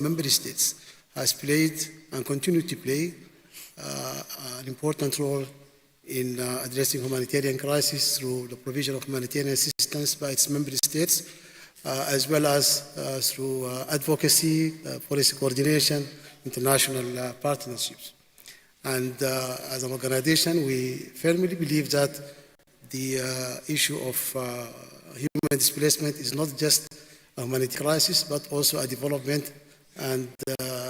member states has played and continue to play an important role in addressing humanitarian crisis through the provision of humanitarian assistance by its member states, as well as through advocacy, policy coordination, international partnerships. And as an organization, we firmly believe that the issue of human displacement is not just a humanitarian crisis, but also a development and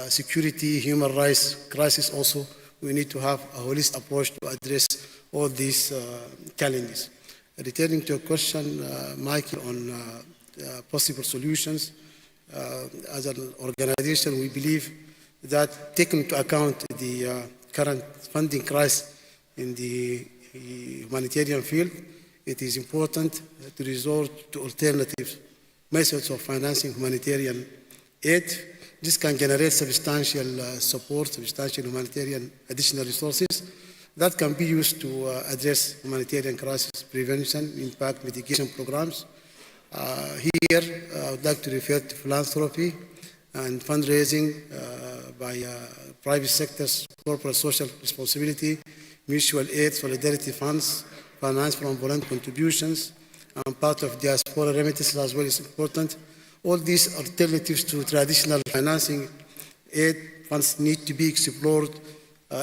security, human rights crisis also. We need to have a holistic approach to address all these challenges. Returning to your question, Michael, on possible solutions, as an organization, we believe that taking into account the current funding crisis in the humanitarian field, it is important to resort to alternative methods of financing humanitarian aid. This can generate substantial support, substantial humanitarian additional resources that can be used to address humanitarian crisis prevention, impact mitigation programs. Here, I would like to refer to philanthropy and fundraising by private sectors, corporate social responsibility, mutual aid, solidarity funds, finance from volunteer contributions, and part of diaspora remittances as well is important. All these alternatives to traditional financing aid funds need to be explored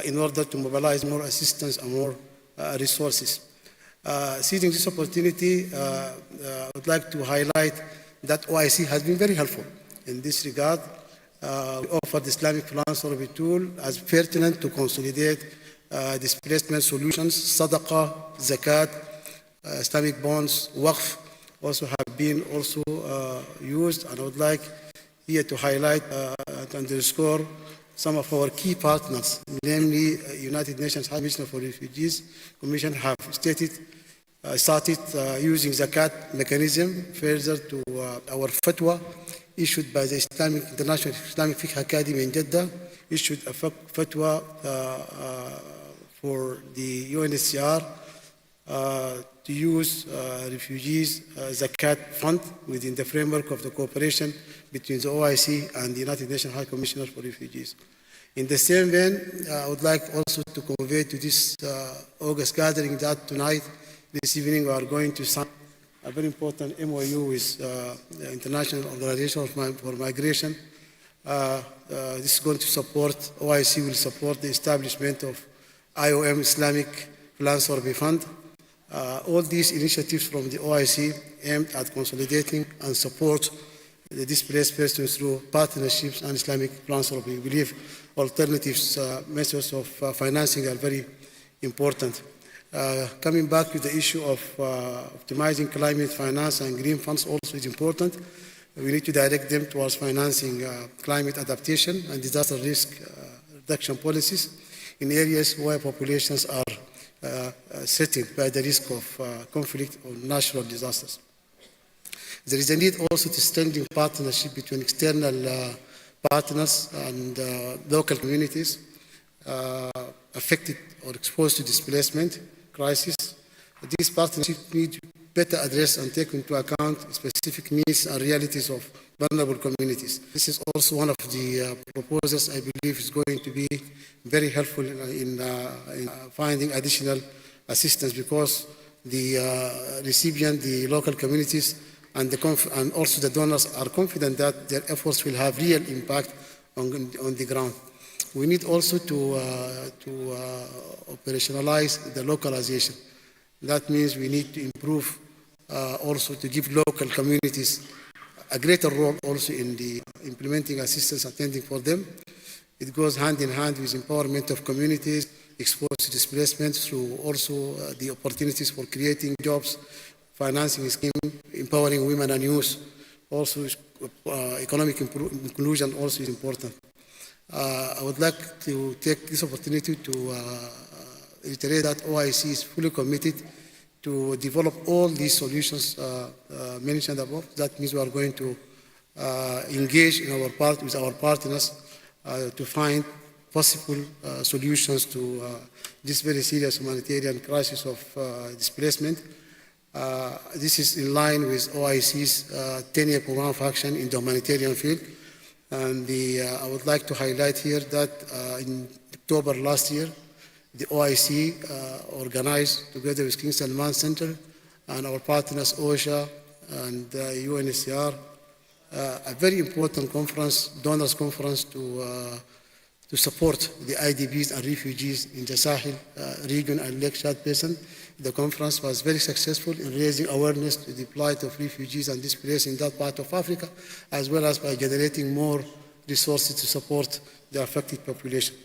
in order to mobilize more assistance and more resources. Seizing this opportunity, I would like to highlight that OIC has been very helpful in this regard. We offer the Islamic philanthropy tool as pertinent to consolidate displacement solutions. Sadaqah, zakat, Islamic bonds, waqf also have been used, and I would like here to highlight and underscore some of our key partners, namely United Nations High Commissioner for Refugees Commission have started using zakat mechanism further to our fatwa issued by the International Islamic Fiqh Academy in Jeddah, issued a fatwa for the UNHCR to use refugees zakat fund within the framework of the cooperation between the OIC and the United Nations High Commissioner for Refugees. In the same vein, I would like also to convey to this August gathering that tonight, this evening, we are going to sign a very important MOU with the International Organization for Migration. This is going to support, OIC will support the establishment of IOM Islamic Philanthropy Fund. All these initiatives from the OIC aimed at consolidating and support the displaced persons through partnerships and Islamic philanthropy. We believe alternatives, methods of financing are very important. Coming back to the issue of optimizing climate finance and green funds also is important. We need to direct them towards financing climate adaptation and disaster risk reduction policies in areas where populations are threatened by the risk of conflict or natural disasters. There is a need also to strengthen partnership between external partners and local communities affected or exposed to displacement crisis. These partnerships need to better address and take into account specific needs and realities of vulnerable communities. This is also one of the proposals I believe is going to be very helpful in finding additional assistance, because the recipient, the local communities, and also the donors are confident that their efforts will have real impact on the ground. We need also to operationalize the localization. That means we need to improve also to give local communities a greater role also in the implementing assistance attending for them. It goes hand in hand with empowerment of communities exposed to displacement through also the opportunities for creating jobs, financing scheme, empowering women and youth. Also, economic inclusion also is important. I would like to take this opportunity to reiterate that OIC is fully committed to develop all these solutions mentioned above. That means we are going to engage in with our partners to find possible solutions to this very serious humanitarian crisis of displacement. This is in line with OIC's 10-year program of action in the humanitarian field. And I would like to highlight here that in October last year, the OIC organized, together with King Salman Center and our partners OSHA and UNHCR, a very important conference, donors conference to support the IDPs and refugees in the Sahel region and Lake Chad Basin. The conference was very successful in raising awareness to the plight of refugees and displaced in that part of Africa, as well as by generating more resources to support the affected population.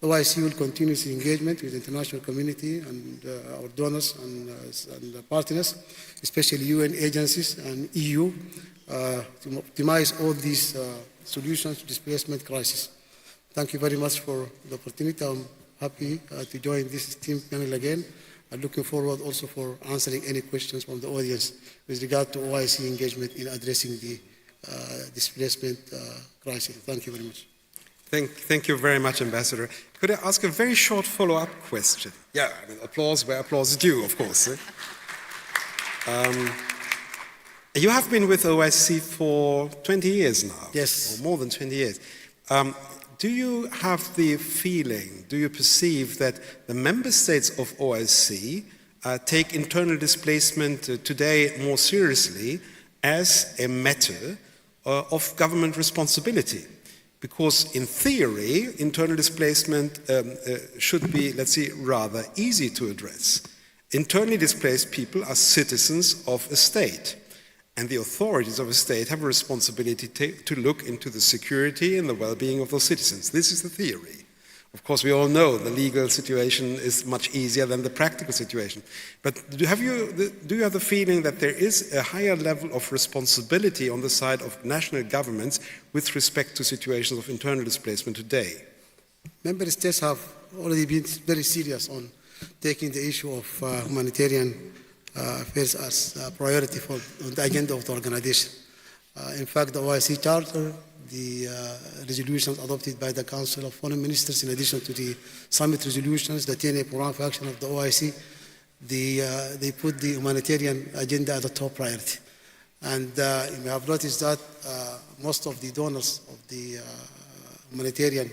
OIC will continue its engagement with the international community and our donors and partners, especially UN agencies and EU, to optimize all these solutions to displacement crisis. Thank you very much for the opportunity. I'm happy to join this team panel again. I'm looking forward also for answering any questions from the audience with regard to OIC engagement in addressing the displacement crisis. Thank you very much. Thank you very much, Ambassador. Could I ask a very short follow-up question? Yeah, I mean, applause where applause is due, of course. You have been with OIC for 20 years now. Yes. Or more than 20 years. Do you have the feeling, do you perceive that the member states of OIC take internal displacement today more seriously as a matter of government responsibility? Because in theory, internal displacement should be, let's say, rather easy to address. Internally displaced people are citizens of a state. And the authorities of a state have a responsibility to look into the security and the well-being of those citizens. This is the theory. Of course, we all know the legal situation is much easier than the practical situation. But do you have the feeling that there is a higher level of responsibility on the side of national governments with respect to situations of internal displacement today? Member states have already been very serious on taking the issue of humanitarian affairs as a priority for the agenda of the organization. In fact, the OIC Charter, the resolutions adopted by the Council of Foreign Ministers, in addition to the summit resolutions, the 10-year program for action of the OIC, they put the humanitarian agenda as a top priority. And you may have noticed that most of the donors of the humanitarian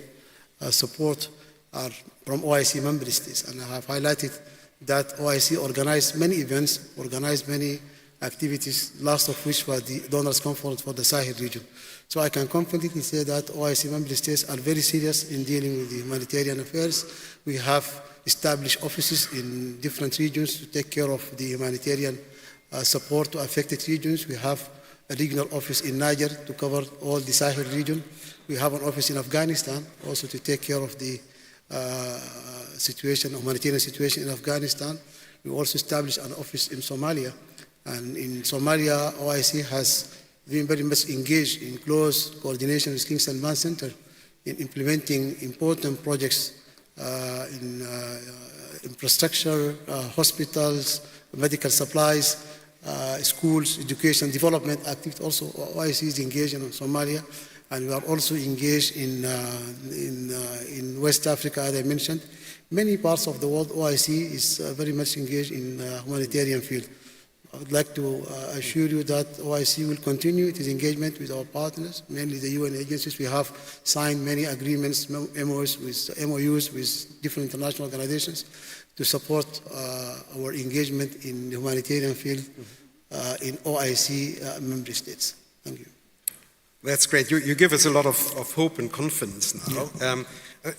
support are from OIC member states, and I have highlighted that OIC organized many events, organized many activities, last of which was the Donors Conference for the Sahel region. So I can confidently say that OIC member states are very serious in dealing with the humanitarian affairs. We have established offices in different regions to take care of the humanitarian support to affected regions. We have a regional office in Niger to cover all the Sahel region. We have an office in Afghanistan also to take care of the humanitarian situation in Afghanistan. We also established an office in Somalia. And in Somalia, OIC has been very much engaged in close coordination with King Salman Center in implementing important projects in infrastructure, hospitals, medical supplies, schools, education, development activities. Also, OIC is engaged in Somalia. And we are also engaged in West Africa, as I mentioned. Many parts of the world, OIC is very much engaged in humanitarian field. I would like to assure you that OIC will continue its engagement with our partners, mainly the UN agencies. We have signed many agreements, MOUs with different international organizations to support our engagement in the humanitarian field in OIC member states. Thank you. That's great. You give us a lot of hope and confidence now. Yeah.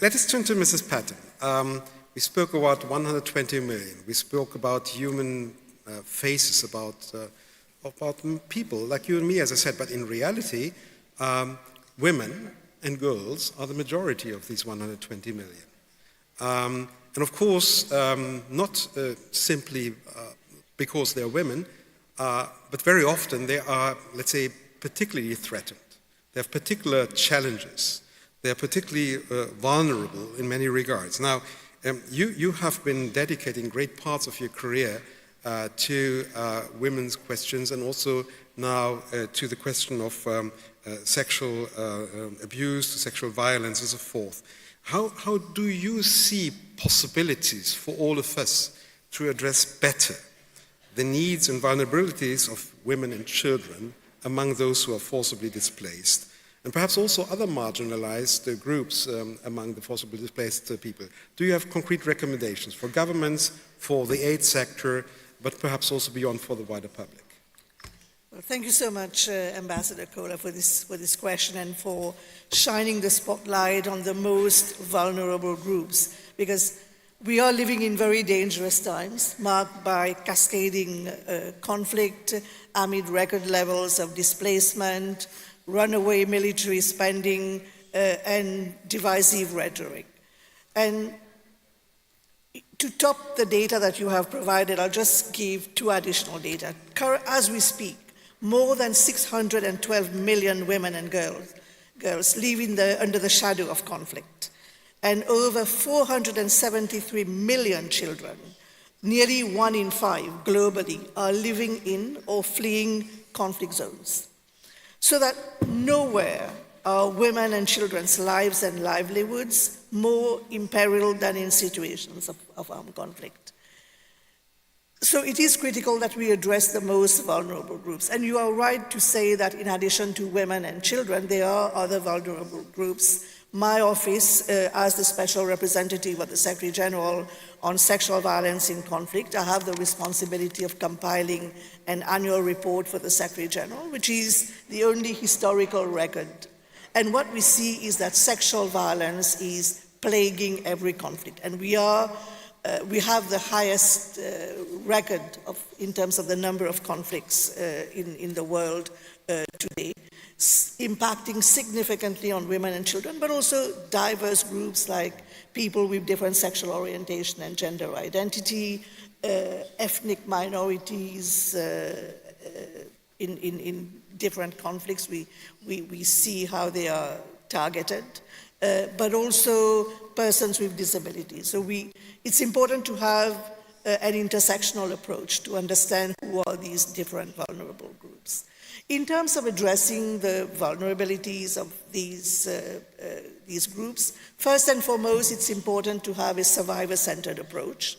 Let us turn to Mrs. Patton. We spoke about 120 million. We spoke about human faces, about people like you and me, as I said. But in reality, women and girls are the majority of these 120 million. And of course, not simply because they're women, but very often they are, let's say, particularly threatened. They have particular challenges. They are particularly vulnerable in many regards. Now, you have been dedicating great parts of your career to women's questions and also now to the question of sexual abuse, sexual violence, and so forth. How do you see possibilities for all of us to address better the needs and vulnerabilities of women and children among those who are forcibly displaced? and perhaps also other marginalized groups among the forcibly displaced people. Do you have concrete recommendations for governments, for the aid sector, but perhaps also beyond for the wider public? Well, thank you so much, Ambassador Kohler, for this question and for shining the spotlight on the most vulnerable groups, because we are living in very dangerous times, marked by cascading conflict amid record levels of displacement, runaway military spending, and divisive rhetoric. And to top the data that you have provided, I'll just give two additional data. As we speak, more than 612 million women and girls live under the shadow of conflict, and over 473 million children, nearly 1 in 5 globally, are living in or fleeing conflict zones. So that nowhere are women and children's lives and livelihoods more imperiled than in situations of armed conflict. So it is critical that we address the most vulnerable groups. And you are right to say that in addition to women and children, there are other vulnerable groups. My office, as the Special Representative of the Secretary General on Sexual Violence in Conflict, I have the responsibility of compiling an annual report for the Secretary General, which is the only historical record. And what we see is that sexual violence is plaguing every conflict. And we have the highest record in terms of the number of conflicts in the world today, impacting significantly on women and children, but also diverse groups like people with different sexual orientation and gender identity, ethnic minorities in different conflicts. We see how they are targeted. But also persons with disabilities. So it's important to have an intersectional approach to understand who are these different vulnerable groups. In terms of addressing the vulnerabilities of these groups, first and foremost, it's important to have a survivor-centered approach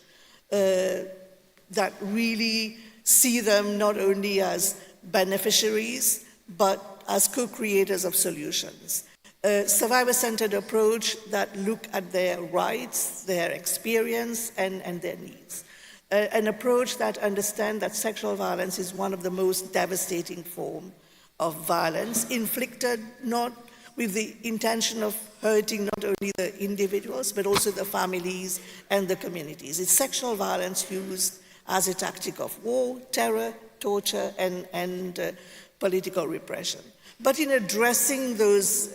that really see them not only as beneficiaries, but as co-creators of solutions. A survivor-centered approach that look at their rights, their experience, and their needs. An approach that understands that sexual violence is one of the most devastating forms of violence, inflicted not with the intention of hurting not only the individuals, but also the families and the communities. It's sexual violence used as a tactic of war, terror, torture, and political repression. But in addressing those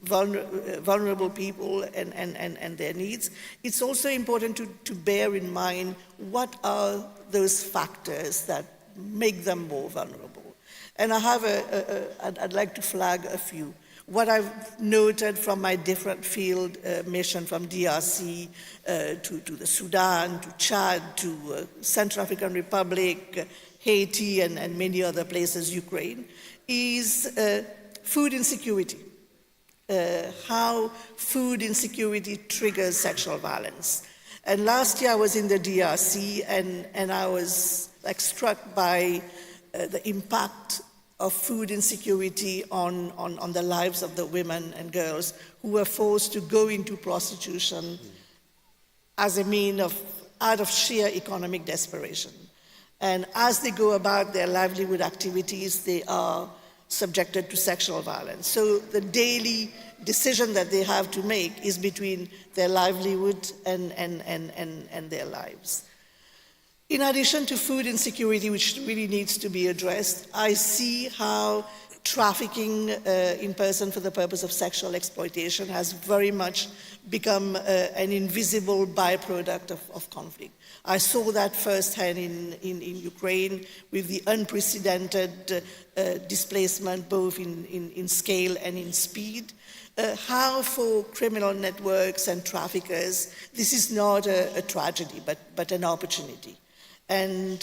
vulnerable people and their needs, it's also important to bear in mind what are those factors that make them more vulnerable. And I have I'd like to flag a few. What I've noted from my different field mission from DRC to the Sudan, to Chad, to Central African Republic, Haiti, and many other places, Ukraine, is food insecurity. How food insecurity triggers sexual violence. And last year I was in the DRC and I was struck by the impact of food insecurity on the lives of the women and girls who were forced to go into prostitution as a means out of sheer economic desperation. And as they go about their livelihood activities, they are subjected to sexual violence. So the daily decision that they have to make is between their livelihood and their lives. In addition to food insecurity, which really needs to be addressed, I see how trafficking in person for the purpose of sexual exploitation has very much become an invisible byproduct of conflict. I saw that firsthand in Ukraine with the unprecedented displacement both in scale and in speed. How for criminal networks and traffickers, this is not a tragedy, but an opportunity. And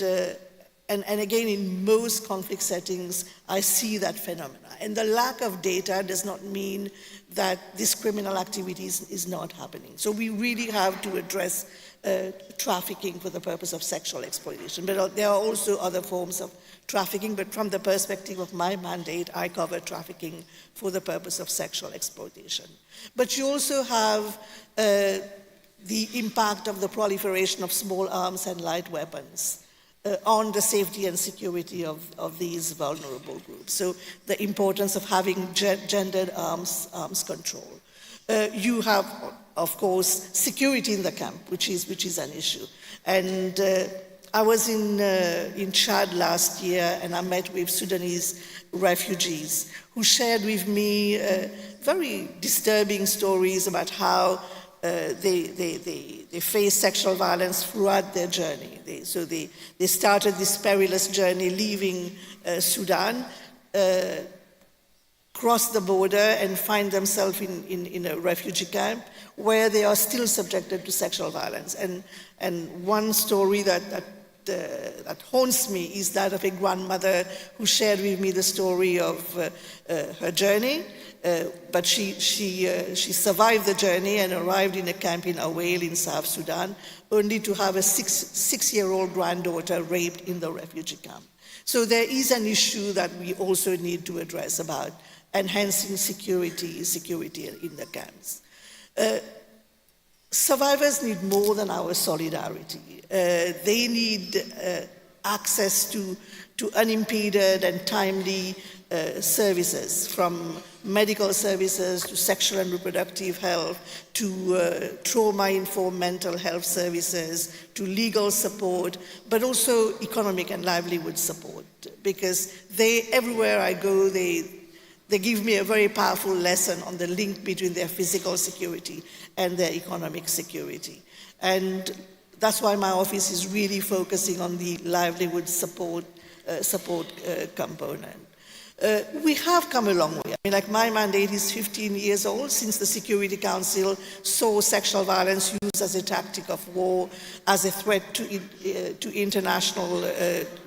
And again, in most conflict settings, I see that phenomena. And the lack of data does not mean that this criminal activity is not happening. So we really have to address trafficking for the purpose of sexual exploitation. But there are also other forms of trafficking, but from the perspective of my mandate, I cover trafficking for the purpose of sexual exploitation. But you also have the impact of the proliferation of small arms and light weapons on the safety and security of these vulnerable groups. So the importance of having gendered arms control. You have, of course, security in the camp, which is an issue. And I was in Chad last year, and I met with Sudanese refugees who shared with me very disturbing stories about how they face sexual violence throughout their journey. They started this perilous journey leaving Sudan, cross the border and find themselves in a refugee camp where they are still subjected to sexual violence. And one story that haunts me is that of a grandmother who shared with me the story of her journey. But she survived the journey and arrived in a camp in Awel in South Sudan, only to have a six-year-old granddaughter raped in the refugee camp. So there is an issue that we also need to address about enhancing security in the camps. Survivors need more than our solidarity. They need access to unimpeded and timely services, from medical services to sexual and reproductive health, to trauma-informed mental health services, to legal support, but also economic and livelihood support. Because everywhere I go, they give me a very powerful lesson on the link between their physical security and their economic security. And that's why my office is really focusing on the livelihood support component. We have come a long way. I mean, like, my mandate is 15 years old since the Security Council saw sexual violence used as a tactic of war, as a threat to international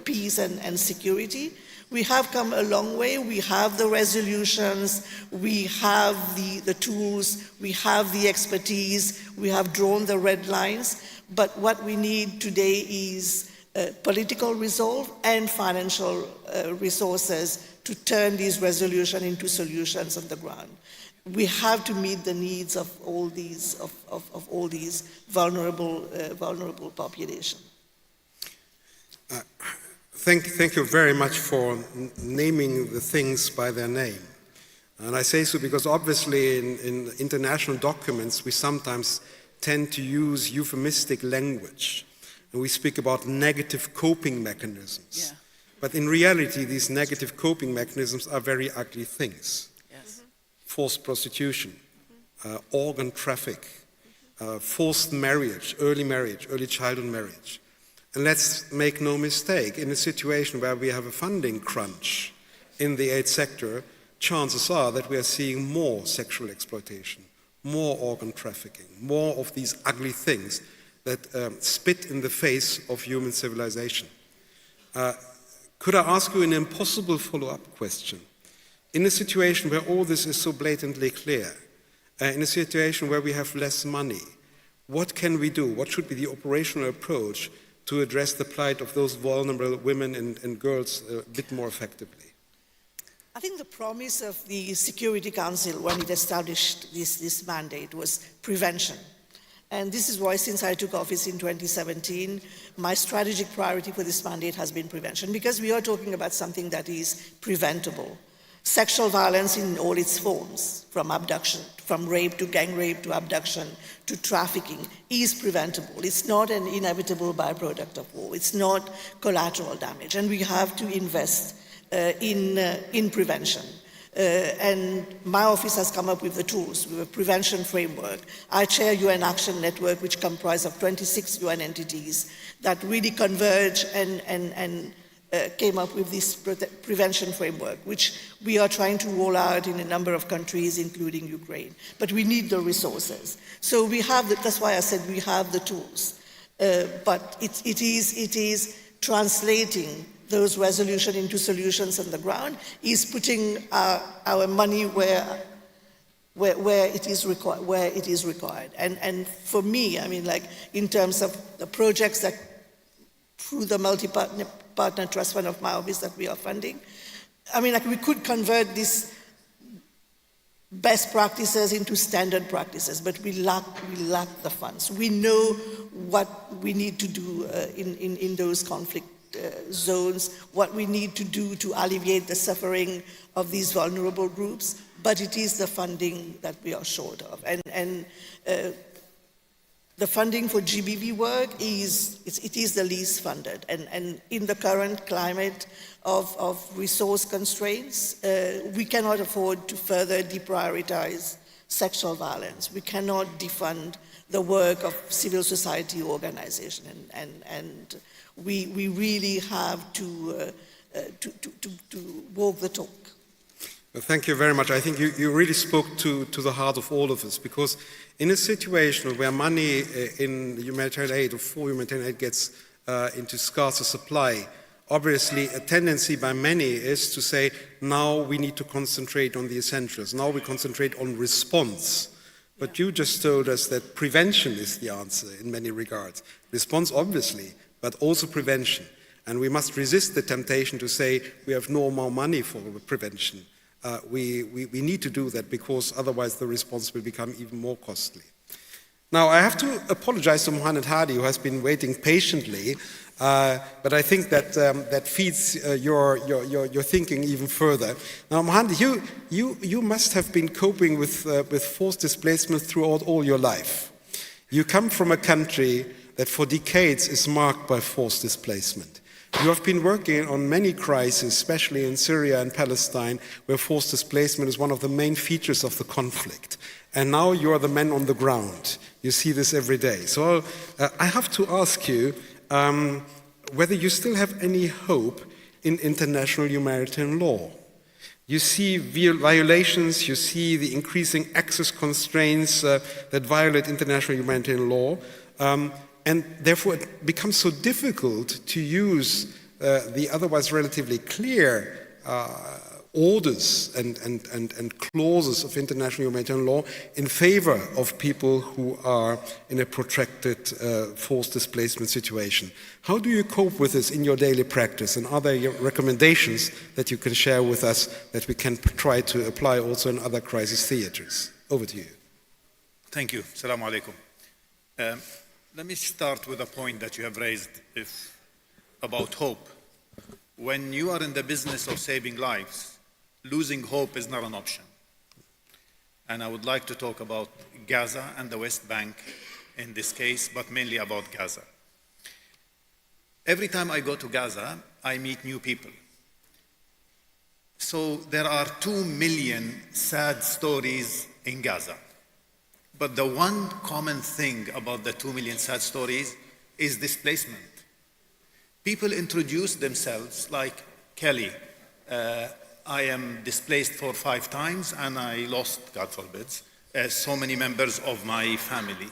peace and security. We have come a long way. We have the resolutions, we have the tools, we have the expertise, we have drawn the red lines. But what we need today is political resolve and financial resources to turn these resolutions into solutions on the ground. We have to meet the needs of all these vulnerable populations. Thank you very much for naming the things by their name. And I say so because obviously in international documents we sometimes tend to use euphemistic language. And we speak about negative coping mechanisms. Yeah. But in reality, these negative coping mechanisms are very ugly things. Yes. Forced prostitution, organ traffic, forced marriage, early childhood marriage. And let's make no mistake, in a situation where we have a funding crunch in the aid sector, chances are that we are seeing more sexual exploitation, more organ trafficking, more of these ugly things that spit in the face of human civilization. Could I ask you an impossible follow-up question? In a situation where all this is so blatantly clear, in a situation where we have less money, what can we do? What should be the operational approach to address the plight of those vulnerable women and girls a bit more effectively? I think the promise of the Security Council when it established this mandate was prevention. And this is why, since I took office in 2017, my strategic priority for this mandate has been prevention, because we are talking about something that is preventable. Sexual violence in all its forms, from abduction, from rape to gang rape to abduction to trafficking, is preventable. It's not an inevitable byproduct of war. It's not collateral damage. And we have to invest in prevention. And my office has come up with the tools, with a prevention framework. I chair UN Action Network, which comprises of 26 UN entities that really converge and came up with this prevention framework, which we are trying to roll out in a number of countries, including Ukraine. But we need the resources. So we have, that's why I said we have the tools. But it is translating those resolutions into solutions on the ground, is putting our money where it is required. And for me, I mean, like in terms of the projects that through the multi-partner trust fund of my office that we are funding, I mean, like we could convert these best practices into standard practices, but we lack the funds. We know what we need to do in those conflict zones, what we need to do to alleviate the suffering of these vulnerable groups, but it is the funding that we are short of. And the funding for GBV work is the least funded. And in the current climate of resource constraints, we cannot afford to further deprioritize sexual violence. We cannot defund the work of civil society organizations. And we really have to walk the talk. Well, thank you very much. I think you really spoke to the heart of all of us, because in a situation where money in humanitarian aid or for humanitarian aid gets into scarcer supply, obviously a tendency by many is to say, now we need to concentrate on the essentials. Now we concentrate on response. But you just told us that prevention is the answer in many regards. Response, obviously, but also prevention. And we must resist the temptation to say we have no more money for prevention. We need to do that, because otherwise the response will become even more costly. Now, I have to apologize to Mohammed Hadi, who has been waiting patiently, but I think that that feeds your thinking even further. Now, Mohammed, you must have been coping with forced displacement throughout all your life. You come from a country that for decades is marked by forced displacement. You have been working on many crises, especially in Syria and Palestine, where forced displacement is one of the main features of the conflict. And now you are the man on the ground. You see this every day. So I have to ask you whether you still have any hope in international humanitarian law. You see violations, you see the increasing access constraints that violate international humanitarian law. And therefore, it becomes so difficult to use the otherwise relatively clear orders and clauses of international humanitarian law in favor of people who are in a protracted forced displacement situation. How do you cope with this in your daily practice? And are there recommendations that you can share with us that we can try to apply also in other crisis theaters? Over to you. Thank you. Assalamu alaikum. Let me start with a point that you have raised about hope. When you are in the business of saving lives, losing hope is not an option. And I would like to talk about Gaza and the West Bank in this case, but mainly about Gaza. Every time I go to Gaza, I meet new people. So there are 2 million sad stories in Gaza. But the one common thing about the 2 million sad stories is displacement. People introduce themselves like, Kelly, I am displaced for 5 times and I lost, God forbid, so many members of my family.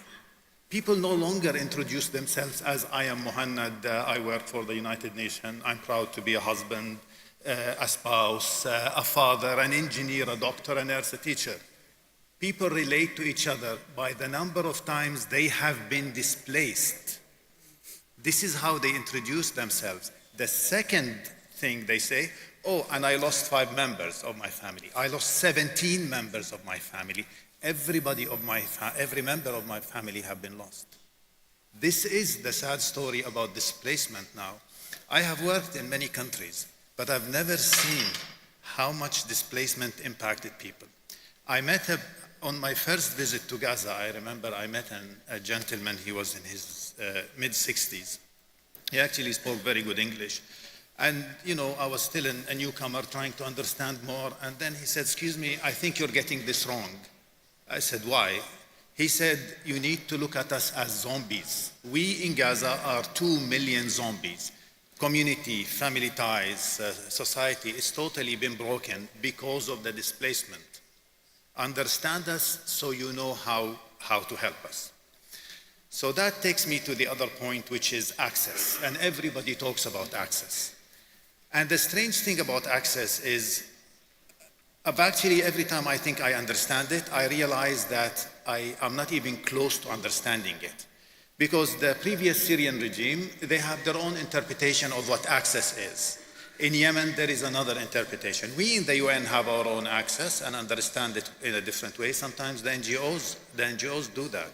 People no longer introduce themselves as, I am Muhannad, I work for the United Nations, I'm proud to be a husband, a spouse, a father, an engineer, a doctor, a nurse, a teacher. People relate to each other by the number of times they have been displaced. This is how they introduce themselves. The second thing they say, oh, and I lost 5 members of my family. I lost 17 members of my family. Every member of my family have been lost. This is the sad story about displacement now. I have worked in many countries, but I've never seen how much displacement impacted people. On my first visit to Gaza, I remember I met a gentleman, he was in his mid-60s. He actually spoke very good English. And, you know, I was still a newcomer trying to understand more. And then he said, excuse me, I think you're getting this wrong. I said, why? He said, you need to look at us as zombies. We in Gaza are 2 million zombies. Community, family ties, society is totally been broken because of the displacement. Understand us so you know how to help us. So that takes me to the other point, which is access. And everybody talks about access. And the strange thing about access is, actually, every time I think I understand it, I realize that I'm not even close to understanding it. Because the previous Syrian regime, they have their own interpretation of what access is. In Yemen, there is another interpretation. We in the UN have our own access and understand it in a different way. Sometimes the NGOs do that.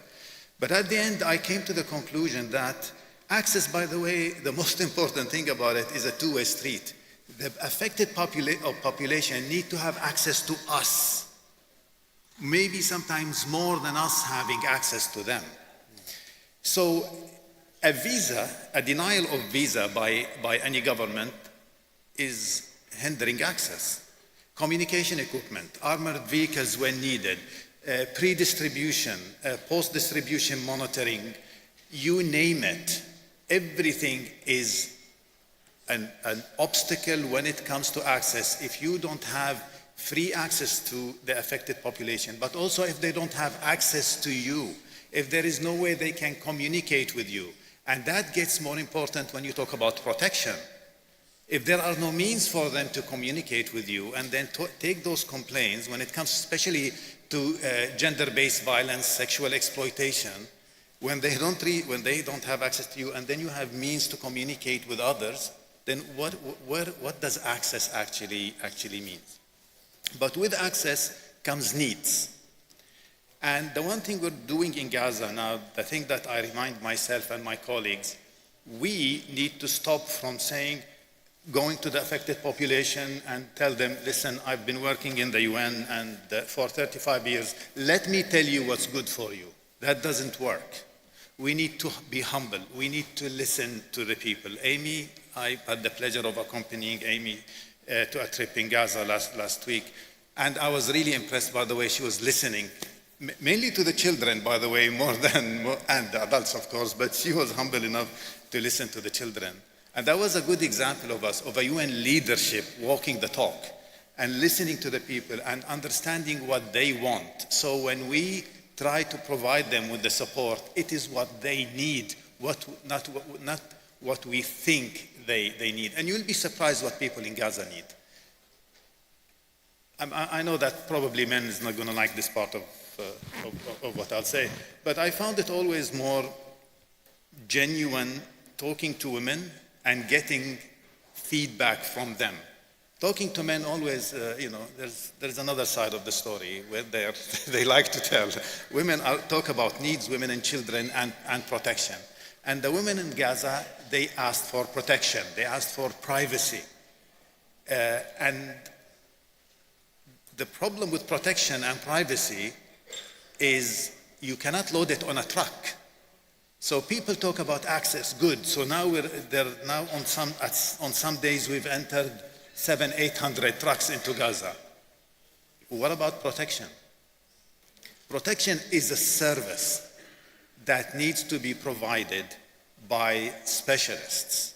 But at the end, I came to the conclusion that access, by the way, the most important thing about it is a two-way street. The affected population need to have access to us, maybe sometimes more than us having access to them. So a denial of visa by any government is hindering access. Communication equipment, armored vehicles when needed, pre-distribution, post-distribution monitoring, you name it, everything is an obstacle when it comes to access if you don't have free access to the affected population, but also if they don't have access to you, if there is no way they can communicate with you. And that gets more important when you talk about protection. If there are no means for them to communicate with you and then take those complaints, when it comes especially to gender-based violence, sexual exploitation, when they don't have access to you and then you have means to communicate with others, then what does access actually mean? But with access comes needs. And the one thing we're doing in Gaza now, the thing that I remind myself and my colleagues, we need to stop from going to the affected population and tell them, listen, I've been working in the UN and for 35 years, let me tell you what's good for you. That doesn't work. We need to be humble. We need to listen to the people. Amy, I had the pleasure of accompanying Amy to a trip in Gaza last week. And I was really impressed by the way she was listening, mainly to the children, by the way, and the adults, of course, but she was humble enough to listen to the children. And that was a good example of a UN leadership walking the talk and listening to the people and understanding what they want. So when we try to provide them with the support, it is what they need, not what we think they need. And you'll be surprised what people in Gaza need. I know that probably men is not going to like this part of what I'll say, but I found it always more genuine talking to women and getting feedback from them. Talking to men always, there's another side of the story where they like to tell. Women talk about needs, women and children, and protection. And the women in Gaza, they asked for protection. They asked for privacy. And the problem with protection and privacy is you cannot load it on a truck. So people talk about access, good. So now on some days we've entered 700-800 trucks into Gaza. What about protection? Protection is a service that needs to be provided by specialists.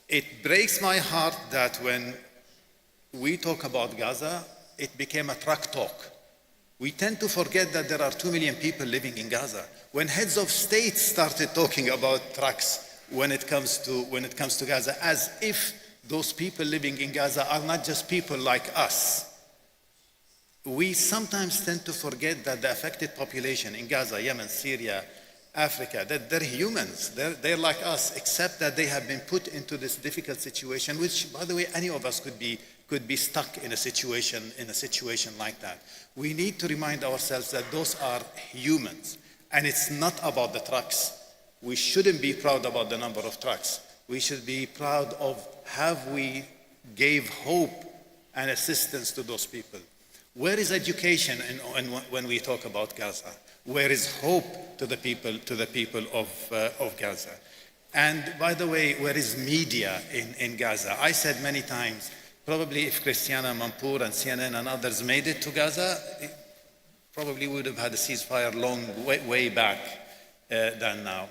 It breaks my heart that when we talk about Gaza, it became a truck talk. We tend to forget that there are 2 million people living in Gaza. When heads of state started talking about trucks when it comes to Gaza, as if those people living in Gaza are not just people like us. We sometimes tend to forget that the affected population in Gaza, Yemen, Syria, Africa, that they're humans. They're like us, except that they have been put into this difficult situation, which, by the way, any of us could be stuck in a situation like that. We need to remind ourselves that those are humans, and it's not about the trucks. We shouldn't be proud about the number of trucks. We should be proud of how we gave hope and assistance to those people. Where is education when we talk about Gaza? Where is hope to the people of Gaza? And by the way, where is media in Gaza? I said many times, probably if Christiana Mampour and CNN and others made it to Gaza, it probably would have had a ceasefire way back than now.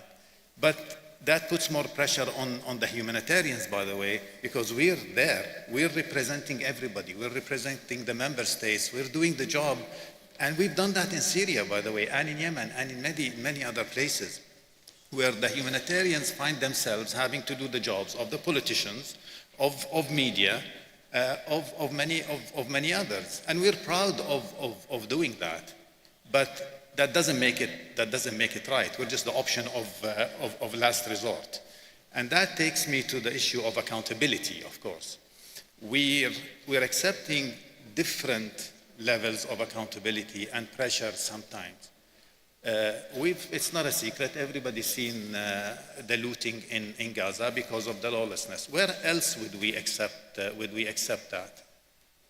But that puts more pressure on the humanitarians, by the way, because we're there. We're representing everybody. We're representing the member states. We're doing the job. And we've done that in Syria, by the way, and in Yemen, and in many other places, where the humanitarians find themselves having to do the jobs of the politicians, of media, of many others. And we're proud of doing that. But that doesn't make it right. We're just the option of last resort. And that takes me to the issue of accountability, of course. We're accepting different levels of accountability and pressure sometimes. It's not a secret. Everybody's seen the looting in Gaza because of the lawlessness. Where else would we accept that?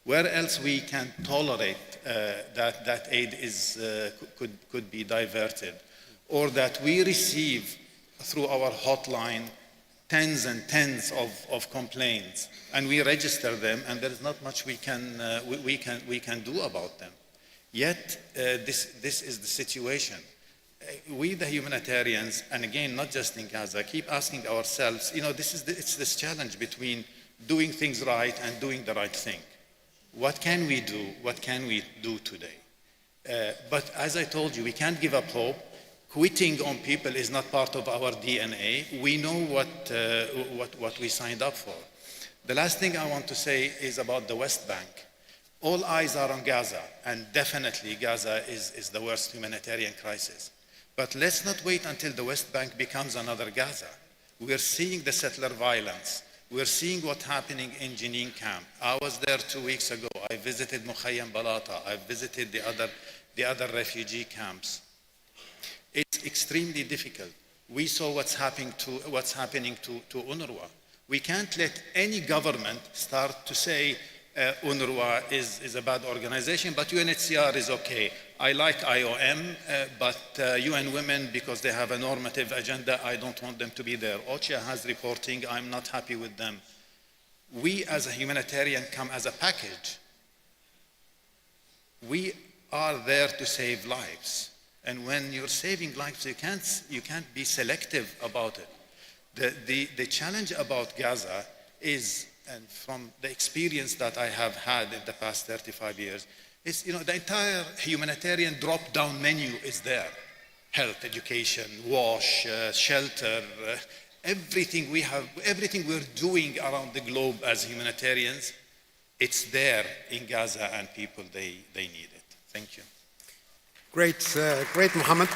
Where else we can tolerate that aid could be diverted, or that we receive through our hotline tens and tens of complaints, and we register them, and there is not much we can do about them. Yet this is the situation. We, the humanitarians, and again, not just in Gaza, keep asking ourselves, it's this challenge between doing things right and doing the right thing. What can we do? What can we do today? But as I told you, we can't give up hope. Quitting on people is not part of our DNA. We know what we signed up for. The last thing I want to say is about the West Bank. All eyes are on Gaza, and definitely Gaza is the worst humanitarian crisis. But let's not wait until the West Bank becomes another Gaza. We're seeing the settler violence. We're seeing what's happening in Jenin camp. I was there 2 weeks ago. I visited Mukhayyam Balata. I visited the other refugee camps. It's extremely difficult. We saw what's happening to UNRWA. We can't let any government start to say UNRWA is a bad organization, but UNHCR is okay. I like IOM, but UN Women, because they have a normative agenda, I don't want them to be there. OCHA has reporting, I'm not happy with them. We as a humanitarian come as a package. We are there to save lives. And when you're saving lives, you can't be selective about it. The challenge about Gaza is, and from the experience that I have had in the past 35 years, is the entire humanitarian drop-down menu is there. Health, education, wash, shelter, everything we're doing around the globe as humanitarians, it's there in Gaza, and people, they need it. Thank you. Great, Mohammed.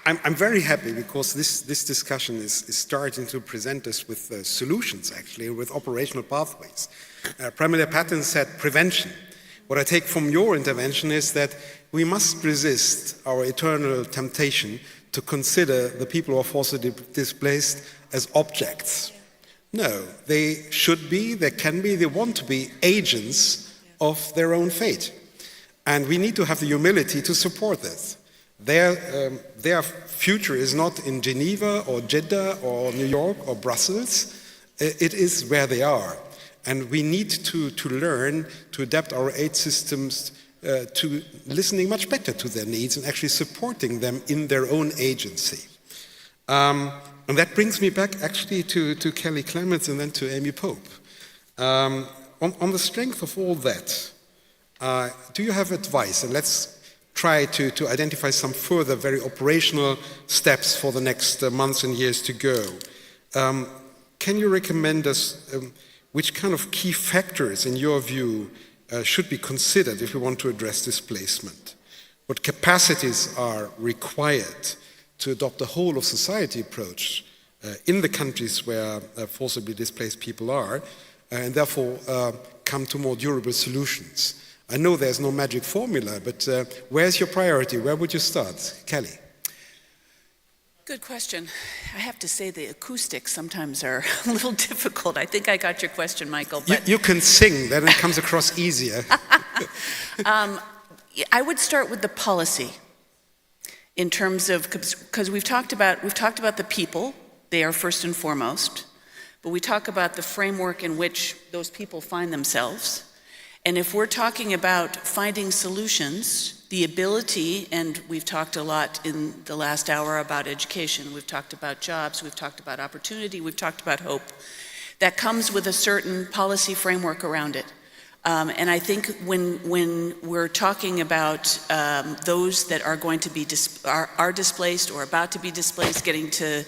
I'm very happy because this discussion is starting to present us with solutions, actually, with operational pathways. Prime Minister Patton said prevention. What I take from your intervention is that we must resist our eternal temptation to consider the people who are forcibly displaced as objects. No, they should be, they can be, they want to be agents of their own fate. And we need to have the humility to support this. Their future is not in Geneva or Jeddah or New York or Brussels. It is where they are. And we need to learn to adapt our aid systems to listening much better to their needs and actually supporting them in their own agency. And that brings me back actually to Kelly Clements and then to Amy Pope. On the strength of all that, do you have advice? And let's try to identify some further very operational steps for the next months and years to go. Can you recommend us which kind of key factors, in your view, should be considered if we want to address displacement? What capacities are required to adopt a whole of society approach in the countries where forcibly displaced people are, and therefore come to more durable solutions? I know there's no magic formula, but where's your priority? Where would you start? Kelly. Good question. I have to say the acoustics sometimes are a little difficult. I think I got your question, Michael. But you can sing, then it comes across easier. I would start with the policy in terms of, because we've talked about the people, they are first and foremost, but we talk about the framework in which those people find themselves. And if we're talking about finding solutions, the ability, and we've talked a lot in the last hour about education, we've talked about jobs, we've talked about opportunity, we've talked about hope, that comes with a certain policy framework around it. And I think when we're talking about those that are going to be are displaced or about to be displaced, getting to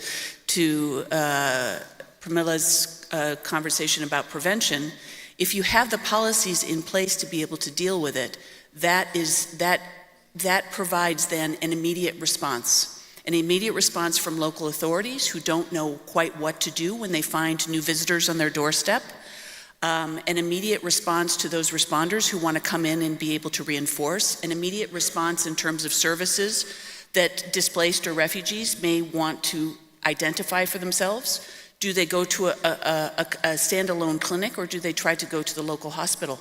Pramila's conversation about prevention, if you have the policies in place to be able to deal with it, that provides then an immediate response. An immediate response from local authorities who don't know quite what to do when they find new visitors on their doorstep. An immediate response to those responders who want to come in and be able to reinforce. An immediate response in terms of services that displaced or refugees may want to identify for themselves. Do they go to a standalone clinic, or do they try to go to the local hospital?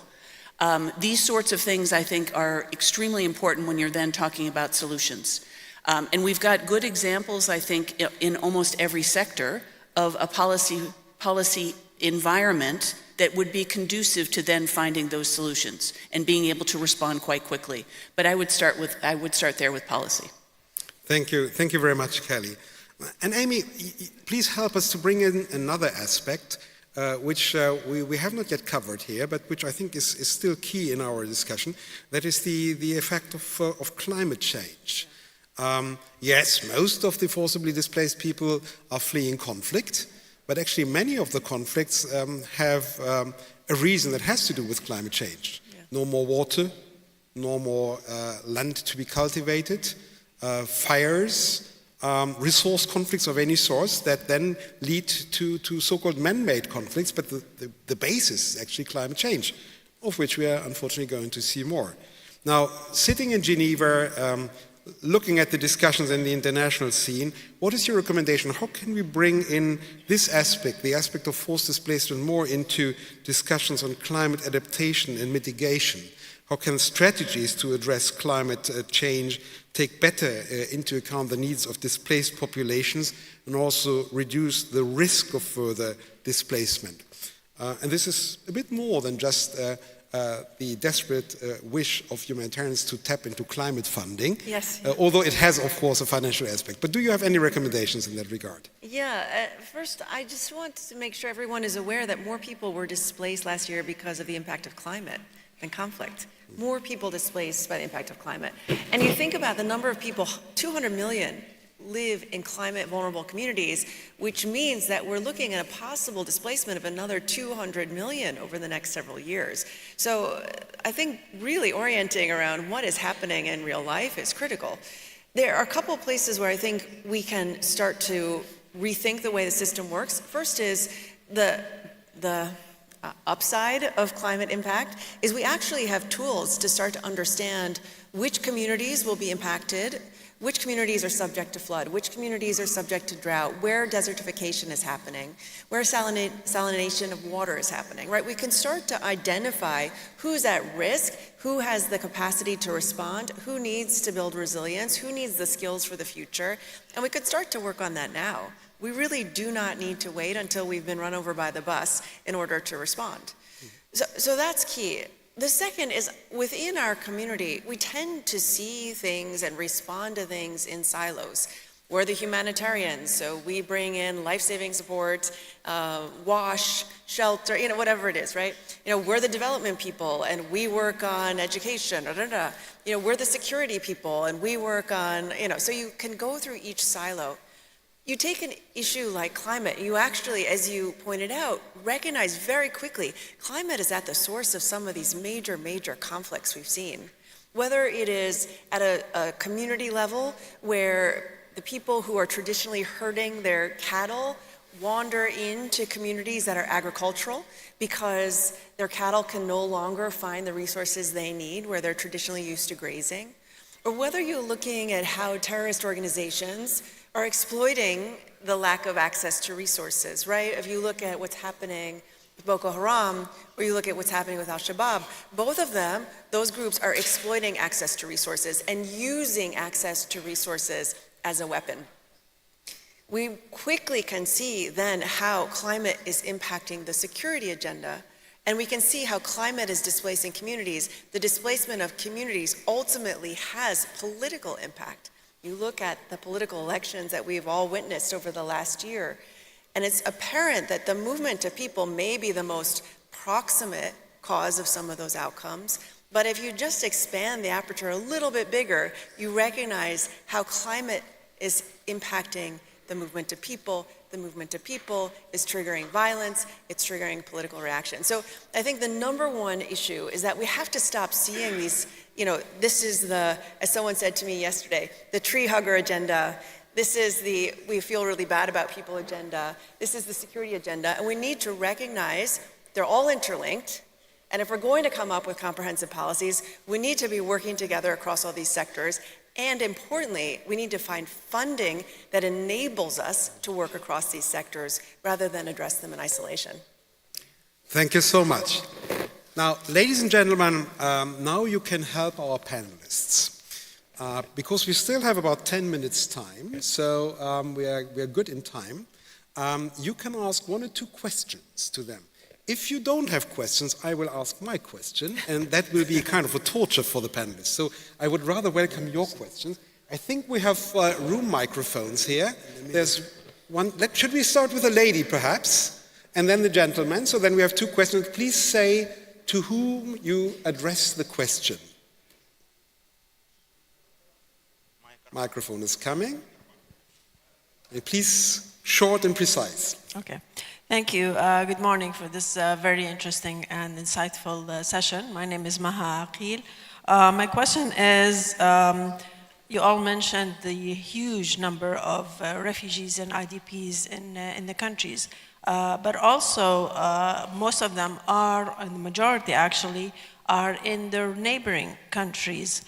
These sorts of things, I think, are extremely important when you're then talking about solutions. And we've got good examples, I think, in almost every sector of a policy environment that would be conducive to then finding those solutions and being able to respond quite quickly. But I would start there with policy. Thank you very much, Kelly. And Amy, please help us to bring in another aspect, which we have not yet covered here, but which I think is still key in our discussion. That is the effect of climate change. Yes, most of the forcibly displaced people are fleeing conflict, but actually many of the conflicts have a reason that has to do with climate change. Yeah. No more water, no more land to be cultivated, fires, resource conflicts of any source that then lead to so-called man-made conflicts, but the basis is actually climate change, of which we are unfortunately going to see more. Now, sitting in Geneva, looking at the discussions in the international scene, what is your recommendation? How can we bring in this aspect, the aspect of forced displacement, more into discussions on climate adaptation and mitigation? How can strategies to address climate change take better into account the needs of displaced populations and also reduce the risk of further displacement? And this is a bit more than just the desperate wish of humanitarians to tap into climate funding, yes. Although it has, of course, a financial aspect. But do you have any recommendations in that regard? Yeah, first, I just want to make sure everyone is aware that more people were displaced last year because of the impact of climate than conflict. More people displaced by the impact of climate. And you think about the number of people, 200 million live in climate vulnerable communities, which means that we're looking at a possible displacement of another 200 million over the next several years. So I think really orienting around what is happening in real life is critical. There are a couple of places where I think we can start to rethink the way the system works. First is the upside of climate impact is we actually have tools to start to understand which communities will be impacted, which communities are subject to flood, which communities are subject to drought, where desertification is happening, where salination of water is happening, right? We can start to identify who's at risk, who has the capacity to respond, who needs to build resilience, who needs the skills for the future, and we could start to work on that now. We really do not need to wait until we've been run over by the bus in order to respond. So that's key. The second is within our community, we tend to see things and respond to things in silos. We're the humanitarians, so we bring in life-saving support, wash, shelter, whatever it is, right? We're the development people and we work on education, we're the security people and we work on, so you can go through each silo. You take an issue like climate, you actually, as you pointed out, recognize very quickly, climate is at the source of some of these major, major conflicts we've seen. Whether it is at a community level where the people who are traditionally herding their cattle wander into communities that are agricultural because their cattle can no longer find the resources they need where they're traditionally used to grazing, or whether you're looking at how terrorist organizations are exploiting the lack of access to resources, right? If you look at what's happening with Boko Haram, or you look at what's happening with Al-Shabaab, both of them, those groups are exploiting access to resources and using access to resources as a weapon. We quickly can see then how climate is impacting the security agenda, and we can see how climate is displacing communities. The displacement of communities ultimately has political impact. You look at the political elections that we've all witnessed over the last year, and it's apparent that the movement of people may be the most proximate cause of some of those outcomes. But if you just expand the aperture a little bit bigger, you recognize how climate is impacting the movement of people. The movement of people is triggering violence, it's triggering political reaction. So I think the number one issue is that we have to stop seeing these, this is the, as someone said to me yesterday, the tree hugger agenda. This is the we feel really bad about people agenda. This is the security agenda. And we need to recognize they're all interlinked. And if we're going to come up with comprehensive policies, we need to be working together across all these sectors. And importantly, we need to find funding that enables us to work across these sectors rather than address them in isolation. Thank you so much. Now, ladies and gentlemen, now you can help our panelists. Because we still have about 10 minutes time, so we are good in time. You can ask 1 or 2 questions to them. If you don't have questions, I will ask my question, and that will be kind of a torture for the panelists. So I would rather welcome your questions. I think we have room microphones here. There's one. Should we start with a lady, perhaps, and then the gentleman? So then we have 2 questions. Please say to whom you address the question. Microphone is coming. And please, short and precise. Okay. Thank you. Good morning for this very interesting and insightful session. My name is Maha Aqil. My question is, you all mentioned the huge number of refugees and IDPs in the countries, but also most of them are, and the majority actually, are in their neighboring countries,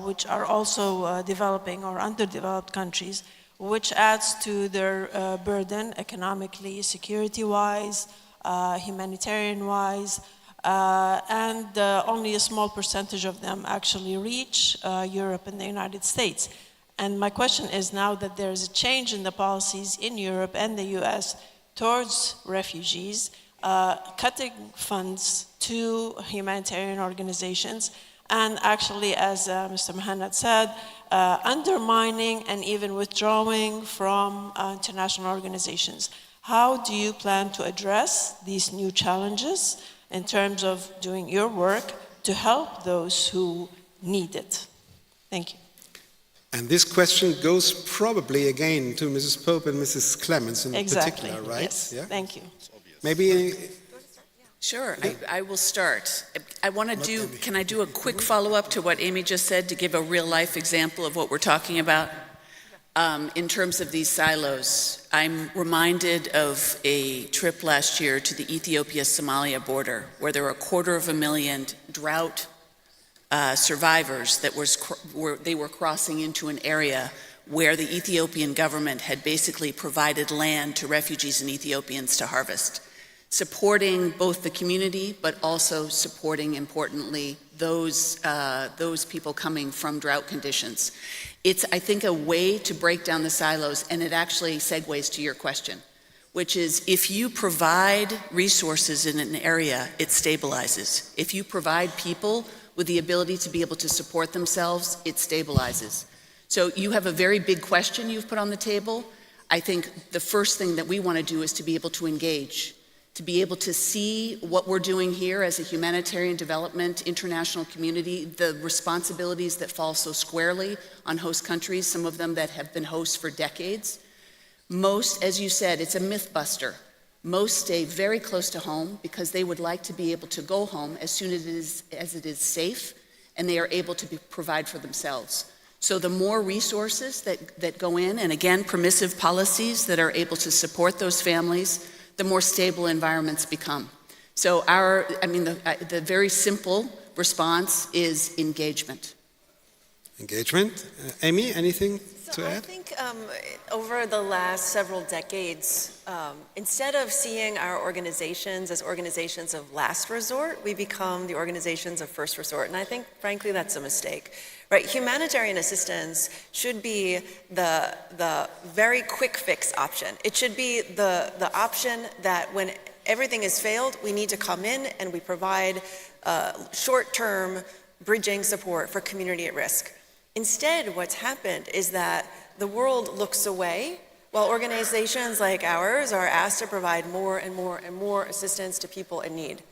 which are also developing or underdeveloped countries, which adds to their burden economically, security-wise, humanitarian-wise, and only a small percentage of them actually reach Europe and the United States. And my question is, now that there's a change in the policies in Europe and the US towards refugees, cutting funds to humanitarian organizations, and actually, as Mr. Mohanad said, undermining and even withdrawing from international organizations. How do you plan to address these new challenges in terms of doing your work to help those who need it? Thank you. And this question goes probably again to Mrs. Pope and Mrs. Clements in particular, right? Yes. Yeah? Thank you. Maybe. Sure, I will start. Can I do a quick follow-up to what Amy just said to give a real-life example of what we're talking about? In terms of these silos, I'm reminded of a trip last year to the Ethiopia-Somalia border, where there were 250,000 drought survivors that they were crossing into an area where the Ethiopian government had basically provided land to refugees and Ethiopians to harvest, supporting both the community, but also supporting, importantly, those people coming from drought conditions. It's, I think, a way to break down the silos, and it actually segues to your question, which is if you provide resources in an area, it stabilizes. If you provide people with the ability to be able to support themselves, it stabilizes. So you have a very big question you've put on the table. I think the first thing that we want to do is to be able to engage, to be able to see what we're doing here as a humanitarian development international community, the responsibilities that fall so squarely on host countries, some of them that have been hosts for decades. Most, as you said, it's a myth buster. Most stay very close to home because they would like to be able to go home as soon as it is safe and they are able to provide for themselves. So the more resources that go in, and again, permissive policies that are able to support those families, the more stable environments become. So the very simple response is engagement. Engagement. Amy, anything to add? I think over the last several decades, instead of seeing our organizations as organizations of last resort, we become the organizations of first resort. And I think, frankly, that's a mistake. Right? Humanitarian assistance should be the very quick fix option. It should be the option that when everything has failed, we need to come in and we provide short-term bridging support for community at risk. Instead, what's happened is that the world looks away while organizations like ours are asked to provide more and more and more assistance to people in need.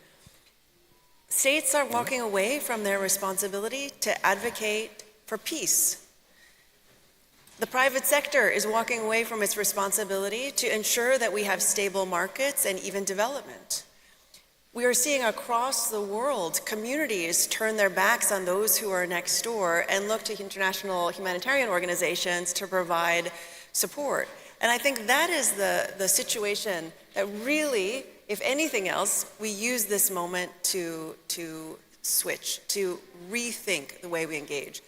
States are walking away from their responsibility to advocate for peace. The private sector is walking away from its responsibility to ensure that we have stable markets and even development. We are seeing across the world communities turn their backs on those who are next door and look to international humanitarian organizations to provide support. And I think that is the situation that really, if anything else, we use this moment to switch, to rethink the way we engage.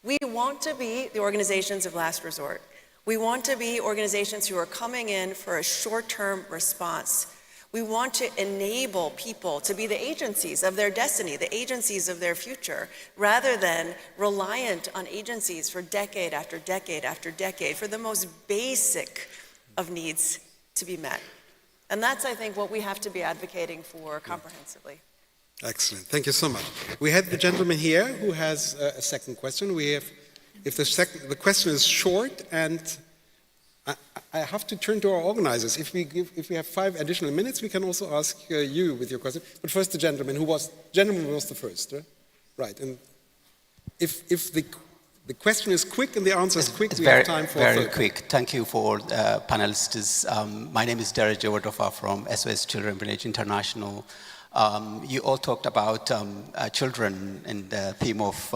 We want to be the organizations of last resort. We want to be organizations who are coming in for a short-term response. We want to enable people to be the agencies of their destiny, the agencies of their future, rather than reliant on agencies for decade after decade after decade for the most basic of needs to be met. And that's, I think, what we have to be advocating for comprehensively. Excellent. Thank you so much. We had the gentleman here who has a second question. We have, if the question is short, and I have to turn to our organizers. If we have 5 additional minutes, we can also ask you with your question. But first, the gentleman was the first, right? And if the question is quick and the answer is quick, we have time for very quick. Thank you for panelists. My name is Derek Jawardova from SOS Children Village International. You all talked about children and the theme of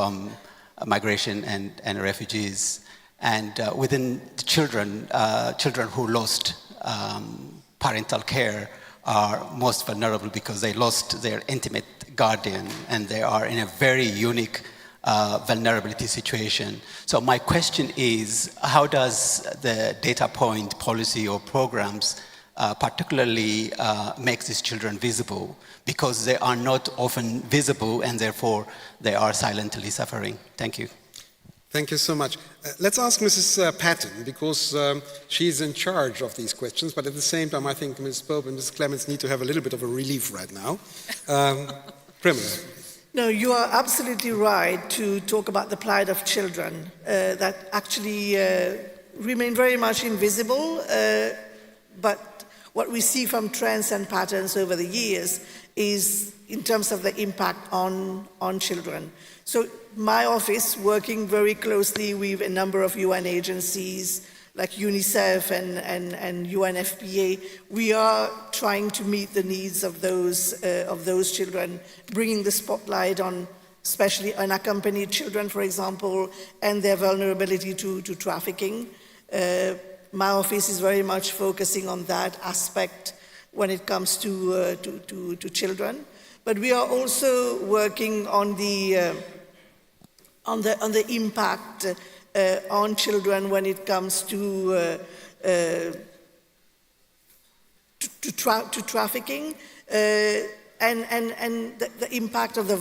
migration and refugees. And within the children who lost parental care are most vulnerable because they lost their intimate guardian and they are in a very unique vulnerability situation. So my question is, how does the data point policy or programs particularly make these children visible? Because they are not often visible and therefore they are silently suffering. Thank you. Thank you so much. Let's ask Mrs. Patton, because she's in charge of these questions, but at the same time, I think Ms. Pope and Mrs. Clements need to have a little bit of a relief right now. Primrose. No, you are absolutely right to talk about the plight of children that actually remain very much invisible, but what we see from trends and patterns over the years is in terms of the impact on children. So my office, working very closely with a number of UN agencies like UNICEF and UNFPA, we are trying to meet the needs of those children, bringing the spotlight on especially unaccompanied children, for example, and their vulnerability to trafficking. My office is very much focusing on that aspect when it comes to children. But we are also working on the impact on children when it comes to trafficking and the impact of the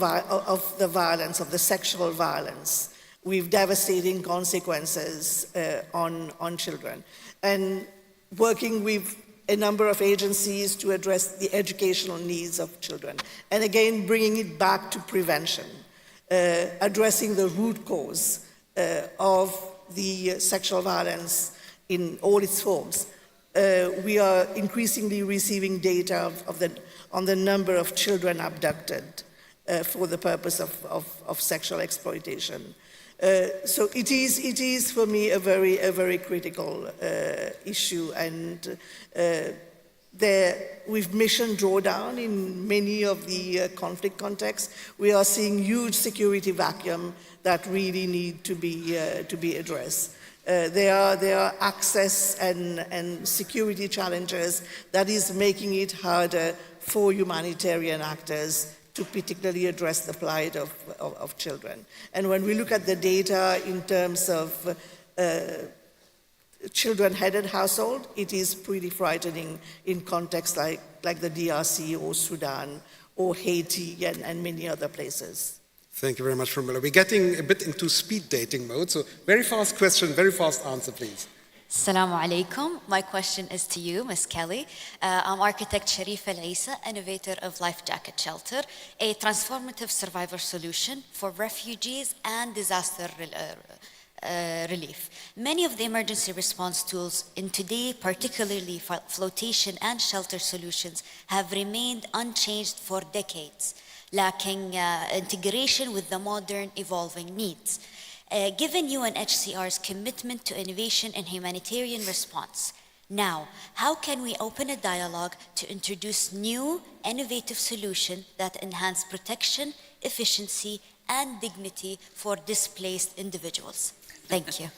violence, of the sexual violence, with devastating consequences on children. And working with a number of agencies to address the educational needs of children. And again, bringing it back to prevention, addressing the root cause of the sexual violence in all its forms. We are increasingly receiving data on the number of children abducted for the purpose of sexual exploitation. So it is for me a very critical issue, and with mission drawdown in many of the conflict contexts, we are seeing huge security vacuum that really need to be addressed. There are access and security challenges that is making it harder for humanitarian actors to particularly address the plight of children. And when we look at the data in terms of children-headed household, it is pretty frightening in contexts like the DRC or Sudan or Haiti and many other places. Thank you very much, Romila. We're getting a bit into speed dating mode, so very fast question, very fast answer, please. Assalamu alaikum. My question is to you, Ms. Kelly. I'm architect Sharif Al-Isa, innovator of Life Jacket Shelter, a transformative survivor solution for refugees and disaster relief. Many of the emergency response tools in today, particularly flotation and shelter solutions, have remained unchanged for decades. lacking integration with the modern evolving needs. Given UNHCR's commitment to innovation and humanitarian response, now, how can we open a dialogue to introduce new, innovative solutions that enhance protection, efficiency, and dignity for displaced individuals? Thank you.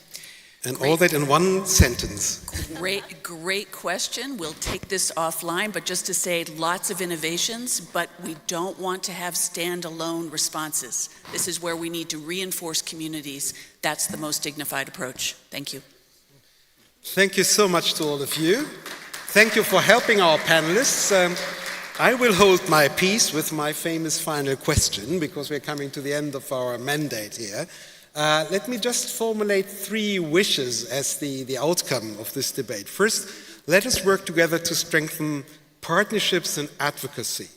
And all that in one sentence. Great question. We'll take this offline, but just to say lots of innovations, but we don't want to have standalone responses. This is where we need to reinforce communities. That's the most dignified approach. Thank you. Thank you so much to all of you. Thank you for helping our panelists. I will hold my peace with my famous final question because we're coming to the end of our mandate here. Let me just formulate 3 wishes as the outcome of this debate. First, let us work together to strengthen partnerships and advocacy,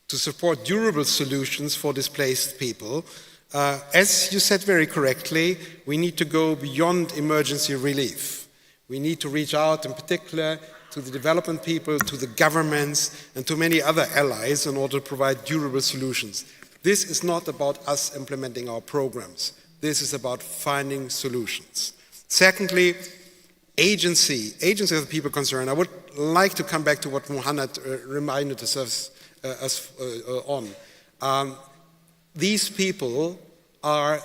to support durable solutions for displaced people. As you said very correctly, we need to go beyond emergency relief. We need to reach out in particular to the development people, to the governments, and to many other allies in order to provide durable solutions. This is not about us implementing our programs. This is about finding solutions. Secondly, agency of the people concerned. I would like to come back to what Muhammad reminded us on. These people are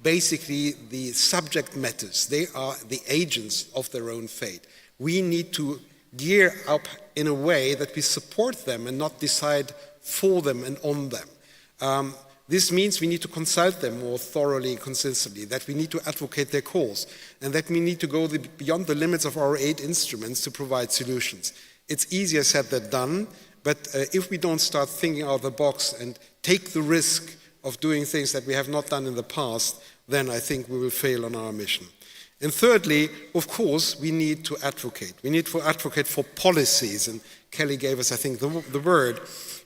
basically the subject matters. They are the agents of their own fate. We need to gear up in a way that we support them and not decide for them and on them. This means we need to consult them more thoroughly and consistently, that we need to advocate their cause, and that we need to go beyond the limits of our aid instruments to provide solutions. It's easier said than done, but if we don't start thinking out of the box and take the risk of doing things that we have not done in the past, then I think we will fail on our mission. And thirdly, of course, we need to advocate. We need to advocate for policies, and Kelly gave us, I think, the word,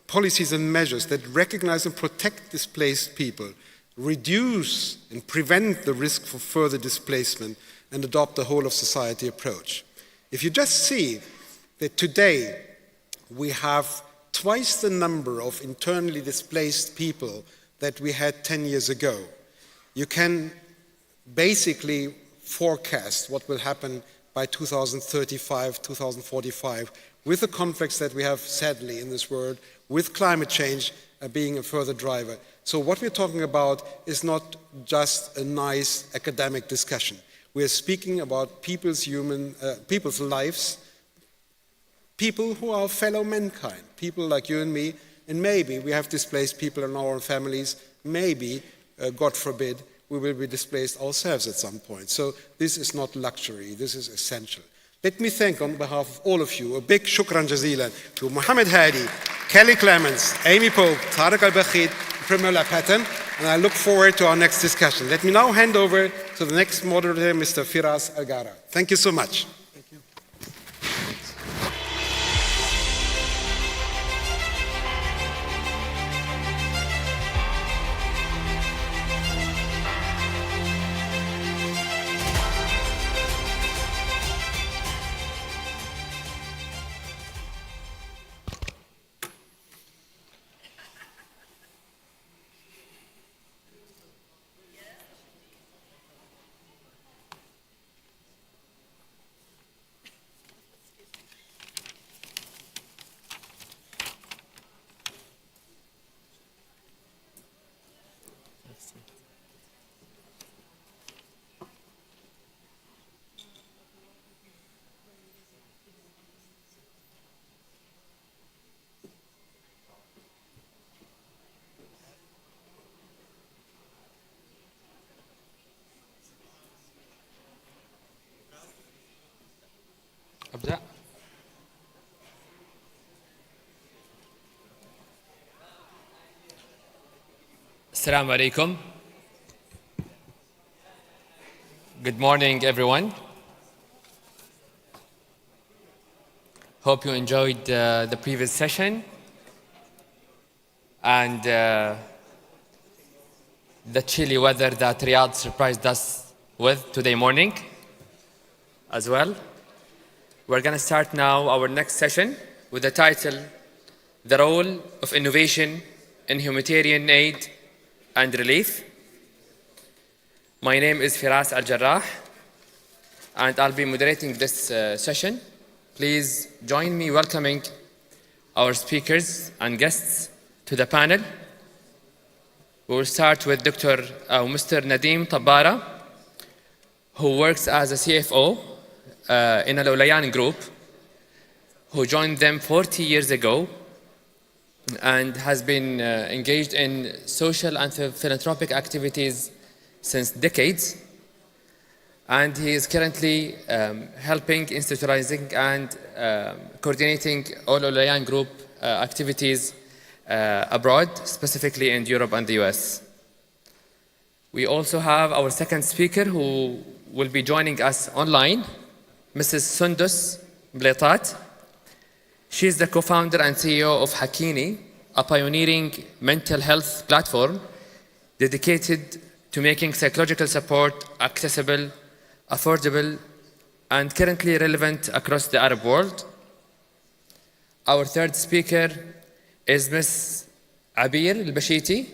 policies and measures that recognize and protect displaced people, reduce and prevent the risk for further displacement, and adopt a whole-of-society approach. If you just see that today we have twice the number of internally displaced people that we had 10 years ago, you can basically forecast what will happen by 2035, 2045, with the conflicts that we have, sadly, in this world, with climate change being a further driver. So what we're talking about is not just a nice academic discussion. We are speaking about people's lives, people who are fellow mankind, people like you and me, and maybe we have displaced people in our families, maybe, God forbid, we will be displaced ourselves at some point. So this is not luxury, this is essential. Let me thank on behalf of all of you, a big shukran jazeelan to Mohammed Hadi, Kelly Clements, Amy Pope, Tariq Al-Bakhid, Pramila Patton, and I look forward to our next discussion. Let me now hand over to the next moderator, Mr. Firas Algara. Thank you so much. أبدأ. السلام عليكم. Good morning, everyone. Hope you enjoyed the previous session and the chilly weather that Riyadh surprised us with today morning as well. We're going to start now our next session with the title, The Role of Innovation in humanitarian aid and relief. My name is Firas Al-Jarrah, and I'll be moderating this session. Please join me welcoming our speakers and guests to the panel. We will start with Mr. Nadeem Tabbara, who works as a CFO in Al Ulayan Group, who joined them 40 years ago and has been engaged in social and philanthropic activities since decades. And he is currently helping institutionalizing and coordinating all Ulayan Group activities abroad, specifically in Europe and the US. We also have our second speaker who will be joining us online, Mrs. Sundus Bletat. She is the co-founder and CEO of Hakini, a pioneering mental health platform dedicated to making psychological support accessible, affordable, and currently relevant across the Arab world. Our third speaker is Ms. Abir Al-Bashiti.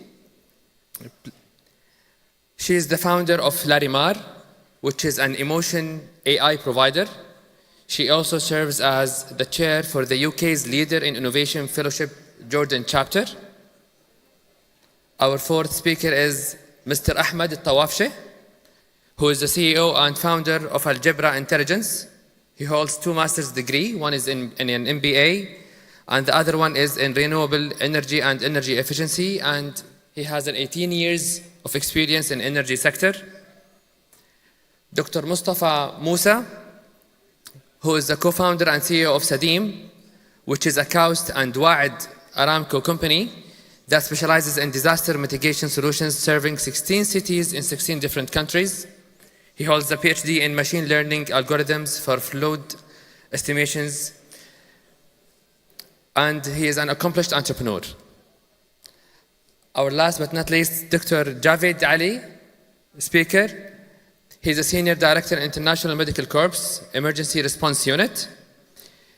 She is the founder of Larimar, which is an emotion AI provider. She also serves as the chair for the UK's Leader in Innovation Fellowship Jordan chapter. Our fourth speaker is Mr. Ahmed Tawafshe, who is the CEO and founder of Algebra Intelligence. He holds 2 master's degrees. One is in an MBA, and the other one is in renewable energy and energy efficiency, and he has 18 years of experience in energy sector. Dr. Mustafa Musa, who is the co-founder and CEO of Sadim, which is a Kaust and Wa'ad Aramco company that specializes in disaster mitigation solutions serving 16 cities in 16 different countries. He holds a PhD in machine learning algorithms for flood estimations, and he is an accomplished entrepreneur. Our last but not least, Dr. Javed Ali, speaker. He's a Senior Director in International Medical Corps Emergency Response Unit.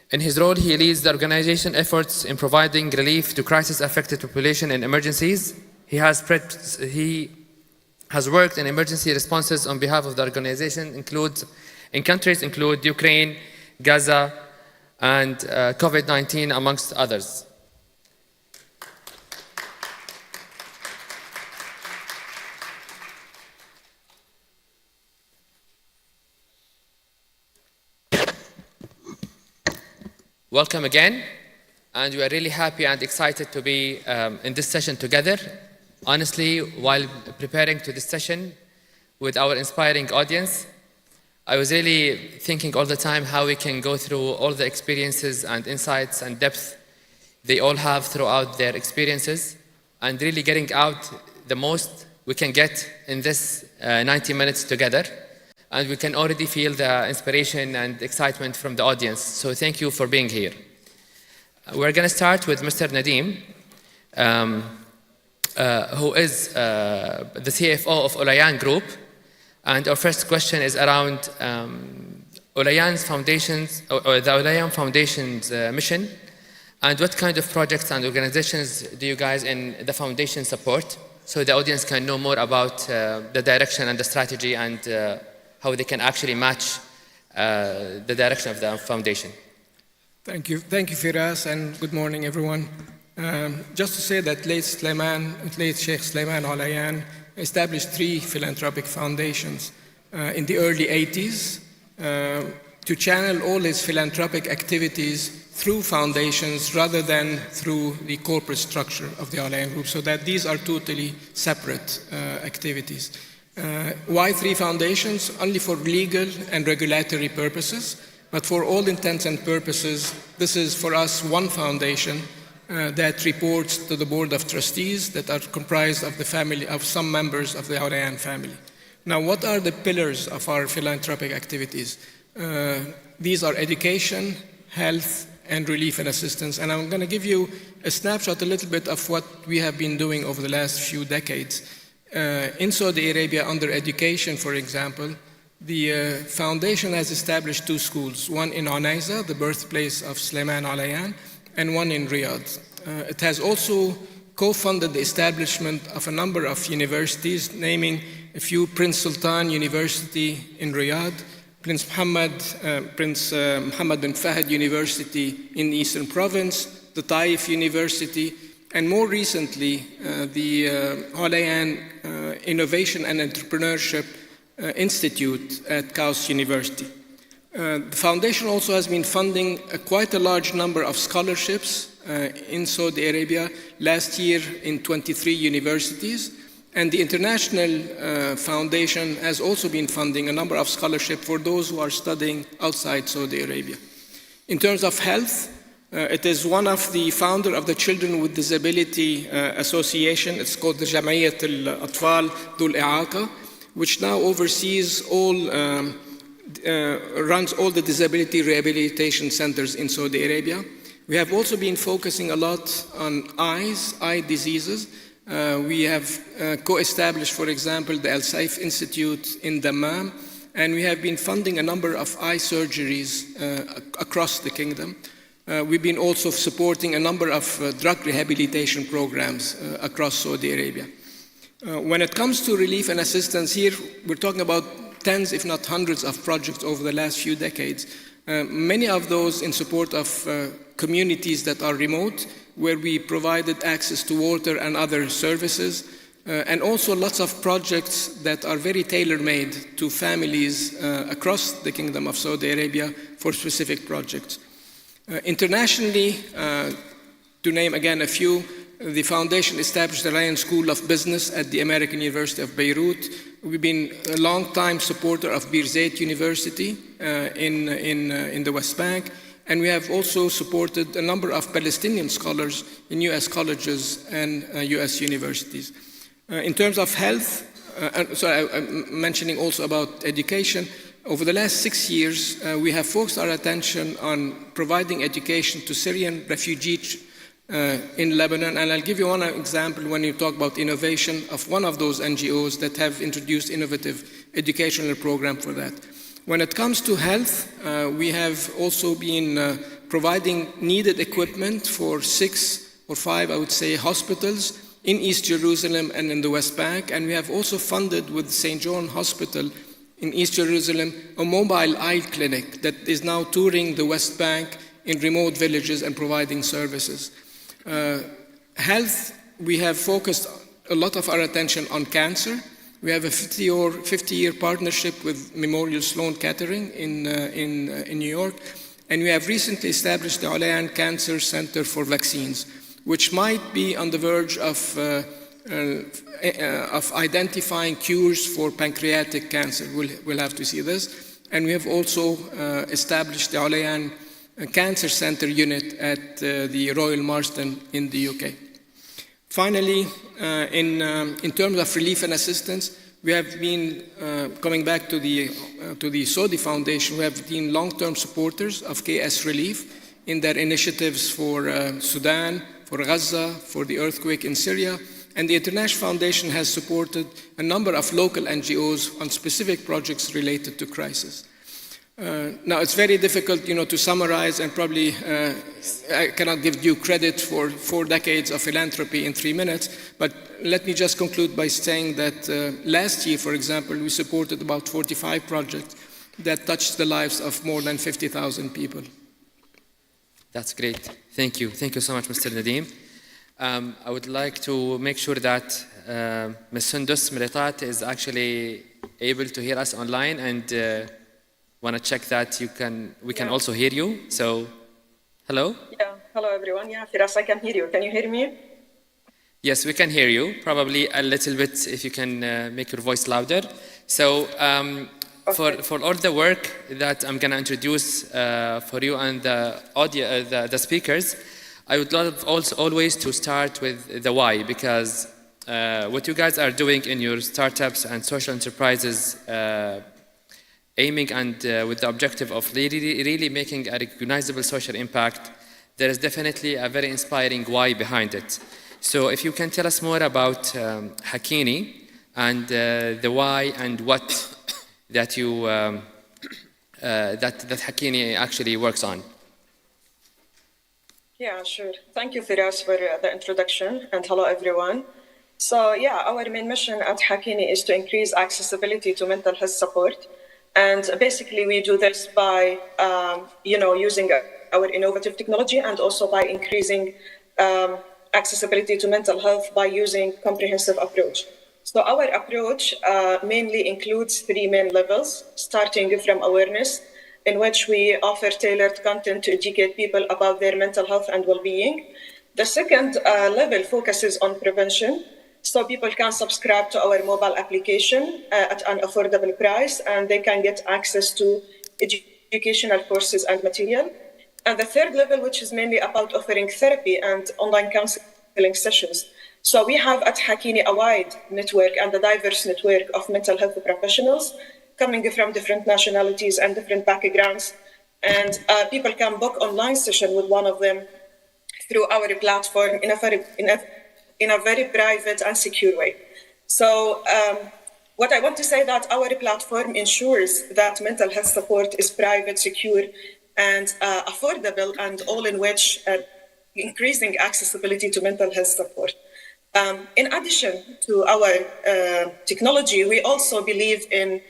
In his role, he leads the organization efforts in providing relief to crisis-affected population in emergencies. He has worked in emergency responses on behalf of the organization in countries include Ukraine, Gaza, and COVID-19, amongst others. Welcome again, and we are really happy and excited to be in this session together. Honestly, while preparing to this session with our inspiring audience, I was really thinking all the time how we can go through all the experiences and insights and depth they all have throughout their experiences, and really getting out the most we can get in this 90 minutes together. And we can already feel the inspiration and excitement from the audience. So thank you for being here. We're going to start with Mr. Nadeem, who is the CFO of Ulayan Group. And our first question is around Ulayan's foundations, or the Ulayan Foundation's mission, and what kind of projects and organizations do you guys in the foundation support, so the audience can know more about the direction and the strategy and how they can actually match the direction of the foundation. Thank you, Firas, and good morning, everyone. Just to say that late Sheikh Sulaiman Ulayan established 3 philanthropic foundations in the early 80s to channel all his philanthropic activities through foundations rather than through the corporate structure of the Ulayan Group, so that these are totally separate activities. Why 3 foundations? Only for legal and regulatory purposes, but for all intents and purposes, this is for us one foundation that reports to the board of trustees that are comprised of the family of some members of the Ulayan family. Now, what are the pillars of our philanthropic activities? These are education, health, and relief and assistance. And I'm going to give you a snapshot a little bit of what we have been doing over the last few decades. In Saudi Arabia, under education, for example, the foundation has established 2 schools, one in Unayza, the birthplace of Sulaiman Ulayan, and one in Riyadh. It has also co-funded the establishment of a number of universities, naming a few: Prince Sultan University in Riyadh, Prince Mohammed bin Fahd University in the Eastern Province, the Taif University, and more recently, the Holayan Innovation and Entrepreneurship Institute at Kaus University. The foundation also has been funding quite a large number of scholarships in Saudi Arabia, last year in 23 universities, and the International Foundation has also been funding a number of scholarships for those who are studying outside Saudi Arabia. In terms of health, it is one of the founder of the Children with Disability Association. It's called the Jamaiyat al-Atfal Dul I'aqa, which now oversees runs all the disability rehabilitation centers in Saudi Arabia. We have also been focusing a lot on eye diseases. We have co-established, for example, the Al Saif Institute in Dammam, and we have been funding a number of eye surgeries across the kingdom. We've been also supporting a number of drug rehabilitation programs across Saudi Arabia. When it comes to relief and assistance here, we're talking about tens, if not hundreds, of projects over the last few decades. Many of those in support of communities that are remote, where we provided access to water and other services, and also lots of projects that are very tailor-made to families across the Kingdom of Saudi Arabia for specific projects. Internationally, to name again a few, the foundation established the Ryan School of Business at the American University of Beirut. We've been a long-time supporter of Birzeit University in the West Bank, and we have also supported a number of Palestinian scholars in U.S. colleges and U.S. universities. In terms of health, I'm mentioning also about education. Over the last 6 years, we have focused our attention on providing education to Syrian refugees in Lebanon, and I'll give you one example when you talk about innovation of one of those NGOs that have introduced innovative educational program for that. When it comes to health, we have also been providing needed equipment for 6 or 5, I would say, hospitals in East Jerusalem and in the West Bank, and we have also funded with St. John Hospital in East Jerusalem a mobile eye clinic that is now touring the West Bank in remote villages and providing services. Health, we have focused a lot of our attention on cancer. We have a 50-year partnership with Memorial Sloan Kettering in New York, and we have recently established the Holayan Cancer Center for Vaccines, which might be on the verge of identifying cures for pancreatic cancer. We'll have to see this. And we have also established the Holayan Cancer Center unit at the Royal Marsden in the UK. Finally, in terms of relief and assistance, we have been coming back to the Saudi Foundation. We have been long-term supporters of KS Relief in their initiatives for Sudan, for Gaza, for the earthquake in Syria, and the International Foundation has supported a number of local NGOs on specific projects related to crisis. Now, it's very difficult, to summarize, and probably I cannot give due credit for 4 decades of philanthropy in 3 minutes, but let me just conclude by saying that last year, for example, we supported about 45 projects that touched the lives of more than 50,000 people. That's great. Thank you. Thank you so much, Mr. Nadeem. I would like to make sure that Ms. Sundus Mritat is actually able to hear us online, and want to check that we can also hear you. So, hello? Yeah, hello everyone. Yeah, Firas, I can hear you. Can you hear me? Yes, we can hear you. Probably a little bit if you can make your voice louder. So, okay. For all the work that I'm going to introduce for you and the speakers, I would love also always to start with the why, because what you guys are doing in your startups and social enterprises, aiming and with the objective of really making a recognizable social impact, there is definitely a very inspiring why behind it. So if you can tell us more about Hakini and the why and what that you that Hakini actually works on. Yeah, sure. Thank you, Firas, for the introduction, and hello, everyone. So, yeah, our main mission at Hakini is to increase accessibility to mental health support. And basically, we do this by, using our innovative technology and also by increasing accessibility to mental health by using comprehensive approach. So our approach mainly includes three main levels, starting from awareness, in which we offer tailored content to educate people about their mental health and well-being. The second level focuses on prevention, so people can subscribe to our mobile application at an affordable price, and they can get access to educational courses and material. And the third level, which is mainly about offering therapy and online counseling sessions. So we have at Hakini a wide network and a diverse network of mental health professionals coming from different nationalities and different backgrounds. And people can book online session with one of them through our platform in a very private and secure way. So what I want to say that our platform ensures that mental health support is private, secure, and affordable, and all in which increasing accessibility to mental health support. In addition to our technology, we also believe in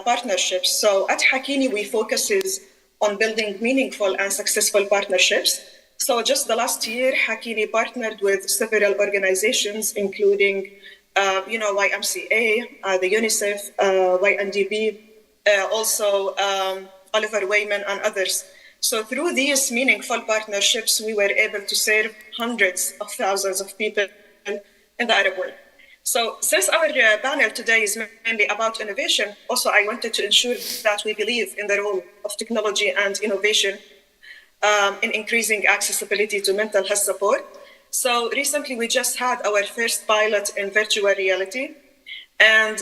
partnerships. So at Hakini, we focuses on building meaningful and successful partnerships. So just the last year, Hakini partnered with several organizations, including, YMCA, the UNICEF, YNDB, also Oliver Wyman and others. So through these meaningful partnerships, we were able to serve hundreds of thousands of people in the Arab world. So since our panel today is mainly about innovation, also I wanted to ensure that we believe in the role of technology and innovation in increasing accessibility to mental health support. So recently we just had our first pilot in virtual reality. And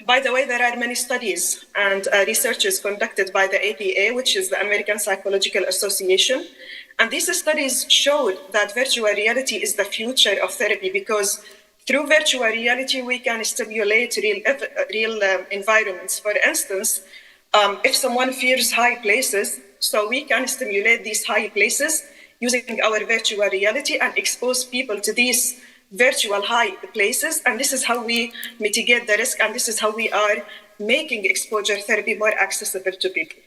by the way, there are many studies and researches conducted by the APA, which is the American Psychological Association. And these studies showed that virtual reality is the future of therapy, because through virtual reality, we can stimulate real environments. For instance, if someone fears high places, so we can stimulate these high places using our virtual reality and expose people to these virtual high places. And this is how we mitigate the risk, and this is how we are making exposure therapy more accessible to people.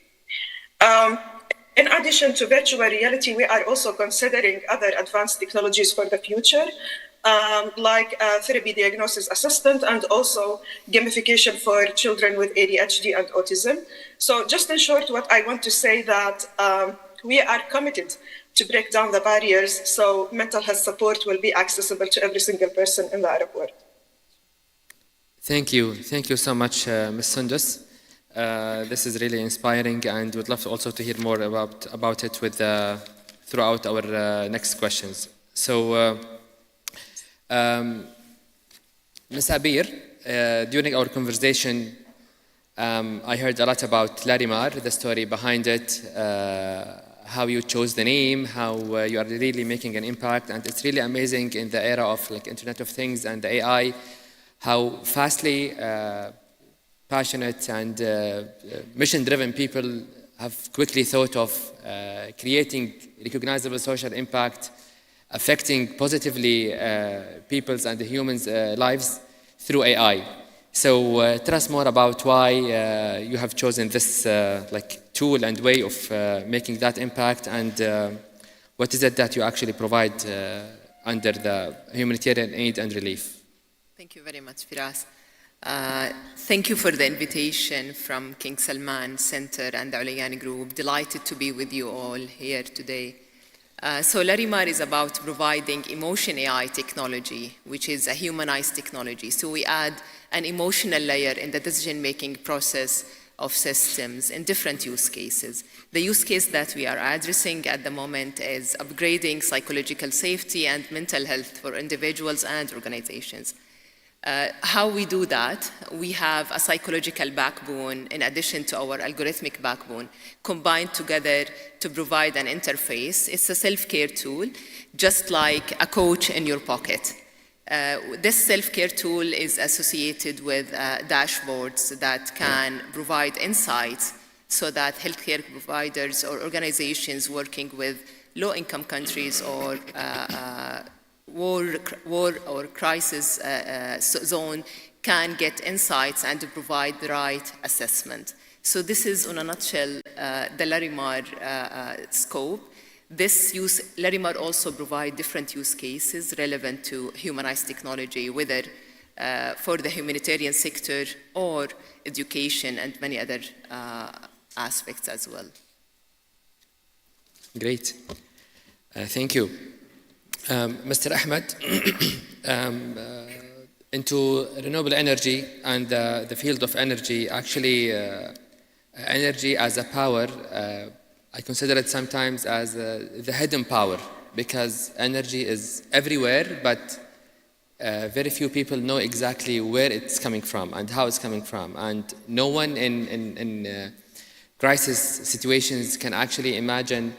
In addition to virtual reality, we are also considering other advanced technologies for the future, like therapy diagnosis assistant and also gamification for children with ADHD and autism. So just in short, what I want to say that we are committed to break down the barriers so mental health support will be accessible to every single person in the Arab world. Thank you. Thank you so much, Ms. Sundus. This is really inspiring, and we'd love also to hear more about it with, throughout our next questions. So, Ms. Abir, during our conversation, I heard a lot about Larimar, the story behind it, how you chose the name, how you are really making an impact, and it's really amazing in the era of like Internet of Things and the AI, how fastly passionate and mission-driven people have quickly thought of creating recognizable social impact, affecting positively people's and the humans' lives through AI. So tell us more about why you have chosen this like tool and way of making that impact, and what is it that you actually provide under the humanitarian aid and relief? Thank you very much, Firas. Thank you for the invitation from King Salman Center and the Ulayani Group. Delighted to be with you all here today. So Larimar is about providing emotion AI technology, which is a humanized technology. So we add an emotional layer in the decision-making process of systems in different use cases. The use case that we are addressing at the moment is upgrading psychological safety and mental health for individuals and organizations. How we do that, we have a psychological backbone in addition to our algorithmic backbone combined together to provide an interface. It's a self-care tool, just like a coach in your pocket. This self-care tool is associated with dashboards that can provide insights so that healthcare providers or organizations working with low-income countries or war or crisis zone can get insights and to provide the right assessment. So this is, in a nutshell, the Larimar scope. Larimar also provides different use cases relevant to humanized technology, whether for the humanitarian sector or education and many other aspects as well. Great. Thank you. Mr. Ahmed, into renewable energy and the field of energy, actually energy as a power, I consider it sometimes as the hidden power, because energy is everywhere, but very few people know exactly where it's coming from and how it's coming from. And no one in crisis situations can actually imagine,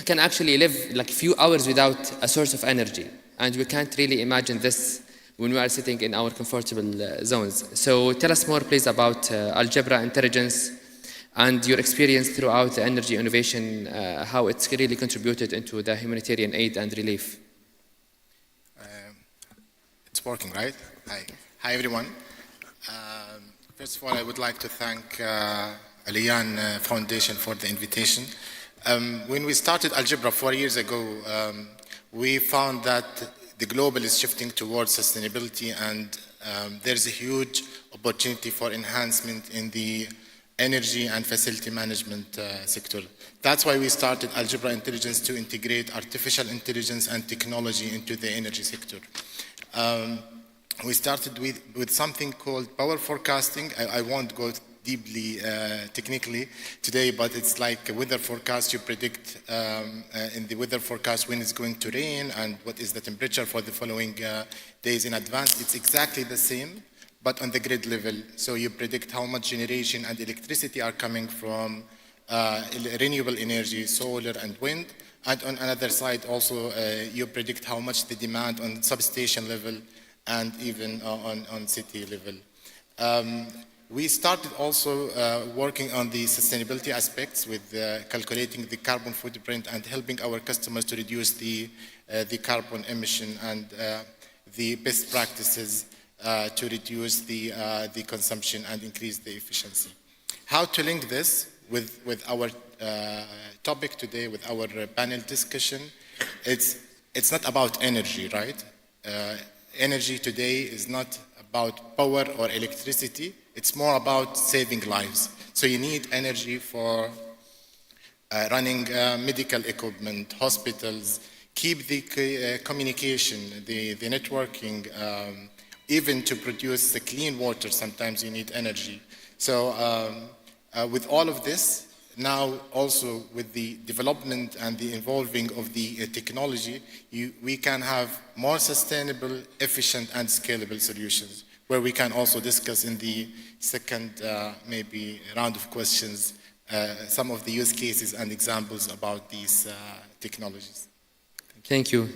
can actually live like a few hours without a source of energy. And we can't really imagine this when we are sitting in our comfortable zones. So tell us more, please, about algebra intelligence and your experience throughout the energy innovation, how it's really contributed into the humanitarian aid and relief. It's working, right? Hi everyone. First of all, I would like to thank Aliyan Foundation for the invitation. When we started Algebra 4 years ago, we found that the global is shifting towards sustainability, and there's a huge opportunity for enhancement in the energy and facility management sector. That's why we started Algebra Intelligence, to integrate artificial intelligence and technology into the energy sector. We started with something called power forecasting. I won't go deeply technically today, but it's like a weather forecast. You predict in the weather forecast when it's going to rain and what is the temperature for the following days in advance. It's exactly the same, but on the grid level. So you predict how much generation and electricity are coming from renewable energy, solar and wind. And on another side also, you predict how much the demand on substation level and even on city level. We started also working on the sustainability aspects with calculating the carbon footprint and helping our customers to reduce the carbon emission and the best practices to reduce the consumption and increase the efficiency. How to link this with our topic today, with our panel discussion? It's not about energy, right? Energy today is not about power or electricity. It's more about saving lives. So you need energy for running medical equipment, hospitals, keep the communication, the networking, even to produce the clean water, sometimes you need energy. So with all of this, now also with the development and the involving of the technology, we can have more sustainable, efficient and scalable solutions, where we can also discuss in the second maybe round of questions some of the use cases and examples about these technologies. Thank you,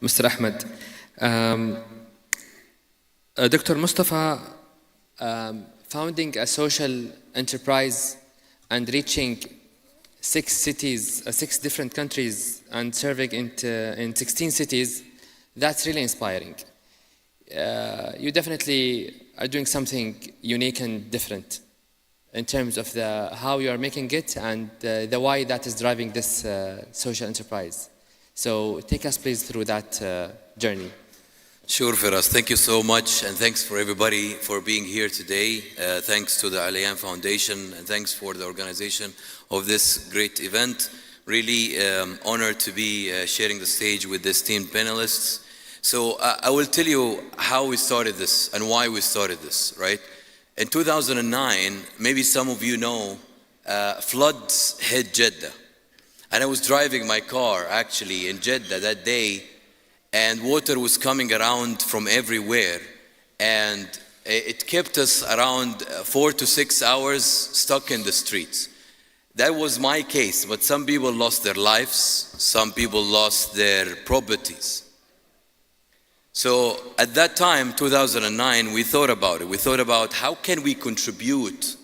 Mr. Ahmed. Dr. Mustafa, founding a social enterprise and reaching 6 different countries and serving in 16 cities, that's really inspiring. You definitely are doing something unique and different in terms of how you are making it and the why that is driving this social enterprise. So take us please through that journey. Sure, Firas. Thank you so much, and thanks for everybody for being here today. Thanks to the Aliyan Foundation, and thanks for the organization of this great event. Really honored to be sharing the stage with the esteemed panelists. So I will tell you how we started this and why we started this, right? In 2009, maybe some of you know, floods hit Jeddah. And I was driving my car actually in Jeddah that day, and water was coming around from everywhere, and it kept us around 4 to 6 hours stuck in the streets. That was my case, but some people lost their lives, some people lost their properties. So at that time, 2009, we thought about it. We thought about how can we contribute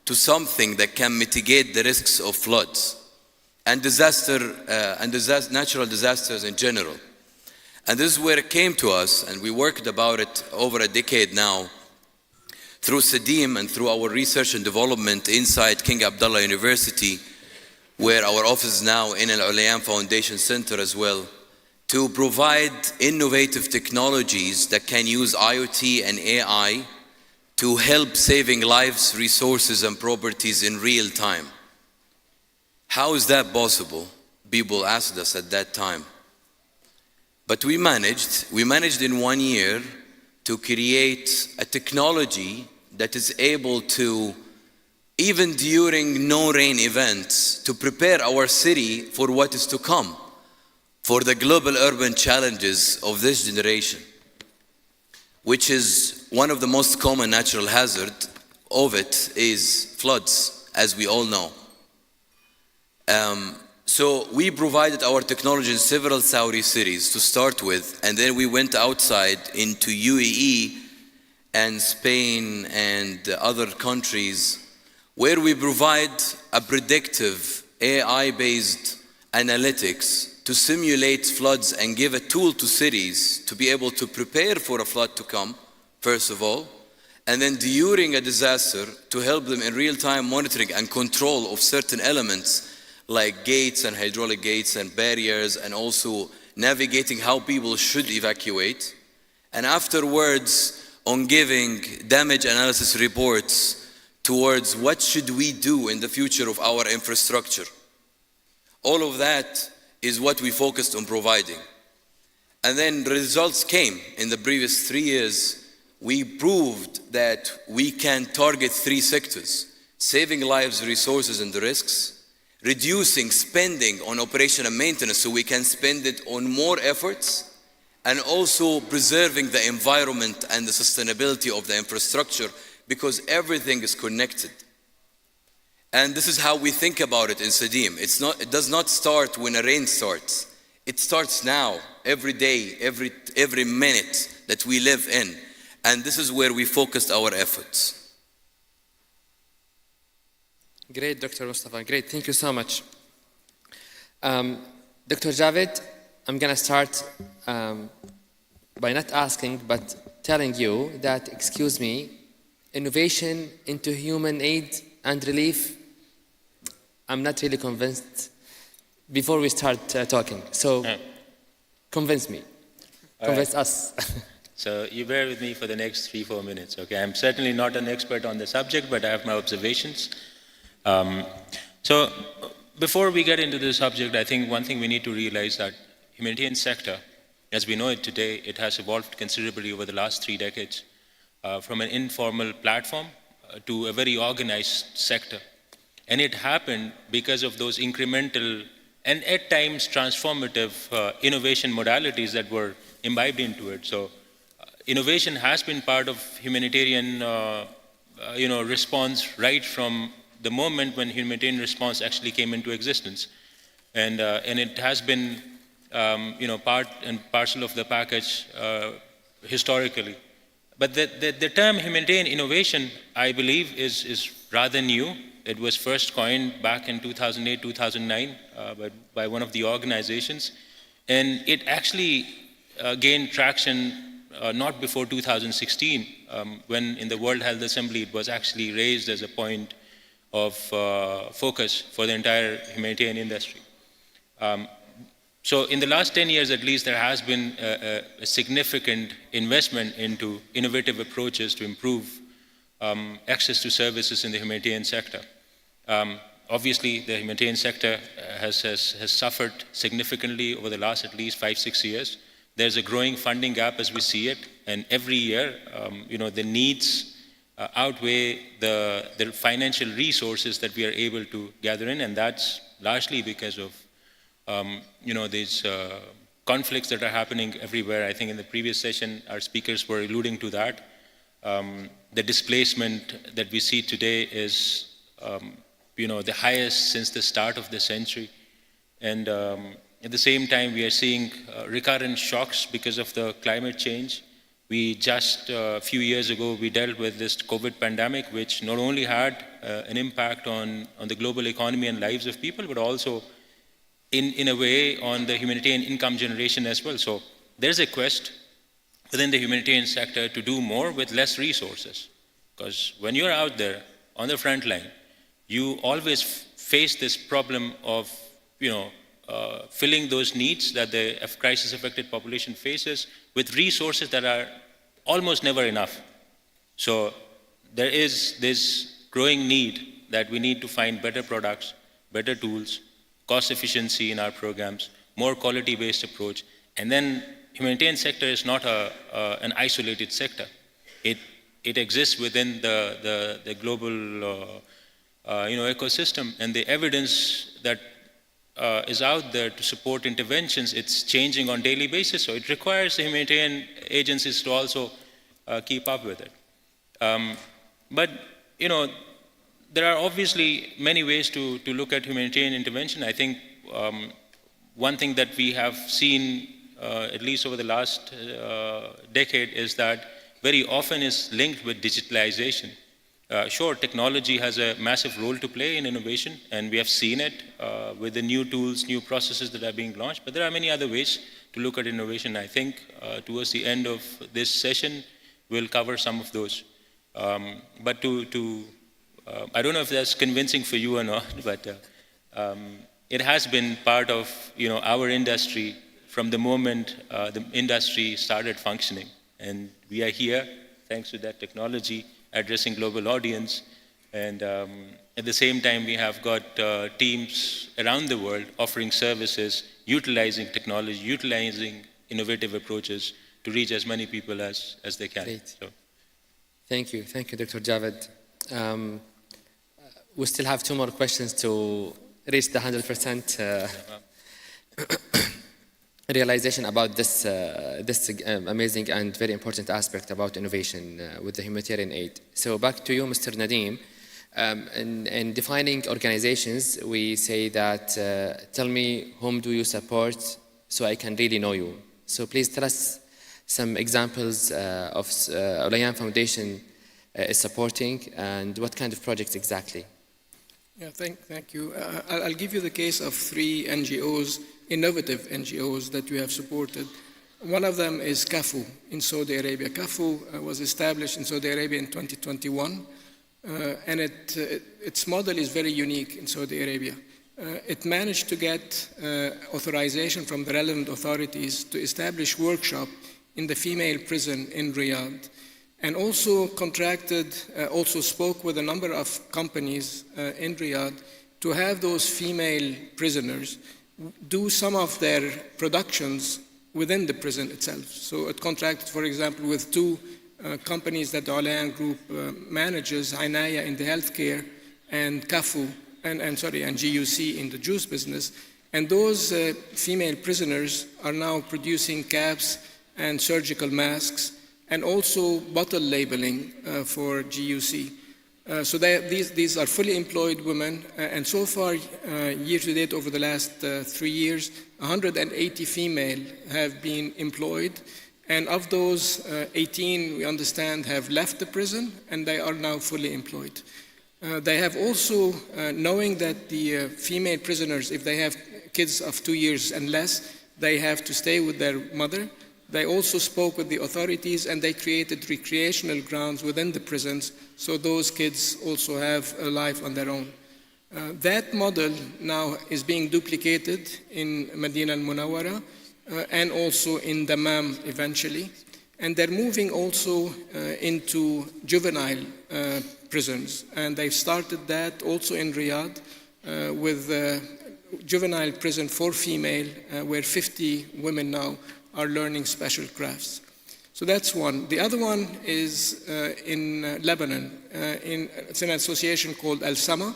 to something that can mitigate the risks of floods. and natural disasters in general. And this is where it came to us, and we worked about it over a decade now through SEDIM and through our research and development inside King Abdullah University, where our office is now in Al Ulayan Foundation Center as well, to provide innovative technologies that can use IoT and AI to help saving lives, resources, and properties in real time. How is that possible? People asked us at that time. But we managed in 1 year to create a technology that is able to, even during no-rain events, to prepare our city for what is to come, for the global urban challenges of this generation, which is one of the most common natural hazards of it is floods, as we all know. So we provided our technology in several Saudi cities to start with, and then we went outside into UAE and Spain and other countries where we provide a predictive AI-based analytics to simulate floods and give a tool to cities to be able to prepare for a flood to come, first of all, and then during a disaster to help them in real-time monitoring and control of certain elements like gates and hydraulic gates and barriers, and also navigating how people should evacuate. And afterwards, on giving damage analysis reports towards what should we do in the future of our infrastructure. All of that is what we focused on providing. And then the results came. In the previous 3 years, we proved that we can target 3 sectors: saving lives, resources, and the risks, reducing spending on operation and maintenance so we can spend it on more efforts, and also preserving the environment and the sustainability of the infrastructure, because everything is connected. And this is how we think about it in SEDIM. It does not start when a rain starts. It starts now, every day, every minute that we live in. And this is where we focused our efforts. Great, Dr. Mustafa. Great, thank you so much. Dr. Javed, I'm going to start by not asking, but telling you that, excuse me, innovation into human aid and relief, I'm not really convinced before we start talking. So convince me, convince us. So you bear with me for the next 3-4 minutes, okay? I'm certainly not an expert on the subject, but I have my observations. So before we get into the subject, I think one thing we need to realize that humanitarian sector, as we know it today, it has evolved considerably over the last 3 decades, from an informal platform to a very organized sector. And it happened because of those incremental and at times transformative innovation modalities that were imbibed into it. So innovation has been part of humanitarian response right from the moment when humanitarian response actually came into existence. And it has been part and parcel of the package historically. But the term humanitarian innovation, I believe, is rather new. It was first coined back in 2008, 2009 by one of the organizations. And it actually gained traction not before 2016, when in the World Health Assembly it was actually raised as a point of focus for the entire humanitarian industry. So in the last 10 years at least, there has been a significant investment into innovative approaches to improve access to services in the humanitarian sector. Obviously, the humanitarian sector has suffered significantly over the last at least 5-6 years. There's a growing funding gap as we see it, and every year, the needs outweigh the financial resources that we are able to gather in, and that's largely because of these conflicts that are happening everywhere. I think in the previous session, our speakers were alluding to that. The displacement that we see today is, the highest since the start of the century. And at the same time, we are seeing recurrent shocks because of the climate change. We just a few years ago, we dealt with this COVID pandemic, which not only had an impact on the global economy and lives of people, but also in a way on the humanitarian income generation as well. So there's a quest within the humanitarian sector to do more with less resources. Because when you're out there on the front line, you always face this problem of, filling those needs that the crisis-affected population faces with resources that are almost never enough. So there is this growing need that we need to find better products, better tools, cost efficiency in our programs, more quality-based approach. And then humanitarian sector is not an isolated sector. It exists within the global ecosystem, and the evidence that is out there to support interventions, it's changing on a daily basis. So it requires the humanitarian agencies to also keep up with it. But there are obviously many ways to look at humanitarian intervention. I think one thing that we have seen, at least over the last decade, is that very often is linked with digitalization. Sure, technology has a massive role to play in innovation, and we have seen it with the new tools, new processes that are being launched, but there are many other ways to look at innovation. I think towards the end of this session, we'll cover some of those. But I don't know if that's convincing for you or not, but it has been part of our industry from the moment the industry started functioning. And we are here, thanks to that technology, addressing global audience. And at the same time, we have got teams around the world offering services, utilizing technology, utilizing innovative approaches to reach as many people as they can. Great. So. Thank you, Dr. Javed. We still have 2 more questions to reach the 100% realization about this amazing and very important aspect about innovation with the humanitarian aid. So back to you, Mr. Nadeem. In defining organizations, we say that, tell me whom do you support so I can really know you. So please tell us some examples of Al Ayyan Foundation is supporting and what kind of projects exactly. Yeah, thank you. I'll give you the case of 3 NGOs, innovative NGOs that we have supported. One of them is CAFU in Saudi Arabia. CAFU was established in Saudi Arabia in 2021, and its model is very unique in Saudi Arabia. It managed to get authorization from the relevant authorities to establish workshop in the female prison in Riyadh, and also also spoke with a number of companies in Riyadh to have those female prisoners do some of their productions within the prison itself. So it contracted, for example, with 2 companies that the Al Ayyan Group manages, Inaya in the healthcare and CAFU, and GUC in the juice business. And those female prisoners are now producing caps and surgical masks, and also bottle labeling for GUC. So these are fully employed women, and so far, year to date, over the last 3 years, 180 female have been employed, and of those, 18, we understand, have left the prison, and they are now fully employed. They have also, knowing that the female prisoners, if they have kids of 2 years and less, they have to stay with their mother. They also spoke with the authorities, and they created recreational grounds within the prisons, so those kids also have a life on their own. That model now is being duplicated in Medina al-Munawwara and also in Dammam eventually. And they're moving also into juvenile prisons. And they've started that also in Riyadh with juvenile prison for female, where 50 women now are learning special crafts. So that's one. The other one is in Lebanon. It's an association called Al-Sama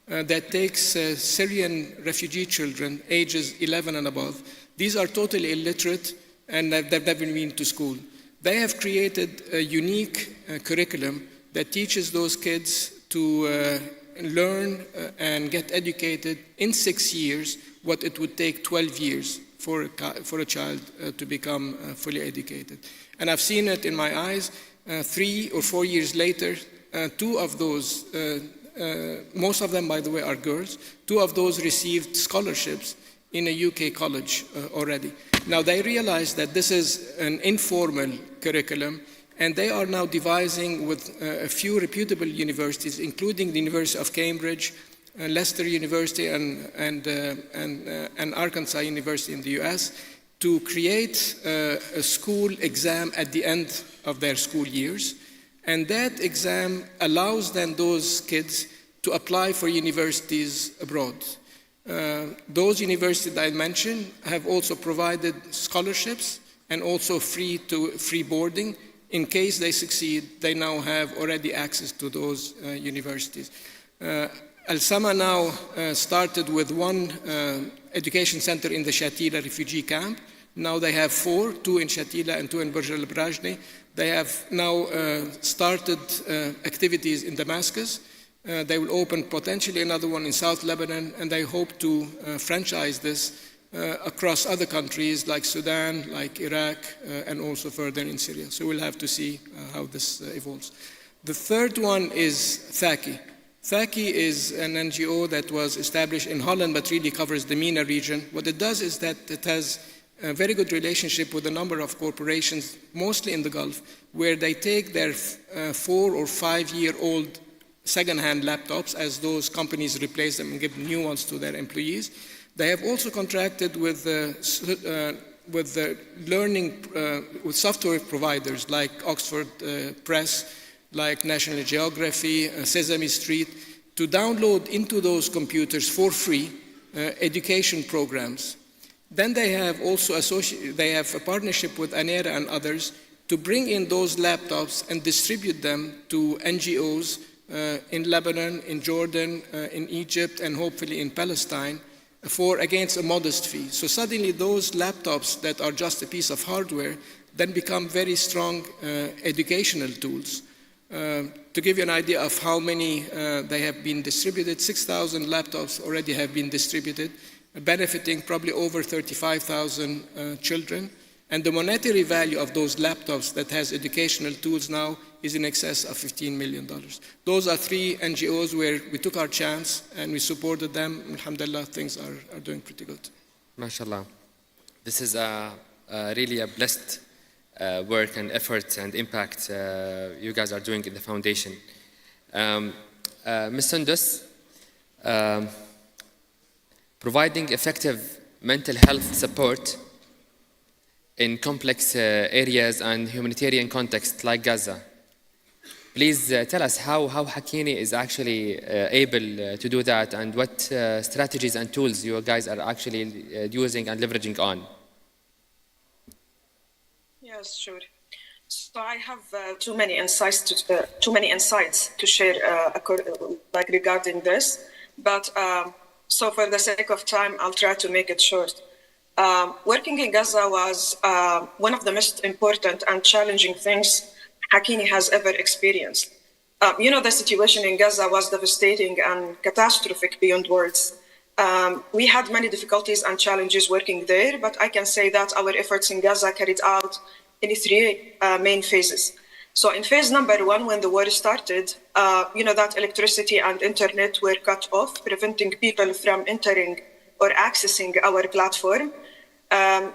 that takes Syrian refugee children, ages 11 and above. These are totally illiterate and they've never been to school. They have created a unique curriculum that teaches those kids to learn and get educated in 6 years what it would take 12 years for a child to become fully educated. And I've seen it in my eyes. 3 or 4 years later, 2 of those, most of them, by the way, are girls, 2 of those received scholarships in a UK college already. Now they realize that this is an informal curriculum, and they are now devising with a few reputable universities, including the University of Cambridge, Leicester University, and Arkansas University in the US, to create a school exam at the end of their school years. And that exam allows then those kids to apply for universities abroad. Those universities that I mentioned have also provided scholarships and also free boarding. In case they succeed, they now have already access to those universities. Al-Sama now started with one education center in the Shatila refugee camp. Now they have 4, 2 in Shatila and 2 in Burj al-Brajni. They have now started activities in Damascus. They will open potentially another one in South Lebanon, and they hope to franchise this across other countries like Sudan, like Iraq, and also further in Syria. So we'll have to see how this evolves. The third one is Thaki. Thaki is an NGO that was established in Holland but really covers the MENA region. What it does is that it has a very good relationship with a number of corporations, mostly in the Gulf, where they take their 4 or 5-year-old second-hand laptops as those companies replace them and give new ones to their employees. They have also contracted with with software providers like Oxford Press, like National Geography, Sesame Street, to download into those computers for free education programs. Then they have also a partnership with Anera and others to bring in those laptops and distribute them to NGOs in Lebanon, in Jordan, in Egypt, and hopefully in Palestine, against a modest fee. So suddenly those laptops that are just a piece of hardware then become very strong educational tools. To give you an idea of how many they have been distributed, 6,000 laptops already have been distributed, benefiting probably over 35,000 children. And the monetary value of those laptops that has educational tools now is in excess of $15 million. Those are 3 NGOs where we took our chance and we supported them. Alhamdulillah, things are doing pretty good. MashaAllah. This is really a blessed work and effort and impact you guys are doing in the foundation. Ms. Sundus, providing effective mental health support in complex areas and humanitarian contexts like Gaza. Please tell us how Hakini is actually able to do that, and what strategies and tools you guys are actually using and leveraging on. Yes, sure. So I have too many insights to share like regarding this, but so for the sake of time, I'll try to make it short. Working in Gaza was one of the most important and challenging things Hakini has ever experienced. The situation in Gaza was devastating and catastrophic beyond words. We had many difficulties and challenges working there, but I can say that our efforts in Gaza carried out in 3 main phases. So in phase number 1, when the war started, that electricity and internet were cut off, preventing people from entering or accessing our platform.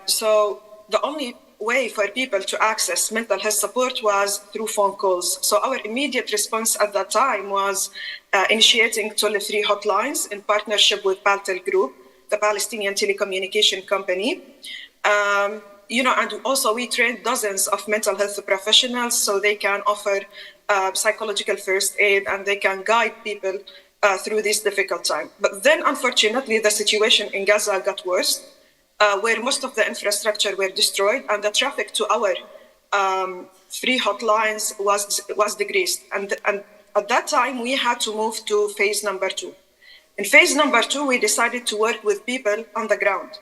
So the only way for people to access mental health support was through phone calls. So our immediate response at that time was initiating toll-free hotlines in partnership with Paltel Group, the Palestinian telecommunication company. And also we trained dozens of mental health professionals so they can offer psychological first aid and they can guide people through this difficult time. But then, unfortunately, the situation in Gaza got worse, where most of the infrastructure were destroyed and the traffic to our free hotlines was decreased. And at that time, we had to move to phase number 2. In phase number 2, we decided to work with people on the ground.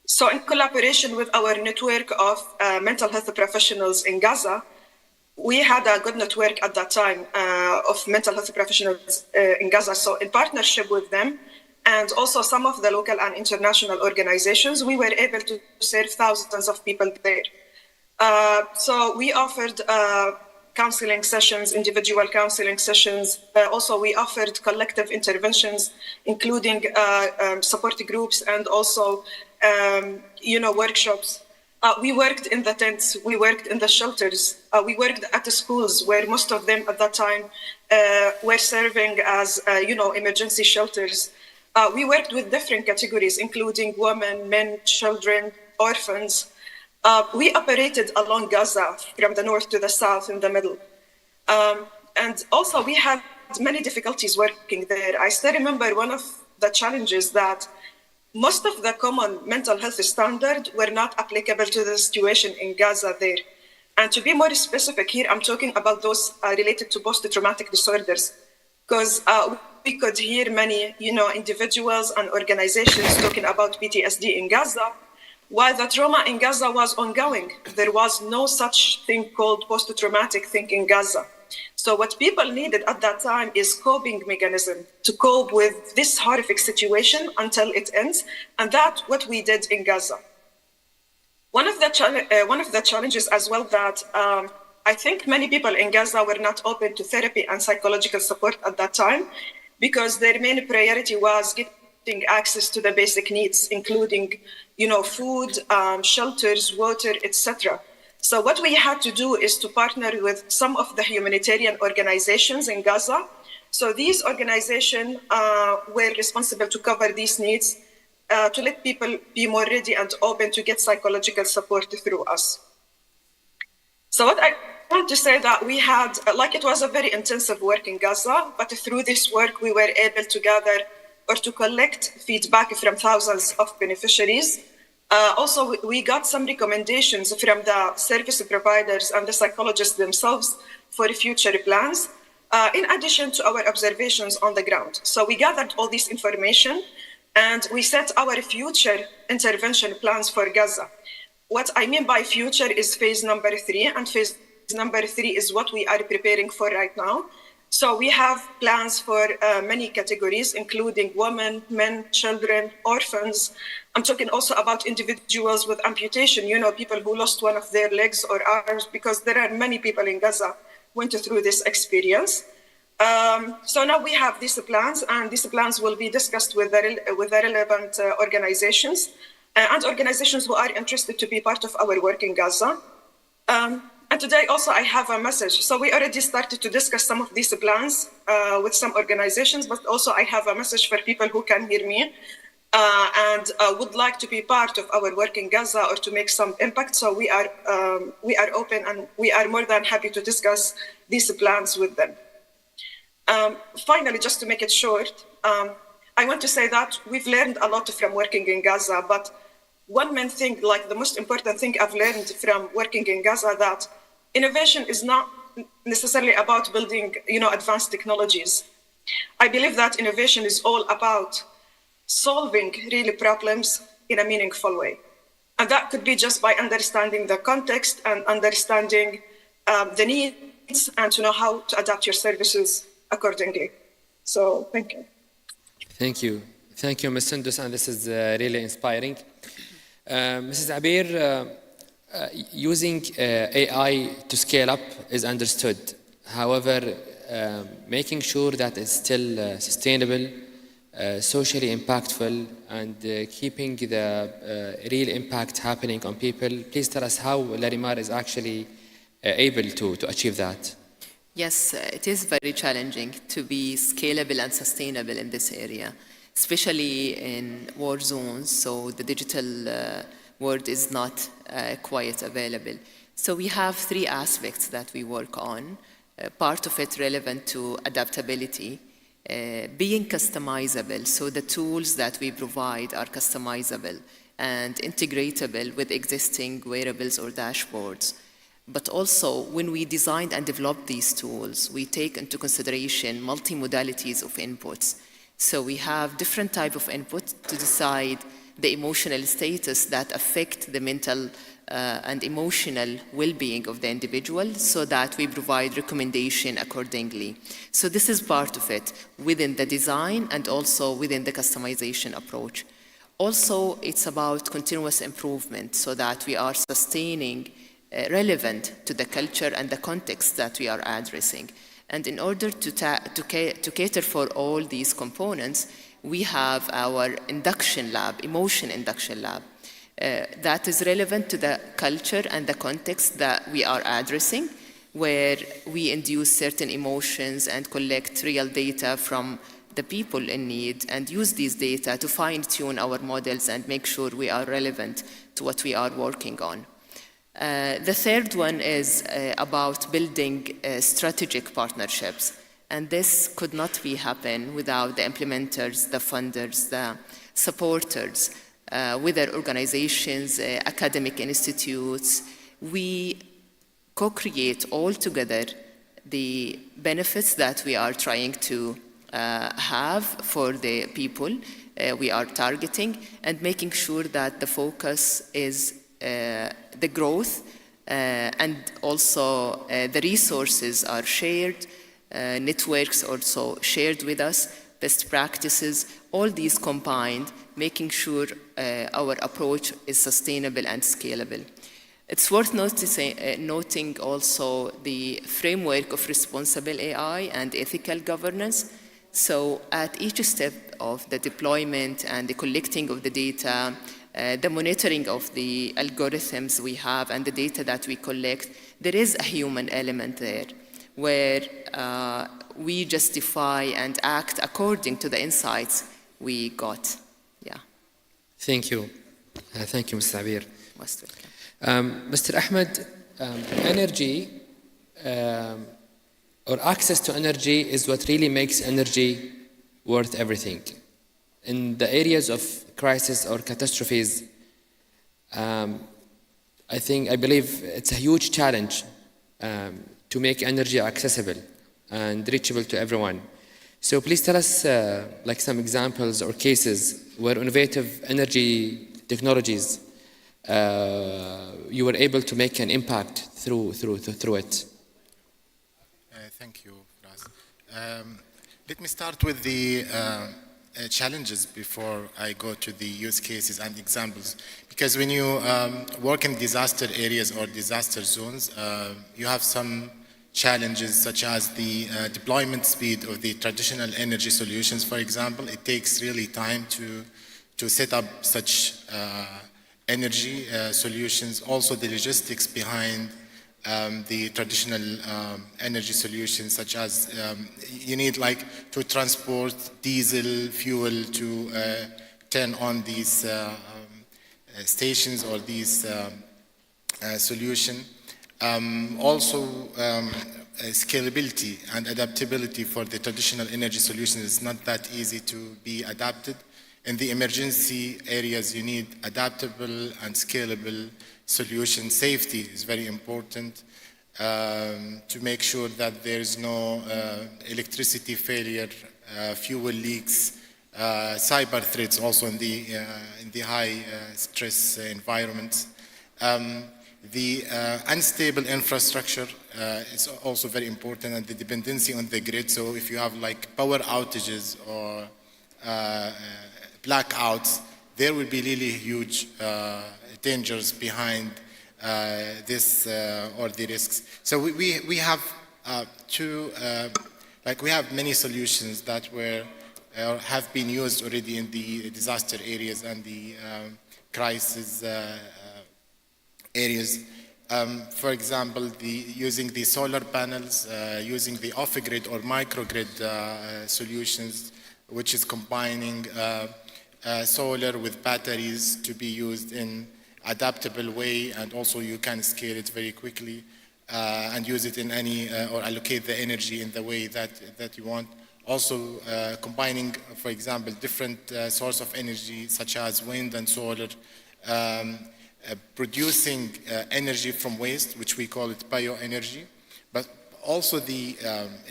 So in collaboration with our network of mental health professionals in Gaza, we had a good network at that time of mental health professionals in Gaza. So in partnership with them, and also some of the local and international organizations, we were able to serve thousands of people there. So we offered counseling sessions, individual counseling sessions. Also, we offered collective interventions, including support groups and also, workshops. We worked in the tents, we worked in the shelters, we worked at the schools where most of them at that time were serving as, emergency shelters. We worked with different categories, including women, men, children, orphans. We operated along Gaza from the north to the south in the middle. And also we had many difficulties working there. I still remember one of the challenges that most of the common mental health standards were not applicable to the situation in Gaza there. And to be more specific here, I'm talking about those related to post-traumatic disorders, because we could hear many, individuals and organizations talking about PTSD in Gaza, while the trauma in Gaza was ongoing. There was no such thing called post-traumatic thing in Gaza. So what people needed at that time is coping mechanism to cope with this horrific situation until it ends, and that's what we did in Gaza. One of the challenges as well that I think many people in Gaza were not open to therapy and psychological support at that time, because their main priority was getting access to the basic needs, including, food, shelters, water, etc. So what we had to do is to partner with some of the humanitarian organizations in Gaza. So these organizations were responsible to cover these needs, to let people be more ready and open to get psychological support through us. So what I want to say that we had, it was a very intensive work in Gaza, but through this work, we were able to gather or to collect feedback from thousands of beneficiaries. Also, we got some recommendations from the service providers and the psychologists themselves for future plans, in addition to our observations on the ground. So we gathered all this information and we set our future intervention plans for Gaza. What I mean by future is phase number 3, and phase number 3 is what we are preparing for right now. So we have plans for many categories, including women, men, children, orphans. I'm talking also about individuals with amputation, people who lost one of their legs or arms, because there are many people in Gaza who went through this experience. So now we have these plans, and these plans will be discussed with the relevant organizations and organizations who are interested to be part of our work in Gaza. And today also I have a message. So we already started to discuss some of these plans with some organizations, but also I have a message for people who can hear me and would like to be part of our work in Gaza or to make some impact. So we are open and we are more than happy to discuss these plans with them. Finally, just to make it short, I want to say that we've learned a lot from working in Gaza, but one main thing, the most important thing I've learned from working in Gaza, that innovation is not necessarily about building, advanced technologies. I believe that innovation is all about solving real problems in a meaningful way. And that could be just by understanding the context and understanding the needs and to know how to adapt your services accordingly. So, thank you. Thank you. Thank you, Ms. Sundus, and this is really inspiring. Mrs. Abir, using AI to scale up is understood. However, making sure that it's still sustainable, socially impactful, and keeping the real impact happening on people, please tell us how Larimar is actually able to achieve that. Yes, it is very challenging to be scalable and sustainable in this area, especially in war zones, so the digital world is not quite available. So we have 3 aspects that we work on, part of it relevant to adaptability, being customizable, so the tools that we provide are customizable and integratable with existing wearables or dashboards. But also, when we designed and developed these tools, we take into consideration multi-modalities of inputs. So we have different types of input to decide the emotional status that affect the mental and emotional well-being of the individual, so that we provide recommendation accordingly. So this is part of it within the design and also within the customization approach. Also, it's about continuous improvement so that we are sustaining relevant to the culture and the context that we are addressing. And in order to cater for all these components, we have our induction lab, emotion induction lab, that is relevant to the culture and the context that we are addressing, where we induce certain emotions and collect real data from the people in need and use these data to fine-tune our models and make sure we are relevant to what we are working on. The third one is about building strategic partnerships. And this could not be happen without the implementers, the funders, the supporters, whether organizations, academic institutes. We co-create all together the benefits that we are trying to have for the people we are targeting, and making sure that the focus is the growth and also the resources are shared, networks also shared with us, best practices, all these combined, making sure our approach is sustainable and scalable. It's worth noting also the framework of responsible AI and ethical governance. So at each step of the deployment and the collecting of the data, the monitoring of the algorithms we have and the data that we collect, there is a human element there where we justify and act according to the insights we got. Yeah. Thank you. Thank you, Mr. Abir. Most welcome. Mr. Ahmed, energy or access to energy is what really makes energy worth everything. In the areas of crisis or catastrophes, I believe it's a huge challenge to make energy accessible and reachable to everyone. So please tell us like some examples or cases where innovative energy technologies you were able to make an impact through it. Thank you, Firas. Let me start with the challenges before I go to the use cases and examples. Because when you work in disaster areas or disaster zones, you have some challenges such as the deployment speed of the traditional energy solutions, for example. It takes really time to set up such energy solutions. Also the logistics behind the traditional energy solutions, such as you need like to transport diesel fuel to turn on these stations or these solution. Also scalability and adaptability for the traditional energy solutions is not that easy to be adapted. In the emergency areas, you need adaptable and scalable solution. Safety is very important to make sure that there is no electricity failure, fuel leaks, cyber threats also in the high stress environments. The unstable infrastructure is also very important, and the dependency on the grid. So if you have like power outages or blackouts, there will be really huge dangers behind this or the risks. So we have we have many solutions that were or have been used already in the disaster areas and the crisis areas. For example, using the solar panels, using the off-grid or microgrid solutions, which is combining solar with batteries to be used in adaptable way, and also you can scale it very quickly and use it in any or allocate the energy in the way that you want. Also combining, for example, different source of energy such as wind and solar, producing energy from waste, which we call it bioenergy. But also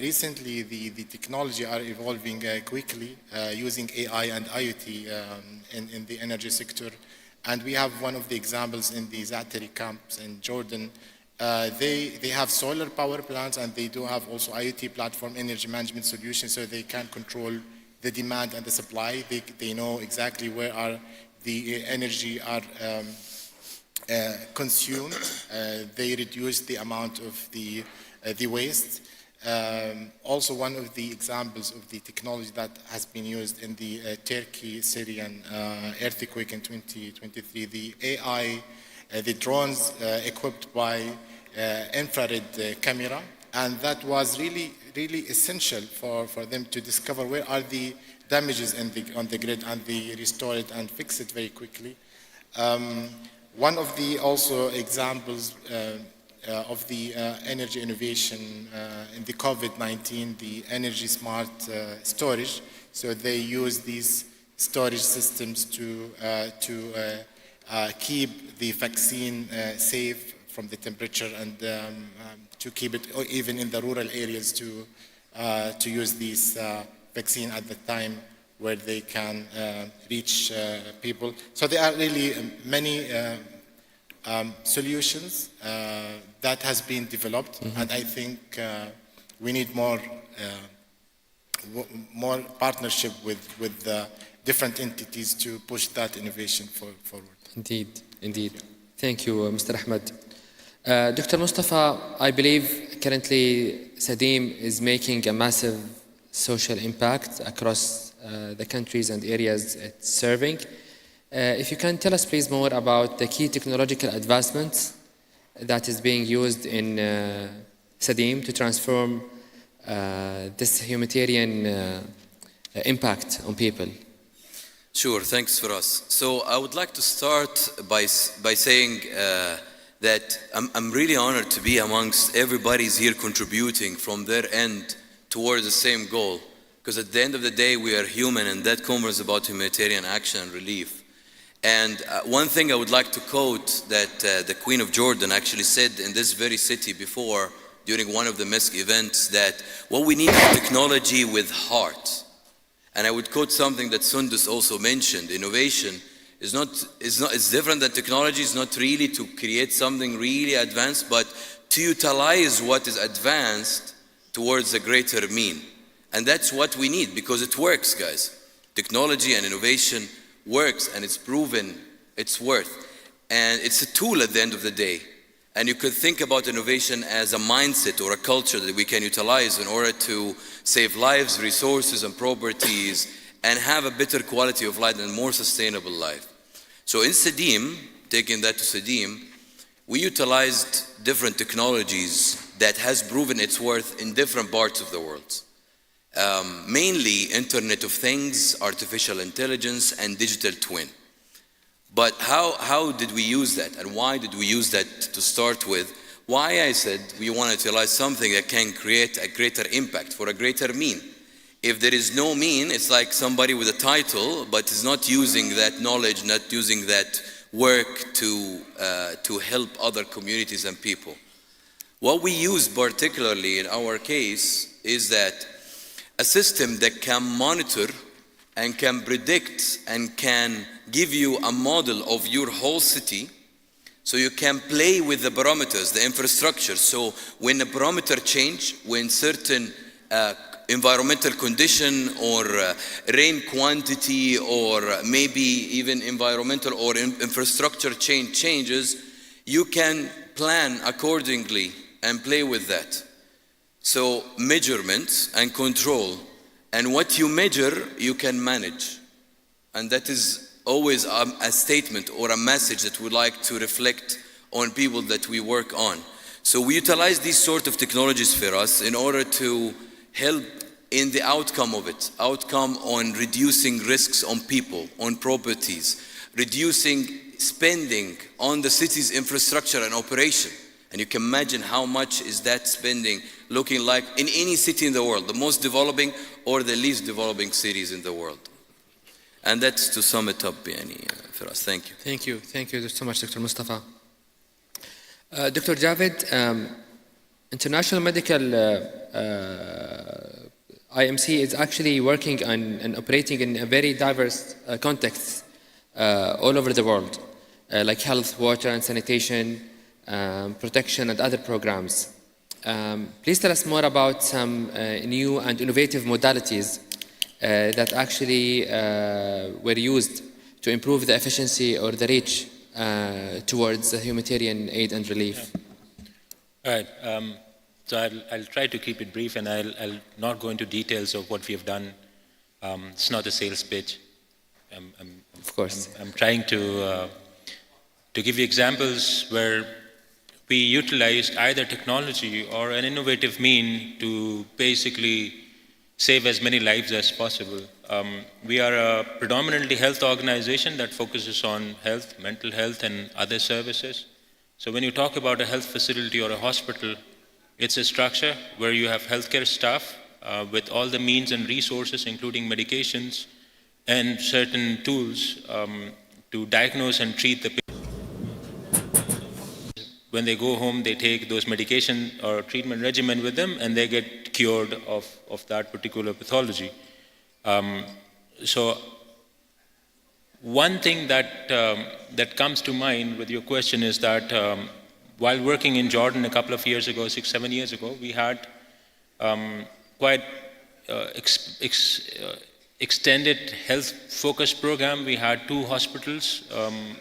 recently the technology are evolving quickly using AI and IoT in the energy sector. And we have one of the examples in the Zaatari camps in Jordan. They have solar power plants, and they do have also IoT platform energy management solutions, so they can control the demand and the supply. They know exactly where are the energy are consumed. They reduced the amount of the waste. Also, one of the examples of the technology that has been used in the Turkey-Syrian earthquake in 2023, the AI, the drones equipped by infrared camera, and that was really essential for them to discover where are the damages on the grid, and they restore it and fix it very quickly. One of the also examples of the energy innovation in the COVID-19, the energy smart storage. So they use these storage systems to keep the vaccine safe from the temperature, and to keep it even in the rural areas to use these vaccine at the time where they can reach people. So there are really many solutions that has been developed, and I think we need more partnership with the different entities to push that innovation forward. Indeed. Thank you, Mr. Ahmed. Dr. Mustafa, I believe currently Sadim is making a massive social impact across the countries and areas it's serving. If you can tell us please more about the key technological advancements that is being used in Sadim to transform this humanitarian impact on people. Sure, thanks for us. So I would like to start by saying that I'm really honored to be amongst everybody's here contributing from their end towards the same goal. Because at the end of the day, we are human, and that conference is about humanitarian action and relief. And one thing I would like to quote that the Queen of Jordan actually said in this very city before, during one of the mosque events, that what we need is technology with heart. And I would quote something that Sundus also mentioned: innovation is different than technology. It's not really to create something really advanced, but to utilize what is advanced towards a greater mean. And that's what we need, because it works, guys. Technology and innovation works, and it's proven its worth. And it's a tool at the end of the day. And you could think about innovation as a mindset or a culture that we can utilize in order to save lives, resources, and properties, and have a better quality of life and more sustainable life. So in Sadim, taking that to Sadim, we utilized different technologies that has proven its worth in different parts of the world. Mainly Internet of Things, artificial intelligence, and digital twin. But how did we use that, and why did we use that to start with? Why I said we want to utilize something that can create a greater impact for a greater mean. If there is no mean, it's like somebody with a title, but is not using that knowledge, not using that work to help other communities and people. What we use particularly in our case is that a system that can monitor and can predict and can give you a model of your whole city, so you can play with the parameters, the infrastructure. So when a parameter change, when certain environmental condition or rain quantity or maybe even environmental or infrastructure changes, you can plan accordingly and play with that. So measurement and control, and what you measure, you can manage. And that is always a statement or a message that we like to reflect on people that we work on. So we utilize these sort of technologies for us in order to help in the outcome of it, outcome on reducing risks on people, on properties, reducing spending on the city's infrastructure and operation. And you can imagine how much is that spending looking like in any city in the world, the most developing or the least developing cities in the world. And that's to sum it up, for us. Thank you. Thank you so much, Dr. Mustafa. Dr. Javed, International Medical IMC is actually working on and operating in a very diverse context all over the world, like health, water and sanitation, protection and other programs. Please tell us more about some new and innovative modalities that actually were used to improve the efficiency or the reach towards humanitarian aid and relief? All right. So I'll try to keep it brief, and I'll not go into details of what we have done. It's not a sales pitch. Of course. I'm trying to give you examples where we utilized either technology or an innovative mean to basically save as many lives as possible. We are a predominantly health organization that focuses on health, mental health, and other services. So when you talk about a health facility or a hospital, it's a structure where you have healthcare staff with all the means and resources, including medications and certain tools to diagnose and treat the patient. When they go home, they take those medication or treatment regimen with them, and they get cured of that particular pathology. So one thing that comes to mind with your question is that while working in Jordan a couple of years ago, 6-7 years ago, we had quite extended health focus program. We had 2 hospitals,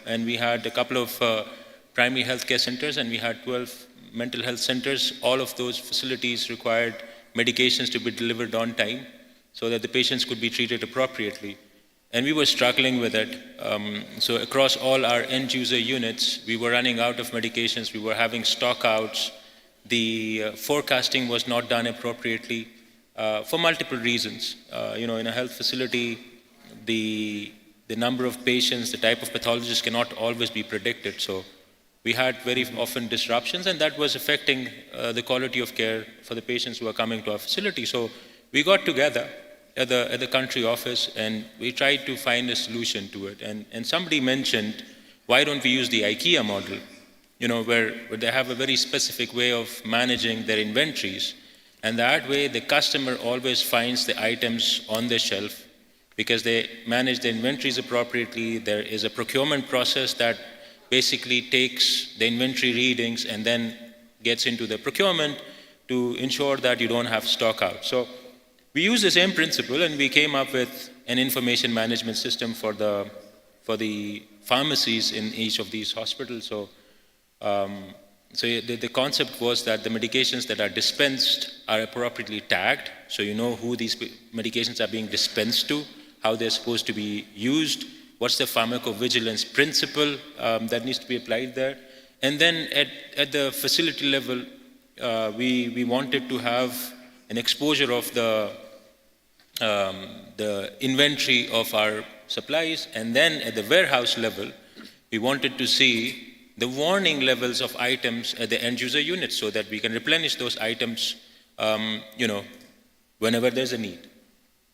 and we had a couple of primary healthcare centers, and we had 12 mental health centers. All of those facilities required medications to be delivered on time so that the patients could be treated appropriately. And we were struggling with it. So across all our end user units, we were running out of medications. We were having stockouts. The forecasting was not done appropriately for multiple reasons. In a health facility, the number of patients, the type of pathologists cannot always be predicted. So we had very often disruptions, and that was affecting the quality of care for the patients who are coming to our facility. So we got together at the country office, and we tried to find a solution to it. And somebody mentioned, why don't we use the IKEA model, where they have a very specific way of managing their inventories. And that way, the customer always finds the items on the shelf because they manage the inventories appropriately. There is a procurement process that basically takes the inventory readings and then gets into the procurement to ensure that you don't have stock out. So we used the same principle, and we came up with an information management system for the pharmacies in each of these hospitals. So, the concept was that the medications that are dispensed are appropriately tagged, so you know who these medications are being dispensed to, how they're supposed to be used, what's the pharmacovigilance principle that needs to be applied there. And then at the facility level, we wanted to have an exposure of the inventory of our supplies, and then at the warehouse level, we wanted to see the warning levels of items at the end user unit so that we can replenish those items, whenever there's a need.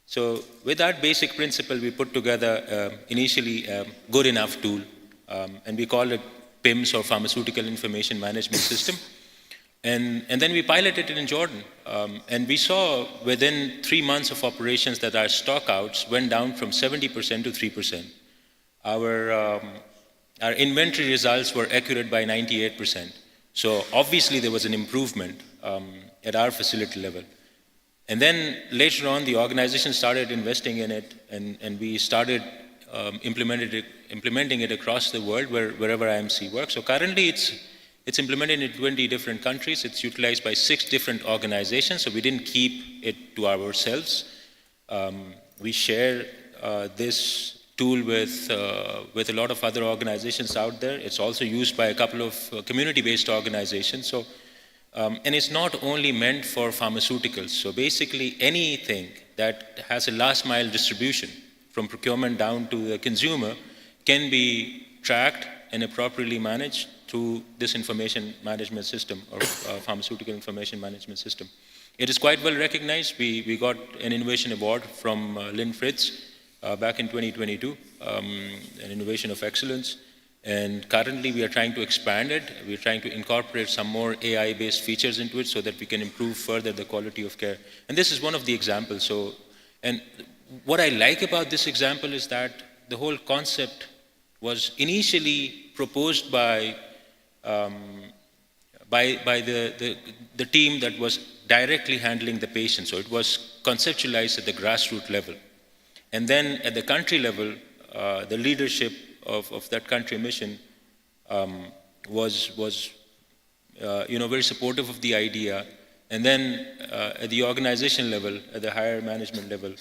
So with that basic principle, we put together initially a good enough tool, and we call it PIMS, or Pharmaceutical Information Management System. And then we piloted it in Jordan, and we saw within 3 months of operations that our stockouts went down from 70% to 3%. Our inventory results were accurate by 98%. So obviously there was an improvement at our facility level. And then later on, the organization started investing in it, and we started implementing it across the world wherever IMC works. So currently it's implemented in 20 different countries. It's utilized by 6 different organizations, so we didn't keep it to ourselves. We share this tool with a lot of other organizations out there. It's also used by a couple of community-based organizations. So, and it's not only meant for pharmaceuticals. So basically anything that has a last mile distribution from procurement down to the consumer can be tracked and appropriately managed through this information management system, or pharmaceutical information management system. It is quite well recognized. We got an innovation award from Lynn Fritz back in 2022, an innovation of excellence. And currently we are trying to expand it. We're trying to incorporate some more AI-based features into it so that we can improve further the quality of care. And this is one of the examples. So, and what I like about this example is that the whole concept was initially proposed by the team that was directly handling the patient. So it was conceptualized at the grassroots level. And then at the country level, the leadership of that country mission was very supportive of the idea. And then at the organization level, at the higher management level,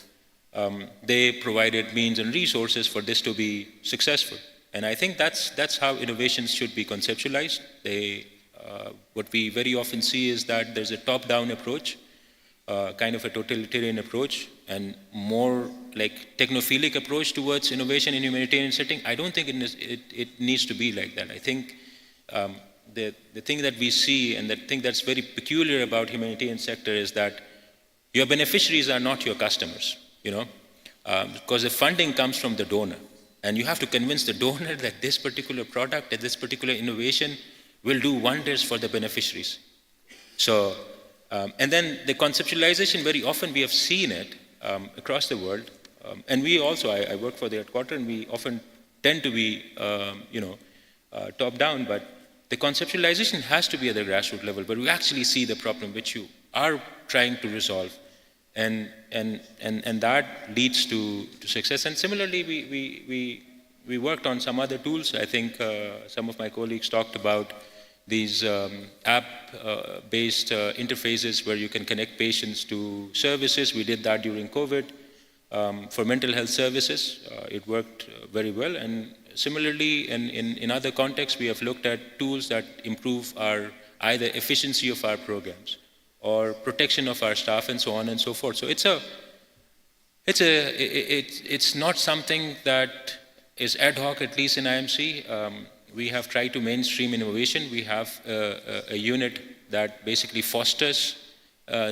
they provided means and resources for this to be successful. And I think that's how innovations should be conceptualized. What we very often see is that there's a top-down approach, kind of a totalitarian approach, and more like technophilic approach towards innovation in humanitarian setting. I don't think it needs to be like that. I think the thing that we see and the thing that's very peculiar about humanitarian sector is that your beneficiaries are not your customers, because the funding comes from the donor. And you have to convince the donor that this particular product, that this particular innovation will do wonders for the beneficiaries. So, and then the conceptualization, very often we have seen it across the world. And we also, I work for the headquarters, and we often tend to be, top down, but the conceptualization has to be at the grassroots level, but we actually see the problem which you are trying to resolve. And that leads to success. And similarly, we worked on some other tools. I think some of my colleagues talked about these app-based interfaces where you can connect patients to services. We did that during COVID. For mental health services, it worked very well. And similarly, in other contexts, we have looked at tools that improve either efficiency of our programs or protection of our staff, and so on and so forth. So it's not something that is ad hoc, at least in IMC. We have tried to mainstream innovation. We have a unit that basically fosters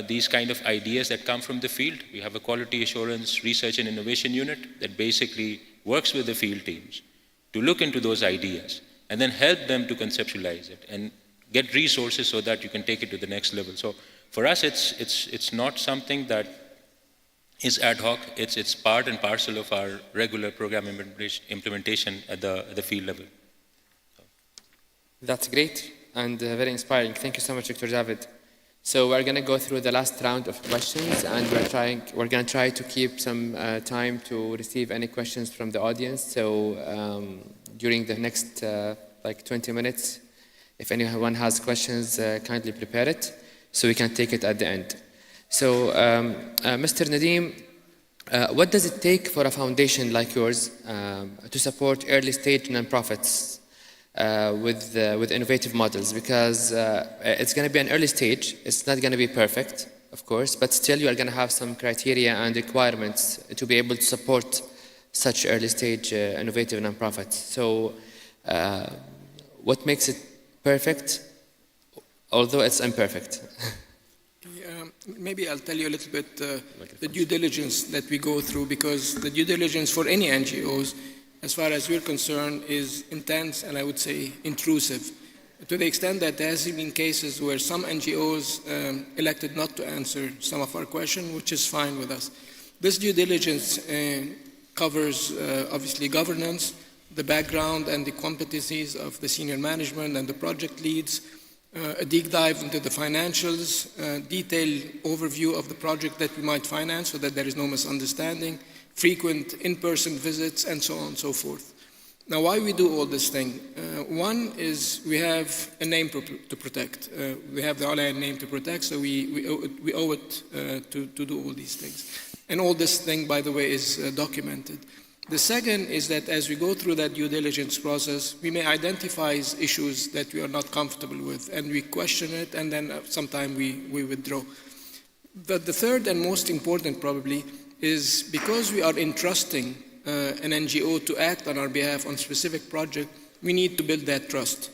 these kind of ideas that come from the field. We have a quality assurance research and innovation unit that basically works with the field teams to look into those ideas and then help them to conceptualize it and get resources so that you can take it to the next level. So for us, it's not something that is ad hoc. It's part and parcel of our regular program implementation at the field level. That's great and very inspiring. Thank you so much, Dr. Javed. So we're going to go through the last round of questions, and we're going to try to keep some time to receive any questions from the audience. So during the next 20 minutes, if anyone has questions, kindly prepare it so we can take it at the end. So Mr. Nadeem, what does it take for a foundation like yours to support early stage nonprofits with innovative models? Because it's going to be an early stage. It's not going to be perfect, of course, but still you are going to have some criteria and requirements to be able to support such early stage innovative nonprofits. So what makes it perfect, although it's imperfect? Maybe I'll tell you a little bit the due diligence that we go through, because the due diligence for any NGOs, as far as we're concerned, is intense and I would say intrusive, to the extent that there has been cases where some NGOs elected not to answer some of our questions, which is fine with us. This due diligence covers obviously governance, the background and the competencies of the senior management and the project leads, a deep dive into the financials, detailed overview of the project that we might finance so that there is no misunderstanding, frequent in-person visits, and so on and so forth. Now, why we do all this thing? One is we have a name to protect. We have the Al-Ayan name to protect, so we owe it to do all these things. And all this thing, by the way, is documented. The second is that as we go through that due diligence process, we may identify issues that we are not comfortable with, and we question it, and then sometimes we withdraw. But the third and most important probably is because we are entrusting an NGO to act on our behalf on specific project, we need to build that trust.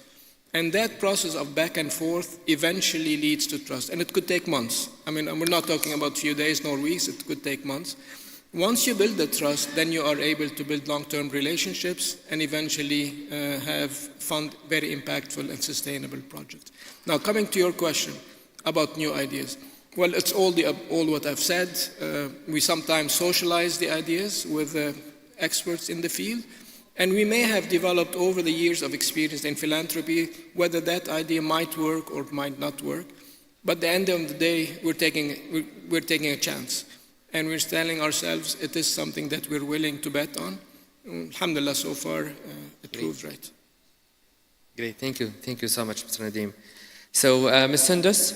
And that process of back and forth eventually leads to trust. And it could take months. I mean, we're not talking about a few days nor weeks, it could take months. Once you build the trust, then you are able to build long-term relationships and eventually fund very impactful and sustainable projects. Now, coming to your question about new ideas. Well, it's all what I've said. We sometimes socialize the ideas with experts in the field, and we may have developed over the years of experience in philanthropy whether that idea might work or might not work. But at the end of the day, we're taking a chance. And we're telling ourselves it is something that we're willing to bet on. Alhamdulillah, so far, it proved right. Great, thank you so much, Mr. Nadeem. So, Ms. Sundus,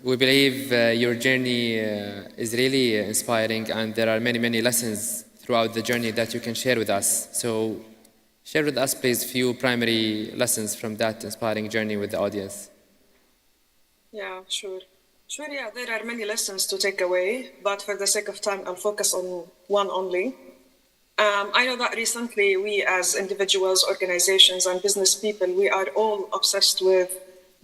we believe your journey is really inspiring, and there are many lessons throughout the journey that you can share with us. So, share with us, please, few primary lessons from that inspiring journey with the audience. Yeah, sure. Sure, yeah, there are many lessons to take away, but for the sake of time, I'll focus on one only. I know that recently we as individuals, organizations, and business people, we are all obsessed with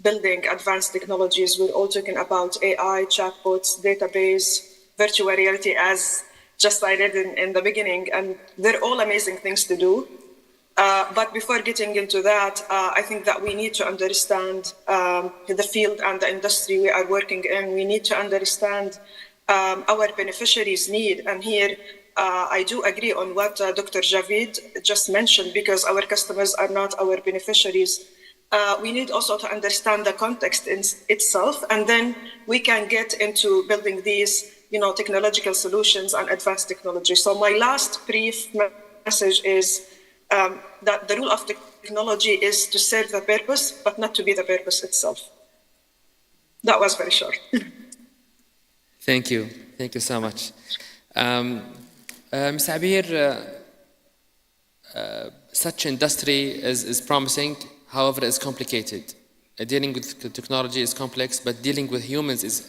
building advanced technologies. We're all talking about AI, chatbots, database, virtual reality, as just I read in the beginning, and they're all amazing things to do. But before getting into that, I think that we need to understand the field and the industry we are working in. We need to understand our beneficiaries' need. And here, I do agree on what Dr. Javid just mentioned, because our customers are not our beneficiaries. We need also to understand the context in itself, and then we can get into building these, technological solutions and advanced technology. So my last brief message is that the rule of technology is to serve the purpose, but not to be the purpose itself. That was very short. Thank you so much. Ms. Abir, such industry is promising, however, it's complicated. Dealing with technology is complex, but dealing with humans is,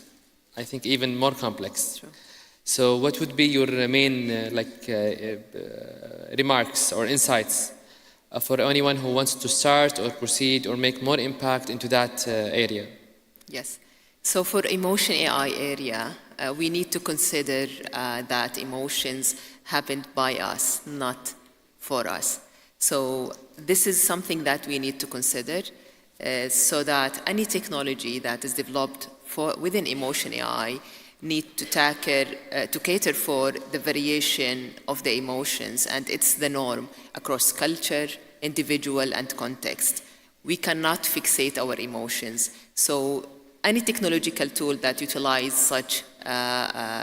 I think, even more complex. True. So what would be your main remarks or insights for anyone who wants to start or proceed or make more impact into that area? Yes. So for emotion AI area, we need to consider that emotions happened by us, not for us. So this is something that we need to consider so that any technology that is developed within emotion AI need to cater for the variation of the emotions, and it's the norm across culture, individual, and context. We cannot fixate our emotions. So any technological tool that utilize such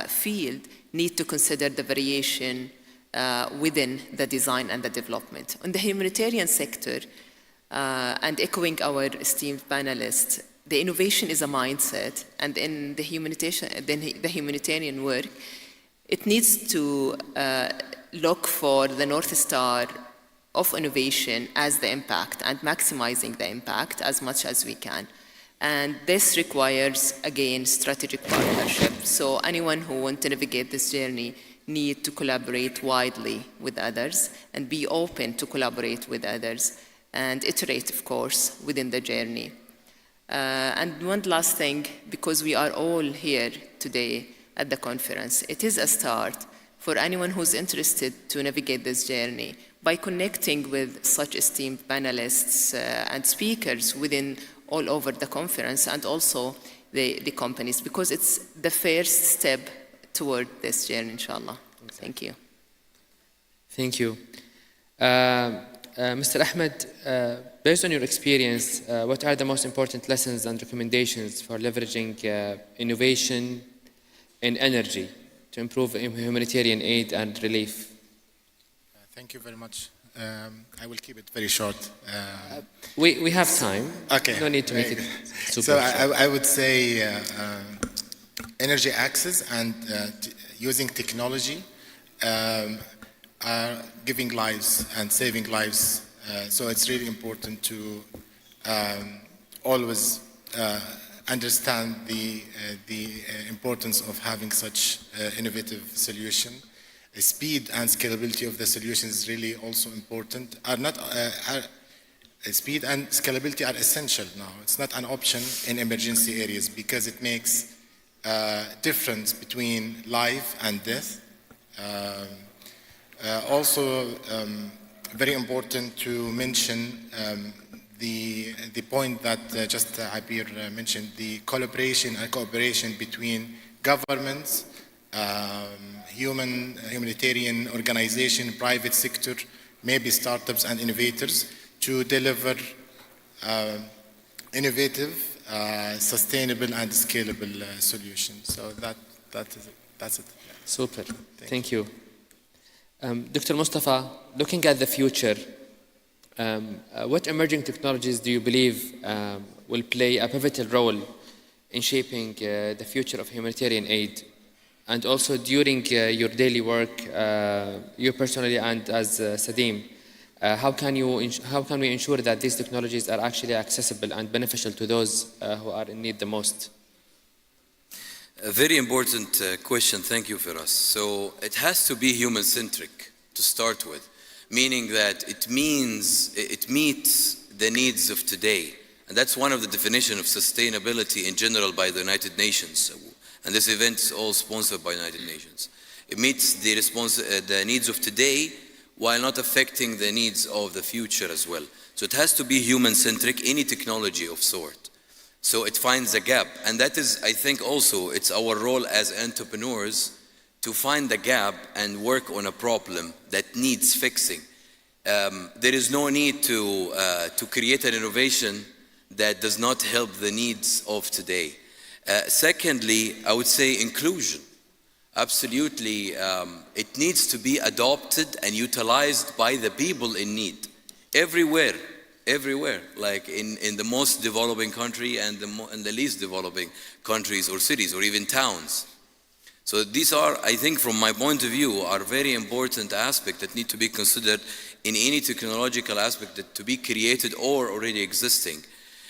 field need to consider the variation within the design and the development. In the humanitarian sector, and echoing our esteemed panelists, the innovation is a mindset, and in the humanitarian work, it needs to look for the North Star of innovation as the impact and maximizing the impact as much as we can. And this requires, again, strategic partnership. So anyone who wants to navigate this journey need to collaborate widely with others and be open to collaborate with others and iterate, of course, within the journey. And one last thing, because we are all here today at the conference, it is a start for anyone who's interested to navigate this journey by connecting with such esteemed panelists and speakers within all over the conference and also the companies, because it's the first step toward this journey, inshallah. Thank you. Thank you. Mr. Ahmed, based on your experience, what are the most important lessons and recommendations for leveraging innovation in energy to improve humanitarian aid and relief? Thank you very much. I will keep it very short. We have time. Okay. No need to make it super So short. I would say energy access and using technology are giving lives and saving lives. So it's really important to always understand the importance of having such innovative solution. The speed and scalability of the solution is really also important. Speed and scalability are essential now. It's not an option in emergency areas because it makes difference between life and death. Also, very important to mention the point that just Abir mentioned, the collaboration and cooperation between governments, humanitarian organization, private sector, maybe startups and innovators to deliver innovative, sustainable and scalable solutions. So that's it. Super. Thank you. Dr. Mustafa, looking at the future, What emerging technologies do you believe will play a pivotal role in shaping the future of humanitarian aid? And also during your daily work, you personally and as Sadim, how can we ensure that these technologies are actually accessible and beneficial to those who are in need the most? A very important question, thank you, Firas. So it has to be human-centric to start with, meaning that it meets the needs of today. And that's one of the definitions of sustainability in general by the United Nations. And this event is all sponsored by the United Nations. It meets the needs of today while not affecting the needs of the future as well. So it has to be human-centric, any technology of sort. So it finds a gap, and that is, I think also, it's our role as entrepreneurs to find the gap and work on a problem that needs fixing. There is no need to create an innovation that does not help the needs of today. Secondly, I would say inclusion. Absolutely, it needs to be adopted and utilized by the people in need, everywhere, like in the most developing country and the least developing countries or cities or even towns. So these are, I think from my point of view, are very important aspects that need to be considered in any technological aspect that to be created or already existing.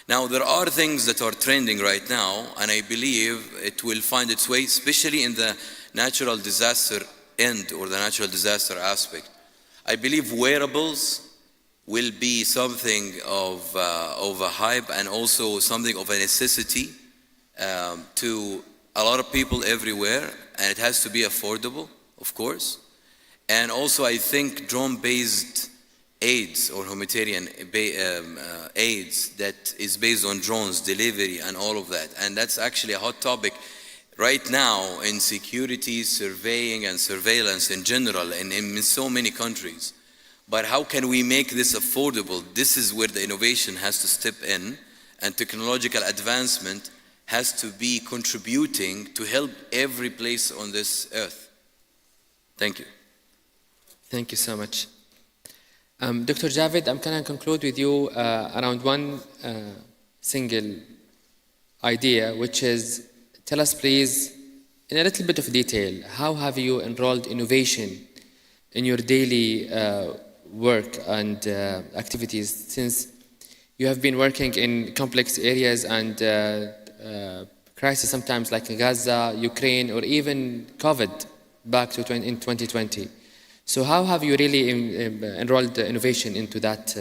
Now, there are things that are trending right now, and I believe it will find its way, especially in the natural disaster end or the natural disaster aspect. I believe wearables will be something of a hype and also something of a necessity to a lot of people everywhere, and it has to be affordable, of course. And also I think drone-based aids or humanitarian aids that is based on drones, delivery and all of that. And that's actually a hot topic right now in security, surveying and surveillance in general and in so many countries. But how can we make this affordable? This is where the innovation has to step in, and technological advancement has to be contributing to help every place on this earth. Thank you. Thank you so much. Dr. Javed, I'm going to conclude with you around one single idea, which is, tell us please, in a little bit of detail, how have you enrolled innovation in your daily work and activities, since you have been working in complex areas and crisis sometimes like in Gaza, Ukraine, or even COVID back in 2020. So how have you really enrolled innovation into that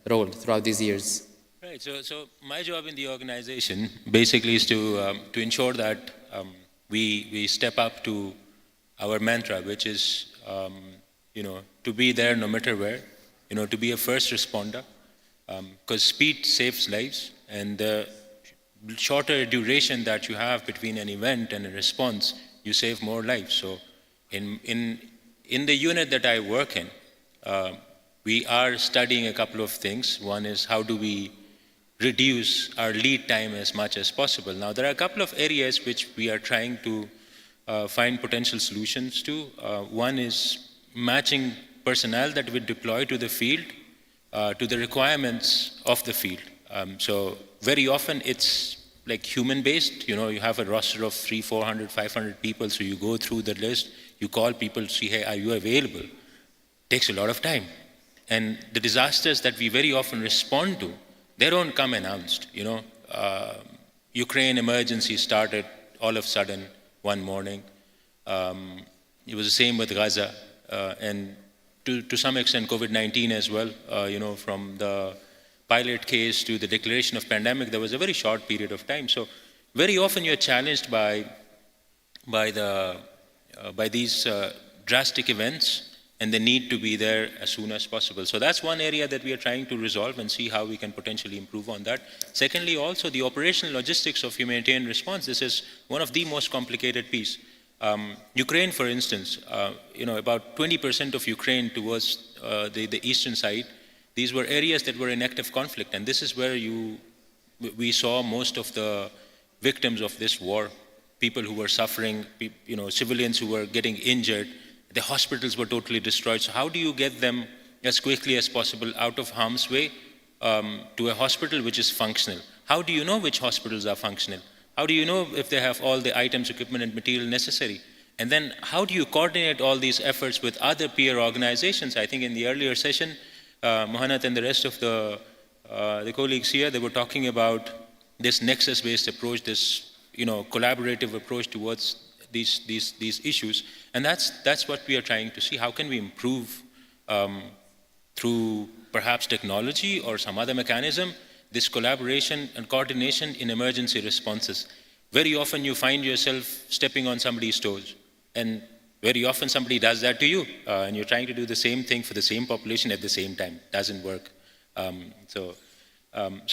role throughout these years? Right, so my job in the organization basically is to ensure that we step up to our mantra, which is to be there no matter where, to be a first responder, because speed saves lives, and the shorter duration that you have between an event and a response, you save more lives. So in the unit that I work in, we are studying a couple of things. One is how do we reduce our lead time as much as possible. Now, there are a couple of areas which we are trying to find potential solutions to. One is matching personnel that we deploy to the field to the requirements of the field. So very often it's like human-based. You have a roster of 300, 400, 500 people, so you go through the list, you call people to see, hey, are you available? Takes a lot of time. And the disasters that we very often respond to, they don't come announced. Ukraine emergency started all of a sudden one morning. It was the same with Gaza, and to some extent COVID-19 as well. From the pilot case to the declaration of pandemic, there was a very short period of time. So very often you're challenged by these drastic events, and the need to be there as soon as possible. So that's one area that we are trying to resolve and see how we can potentially improve on that. Secondly, also the operational logistics of humanitarian response. This is one of the most complicated pieces. Ukraine, for instance, about 20% of Ukraine towards the eastern side, these were areas that were in active conflict, and this is where we saw most of the victims of this war, people who were suffering, civilians who were getting injured. The hospitals were totally destroyed. So how do you get them as quickly as possible out of harm's way to a hospital which is functional. How do you know which hospitals are functional? How do you know if they have all the items, equipment, and material necessary? And then how do you coordinate all these efforts with other peer organizations? I think in the earlier session, Mohanat and the rest of the colleagues here, they were talking about this nexus-based approach, this collaborative approach towards these issues. And that's what we are trying to see. How can we improve through perhaps technology or some other mechanism, this collaboration and coordination in emergency responses? Very often you find yourself stepping on somebody's toes, and very often somebody does that to you, and you're trying to do the same thing for the same population at the same time. Doesn't work. So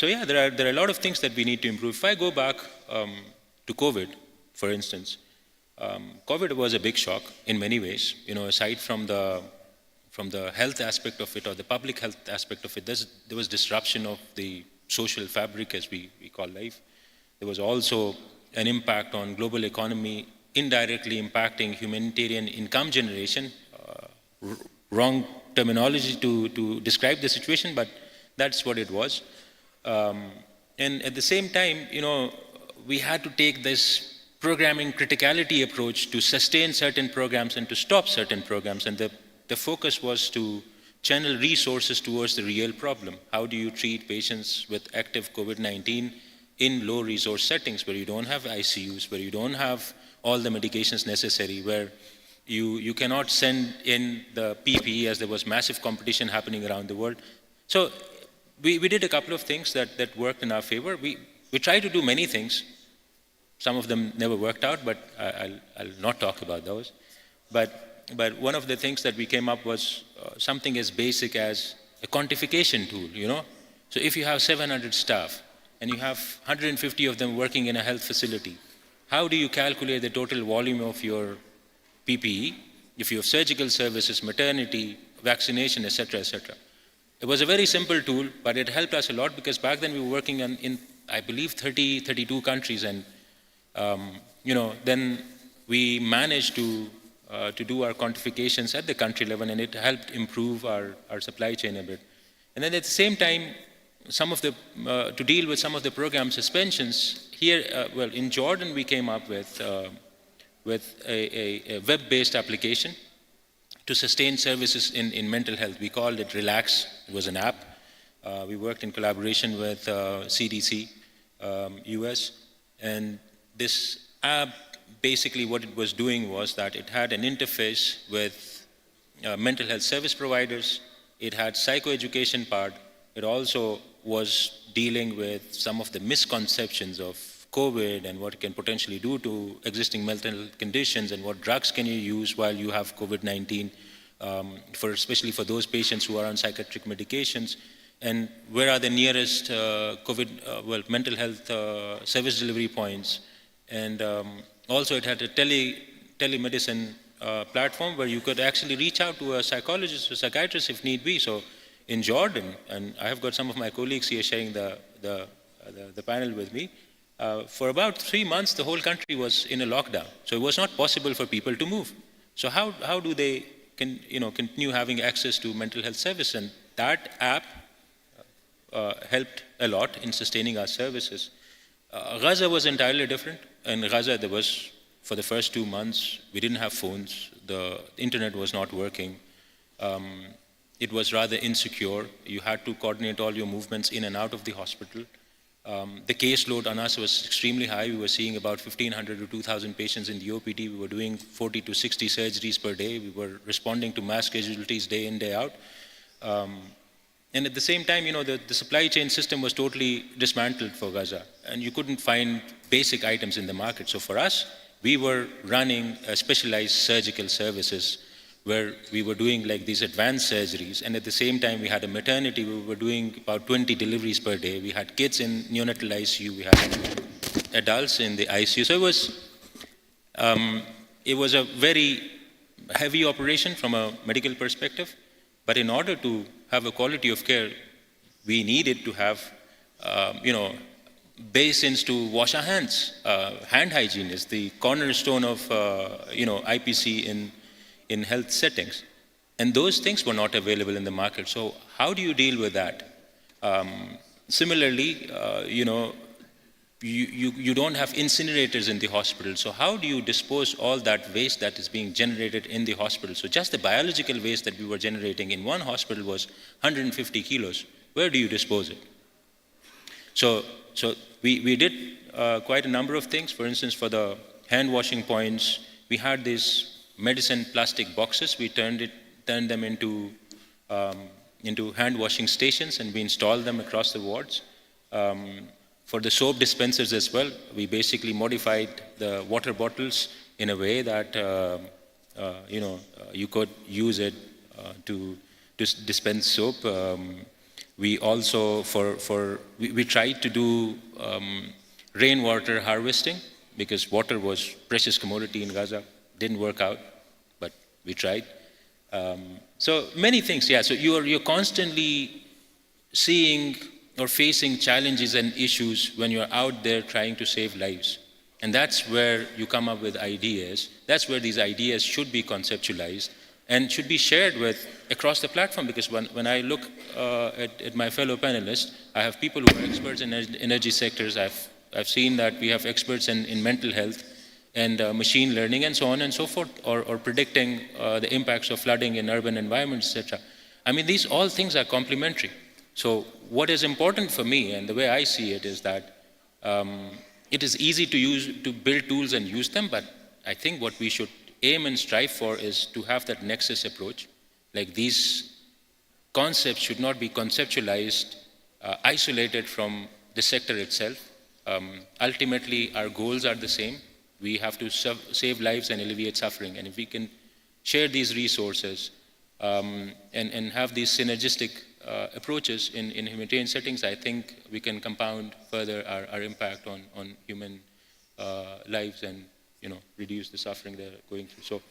yeah, there are a lot of things that we need to improve. If I go back to COVID, for instance, COVID was a big shock in many ways. Aside from the health aspect of it, or the public health aspect of it, there was disruption of the social fabric, as we call life. There was also an impact on global economy, indirectly impacting humanitarian income generation. Wrong terminology to describe the situation, but that's what it was. And at the same time, we had to take this programming criticality approach to sustain certain programs and to stop certain programs. And the focus was to channel resources towards the real problem. How do you treat patients with active COVID-19 in low resource settings where you don't have ICUs, where you don't have all the medications necessary, where you cannot send in the PPE as there was massive competition happening around the world. So we did a couple of things that worked in our favor. We tried to do many things. Some of them never worked out, but I'll not talk about those. But one of the things that we came up was something as basic as a quantification tool, So if you have 700 staff and you have 150 of them working in a health facility, how do you calculate the total volume of your PPE if you have surgical services, maternity, vaccination, etc., etc.? It was a very simple tool, but it helped us a lot because back then we were working in I believe, 32 countries, and then we managed to do our quantifications at the country level, and it helped improve our supply chain a bit. And then at the same time, to deal with some of the program suspensions, here, in Jordan, we came up with a web-based application to sustain services in mental health. We called it Relax. It was an app. We worked in collaboration with CDC, US, and this app, basically what it was doing was that it had an interface with mental health service providers. It had psychoeducation part. It also was dealing with some of the misconceptions of COVID and what it can potentially do to existing mental health conditions, and what drugs can you use while you have COVID-19, especially for those patients who are on psychiatric medications, and where are the nearest mental health service delivery points. And also it had a telemedicine platform where you could actually reach out to a psychologist or psychiatrist if need be. So in Jordan, and I have got some of my colleagues here sharing the panel with me, for about 3 months, the whole country was in a lockdown. So it was not possible for people to move. So how do they continue having access to mental health service? And that app helped a lot in sustaining our services. Gaza was entirely different. In Gaza, there was, for the first 2 months, we didn't have phones. The internet was not working. It was rather insecure. You had to coordinate all your movements in and out of the hospital. The caseload on us was extremely high. We were seeing about 1,500 to 2,000 patients in the OPD. We were doing 40 to 60 surgeries per day. We were responding to mass casualties day in, day out. And at the same time, the supply chain system was totally dismantled for Gaza, and you couldn't find basic items in the market. So for us, we were running specialized surgical services where we were doing like these advanced surgeries, and at the same time we had a maternity. We were doing about 20 deliveries per day. We had kids in neonatal ICU. We had adults in the ICU. So it was a very heavy operation from a medical perspective. But in order to have a quality of care, we needed to have, basins to wash our hands. Hand hygiene is the cornerstone of, IPC in health settings. And those things were not available in the market. So how do you deal with that? Similarly, you don't have incinerators in the hospital. So how do you dispose all that waste that is being generated in the hospital? So just the biological waste that we were generating in one hospital was 150 kilos. Where do you dispose it? So we did quite a number of things. For instance, for the hand washing points, we had these medicine plastic boxes. We turned them into hand washing stations, and we installed them across the wards. For the soap dispensers as well, we basically modified the water bottles in a way that you could use it to dispense soap. We also we tried to do rainwater harvesting, because water was precious commodity in Gaza. Didn't work out, but we tried. So many things, yeah. So you're constantly seeing or facing challenges and issues when you're out there trying to save lives. And that's where you come up with ideas. That's where these ideas should be conceptualized and should be shared with across the platform, because when I look at my fellow panelists, I have people who are experts in energy sectors. I've seen that we have experts in mental health and machine learning and so on and so forth, or predicting the impacts of flooding in urban environments, etc. I mean, these all things are complementary. So what is important for me, and the way I see it, is that it is easy to build tools and use them, but I think what we should aim and strive for is to have that nexus approach. Like, these concepts should not be conceptualized isolated from the sector itself. Ultimately, our goals are the same. We have to save lives and alleviate suffering. And if we can share these resources and have these synergistic approaches in humanitarian settings, I think we can compound further our impact on human lives and reduce the suffering they're going through. So,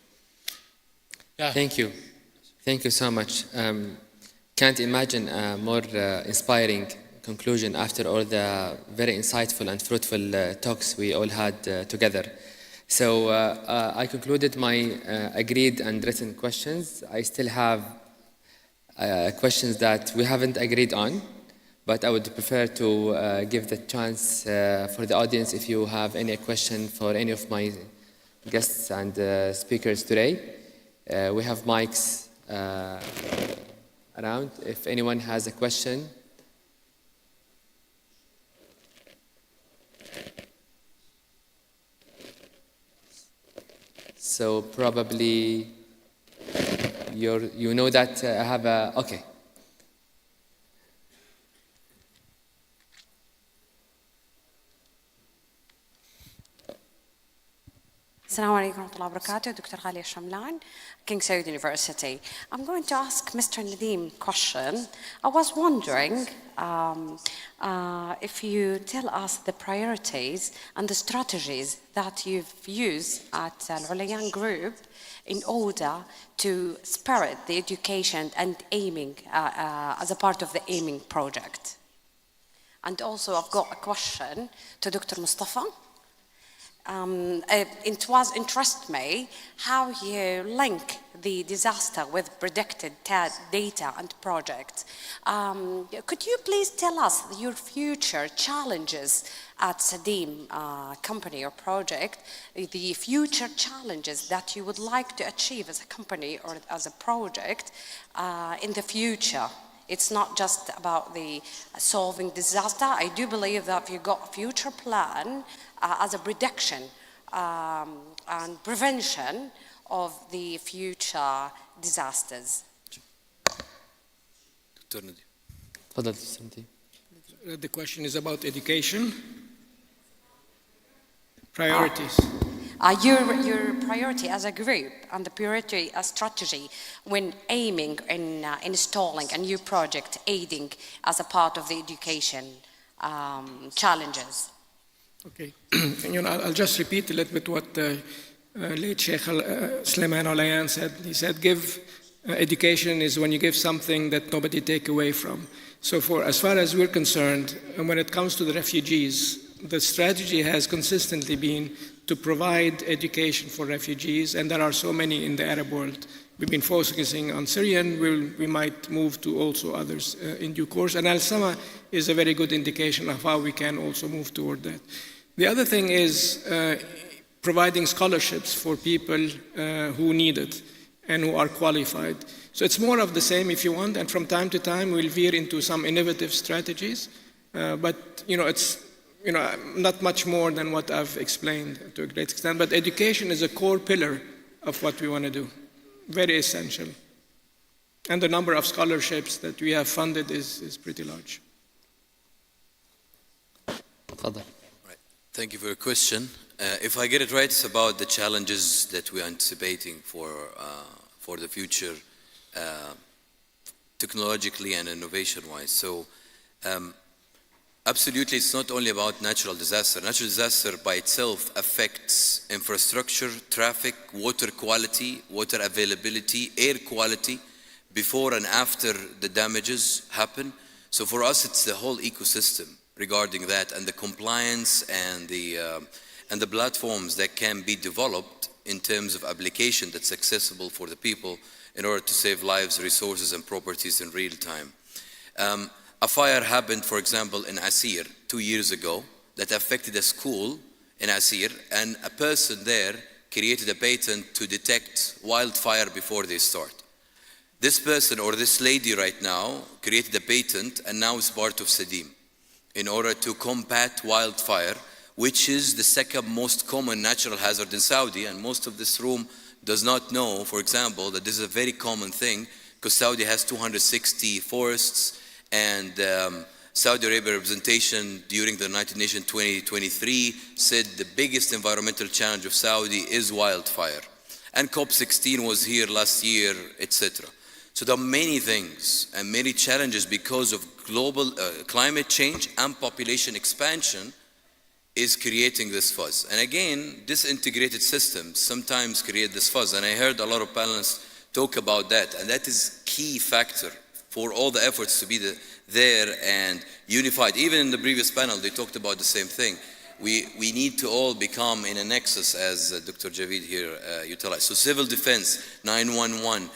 yeah. Thank you so much. Can't imagine a more inspiring conclusion after all the very insightful and fruitful talks we all had together. So I concluded my agreed and written questions. I still have questions that we haven't agreed on, but I would prefer to give the chance for the audience if you have any question for any of my guests and speakers today. We have mics around. If anyone has a question. So probably you know that I have a, okay. Assalamu alaikum wa rahmatullahi wa barakatuh. Dr. Ghalia Shamlan, King Saud University. I'm going to ask Mr. Nadeem a question. I was wondering if you tell us the priorities and the strategies that you've used at Al-Ulayan Group in order to spirit the education and aiming as a part of the aiming project. And also I've got a question to Dr. Mustafa. It was interest me how you link the disaster with predicted data and projects. Could you please tell us your future challenges at Sadim company or project, the future challenges that you would like to achieve as a company or as a project in the future? It's not just about the solving disaster. I do believe that if you've got a future plan as a prediction and prevention of the future disasters. The question is about education. Priorities. Your priority as a group and the priority as strategy when aiming in installing a new project, aiding as a part of the education challenges. Okay, I'll just repeat a little bit what late Sheikh Sulaiman Al-Ayayan said. He said, give education is when you give something that nobody take away from. So as far as we're concerned, and when it comes to the refugees, the strategy has consistently been to provide education for refugees, and there are so many in the Arab world. We've been focusing on Syrian, we might move to also others in due course, and Al-Sama is a very good indication of how we can also move toward that. The other thing is providing scholarships for people who need it and who are qualified. So it's more of the same if you want, and from time to time we'll veer into some innovative strategies, but it's not much more than what I've explained to a great extent, but education is a core pillar of what we want to do, very essential. And the number of scholarships that we have funded is pretty large. Right. Thank you for your question. If I get it right, it's about the challenges that we're anticipating for the future, technologically and innovation-wise. So, absolutely, it's not only about natural disaster. Natural disaster by itself affects infrastructure, traffic, water quality, water availability, air quality, before and after the damages happen. So for us, it's the whole ecosystem regarding that, and the compliance and the platforms that can be developed in terms of application that's accessible for the people in order to save lives, resources, and properties in real time. A fire happened, for example, in Asir 2 years ago that affected a school in Asir, and a person there created a patent to detect wildfire before they start. This person, or this lady right now, created a patent and now is part of SEDIM in order to combat wildfire, which is the second most common natural hazard in Saudi, and most of this room does not know, for example, that this is a very common thing, because Saudi has 260 forests, and Saudi Arabia representation during the United Nations 2023 said the biggest environmental challenge of Saudi is wildfire. And COP16 was here last year, etc. So there are many things and many challenges because of global climate change and population expansion is creating this fuzz. And again, disintegrated systems sometimes create this fuzz. And I heard a lot of panelists talk about that, and that is key factor for all the efforts to be there and unified. Even in the previous panel, they talked about the same thing. We need to all become in a nexus, as Dr. Javid here utilized. So civil defense, 911,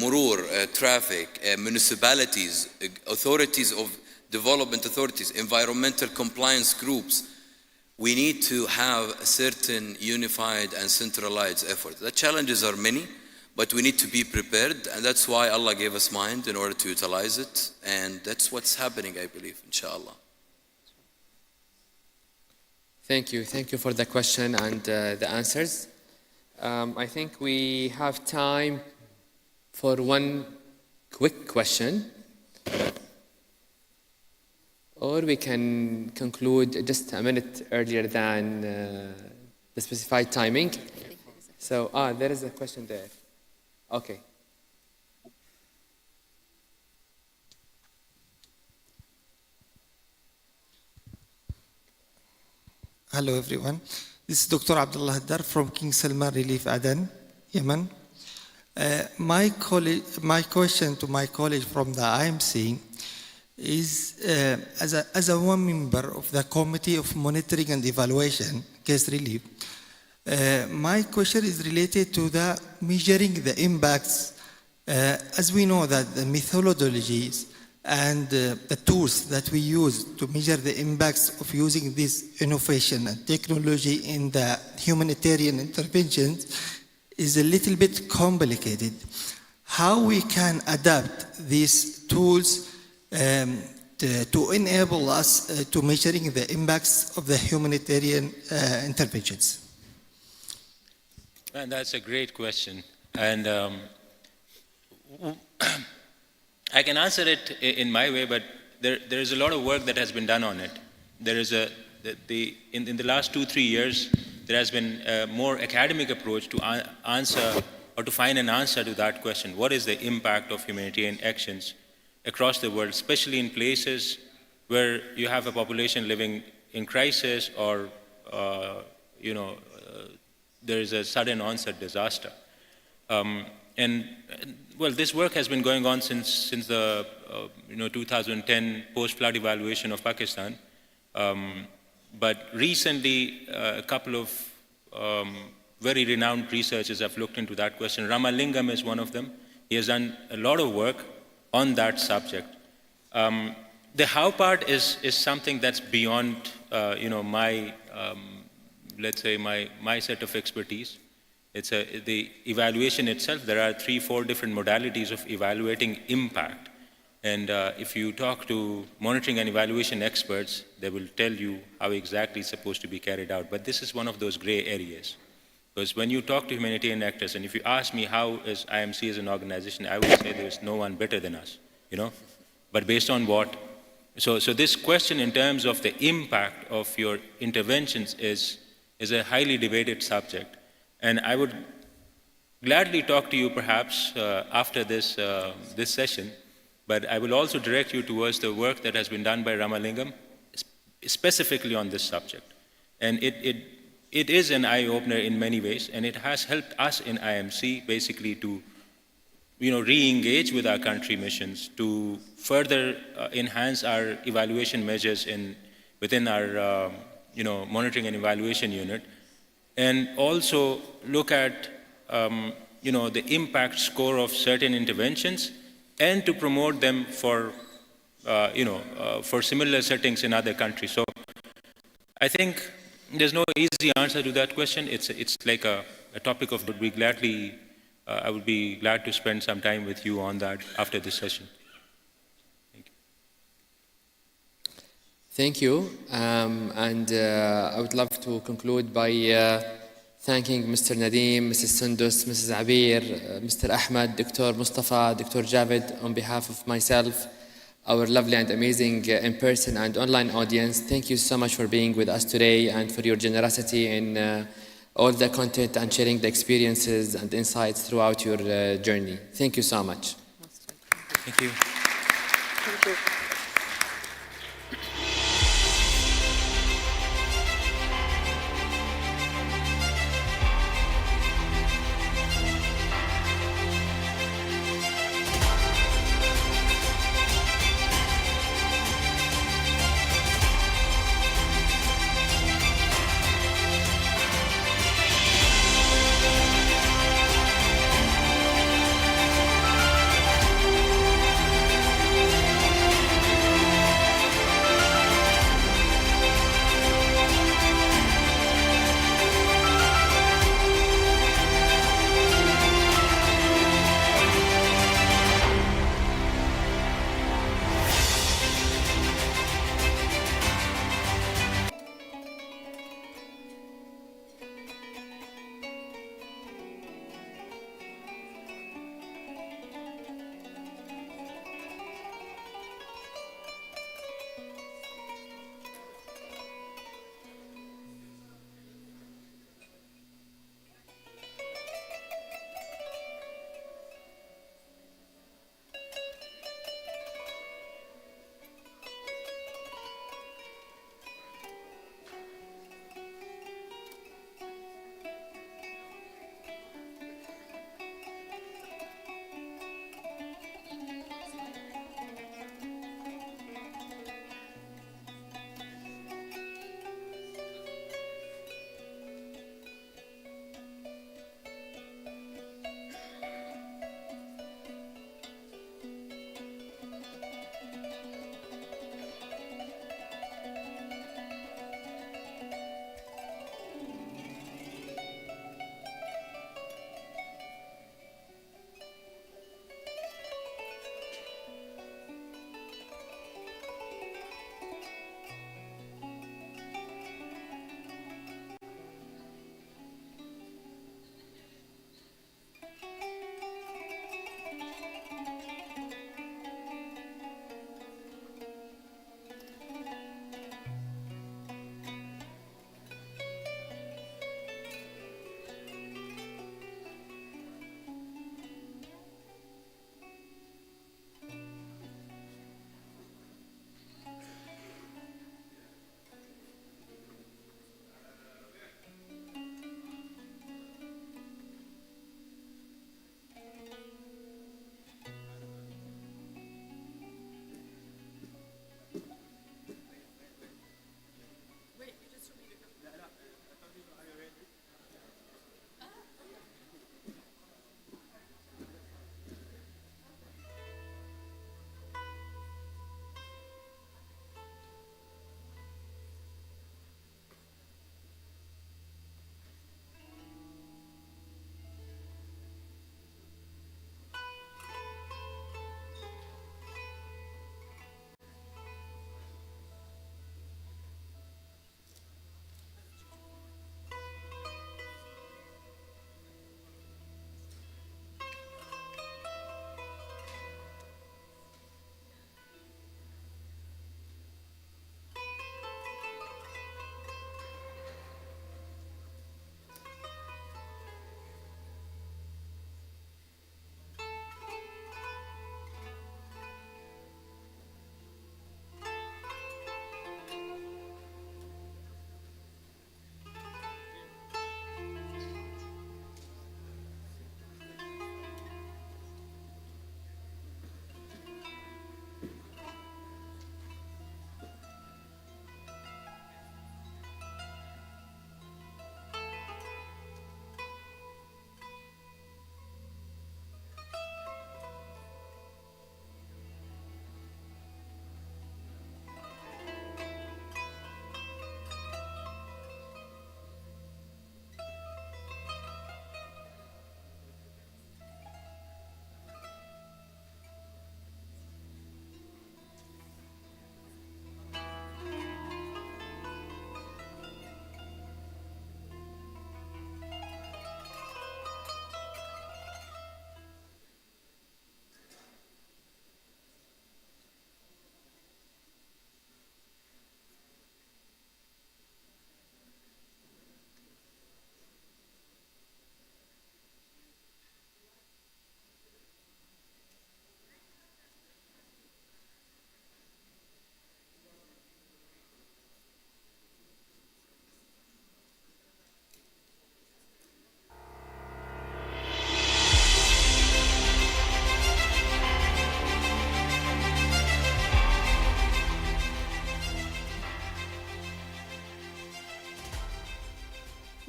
Murur, traffic, municipalities, authorities of development authorities, environmental compliance groups. We need to have a certain unified and centralized effort. The challenges are many, but we need to be prepared, and that's why Allah gave us mind in order to utilize it, and that's what's happening, I believe, inshallah. Thank you for the question and the answers. I think we have time for one quick question, or we can conclude just a minute earlier than the specified timing. So, there is a question there. Okay. Hello everyone. This is Dr. Abdullah Haddar from King Salman Relief Aden, Yemen. My question to my colleague from the IMC is, as a one member of the Committee of Monitoring and Evaluation, Case Relief, my question is related to the measuring the impacts. As we know that the methodologies and the tools that we use to measure the impacts of using this innovation and technology in the humanitarian interventions is a little bit complicated. How we can adapt these tools to enable us to measuring the impacts of the humanitarian interventions? And that's a great question. And I can answer it in my way, but there is a lot of work that has been done on it. There is in the last 2-3 years, there has been a more academic approach to answer or to find an answer to that question. What is the impact of humanitarian actions across the world, especially in places where you have a population living in crisis or, there is a sudden onset disaster. Well, this work has been going on since the 2010 post-flood evaluation of Pakistan. But recently, a couple of very renowned researchers have looked into that question. Ramalingam is one of them. He has done a lot of work on that subject. The how part is something that's beyond, my, let's say, my set of expertise. It's the evaluation itself. There are 3-4 different modalities of evaluating impact. And if you talk to monitoring and evaluation experts, they will tell you how exactly it's supposed to be carried out. But this is one of those gray areas. Because when you talk to humanitarian actors, and if you ask me how is IMC as an organization, I would say there's no one better than us, But based on what? So this question in terms of the impact of your interventions is a highly debated subject. And I would gladly talk to you perhaps after this session, but I will also direct you towards the work that has been done by Ramalingam, specifically on this subject. And it is an eye-opener in many ways, and it has helped us in IMC basically to re-engage with our country missions, to further enhance our evaluation measures within our monitoring and evaluation unit, and also look at the impact score of certain interventions, and to promote them for similar settings in other countries. So I think there's no easy answer to that question. It's like a topic of, I would be glad to spend some time with you on that after this session. Thank you. I would love to conclude by thanking Mr. Nadeem, Mrs. Sundus, Mrs. Abir, Mr. Ahmed, Dr. Mustafa, Dr. Javed, on behalf of myself, our lovely and amazing in-person and online audience. Thank you so much for being with us today and for your generosity in all the content and sharing the experiences and insights throughout your journey. Thank you so much. Thank you. Thank you.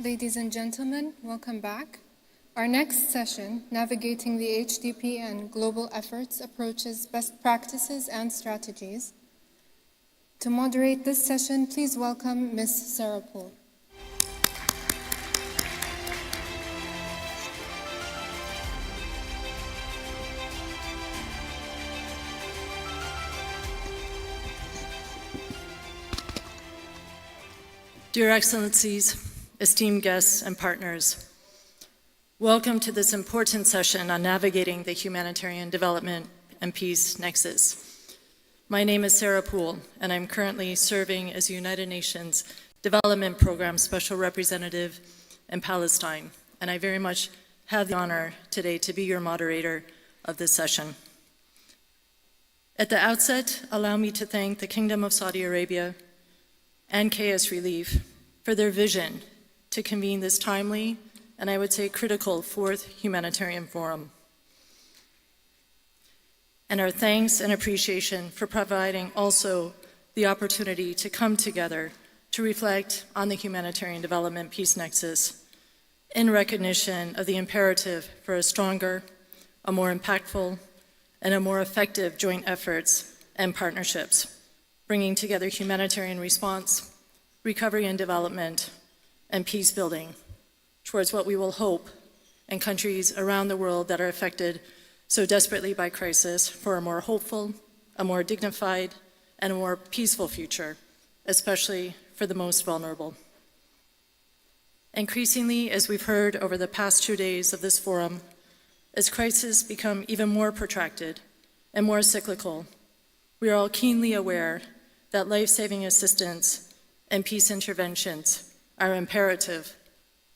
Ladies and gentlemen, welcome back. Our next session, Navigating the HDP and Global Efforts, approaches best practices and strategies. To moderate this session, please welcome Ms. Sarah Poole. Dear Excellencies, esteemed guests and partners, welcome to this important session on navigating the humanitarian development and peace nexus. My name is Sarah Poole, and I'm currently serving as United Nations Development Program Special Representative in Palestine, and I very much have the honor today to be your moderator of this session. At the outset, allow me to thank the Kingdom of Saudi Arabia and KS Relief for their vision to convene this timely and I would say critical fourth humanitarian forum. And our thanks and appreciation for providing also the opportunity to come together to reflect on the humanitarian development peace nexus in recognition of the imperative for a stronger, a more impactful, and a more effective joint efforts and partnerships, bringing together humanitarian response, recovery and development, and peace building towards what we will hope in countries around the world that are affected so desperately by crisis for a more hopeful, a more dignified, and a more peaceful future, especially for the most vulnerable. Increasingly, as we've heard over the past 2 days of this forum, as crises become even more protracted and more cyclical, we are all keenly aware that life-saving assistance and peace interventions are imperative,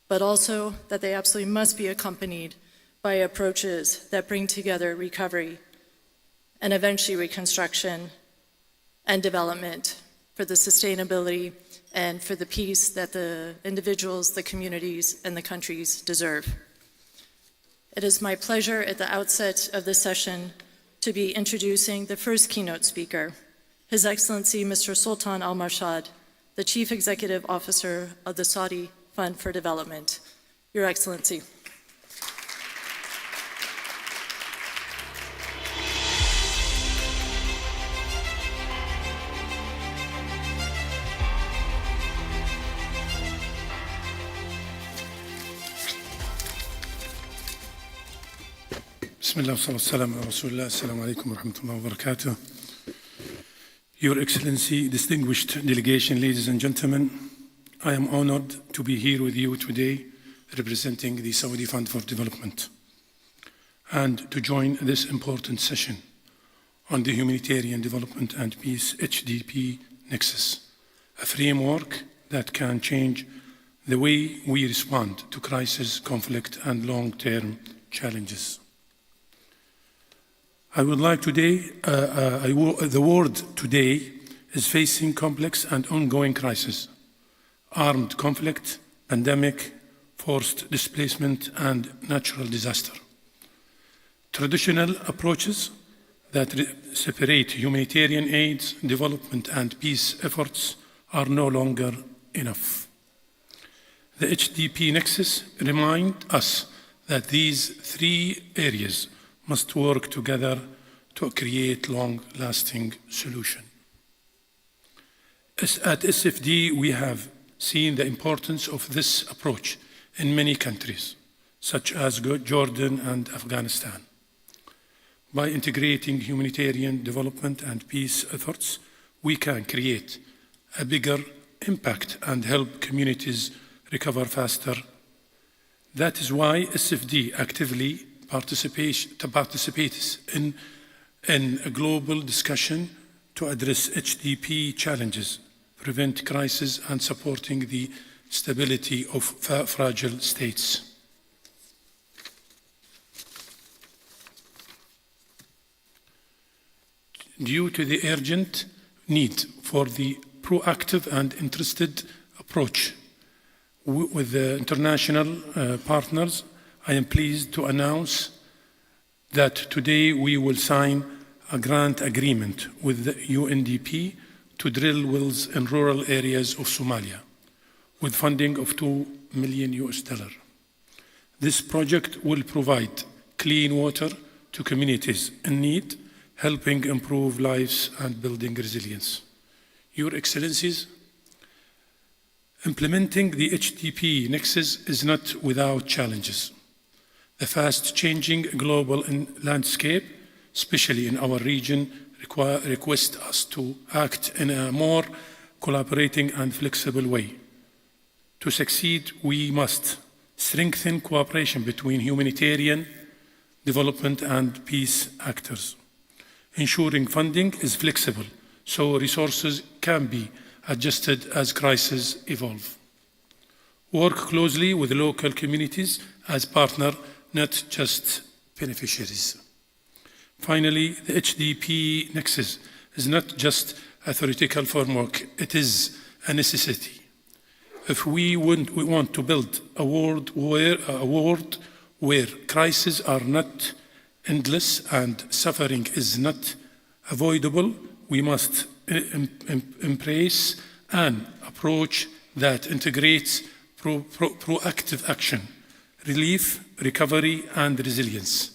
but also that they absolutely must be accompanied by approaches that bring together recovery and eventually reconstruction and development for the sustainability and for the peace that the individuals, the communities, and the countries deserve. It is my pleasure at the outset of this session to be introducing the first keynote speaker, His Excellency Mr. Sultan Al Marshad, the Chief Executive Officer of the Saudi Fund for Development. Your Excellency. Bismillah wa salam ala Rasulullah. Assalamu alaikum wa rahmatullahi wa barakatuh. Your Excellency, distinguished delegation, ladies and gentlemen, I am honored to be here with you today representing the Saudi Fund for Development and to join this important session on the Humanitarian Development and Peace HDP Nexus, a framework that can change the way we respond to crisis, conflict, and long-term challenges. I would like today, the world today is facing complex and ongoing crises, armed conflict, pandemic, forced displacement, and natural disaster. Traditional approaches that separate humanitarian aid, development, and peace efforts are no longer enough. The HDP Nexus reminds us that these three areas must work together to create long-lasting solutions. At SFD, we have seen the importance of this approach in many countries, such as Jordan and Afghanistan. By integrating humanitarian development and peace efforts, we can create a bigger impact and help communities recover faster. That is why SFD actively participates in a global discussion to address HDP challenges, prevent crisis, and supporting the stability of fragile states. Due to the urgent need for the proactive and interested approach with the international partners, I am pleased to announce that today we will sign a grant agreement with the UNDP to drill wells in rural areas of Somalia. with funding of $2 million. This project will provide clean water to communities in need, helping improve lives and building resilience. Your Excellencies, implementing the HDP nexus is not without challenges. The fast-changing global landscape, especially in our region, request us to act in a more collaborating and flexible way. To succeed, we must strengthen cooperation between humanitarian, development, and peace actors, ensuring funding is flexible so resources can be adjusted as crises evolve. Work closely with local communities as partners, not just beneficiaries. Finally, the HDP nexus is not just a theoretical framework, it is a necessity. If we want to build a world where crises are not endless and suffering is not avoidable, we must embrace an approach that integrates proactive action, relief, recovery, and resilience.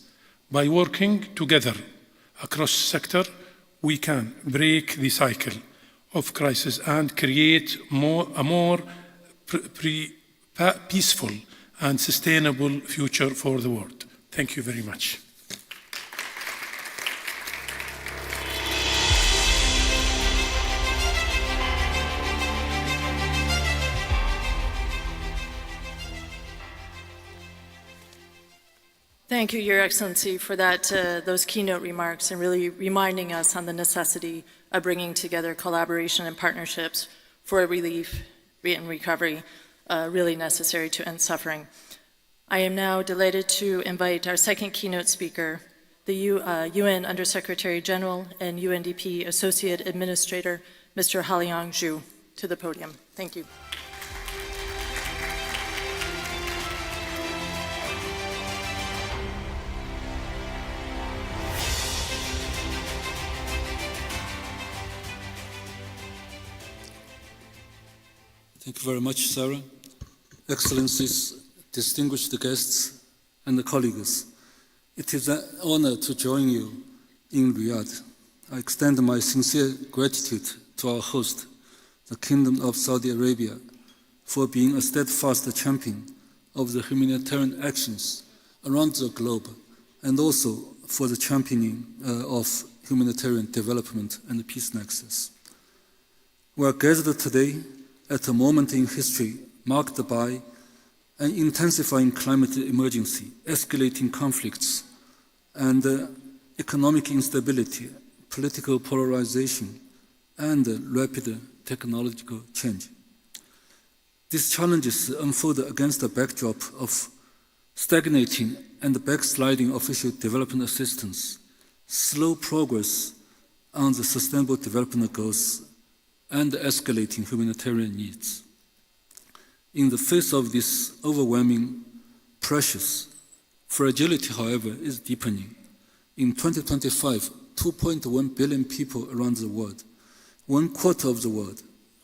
By working together across sector, we can break the cycle of crisis and create a more peaceful and sustainable future for the world. Thank you very much. Thank you, Your Excellency, for those keynote remarks and really reminding us on the necessity of bringing together collaboration and partnerships for relief and recovery, really necessary to end suffering. I am now delighted to invite our second keynote speaker, the UN Undersecretary General and UNDP Associate Administrator, Mr. Haliang Zhu, to the podium. Thank you. Thank you very much, Sarah. Excellencies, distinguished guests, and colleagues, it is an honor to join you in Riyadh. I extend my sincere gratitude to our host, the Kingdom of Saudi Arabia, for being a steadfast champion of the humanitarian actions around the globe, and also for the championing of humanitarian development and peace nexus. We are gathered today at a moment in history marked by an intensifying climate emergency, escalating conflicts, and economic instability, political polarization, and rapid technological change. These challenges unfold against a backdrop of stagnating and backsliding official development assistance, slow progress on the Sustainable Development Goals, and escalating humanitarian needs. In the face of this overwhelming pressures, fragility, however, is deepening. In 2025, 2.1 billion people around the world, 1/4 of the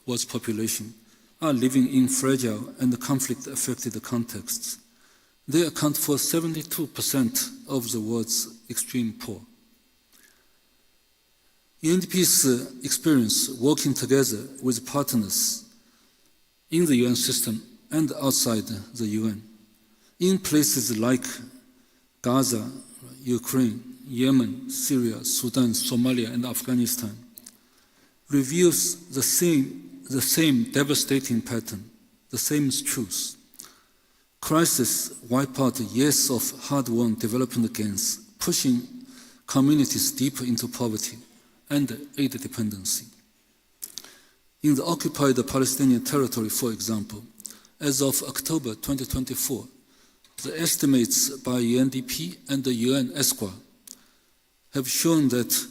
world's population, are living in fragile and conflict-affected contexts. They account for 72% of the world's extreme poor. UNDP's experience working together with partners in the UN system and outside the UN, in places like Gaza, Ukraine, Yemen, Syria, Sudan, Somalia, and Afghanistan, reveals the same devastating pattern, the same truth. Crises wipe out years of hard-won development gains, pushing communities deeper into poverty and aid dependency. In the occupied Palestinian territory, for example, as of October 2024, the estimates by UNDP and the UN ESCWA have shown that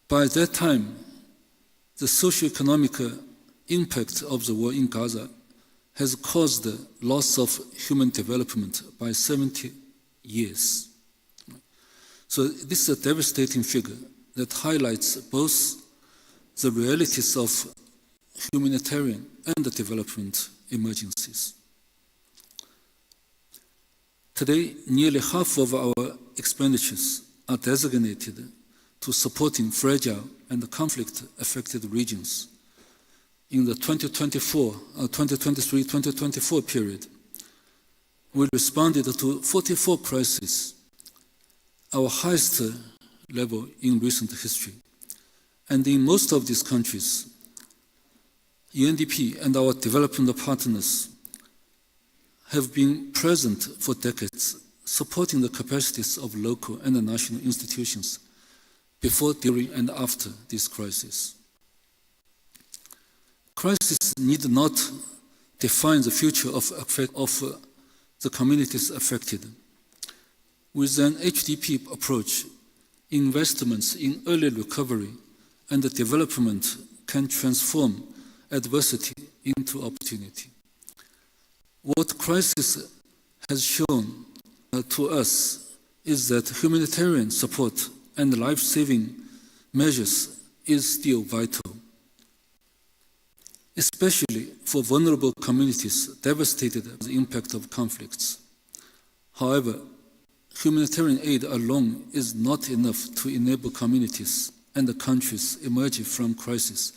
by that time, the socio-economic impact of the war in Gaza has caused the loss of human development by 70 years. So this is a devastating figure that highlights both the realities of humanitarian and development emergencies. Today, nearly half of our expenditures are designated to supporting fragile and conflict-affected regions. In the 2023-2024 period, we responded to 44 crises, our highest level in recent history. And in most of these countries, UNDP and our development partners have been present for decades, supporting the capacities of local and national institutions before, during, and after this crisis. Crisis need not define the future of the communities affected. With an HDP approach, investments in early recovery and development can transform adversity into opportunity. What crisis has shown to us is that humanitarian support and life-saving measures is still vital, especially for vulnerable communities devastated by the impact of conflicts. However, humanitarian aid alone is not enough to enable communities and the countries emerge from crisis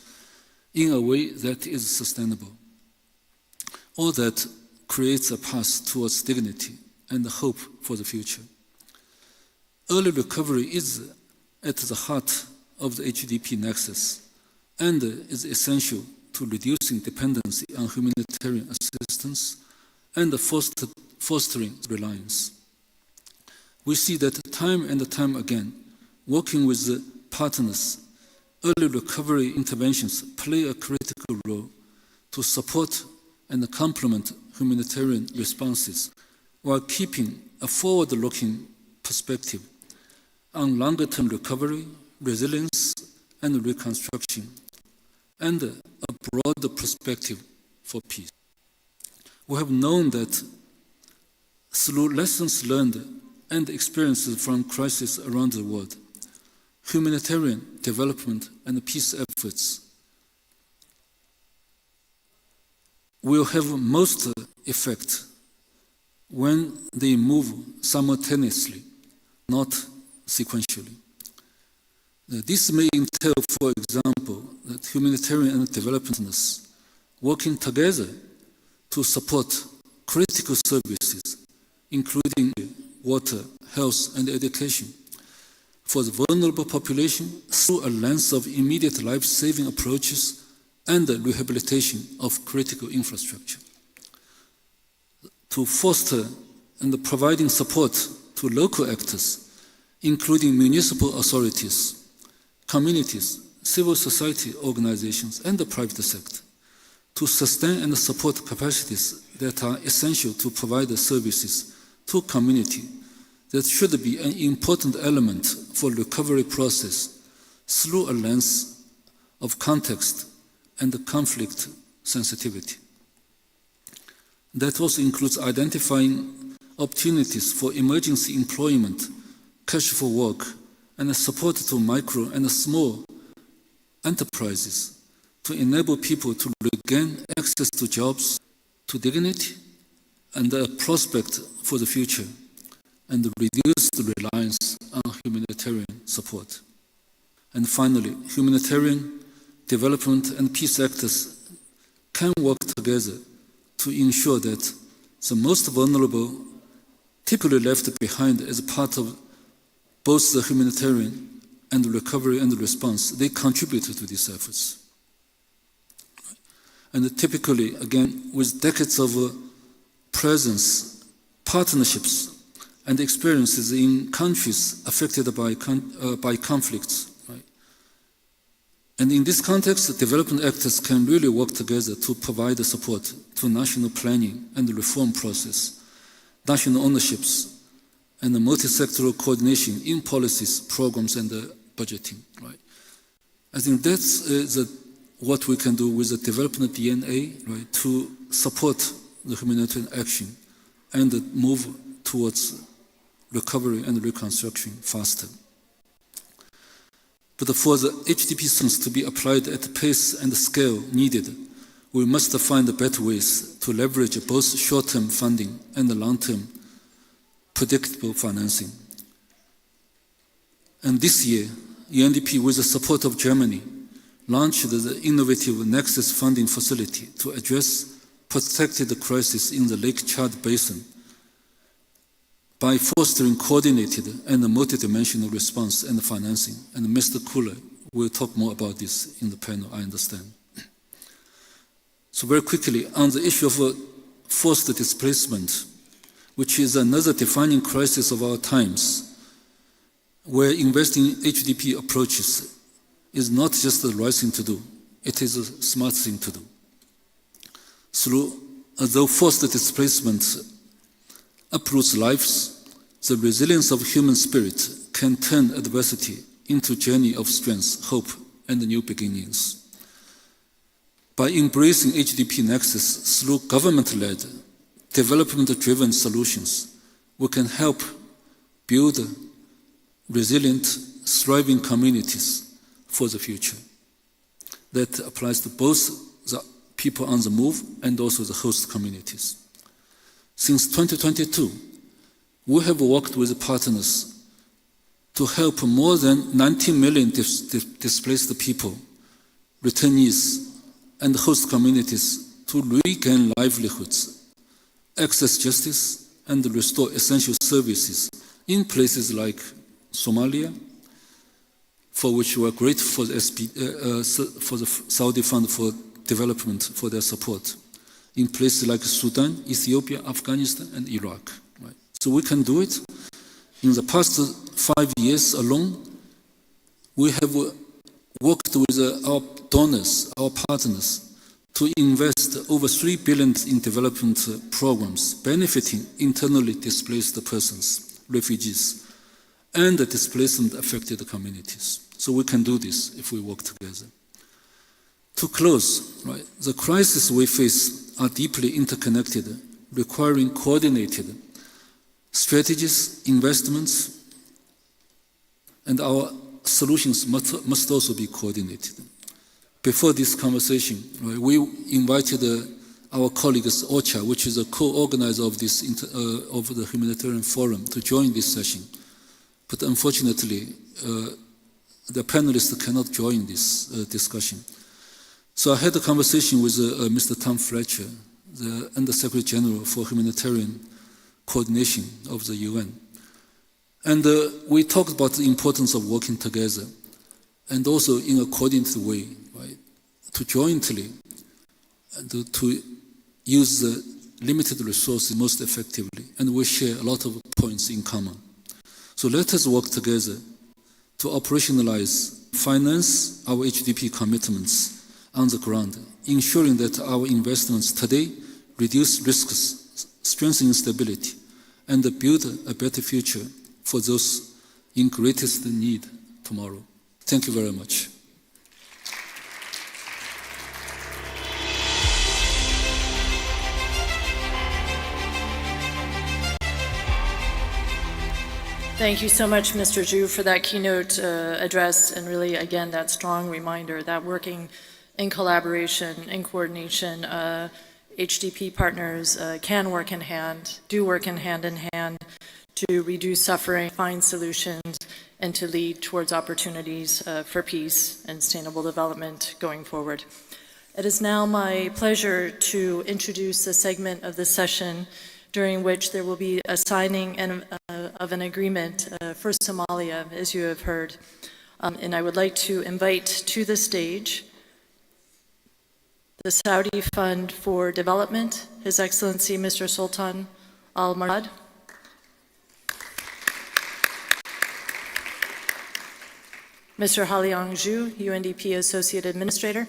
in a way that is sustainable, or that creates a path towards dignity and hope for the future. Early recovery is at the heart of the HDP nexus and is essential to reducing dependency on humanitarian assistance and fostering reliance. We see that time and time again, working with the partners, early recovery interventions play a critical role to support and complement humanitarian responses while keeping a forward-looking perspective on longer-term recovery, resilience, and reconstruction, and a broader perspective for peace. We have known that through lessons learned and experiences from crises around the world, humanitarian development and peace efforts will have most effect when they move simultaneously, not sequentially. This may entail, for example, that humanitarian and development working together to support critical services, including water, health, and education, for the vulnerable population through a lens of immediate life-saving approaches and the rehabilitation of critical infrastructure. To foster and providing support to local actors, including municipal authorities, communities, civil society organizations, and the private sector, to sustain and support capacities that are essential to provide the services to community that should be an important element for recovery process through a lens of context and conflict sensitivity. That also includes identifying opportunities for emergency employment, cash for work, and support to micro and small enterprises to enable people to regain access to jobs, to dignity, and a prospect for the future, and reduce the reliance on humanitarian support. And finally, humanitarian development and peace actors can work together to ensure that the most vulnerable, typically left behind as part of both the humanitarian and recovery and response, they contribute to these efforts. And typically, again, with decades of presence, partnerships, and experiences in countries affected by conflicts. Right? And in this context, development actors can really work together to provide the support to national planning and the reform process, national ownerships, and the multi-sectoral coordination in policies, programs, and budgeting. Right? I think that's what we can do with the development DNA, right, to support the humanitarian action and move towards recovery and reconstruction faster. But for the HDP solutions to be applied at the pace and the scale needed, we must find better ways to leverage both short-term funding and the long-term predictable financing. And this year, UNDP, with the support of Germany, launched the innovative Nexus funding facility to address protected crisis in the Lake Chad Basin by fostering coordinated and multidimensional response and financing. And Mr. Kule will talk more about this in the panel, I understand. So very quickly, on the issue of forced displacement, which is another defining crisis of our times, where investing in HDP approaches is not just the right thing to do, it is a smart thing to do. Though forced displacement uproots lives, the resilience of human spirit can turn adversity into a journey of strength, hope, and new beginnings. By embracing HDP Nexus through government-led, development-driven solutions, we can help build resilient, thriving communities for the future. That applies to both the people on the move and also the host communities. Since 2022, we have worked with partners to help more than 19 million displaced people, returnees, and host communities to regain livelihoods, access justice, and restore essential services in places like Somalia, for which we are grateful for the Saudi Fund for Development for their support, in places like Sudan, Ethiopia, Afghanistan, and Iraq. Right? So we can do it. In the past 5 years alone, we have worked with our donors, our partners, to invest over 3 billion in development programs benefiting internally displaced persons, refugees, and the displacement-affected communities. So we can do this if we work together. To close, right, the crises we face are deeply interconnected, requiring coordinated strategies, investments, and our solutions must also be coordinated. Before this conversation, right, we invited our colleagues, OCHA, which is a co-organizer of this of the Humanitarian Forum, to join this session. But unfortunately, the panelists cannot join this discussion. So I had a conversation with Mr. Tom Fletcher, the Under-Secretary General for Humanitarian Coordination of the UN. And we talked about the importance of working together, and also in a coordinated way, right, to jointly to use the limited resources most effectively. And we share a lot of points in common. So let us work together to operationalize, finance our HDP commitments on the ground, ensuring that our investments today reduce risks, strengthen stability, and build a better future for those in greatest need tomorrow. Thank you very much. Thank you so much, Mr. Zhu, for that keynote address, and really, again, that strong reminder that working in collaboration, in coordination, HDP partners can work in hand, do work in hand to reduce suffering, find solutions, and to lead towards opportunities for peace and sustainable development going forward. It is now my pleasure to introduce a segment of the session during which there will be a signing of an agreement for Somalia, as you have heard. And I would like to invite to the stage the Saudi Fund for Development, His Excellency Mr. Sultan Al Marad. Mr. Haliang Zhu, UNDP Associate Administrator.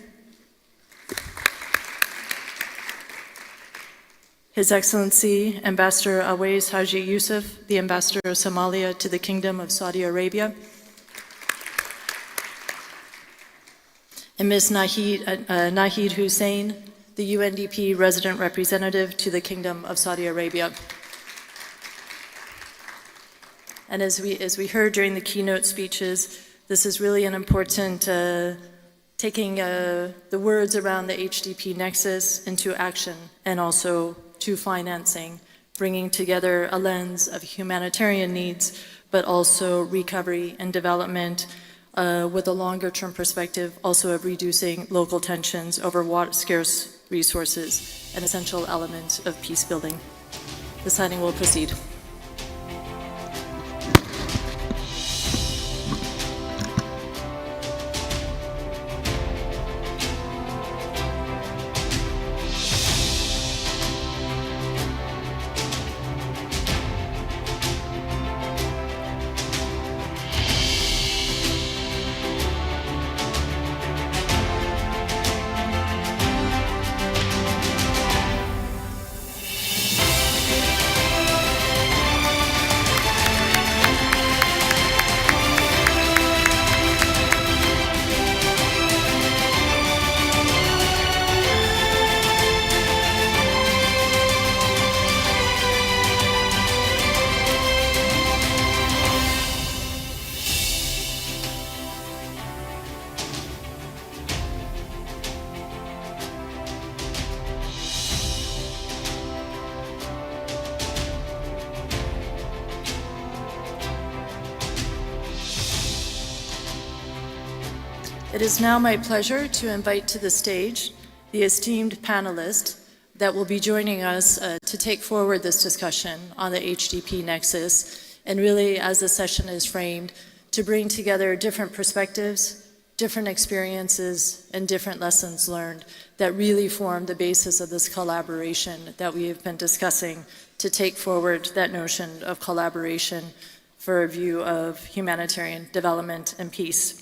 His Excellency Ambassador Awais Haji Yusuf, the Ambassador of Somalia to the Kingdom of Saudi Arabia. And Ms. Nahid Hussein, the UNDP Resident Representative to the Kingdom of Saudi Arabia. And as we heard during the keynote speeches, This is really an important taking the words around the HDP nexus into action and also to financing, bringing together a lens of humanitarian needs, but also recovery and development with a longer term perspective, also of reducing local tensions over scarce resources, an essential element of peace building. The signing will proceed. It is now my pleasure to invite to the stage the esteemed panelists that will be joining us to take forward this discussion on the HDP nexus, and really, as the session is framed, to bring together different perspectives, different experiences, and different lessons learned that really form the basis of this collaboration that we have been discussing to take forward that notion of collaboration for a view of humanitarian development and peace.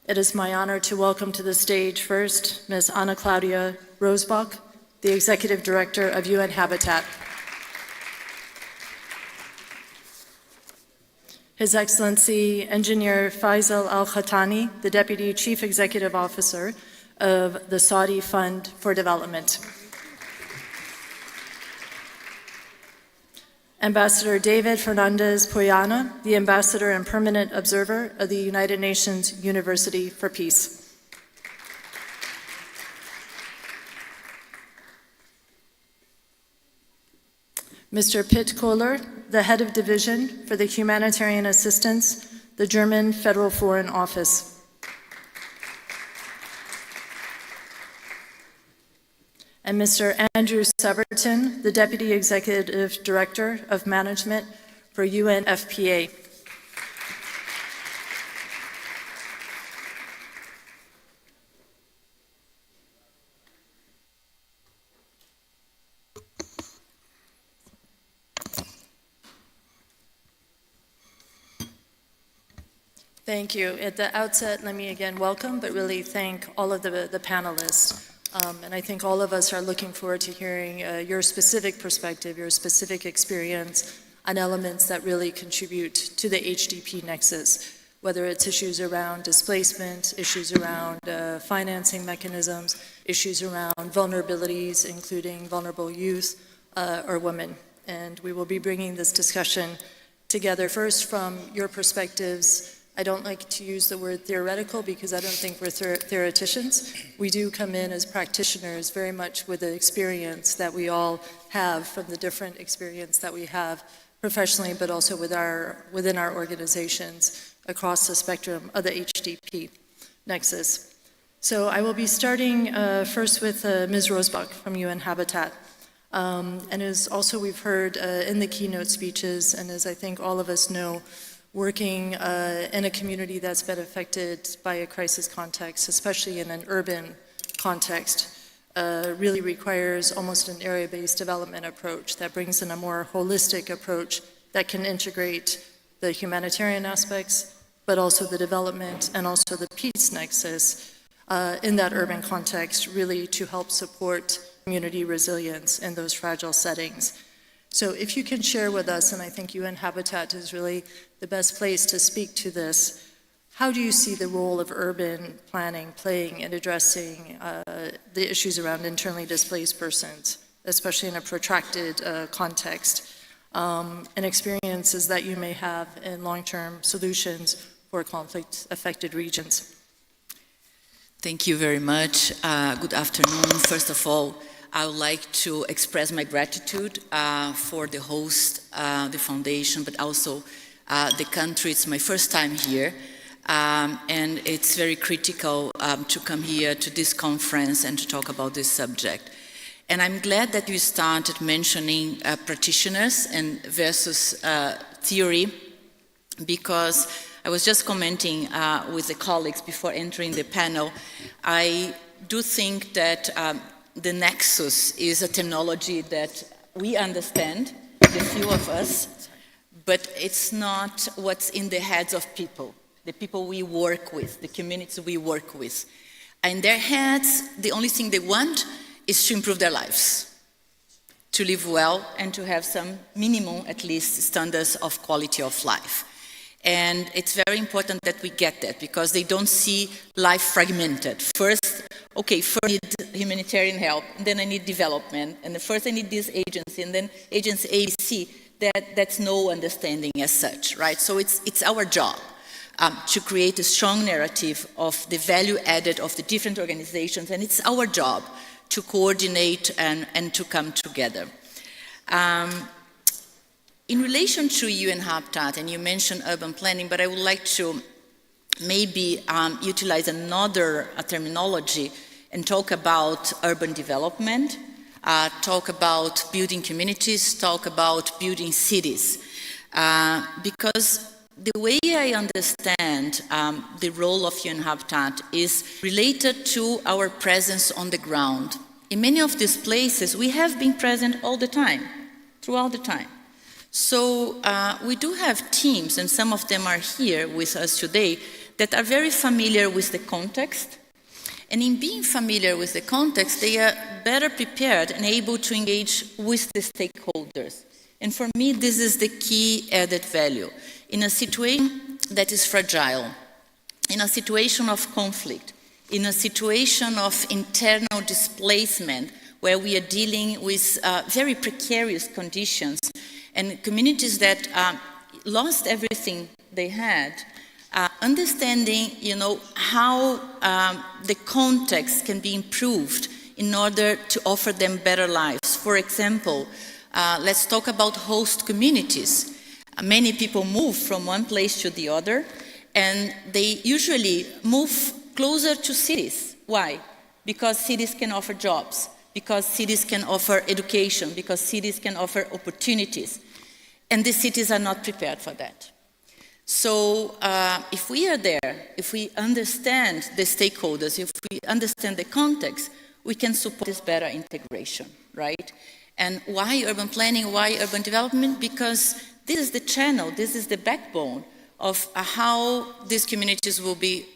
It is my honor to welcome to the stage first Ms. Ana Claudia Rosbach, the Executive Director of UN Habitat. His Excellency Engineer Faisal Al-Khatani, the Deputy Chief Executive Officer of the Saudi Fund for Development. Ambassador David Fernandez Poyana, the Ambassador and Permanent Observer of the United Nations University for Peace. Mr. Pitt Kohler, the Head of Division for the Humanitarian Assistance, the German Federal Foreign Office. And Mr. Andrew Severton, the Deputy Executive Director of Management for UNFPA. Thank you. At the outset, let me again welcome, but really thank all of the panelists. And I think all of us are looking forward to hearing your specific perspective, your specific experience on elements that really contribute to the HDP nexus, whether it's issues around displacement, issues around financing mechanisms, issues around vulnerabilities, including vulnerable youth or women. And we will be bringing this discussion together first from your perspectives. I don't like to use the word theoretical because I don't think we're theoreticians. We do come in as practitioners very much with the experience that we all have from the different experience that we have professionally, but also within our organizations across the spectrum of the HDP nexus. So I will be starting first with Ms. Rosbach from UN Habitat. And as also we've heard in the keynote speeches, and as I think all of us know, working in a community that's been affected by a crisis context, especially in an urban context, really requires almost an area-based development approach that brings in a more holistic approach that can integrate the humanitarian aspects, but also the development and also the peace nexus in that urban context, really to help support community resilience in those fragile settings. So if you can share with us, and I think UN Habitat is really the best place to speak to this, how do you see the role of urban planning playing in addressing the issues around internally displaced persons, especially in a protracted context, and experiences that you may have in long-term solutions for conflict-affected regions. Thank you very much. Good afternoon. First of all, I would like to express my gratitude for the host, the foundation, but also the country. It's my first time here, and it's very critical to come here to this conference and to talk about this subject. And I'm glad that you started mentioning practitioners and versus theory, because I was just commenting with the colleagues before entering the panel. I do think that the nexus is a terminology that we understand, the few of us, but it's not what's in the heads of people, the people we work with, the communities we work with. In their heads, the only thing they want is to improve their lives, to live well and to have some minimum, at least, standards of quality of life. And it's very important that we get that, because they don't see life fragmented. First, okay, first I need humanitarian help, and then I need development, and first I need this agency, and then agency A, B, C. That's no understanding as such, right? So it's our job to create a strong narrative of the value added of the different organizations, and it's our job to coordinate and to come together. In relation to UN Habitat, and you mentioned urban planning, but I would like to maybe utilize another terminology and talk about urban development, talk about building communities, talk about building cities. Because the way I understand the role of UN Habitat is related to our presence on the ground. In many of these places, we have been present all the time, throughout the time. So we do have teams, and some of them are here with us today, that are very familiar with the context. And in being familiar with the context, they are better prepared and able to engage with the stakeholders. And for me, this is the key added value. In a situation that is fragile, in a situation of conflict, in a situation of internal displacement, where we are dealing with very precarious conditions, and communities that lost everything they had, understanding, how the context can be improved in order to offer them better lives. For example, let's talk about host communities. Many people move from one place to the other, and they usually move closer to cities. Why? Because cities can offer jobs, because cities can offer education, because cities can offer opportunities. And the cities are not prepared for that. So if we are there, if we understand the stakeholders, if we understand the context, we can support this better integration, right? And why urban planning, why urban development? Because this is the channel, this is the backbone of how these communities will be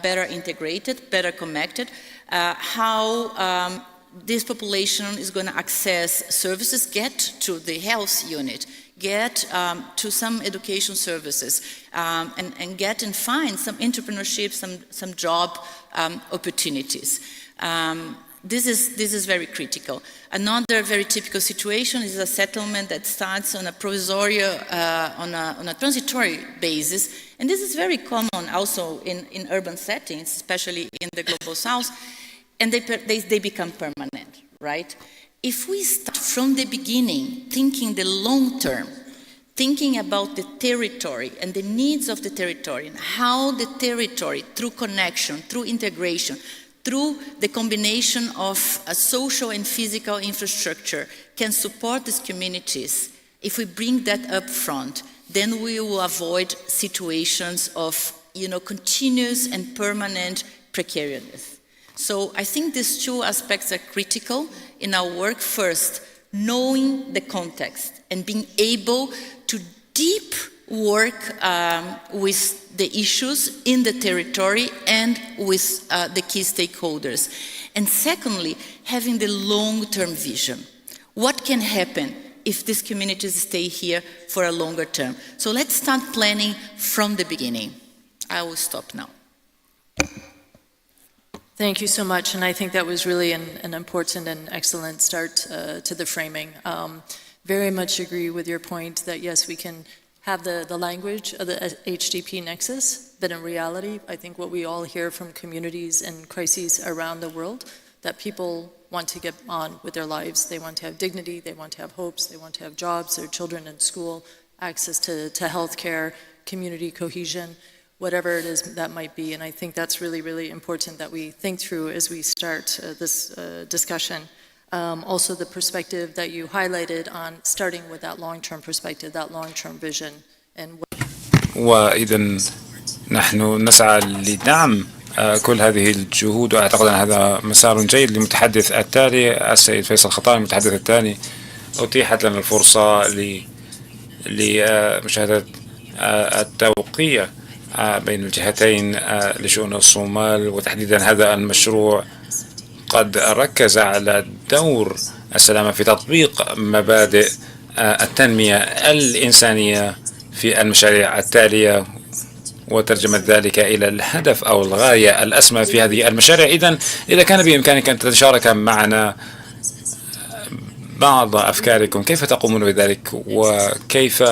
better integrated, better connected, how this population is going to access services, get to the health unit, get to some education services, and get and find some entrepreneurship, some job opportunities. This is very critical. Another very typical situation is a settlement that starts on a provisory, on a transitory basis, and this is very common also in urban settings, especially in the global south, and they become permanent, right? If we start from the beginning, thinking the long term, thinking about the territory and the needs of the territory, and how the territory, through connection, through integration, through the combination of a social and physical infrastructure can support these communities, if we bring that up front, then we will avoid situations of continuous and permanent precariousness. So I think these two aspects are critical in our work. First, knowing the context and being able to deep work with the issues in the territory and with the key stakeholders. And secondly, having the long-term vision. What can happen if these communities stay here for a longer term? So let's start planning from the beginning. I will stop now. Thank you so much, and I think that was really an important and excellent start to the framing. Very much agree with your point that yes, we can have the language of the HDP nexus, but in reality, I think what we all hear from communities and crises around the world, that people want to get on with their lives. They want to have dignity, they want to have hopes, they want to have jobs, their children in school, access to health care, community cohesion, whatever it is that might be. And I think that's really, really important that we think through as we start this discussion. Also the perspective that you highlighted on starting with that long-term perspective, that long-term vision. And وإذا نحن نسعى لدعم كل هذه الجهود، وأعتقد أن هذا مسار جيد. للمتحدث التالي السيد فيصل خطاب، المتحدث الثاني. أتيحت لنا الفرصة لمشاهدة التوقيع بين الجهتين لشؤون الصومال، وتحديدا هذا المشروع قد ركز على دور السلامة في تطبيق مبادئ التنمية الإنسانية في المشاريع التالية، وترجمت ذلك إلى الهدف أو الغاية الأسمى في هذه المشاريع. إذا كان بإمكانك أن تتشارك معنا بعض أفكاركم، كيف تقومون بذلك وكيف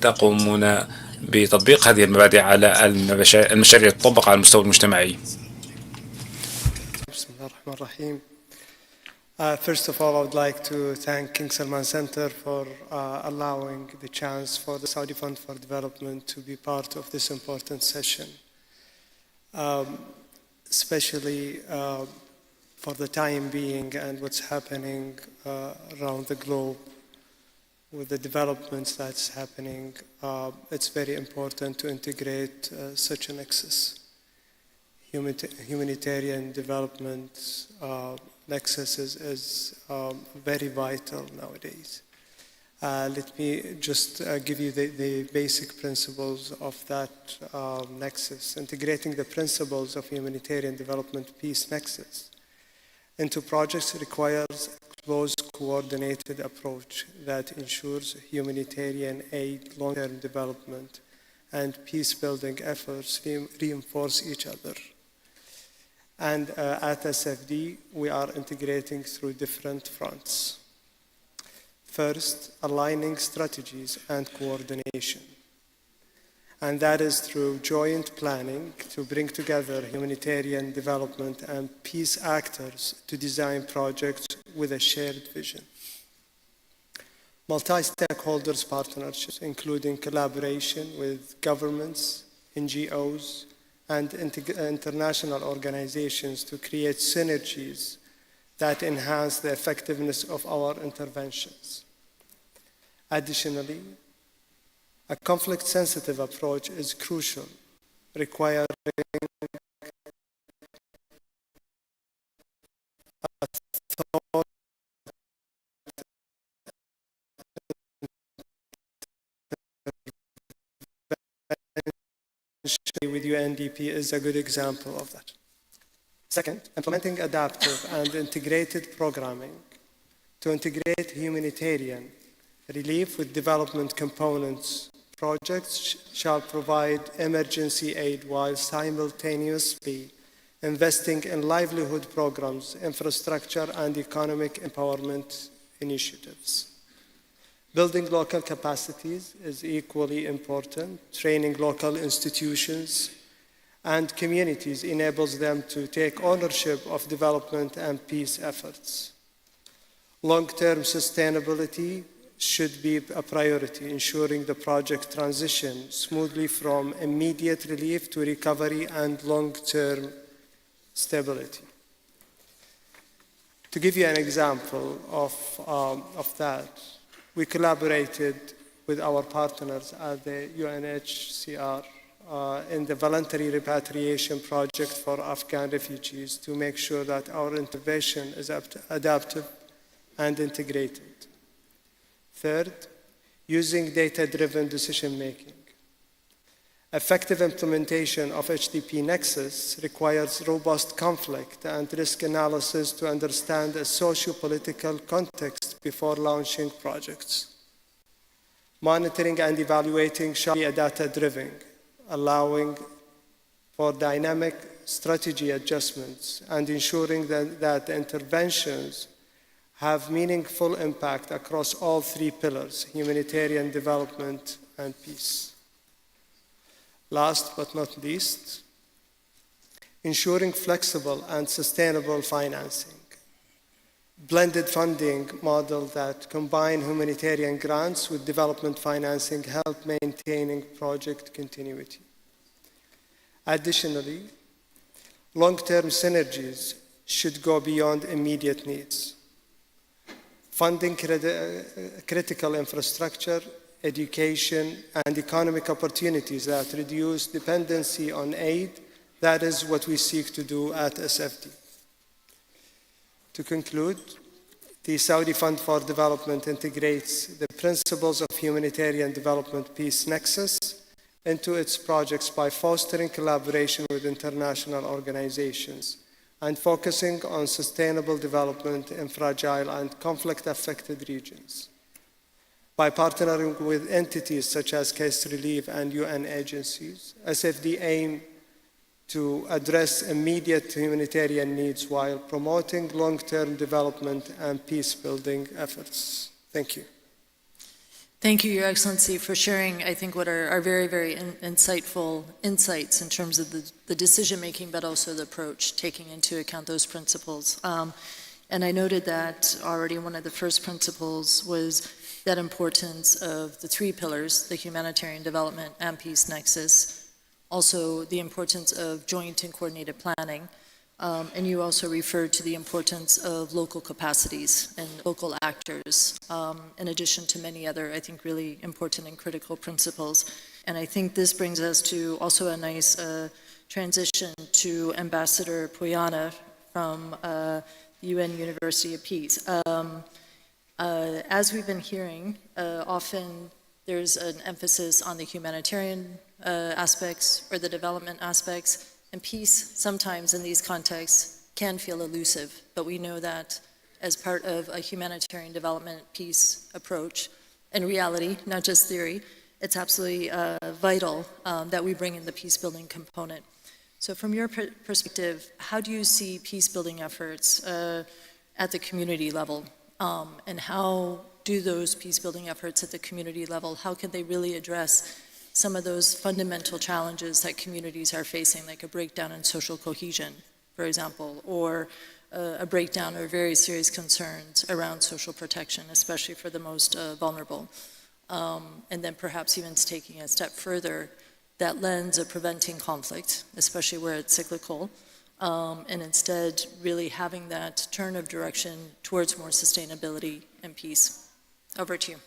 تقومون بتطبيق هذه المبادئ على المشاريع تطبق على المستوى المجتمعي؟ بسم الله الرحمن الرحيم. First of all, I would like to thank King Salman Center for allowing the chance for the Saudi Fund for Development to be part of this important session, especially for the time being and what's happening around the globe with the developments that's happening. It's very important to integrate such an axis. Humanitarian development nexus is very vital nowadays. Let me just give you the basic principles of that nexus. Integrating the principles of humanitarian development peace nexus into projects requires a close coordinated approach that ensures humanitarian aid, long-term development, and peace-building efforts reinforce each other. And at SFD, we are integrating through different fronts. First, aligning strategies and coordination. And that is through joint planning to bring together humanitarian development and peace actors to design projects with a shared vision. Multi-stakeholders partnerships, including collaboration with governments, NGOs, and international organizations to create synergies that enhance the effectiveness of our interventions. Additionally, a conflict-sensitive approach is crucial, requiring with UNDP is a good example of that. Second, implementing adaptive and integrated programming to integrate humanitarian relief with development components. Projects shall provide emergency aid while simultaneously investing in livelihood programs, infrastructure, and economic empowerment initiatives. Building local capacities is equally important. Training local institutions and communities enables them to take ownership of development and peace efforts. Long-term sustainability should be a priority, ensuring the project transition smoothly from immediate relief to recovery and long-term stability. To give you an example of that, we collaborated with our partners at the UNHCR in the voluntary repatriation project for Afghan refugees to make sure that our intervention is adaptive and integrated. Third, using data-driven decision-making. Effective implementation of HDP Nexus requires robust conflict and risk analysis to understand a socio-political context before launching projects. Monitoring and evaluating shall be data-driven, allowing for dynamic strategy adjustments and ensuring that the interventions have meaningful impact across all three pillars: humanitarian development and peace. Last but not least, ensuring flexible and sustainable financing. Blended funding model that combine humanitarian grants with development financing help maintaining project continuity. Additionally, long-term synergies should go beyond immediate needs. Funding critical infrastructure, education, and economic opportunities that reduce dependency on aid, that is what we seek to do at SFD. To conclude, the Saudi Fund for Development integrates the principles of humanitarian development peace nexus into its projects by fostering collaboration with international organizations and focusing on sustainable development in fragile and conflict-affected regions. By partnering with entities such as Case Relief and UN agencies, SFD aim to address immediate humanitarian needs while promoting long-term development and peace-building efforts. Thank you. Thank you, Your Excellency, for sharing, I think, what are very, very insightful insights in terms of the decision-making, but also the approach, taking into account those principles. And I noted that already one of the first principles was that importance of the three pillars, the humanitarian development and peace nexus, also the importance of joint and coordinated planning, and you also referred to the importance of local capacities and local actors, in addition to many other, I think, really important and critical principles. And I think this brings us to also a nice transition to Ambassador Poyana from the UN University of Peace. As we've been hearing, often there's an emphasis on the humanitarian aspects or the development aspects, and peace sometimes in these contexts can feel elusive, but we know that as part of a humanitarian development peace approach, in reality, not just theory, it's absolutely vital that we bring in the peace-building component. So from your perspective, how do you see peace-building efforts at the community level, and how do those peace-building efforts at the community level, how can they really address some of those fundamental challenges that communities are facing, like a breakdown in social cohesion, for example, or a breakdown or very serious concerns around social protection, especially for the most vulnerable. And then perhaps even taking a step further, that lens of preventing conflict, especially where it's cyclical, and instead really having that turn of direction towards more sustainability and peace. Over to you.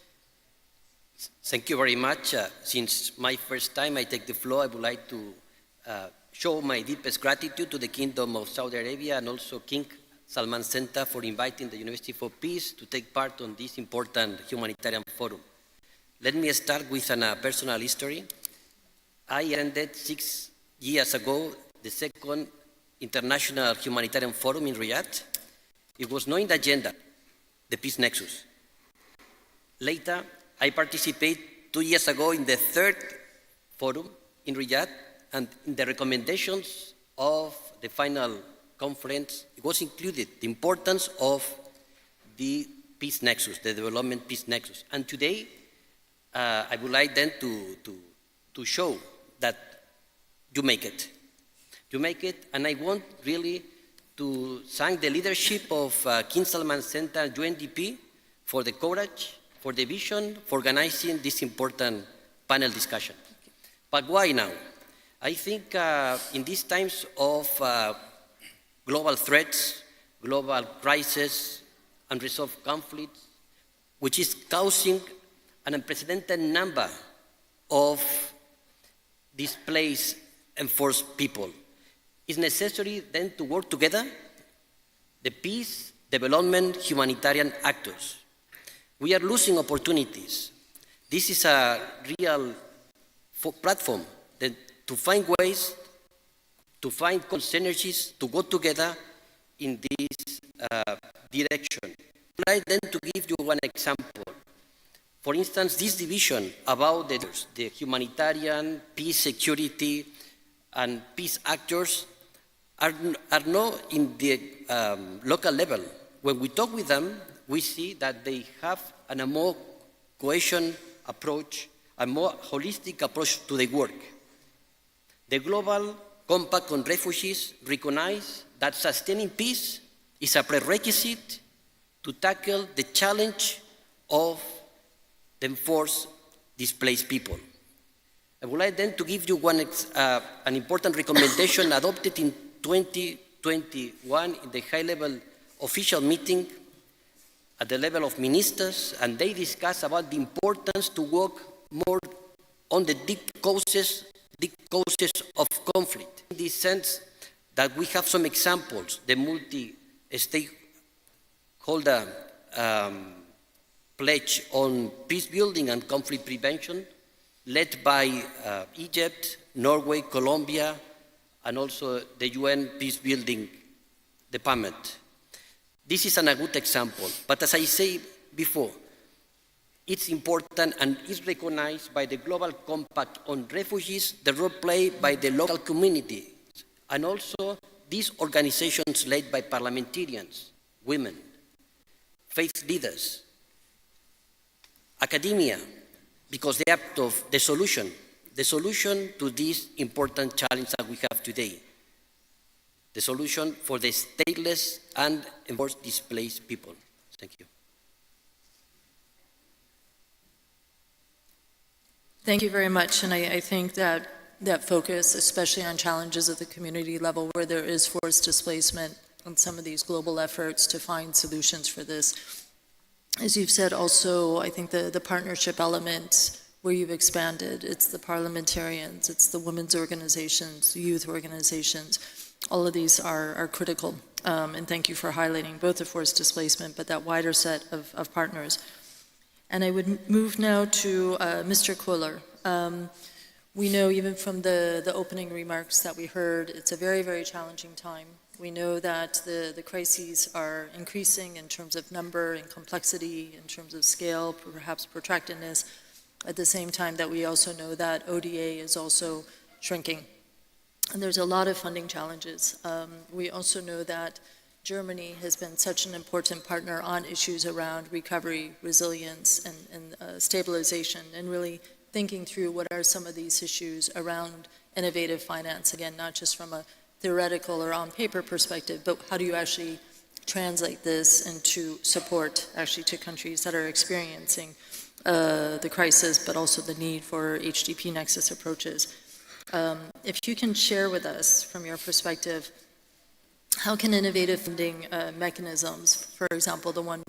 Thank you very much. Since my first time I take the floor, I would like to show my deepest gratitude to the Kingdom of Saudi Arabia and also King Salman Center for inviting the University for Peace to take part on this important humanitarian forum. Let me start with a personal history. I attended 6 years ago the second International Humanitarian Forum in Riyadh. It was not in the agenda, the Peace Nexus. Later, I participated 2 years ago in the third forum in Riyadh, and in the recommendations of the final conference, it was included the importance of the peace nexus, the development peace nexus. And today, I would like then to show that you make it. You make it, and I want really to thank the leadership of King Salman Center and UNDP for the courage, for the vision, for organizing this important panel discussion. But why now? I think in these times of global threats, global crisis, unresolved conflicts, which is causing an unprecedented number of displaced and forced people, it's necessary then to work together, the peace, development, humanitarian actors. We are losing opportunities. This is a real platform to find ways, to find synergies, to go together in this direction. I'd like then to give you one example. For instance, this division about the humanitarian, peace, security, and peace actors are not in the local level. When we talk with them, we see that they have a more cohesion approach, a more holistic approach to the work. The Global Compact on Refugees recognizes that sustaining peace is a prerequisite to tackle the challenge of the enforced displaced people. I would like then to give you an important recommendation adopted in 2021 in the high-level official meeting at the level of ministers, and they discussed about the importance to work more on the deep causes of conflict. In this sense, that we have some examples, the multi-stakeholder pledge on peace building and conflict prevention, led by Egypt, Norway, Colombia, and also the UN Peace Building Department. This is a good example, but as I said before, it's important and is recognized by the Global Compact on Refugees, the role played by the local community, and also these organizations led by parliamentarians, women, faith leaders, academia, because they are the solution to this important challenge that we have today, the solution for the stateless and enforced displaced people. Thank you. Thank you very much, and I think that focus, especially on challenges at the community level where there is forced displacement, and some of these global efforts to find solutions for this. As you've said also, I think the partnership element where you've expanded, it's the parliamentarians, it's the women's organizations, the youth organizations, all of these are critical, and thank you for highlighting both the forced displacement, but that wider set of partners. And I would move now to Mr. Kohler. We know even from the opening remarks that we heard, it's a very, very challenging time. We know that the crises are increasing in terms of number and complexity, in terms of scale, perhaps protractedness, at the same time that we also know that ODA is also shrinking. And there's a lot of funding challenges. We also know that Germany has been such an important partner on issues around recovery, resilience, and stabilization, and really thinking through what are some of these issues around innovative finance, again, not just from a theoretical or on-paper perspective, but how do you actually translate this into support, actually, to countries that are experiencing the crisis, but also the need for HDP nexus approaches. If you can share with us, from your perspective, how can innovative funding mechanisms, for example, the one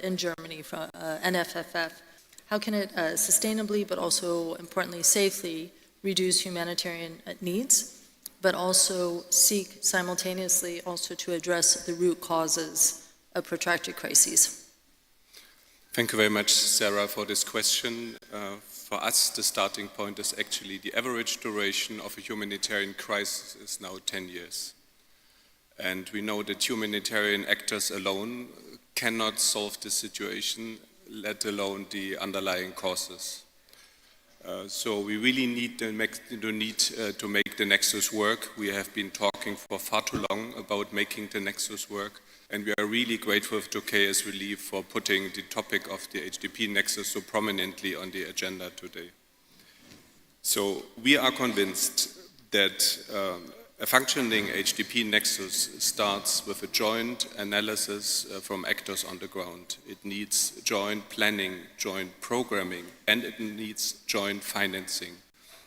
in Germany from NFFF, how can it sustainably, but also importantly safely, reduce humanitarian needs, but also seek simultaneously also to address the root causes of protracted crises? Thank you very much, Sarah, for this question. For us, the starting point is actually the average duration of a humanitarian crisis is now 10 years. And we know that humanitarian actors alone cannot solve the situation, let alone the underlying causes. So we really need to make the nexus work. We have been talking for far too long about making the nexus work, and we are really grateful to KS Relief for putting the topic of the HDP nexus so prominently on the agenda today. So we are convinced that a functioning HDP nexus starts with a joint analysis from actors on the ground. It needs joint planning, joint programming, and it needs joint financing.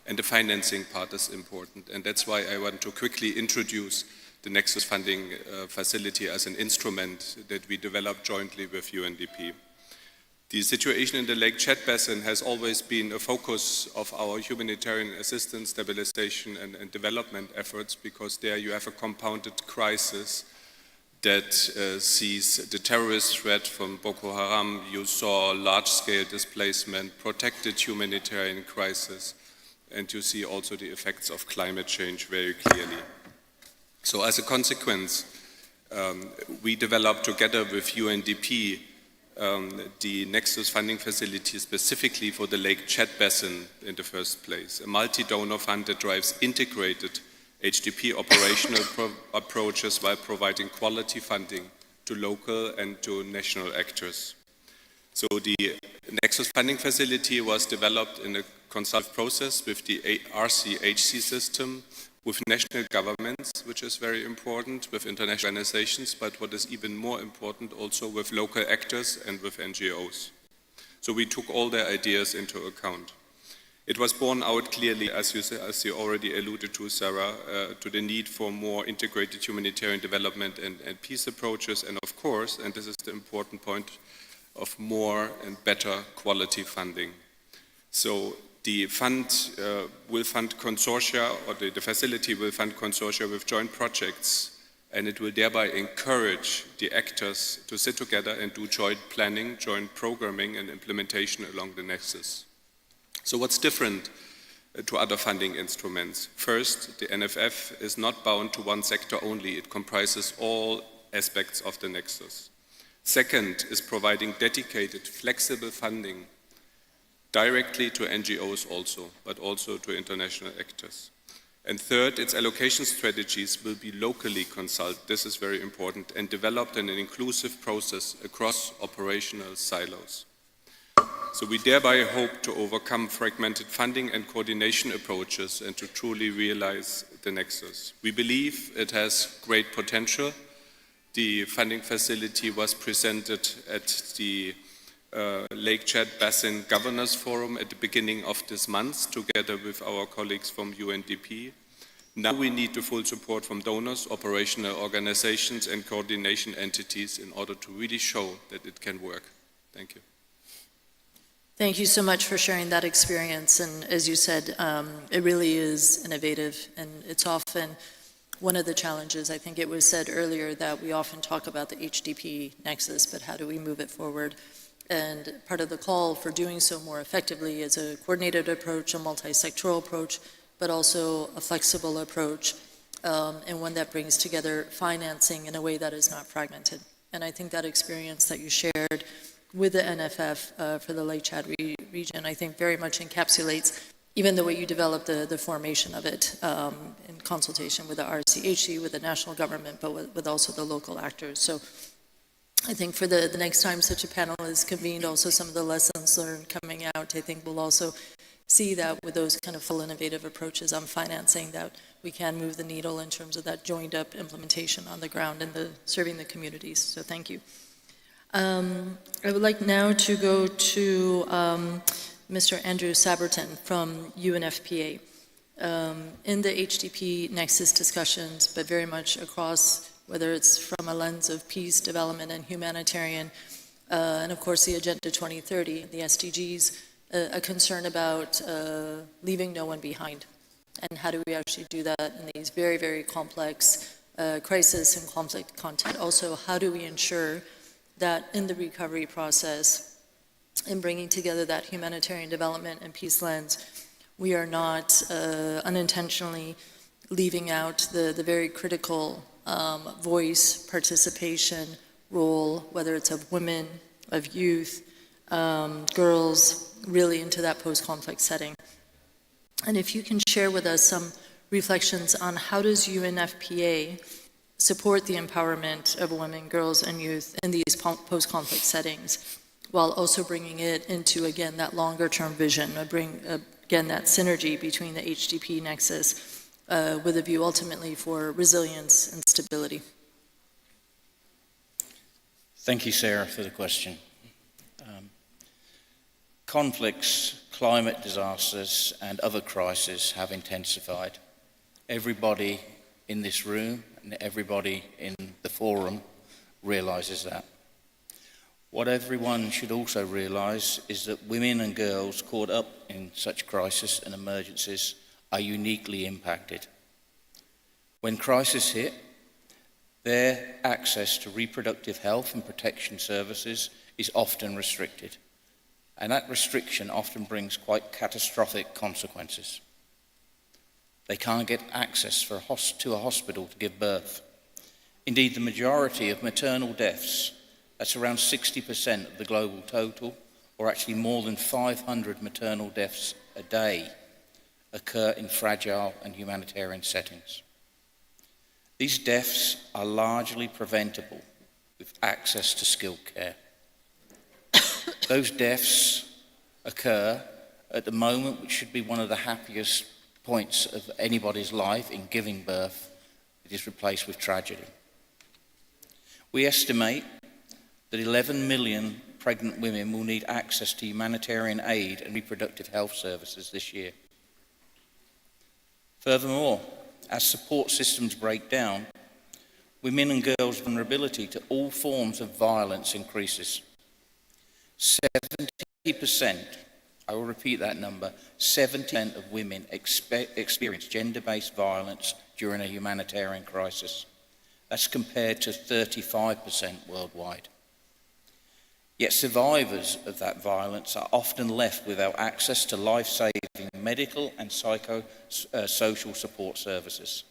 And the financing part is important. And that's why I want to quickly introduce the Nexus Funding Facility as an instrument that we developed jointly with UNDP. The situation in the Lake Chad Basin has always been a focus of our humanitarian assistance, stabilization and development efforts, because there you have a compounded crisis that sees the terrorist threat from Boko Haram. You saw large-scale displacement, protected humanitarian crisis, and you see also the effects of climate change very clearly. So as a consequence, we developed together with UNDP the Nexus Funding Facility specifically for the Lake Chad Basin in the first place, a multi-donor fund that drives integrated HDP operational approaches while providing quality funding to local and to national actors. So the Nexus funding facility was developed in a consultative process with the RCHC system, with national governments, which is very important, with international organizations, but what is even more important, also with local actors and with NGOs. So we took all their ideas into account. It was borne out clearly, as you already alluded to, Sarah, to the need for more integrated humanitarian development and peace approaches, and of course, and this is the important point, of more and better quality funding. So the fund will fund consortia, or the facility will fund consortia with joint projects, and it will thereby encourage the actors to sit together and do joint planning, joint programming and implementation along the nexus. So what's different to other funding instruments? First, the NFF is not bound to one sector only. It comprises all aspects of the nexus. Second is providing dedicated, flexible funding directly to NGOs also, but also to international actors. And third, its allocation strategies will be locally consulted, this is very important, and developed in an inclusive process across operational silos. So we thereby hope to overcome fragmented funding and coordination approaches and to truly realize the nexus. We believe it has great potential. The funding facility was presented at the Lake Chad Basin Governors Forum at the beginning of this month, together with our colleagues from UNDP. Now we need the full support from donors, operational organizations and coordination entities in order to really show that it can work. Thank you. Thank you so much for sharing that experience. And as you said, it really is innovative, and it's often one of the challenges. I think it was said earlier that we often talk about the HDP nexus, but how do we move it forward? And part of the call for doing so more effectively is a coordinated approach, a multi-sectoral approach, but also a flexible approach, and one that brings together financing in a way that is not fragmented. And I think that experience that you shared with the NFF for the Lake Chad region, I think very much encapsulates even the way you developed the formation of it in consultation with the RCHC, with the national government, but with also the local actors. So I think for the next time such a panel is convened, also some of the lessons learned coming out, I think we'll also see that with those kind of full innovative approaches on financing, that we can move the needle in terms of that joined up implementation on the ground and serving the communities. So thank you. I would like now to go to Mr. Andrew Saberton from UNFPA. In the HDP Nexus discussions, but very much across, whether it's from a lens of peace, development, and humanitarian, and of course the Agenda 2030, the SDGs, a concern about leaving no one behind. And how do we actually do that in these very, very complex crisis and conflict content? Also, how do we ensure that in the recovery process, in bringing together that humanitarian development and peace lens, we are not unintentionally leaving out the very critical voice, participation, role, whether it's of women, of youth, girls, really into that post-conflict setting. And if you can share with us some reflections on how does UNFPA support the empowerment of women, girls, and youth in these post-conflict settings, while also bringing it into, again, that longer-term vision, again, that synergy between the HDP nexus with a view ultimately for resilience and stability. Thank you, Sarah, for the question. Conflicts, climate disasters, and other crises have intensified. Everybody in this room and everybody in the forum realizes that. What everyone should also realize is that women and girls caught up in such crises and emergencies are uniquely impacted. When crises hit, their access to reproductive health and protection services is often restricted, and that restriction often brings quite catastrophic consequences. They can't get access to a hospital to give birth. Indeed, the majority of maternal deaths, that's around 60% of the global total, or actually more than 500 maternal deaths a day, occur in fragile and humanitarian settings. These deaths are largely preventable with access to skilled care. Those deaths occur at the moment, which should be one of the happiest points of anybody's life in giving birth. It is replaced with tragedy. We estimate that 11 million pregnant women will need access to humanitarian aid and reproductive health services this year. Furthermore, as support systems break down, women and girls' vulnerability to all forms of violence increases. 70%, I will repeat that number, 70% of women experience gender-based violence during a humanitarian crisis. That's compared to 35% worldwide. Yet survivors of that violence are often left without access to life-saving medical and psychosocial support services.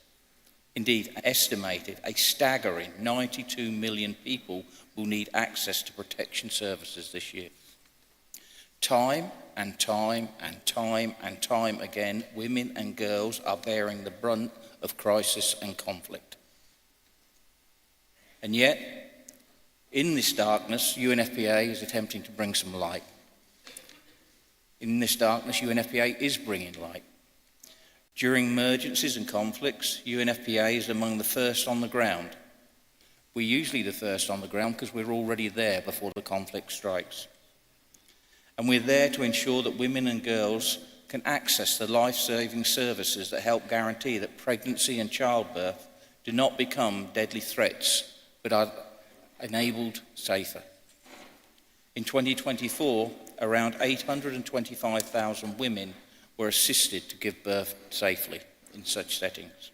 Indeed, estimated a staggering 92 million people will need access to protection services this year. Time and time and time and time again, women and girls are bearing the brunt of crisis and conflict. And yet, in this darkness, UNFPA is attempting to bring some light. In this darkness, UNFPA is bringing light. During emergencies and conflicts, UNFPA is among the first on the ground. We're usually the first on the ground because we're already there before the conflict strikes. And we're there to ensure that women and girls can access the life-saving services that help guarantee that pregnancy and childbirth do not become deadly threats, but are enabled safer. In 2024, around 825,000 women were assisted to give birth safely in such settings.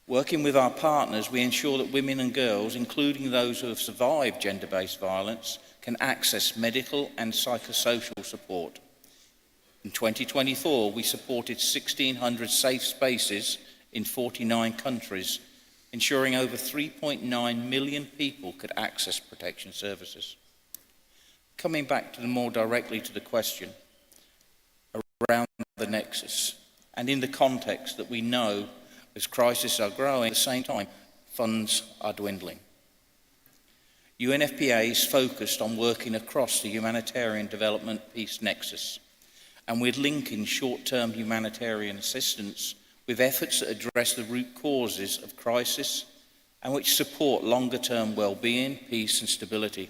Working with our partners, we ensure that women and girls, including those who have survived gender-based violence, can access medical and psychosocial support. In 2024, we supported 1,600 safe spaces in 49 countries, ensuring over 3.9 million people could access protection services. Coming back more directly to the question around the nexus, and in the context that we know as crises are growing, at the same time, funds are dwindling. UNFPA is focused on working across the humanitarian development peace nexus, and we're linking short-term humanitarian assistance with efforts that address the root causes of crisis and which support longer-term well-being, peace and stability.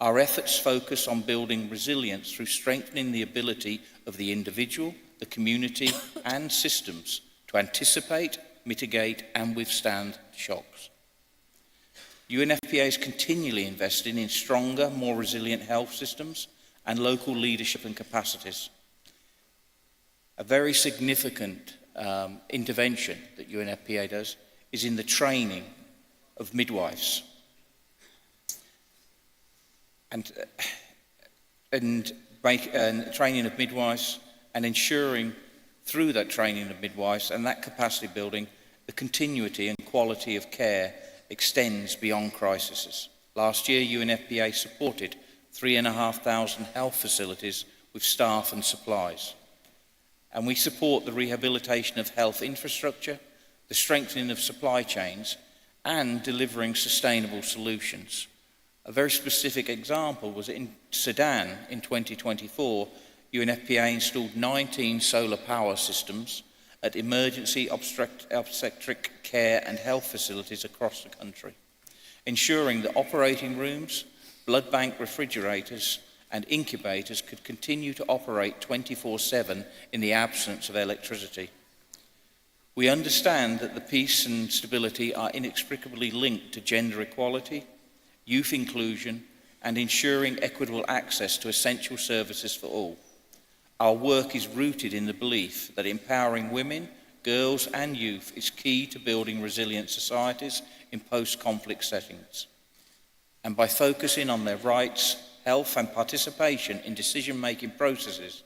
Our efforts focus on building resilience through strengthening the ability of the individual, the community and systems to anticipate, mitigate and withstand shocks. UNFPA is continually investing in stronger, more resilient health systems and local leadership and capacities. A very significant intervention that UNFPA does is in the training of midwives. And training of midwives and ensuring through that training of midwives and that capacity building, the continuity and quality of care extends beyond crises. Last year, UNFPA supported 3,500 health facilities with staff and supplies. And we support the rehabilitation of health infrastructure, the strengthening of supply chains, and delivering sustainable solutions. A very specific example was in Sudan in 2024, UNFPA installed 19 solar power systems at emergency obstetric care and health facilities across the country, ensuring that operating rooms, blood bank refrigerators and incubators could continue to operate 24/7 in the absence of electricity. We understand that the peace and stability are inextricably linked to gender equality, youth inclusion, and ensuring equitable access to essential services for all. Our work is rooted in the belief that empowering women, girls, and youth is key to building resilient societies in post-conflict settings. And by focusing on their rights, health, and participation in decision-making processes,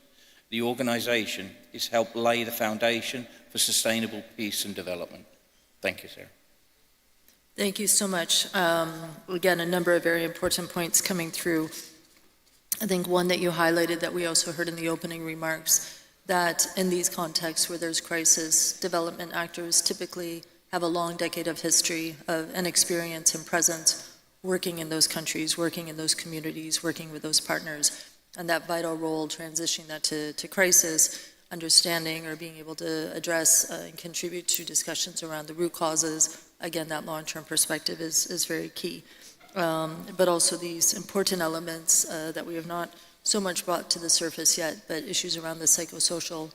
the organisation has helped lay the foundation for sustainable peace and development. Thank you, Sarah. Thank you so much. Again, a number of very important points coming through. I think one that you highlighted that we also heard in the opening remarks, that in these contexts where there's crisis, development actors typically have a long decade of history and experience and presence working in those countries, working in those communities, working with those partners, and that vital role transitioning that to crisis, understanding or being able to address and contribute to discussions around the root causes. Again, that long-term perspective is very key. But also these important elements that we have not so much brought to the surface yet, but issues around the psychosocial,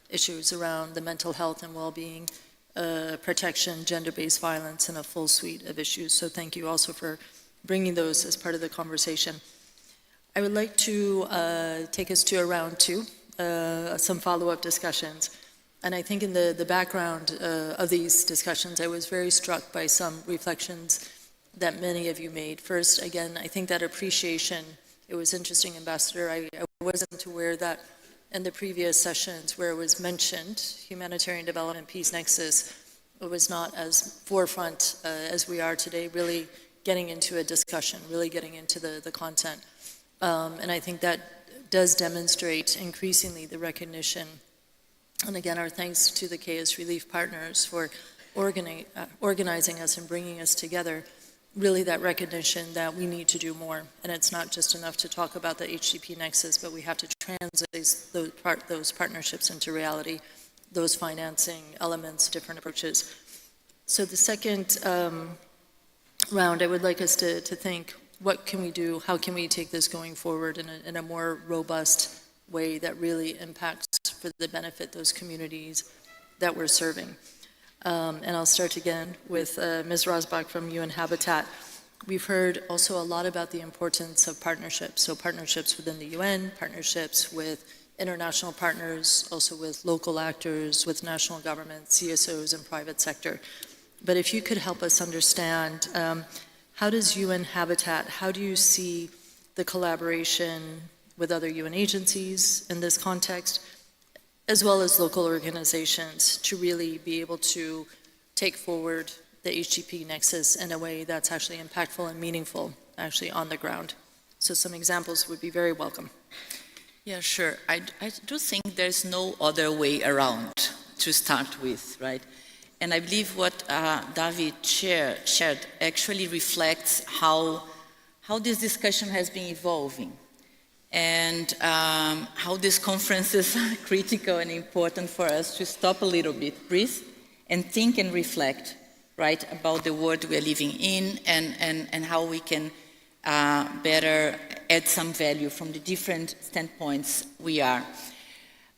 issues around the mental health and well-being, protection, gender-based violence, and a full suite of issues. So thank you also for bringing those as part of the conversation. I would like to take us to a round two, some follow-up discussions. And I think in the background of these discussions, I was very struck by some reflections that many of you made. First, again, I think that appreciation, it was interesting, Ambassador, I wasn't aware that in the previous sessions where it was mentioned, humanitarian development, peace nexus, it was not as forefront as we are today, really getting into a discussion, really getting into the content. And I think that does demonstrate increasingly the recognition, and again, our thanks to the KS Relief Partners for organizing us and bringing us together, really that recognition that we need to do more. And it's not just enough to talk about the HDP nexus, but we have to translate those partnerships into reality, those financing elements, different approaches. So the second round, I would like us to think, what can we do? How can we take this going forward in a more robust way that really impacts for the benefit those communities that we're serving? And I'll start again with Ms. Rosbach from UN Habitat. We've heard also a lot about the importance of partnerships. So partnerships within the UN, partnerships with international partners, also with local actors, with national governments, CSOs, and private sector. But if you could help us understand, how does UN Habitat, how do you see the collaboration with other UN agencies in this context, as well as local organizations, to really be able to take forward the HDP nexus in a way that's actually impactful and meaningful, actually on the ground? So some examples would be very welcome. Yeah, sure. I do think there's no other way around to start with, right? And I believe what David shared actually reflects how this discussion has been evolving, and how this conference is critical and important for us to stop a little bit, breathe, and think and reflect, right, about the world we are living in, and how we can better add some value from the different standpoints we are.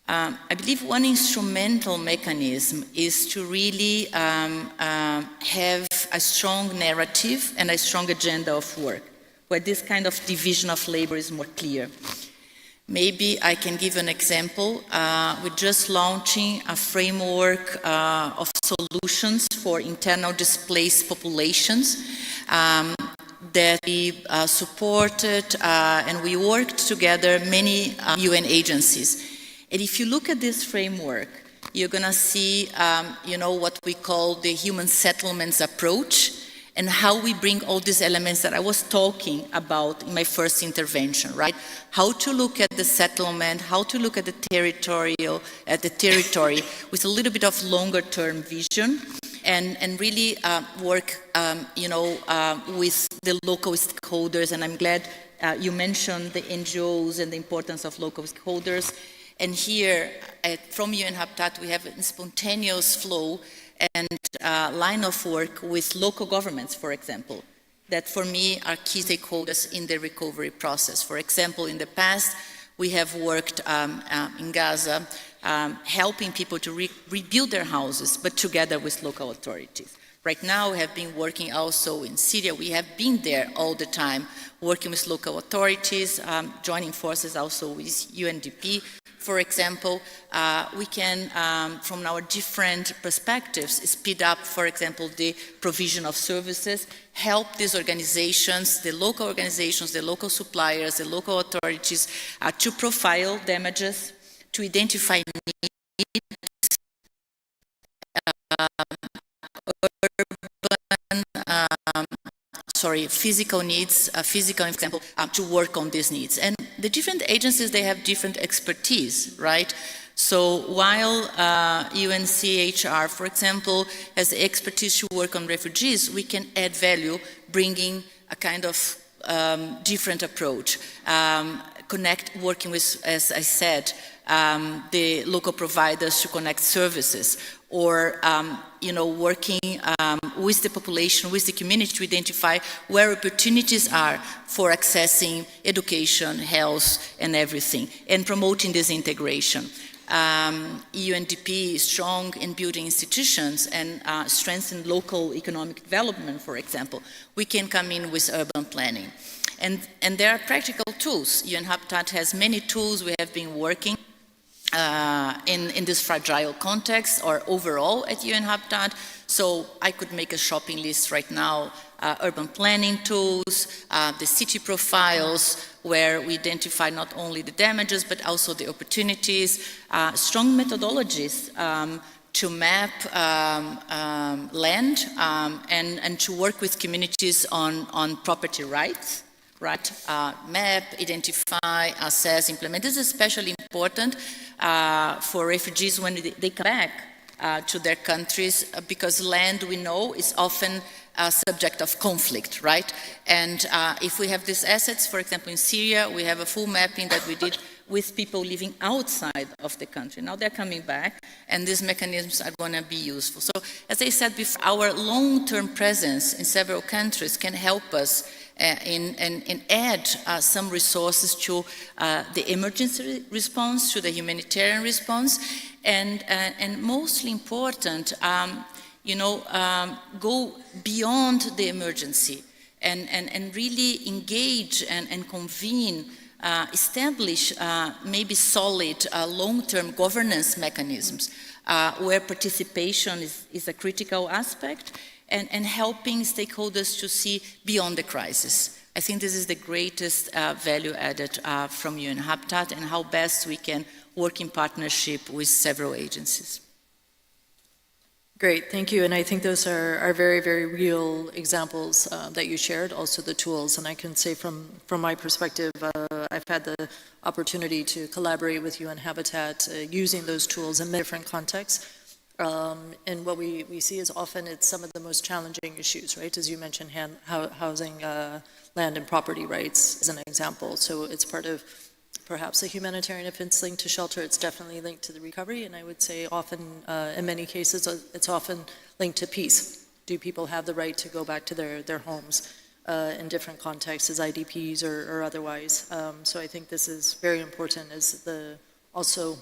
I believe one instrumental mechanism is to really have a strong narrative and a strong agenda of work, where this kind of division of labor is more clear. Maybe I can give an example. We're just launching a framework of solutions for internal displaced populations that we supported and we worked together many UN agencies. And if you look at this framework, you're going to see what we call the human settlements approach, and how we bring all these elements that I was talking about in my first intervention, right? How to look at the settlement, how to look at the territory with a little bit of longer term vision, and really work, with the local stakeholders. And I'm glad you mentioned the NGOs and the importance of local stakeholders. And here from UN Habitat, we have a spontaneous flow and line of work with local governments, for example, that for me are key stakeholders in the recovery process. For example, in the past, we have worked in Gaza, helping people to rebuild their houses, but together with local authorities. Right now, we have been working also in Syria. We have been there all the time, working with local authorities, joining forces also with UNDP. For example, we can, from our different perspectives, speed up, for example, the provision of services, help these organizations, the local suppliers, the local authorities, to profile damages, to identify needs, physical needs, physical example, to work on these needs. And the different agencies, they have different expertise, right? So while UNCHR, for example, has the expertise to work on refugees, we can add value, bringing a kind of different approach. Working with, as I said, the local providers to connect services, or working with the population, with the community to identify where opportunities are for accessing education, health, and everything, and promoting this integration. UNDP is strong in building institutions and strengthen local economic development, for example. We can come in with urban planning. And there are practical tools. UN Habitat has many tools. We have been working in this fragile context or overall at UN Habitat. So I could make a shopping list right now, urban planning tools, the city profiles, where we identify not only the damages, but also the opportunities, strong methodologies to map land and to work with communities on property rights. Right, map, identify, assess, implement. This is especially important for refugees when they come back to their countries, because land, we know, is often a subject of conflict, right? And if we have these assets, for example, in Syria, we have a full mapping that we did with people living outside of the country. Now they're coming back, and these mechanisms are going to be useful. So, as I said before, our long-term presence in several countries can help us and add some resources to the emergency response, to the humanitarian response, and mostly important, go beyond the emergency and really engage and convene, establish maybe solid long-term governance mechanisms where participation is a critical aspect, and helping stakeholders to see beyond the crisis. I think this is the greatest value added from UN Habitat, and how best we can work in partnership with several agencies. Great, thank you. And I think those are very, very real examples that you shared, also the tools. And I can say from my perspective, I've had the opportunity to collaborate with UN Habitat using those tools in different contexts. And what we see is often it's some of the most challenging issues, right? As you mentioned, housing, land and property rights as an example. So it's part of perhaps a humanitarian, if it's linked to shelter, it's definitely linked to the recovery. And I would say often, in many cases, it's often linked to peace. Do people have the right to go back to their homes in different contexts as IDPs or otherwise? So I think this is very important as also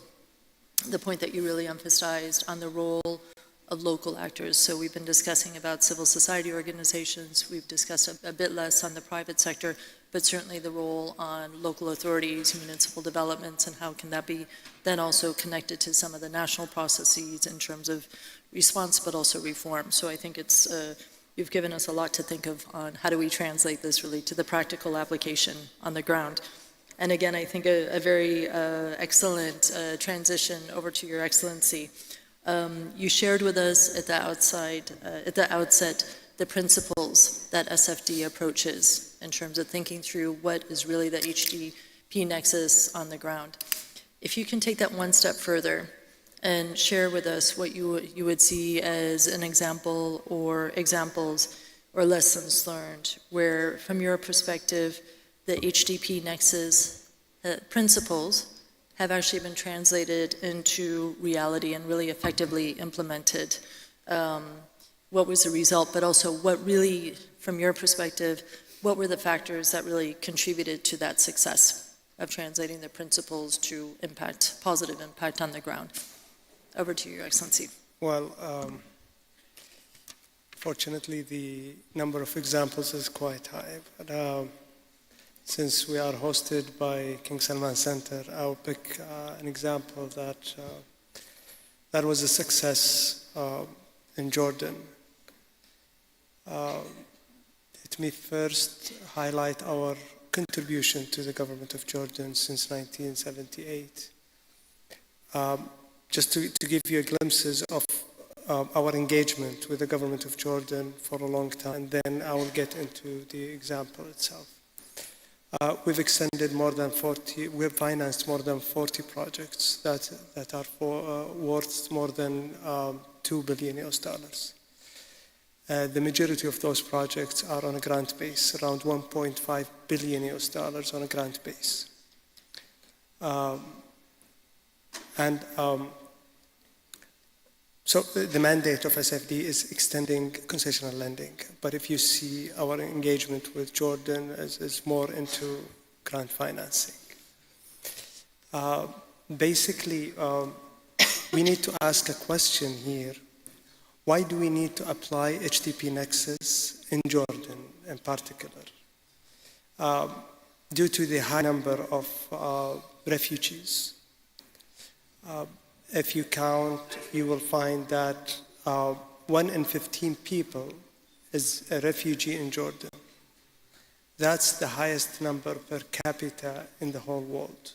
the point that you really emphasized on the role of local actors. So we've been discussing about civil society organizations. We've discussed a bit less on the private sector, but certainly the role on local authorities, municipal developments, and how can that be then also connected to some of the national processes in terms of response, but also reform. So I think it's, you've given us a lot to think of on how do we translate this really to the practical application on the ground. And again, I think a very excellent transition over to Your Excellency. You shared with us at the outset the principles that SFD approaches in terms of thinking through what is really the HDP nexus on the ground. If you can take that one step further and share with us what you would see as an example or examples or lessons learned where, from your perspective, the HDP nexus principles have actually been translated into reality and really effectively implemented. What was the result, but also what really, from your perspective, what were the factors that really contributed to that success of translating the principles to impact, positive impact on the ground? Over to you, Your Excellency. Well, fortunately, the number of examples is quite high. But, since we are hosted by King Salman Center, I'll pick an example that was a success in Jordan. Let me first highlight our contribution to the government of Jordan since 1978. Just to give you a glimpses of our engagement with the government of Jordan for a long time, and then I will get into the example itself. We've extended more than 40, we've financed more than 40 projects that are worth more than $2 billion US. The majority of those projects are on a grant base, around $1.5 billion on a grant base. So the mandate of SFD is extending concessional lending, but if you see our engagement with Jordan is more into grant financing. Basically, we need to ask a question here. Why do we need to apply HDP Nexus in Jordan in particular? Due to the high number of refugees. If you count, you will find that 1 in 15 people is a refugee in Jordan. That's the highest number per capita in the whole world.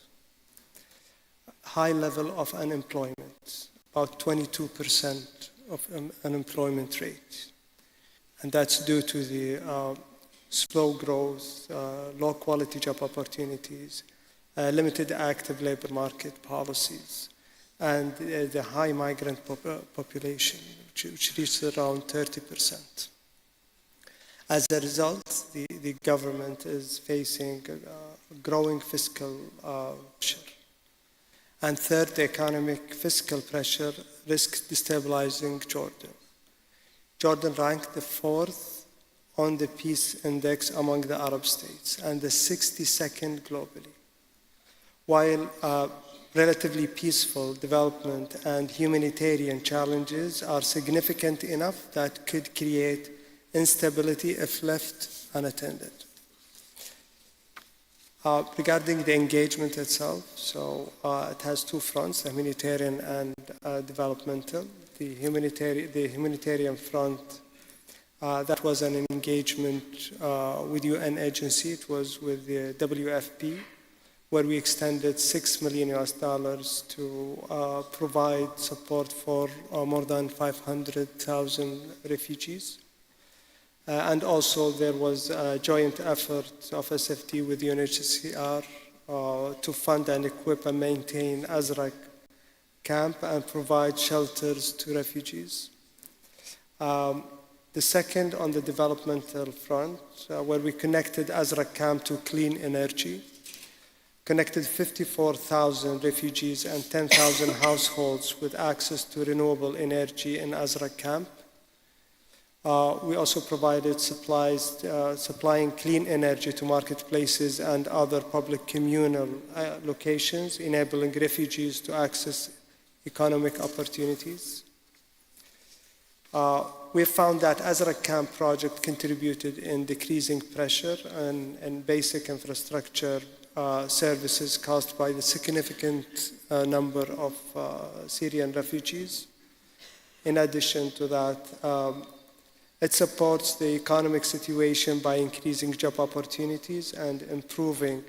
High level of unemployment, about 22% of unemployment rate. And that's due to the slow growth, low quality job opportunities, limited active labor market policies, and the high migrant population, which reaches around 30%. As a result, the government is facing a growing fiscal pressure. And third, the economic fiscal pressure risks destabilizing Jordan. Jordan ranked the 4th on the Peace Index among the Arab states and the 62nd globally. While relatively peaceful development and humanitarian challenges are significant enough that could create instability if left unattended. Regarding the engagement itself, so it has two fronts, the humanitarian and developmental. The humanitarian front, that was an engagement with UN agency. It was with the WFP, where we extended $6 million to provide support for more than 500,000 refugees. And also there was a joint effort of SFD with UNHCR to fund and equip and maintain Azraq camp and provide shelters to refugees. The second on the developmental front, where we connected Azraq camp to clean energy, connected 54,000 refugees and 10,000 households with access to renewable energy in Azraq camp. We also provided supplies, supplying clean energy to marketplaces and other public communal locations, enabling refugees to access economic opportunities. We found that Azraq Camp project contributed in decreasing pressure and basic infrastructure services caused by the significant number of Syrian refugees. In addition to that, it supports the economic situation by increasing job opportunities and improving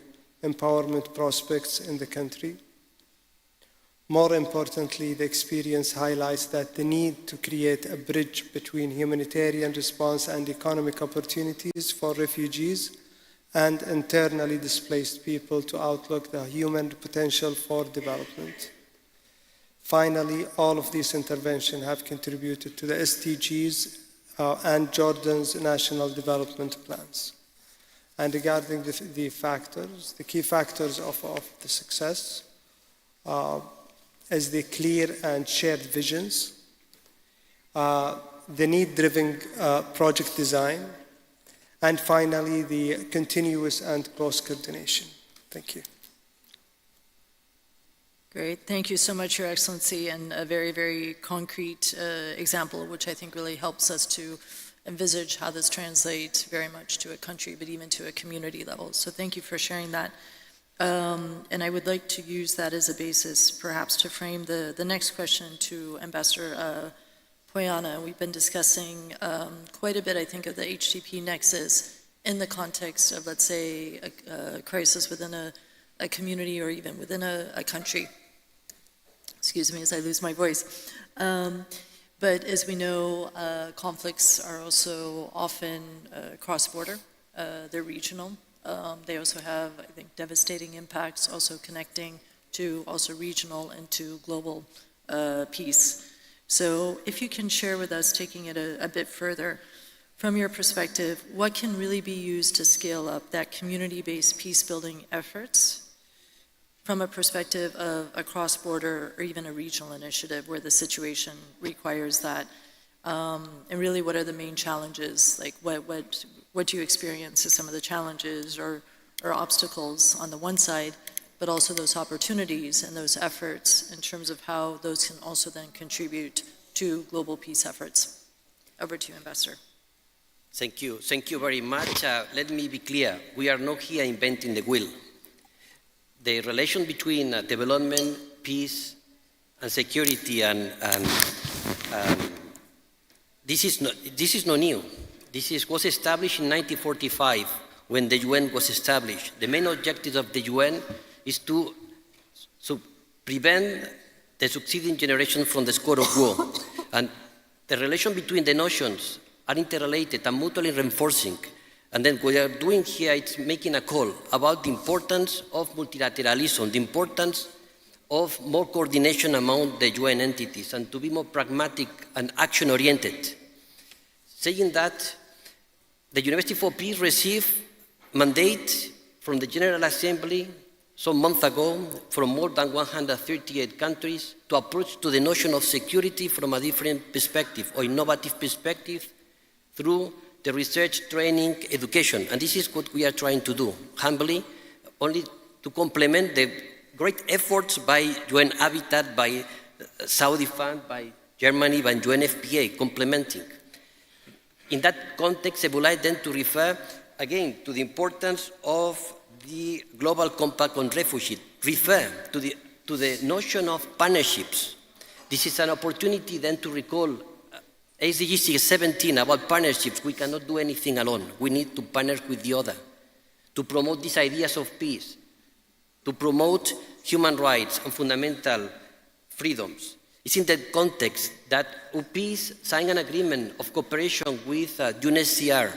empowerment prospects in the country. More importantly, the experience highlights that the need to create a bridge between humanitarian response and economic opportunities for refugees and internally displaced people to outlook the human potential for development. Finally, all of these interventions have contributed to the SDGs and Jordan's national development plans. And regarding the factors, the key factors of the success is the clear and shared visions, the need-driven project design, and finally, the continuous and close coordination. Thank you. Great. Thank you so much, Your Excellency, and a very, very concrete example, which I think really helps us to envisage how this translates very much to a country, but even to a community level. So thank you for sharing that. And I would like to use that as a basis, perhaps, to frame the next question to Ambassador Poyana. We've been discussing quite a bit, I think, of the HDP nexus in the context of, let's say, a crisis within a community or even within a country. Excuse me as I lose my voice. But as we know, conflicts are also often cross-border. They're regional. They also have, I think, devastating impacts, also connecting to also regional and to global peace. So if you can share with us, taking it a bit further, from your perspective, what can really be used to scale up that community-based peace-building efforts from a perspective of a cross-border or even a regional initiative where the situation requires that? And really, what are the main challenges? Like, what do you experience as some of the challenges or obstacles on the one side, but also those opportunities and those efforts in terms of how those can also then contribute to global peace efforts? Over to you, Ambassador. Thank you. Thank you very much. Let me be clear. We are not here inventing the wheel. The relation between development, peace, and security this is not new. Was established in 1945 when the UN was established. The main objective of the UN is to prevent the succeeding generation from the score of war. And the relation between the nations are interrelated and mutually reinforcing. And then what we are doing here is making a call about the importance of multilateralism, the importance of more coordination among the UN entities, and to be more pragmatic and action-oriented. Saying that, the University for Peace received mandate from the General Assembly some months ago from more than 138 countries to approach to the notion of security from a different perspective or innovative perspective through the research, training, education. And this is what we are trying to do, humbly, only to complement the great efforts by UN Habitat, by Saudi Fund, by Germany, by UNFPA, complementing. In that context, I would like then to refer again to the importance of the Global Compact on Refugees, refer to the notion of partnerships. This is an opportunity then to recall SDG 17 about partnerships. We cannot do anything alone. We need to partner with the other to promote these ideas of peace, to promote human rights and fundamental freedoms. It's in that context that UPIS signed an agreement of cooperation with UNHCR.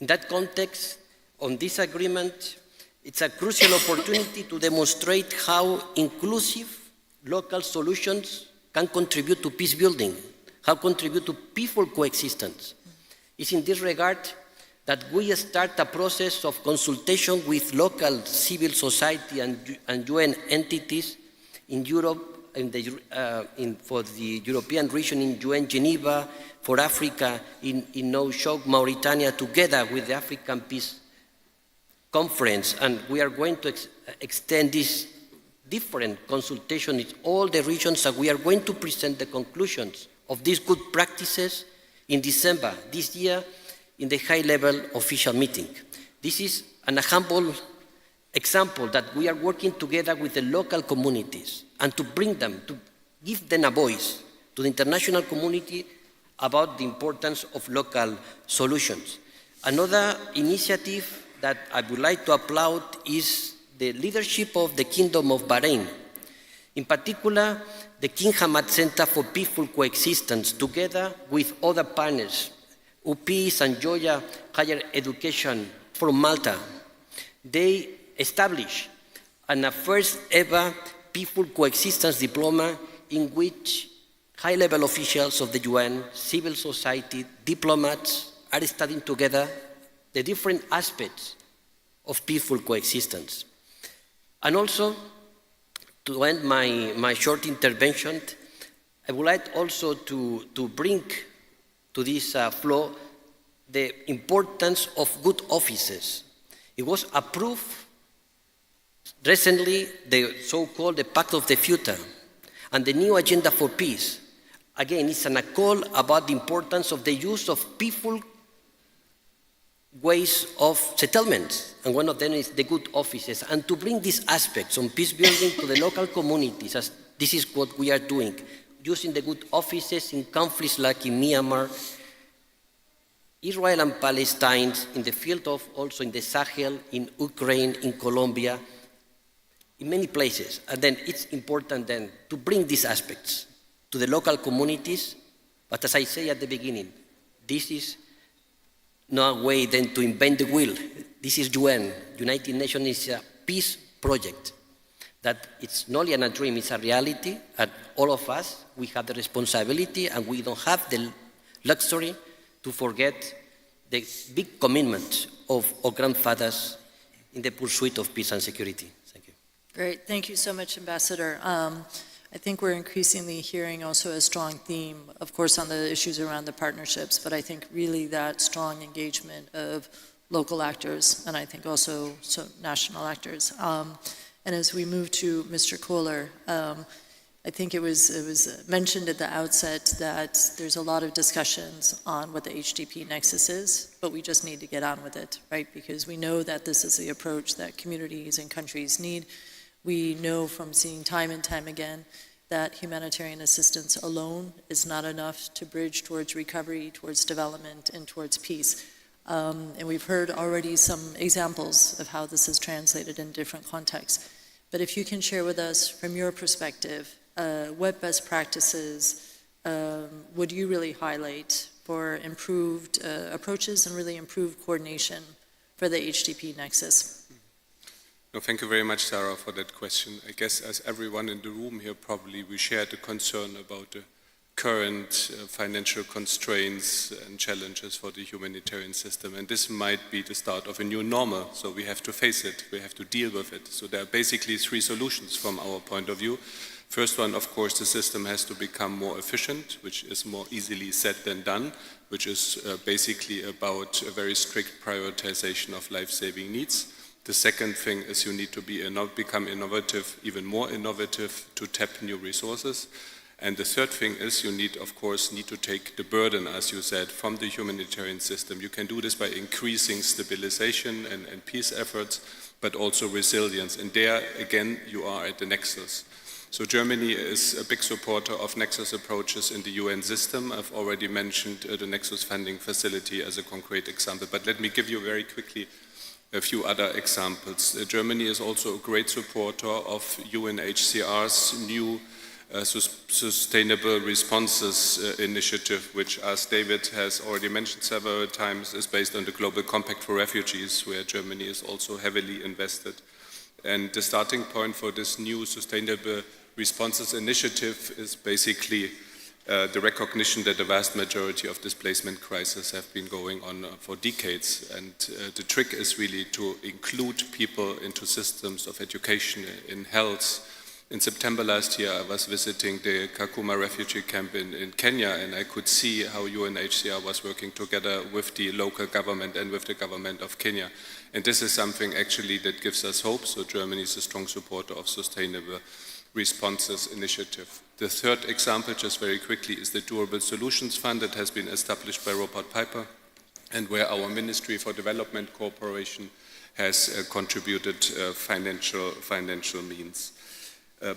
In that context, on this agreement, it's a crucial opportunity to demonstrate how inclusive local solutions can contribute to peace building, how contribute to peaceful coexistence. It's in this regard that we start a process of consultation with local civil society and UN entities in Europe, for the European region in UN Geneva, for Africa in Nouakchott, Mauritania, together with the African Peace Conference. And we are going to extend this different consultation in all the regions, and we are going to present the conclusions of these good practices in December this year in the high-level official meeting. This is an humble example that we are working together with the local communities and to bring them, to give them a voice to the international community about the importance of local solutions. Another initiative that I would like to applaud is the leadership of the Kingdom of Bahrain. In particular, the King Hamad Center for Peaceful Coexistence, together with other partners, UPIS and Joya Higher Education from Malta. They established a first ever peaceful coexistence diploma in which high-level officials of the UN, civil society, diplomats are studying together the different aspects of peaceful coexistence. And also, to end my short intervention, I would like also to bring to this floor the importance of good offices. It was approved recently, the so-called the Pact of the Future and the new Agenda for Peace. Again, it's a call about the importance of the use of peaceful ways of settlements, and one of them is the good offices, and to bring these aspects on peace building to the local communities, as this is what we are doing, using the good offices in conflicts like in Myanmar, Israel and Palestine, in the field of also in the Sahel, in Ukraine, in Colombia, in many places. And then it's important then to bring these aspects to the local communities, but as I say at the beginning, this is not a way then to invent the wheel. This is UN. United Nations is a peace project that it's not only a dream, it's a reality, and all of us, we have the responsibility and we don't have the luxury to forget the big commitment of our grandfathers in the pursuit of peace and security. Thank you. Great. Thank you so much, Ambassador. I think we're increasingly hearing also a strong theme, of course, on the issues around the partnerships, but I think really that strong engagement of local actors and I think also national actors. And as we move to Mr. Kohler, I think it was mentioned at the outset that there's a lot of discussions on what the HDP nexus is, but we just need to get on with it, right? Because we know that this is the approach that communities and countries need. We know from seeing time and time again that humanitarian assistance alone is not enough to bridge towards recovery, towards development, and towards peace. And we've heard already some examples of how this is translated in different contexts. But if you can share with us, from your perspective, what best practices would you really highlight for improved approaches and really improved coordination for the HDP nexus? No, thank you very much, Sarah, for that question. I guess as everyone in the room here probably we share the concern about the current financial constraints and challenges for the humanitarian system. And this might be the start of a new normal. So we have to face it. We have to deal with it. So there are basically three solutions from our point of view. First one, of course, the system has to become more efficient, which is more easily said than done, which is basically about a very strict prioritization of life-saving needs. The second thing is you need to become innovative, even more innovative, to tap new resources. And the third thing is you need to take the burden, as you said, from the humanitarian system. You can do this by increasing stabilization and peace efforts, but also resilience. And there, again, you are at the nexus. So Germany is a big supporter of nexus approaches in the UN system. I've already mentioned the Nexus Funding Facility as a concrete example, but let me give you very quickly a few other examples. Germany is also a great supporter of UNHCR's new Sustainable Responses Initiative, which, as David has already mentioned several times, is based on the Global Compact for Refugees, where Germany is also heavily invested. And the starting point for this new Sustainable Responses Initiative is basically the recognition that the vast majority of displacement crises have been going on for decades. And the trick is really to include people into systems of education, in health. In September last year, I was visiting the Kakuma refugee camp in Kenya, and I could see how UNHCR was working together with the local government and with the government of Kenya. And this is something actually that gives us hope. So Germany is a strong supporter of Sustainable Responses Initiative. The third example, just very quickly, is the Durable Solutions Fund that has been established by Robert Piper, and where our Ministry for Development Cooperation has contributed financial means.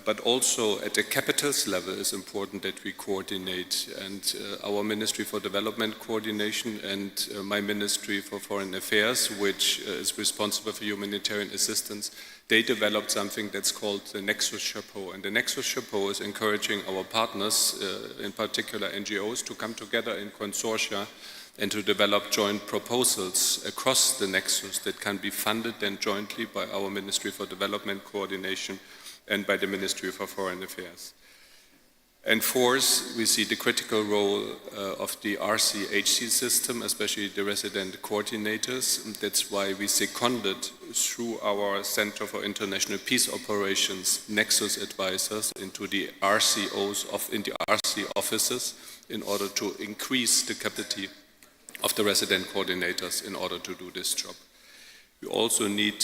But also at the capitals level, it's important that we coordinate. And our Ministry for Development Coordination and my Ministry for Foreign Affairs, which is responsible for humanitarian assistance, they developed something that's called the Nexus Chapeau. And the Nexus Chapeau is encouraging our partners, in particular NGOs, to come together in consortia and to develop joint proposals across the Nexus that can be funded then jointly by our Ministry for Development Coordination and by the Ministry for Foreign Affairs. And fourth, we see the critical role of the RCHC system, especially the resident coordinators. That's why we seconded through our Center for International Peace Operations Nexus advisors into the RCOs in the RC offices in order to increase the capacity of the resident coordinators in order to do this job. We also need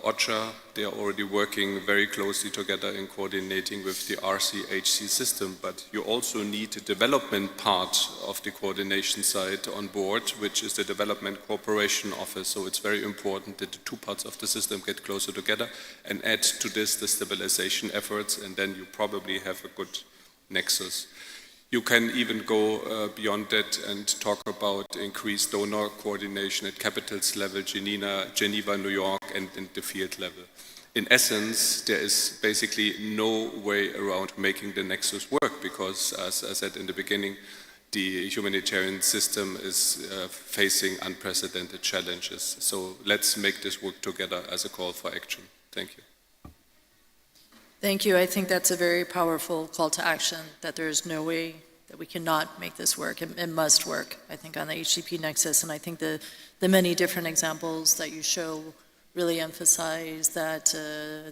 OCHA. They are already working very closely together in coordinating with the RCHC system, but you also need the development part of the coordination side on board, which is the Development Cooperation Office. So it's very important that the two parts of the system get closer together and add to this the stabilization efforts, and then you probably have a good nexus. You can even go beyond that and talk about increased donor coordination at capitals level, Geneva, New York, and in the field level. In essence, there is basically no way around making the nexus work because, as I said in the beginning, the humanitarian system is facing unprecedented challenges. So let's make this work together as a call for action. Thank you. Thank you. I think that's a very powerful call to action, that there is no way that we cannot make this work. It must work, I think, on the HDP nexus. And I think the many different examples that you show really emphasize that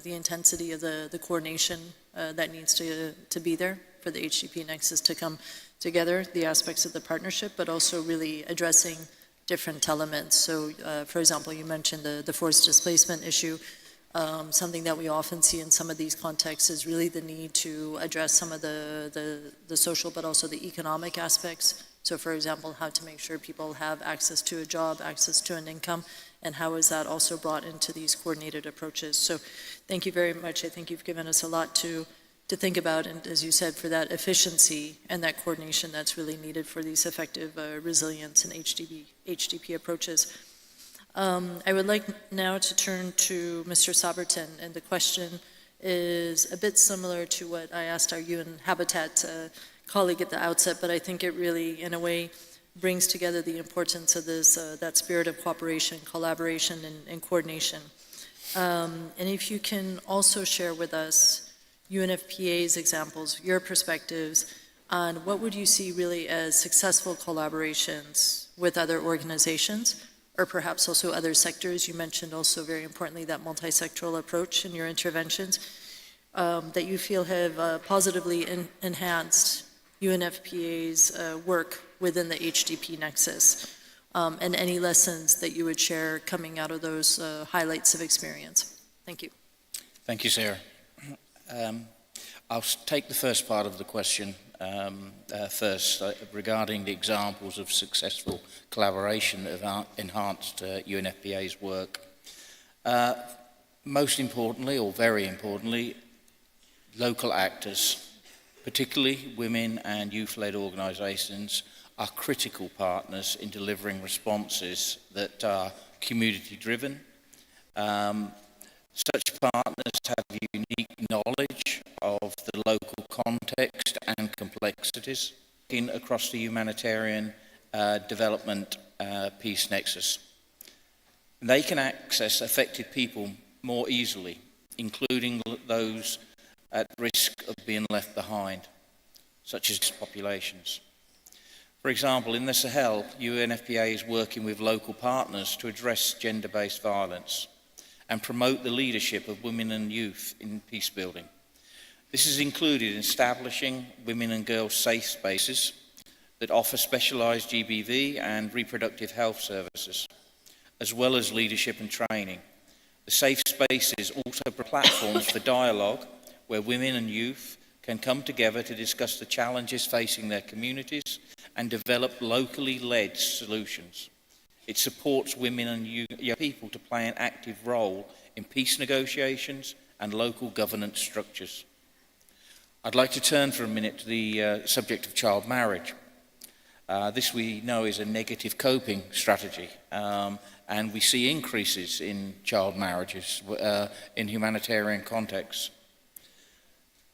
the intensity of the coordination that needs to be there for the HDP nexus to come together, the aspects of the partnership, but also really addressing different elements. So, for example, you mentioned the forced displacement issue. Something that we often see in some of these contexts is really the need to address some of the social but also the economic aspects. So for example, how to make sure people have access to a job, access to an income, and how is that also brought into these coordinated approaches. So thank you very much. I think you've given us a lot to think about, and as you said, for that efficiency and that coordination that's really needed for these effective resilience and HDP approaches. I would like now to turn to Mr. Saberton, and the question is a bit similar to what I asked our UN Habitat colleague at the outset, but I think it really, in a way, brings together the importance of this, that spirit of cooperation, collaboration, and coordination. And if you can also share with us UNFPA's examples, your perspectives on what would you see really as successful collaborations with other organizations, or perhaps also other sectors. You mentioned also very importantly that multi-sectoral approach in your interventions that you feel have positively enhanced UNFPA's work within the HDP nexus, and any lessons that you would share coming out of those highlights of experience. Thank you. Thank you, Sarah. I'll take the first part of the question first, regarding the examples of successful collaboration that have enhanced UNFPA's work. Most importantly, or very importantly, local actors, particularly women and youth-led organisations, are critical partners in delivering responses that are community-driven. Such partners have unique knowledge of the local context and complexities across the humanitarian development peace nexus. They can access affected people more easily, including those at risk of being left behind, such as populations. For example, in the Sahel, UNFPA is working with local partners to address gender-based violence and promote the leadership of women and youth in peace building. This is included in establishing women and girls safe spaces that offer specialised GBV and reproductive health services, as well as leadership and training. The safe spaces also provide platforms for dialogue where women and youth can come together to discuss the challenges facing their communities and develop locally led solutions. It supports women and young people to play an active role in peace negotiations and local governance structures. I'd like to turn for a minute to the subject of child marriage. This we know is a negative coping strategy, and we see increases in child marriages in humanitarian contexts.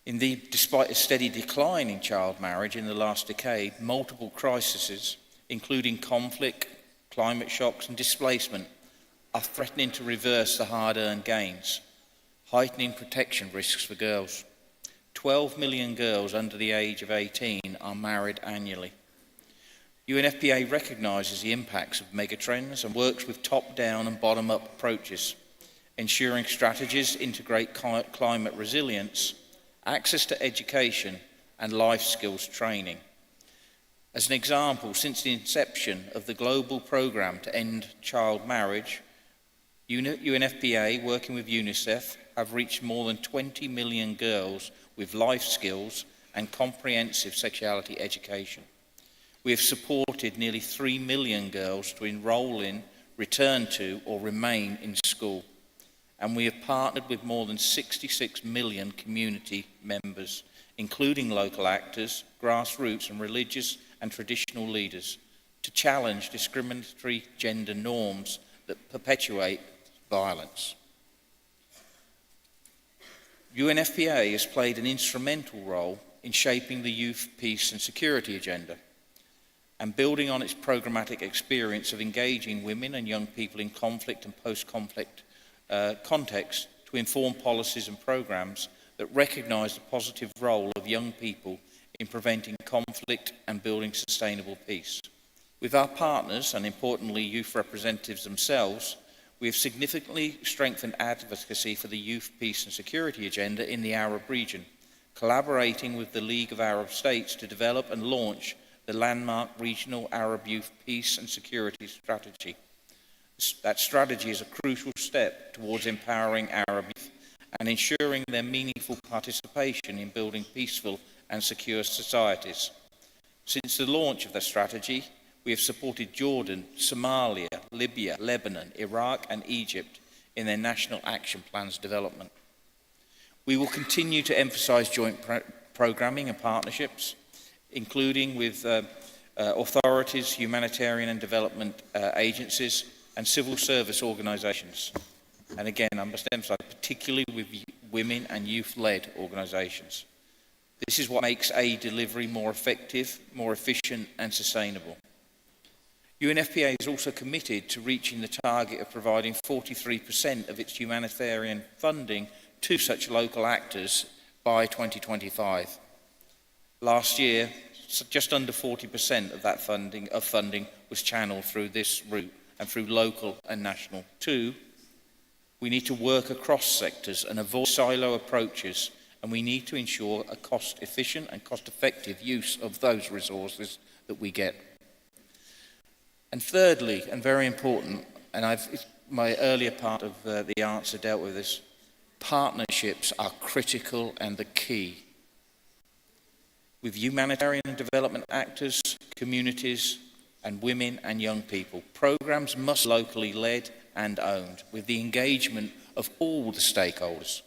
Indeed, despite a steady decline in child marriage in the last decade, multiple crises, including conflict, climate shocks and displacement, are threatening to reverse the hard-earned gains, heightening protection risks for girls. 12 million girls under the age of 18 are married annually. UNFPA recognises the impacts of megatrends and works with top-down and bottom-up approaches, ensuring strategies integrate climate resilience, access to education and life skills training. As an example, since the inception of the global programme to end child marriage, UNFPA, working with UNICEF, have reached more than 20 million girls with life skills and comprehensive sexuality education. We have supported nearly 3 million girls to enrol in, return to, or remain in school. And we have partnered with more than 66 million community members, including local actors, grassroots and religious and traditional leaders, to challenge discriminatory gender norms that perpetuate violence. UNFPA has played an instrumental role in shaping the youth, peace and security agenda, and building on its programmatic experience of engaging women and young people in conflict and post-conflict context to inform policies and programs that recognise the positive role of young people in preventing conflict and building sustainable peace. With our partners, and importantly youth representatives themselves, we have significantly strengthened advocacy for the youth, peace and security agenda in the Arab region, collaborating with the League of Arab States to develop and launch the landmark Regional Arab Youth Peace and Security Strategy. That strategy is a crucial step towards empowering Arab youth and ensuring their meaningful participation in building peaceful and secure societies. Since the launch of the strategy, we have supported Jordan, Somalia, Libya, Lebanon, Iraq and Egypt in their national action plans development. We will continue to emphasise joint programming and partnerships, including with authorities, humanitarian and development agencies and civil service organisations. And again, I must emphasise, particularly with women and youth-led organisations. This is what makes aid delivery more effective, more efficient and sustainable. UNFPA is also committed to reaching the target of providing 43% of its humanitarian funding to such local actors by 2025. Last year, just under 40% of that funding was channeled through this route and through local and national. Two, we need to work across sectors and avoid silo approaches, and we need to ensure a cost-efficient and cost-effective use of those resources that we get. And thirdly, and very important, and my earlier part of the answer dealt with this, partnerships are critical and the key. With humanitarian and development actors, communities, and women and young people, programs must be locally led and owned with the engagement of all the stakeholders.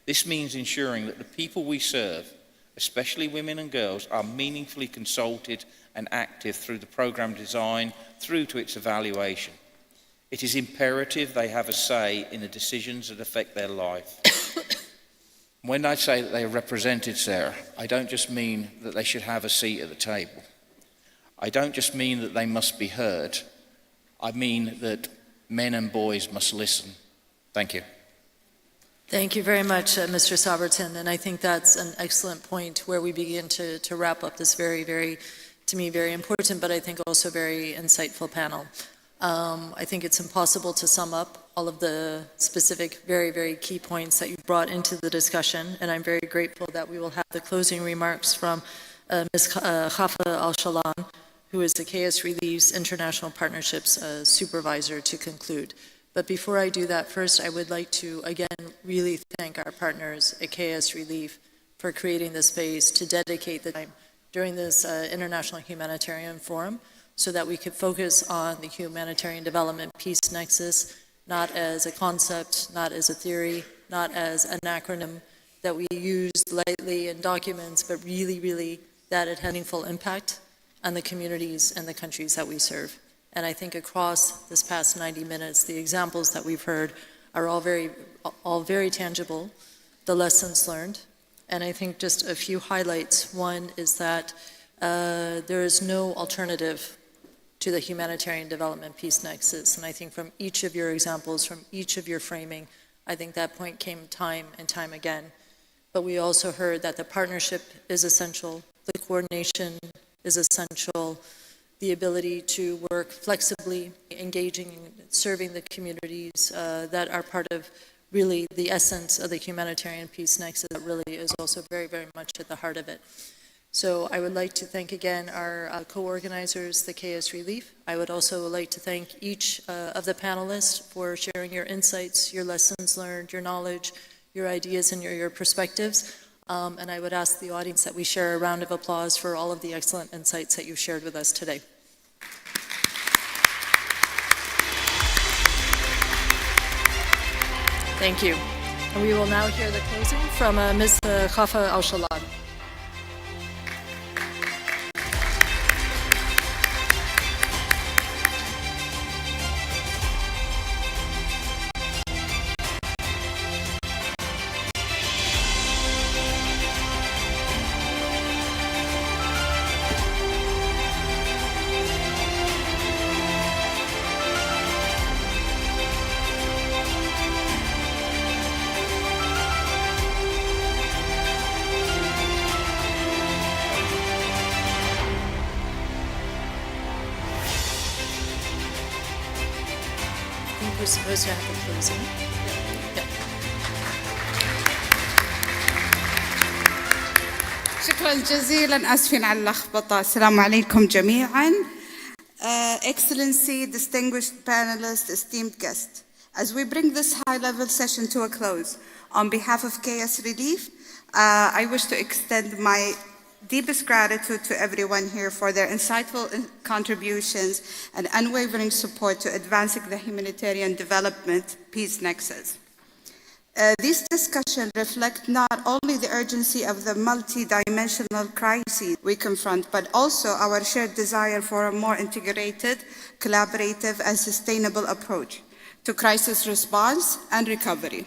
This means ensuring that the people we serve, especially women and girls, are meaningfully consulted and active through the program design, through to its evaluation. It is imperative they have a say in the decisions that affect their life. When I say that they are represented, Sarah, I don't just mean that they should have a seat at the table. I don't just mean that they must be heard. I mean that men and boys must listen. Thank you. Thank you very much, Mr. Soberton, and I think that's an excellent point where we begin to wrap up this very, very, to me, very important, but I think also very insightful panel. I think it's impossible to sum up all of the specific, very, very key points that you brought into the discussion, and I'm very grateful that we will have the closing remarks from Ms. Khafa Al-Shalan, who is the KS Relief's International Partnerships Supervisor, to conclude. But before I do that, first I would like to again really thank our partners at KS Relief for creating the space to dedicate the time during this International Humanitarian Forum so that we could focus on the humanitarian development peace nexus, not as a concept, not as a theory, not as an acronym that we use lightly in documents, but really, really that it had meaningful impact on the communities and the countries that we serve. And I think across this past 90 minutes, the examples that we've heard are all very tangible, the lessons learned. And I think just a few highlights. One is that there is no alternative to the humanitarian development peace nexus. And I think from each of your examples, from each of your framing, I think that point came time and time again. But we also heard that the partnership is essential, the coordination is essential, the ability to work flexibly, engaging and serving the communities that are part of really the essence of the humanitarian peace nexus that really is also very, very much at the heart of it. So I would like to thank again our co-organizers, the KS Relief. I would also like to thank each of the panelists for sharing your insights, your lessons learned, your knowledge, your ideas and your perspectives. And I would ask the audience that we share a round of applause for all of the excellent insights that you've shared with us today. Thank you. And we will now hear the closing from Ms. Khafa Al-Shalan. who's supposed to have the closing. Yeah. شكرا جزيلا. آسفين على اللخبطة. السلام عليكم جميعا. Excellency, distinguished panelists, esteemed guests. As we bring this high-level session to a close, on behalf of KS Relief, I wish to extend my deepest gratitude to everyone here for their insightful contributions and unwavering support to advancing the humanitarian development peace nexus. These discussions reflect not only the urgency of the multi-dimensional crises we confront, but also our shared desire for a more integrated, collaborative, and sustainable approach to crisis response and recovery.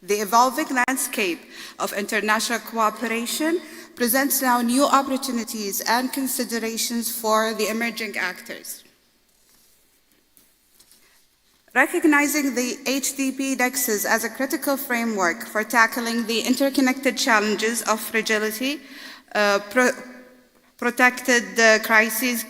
The evolving landscape of international cooperation presents now new opportunities and considerations for the emerging actors. Recognizing the HDP nexus as a critical framework for tackling the interconnected challenges of fragility, protected crises,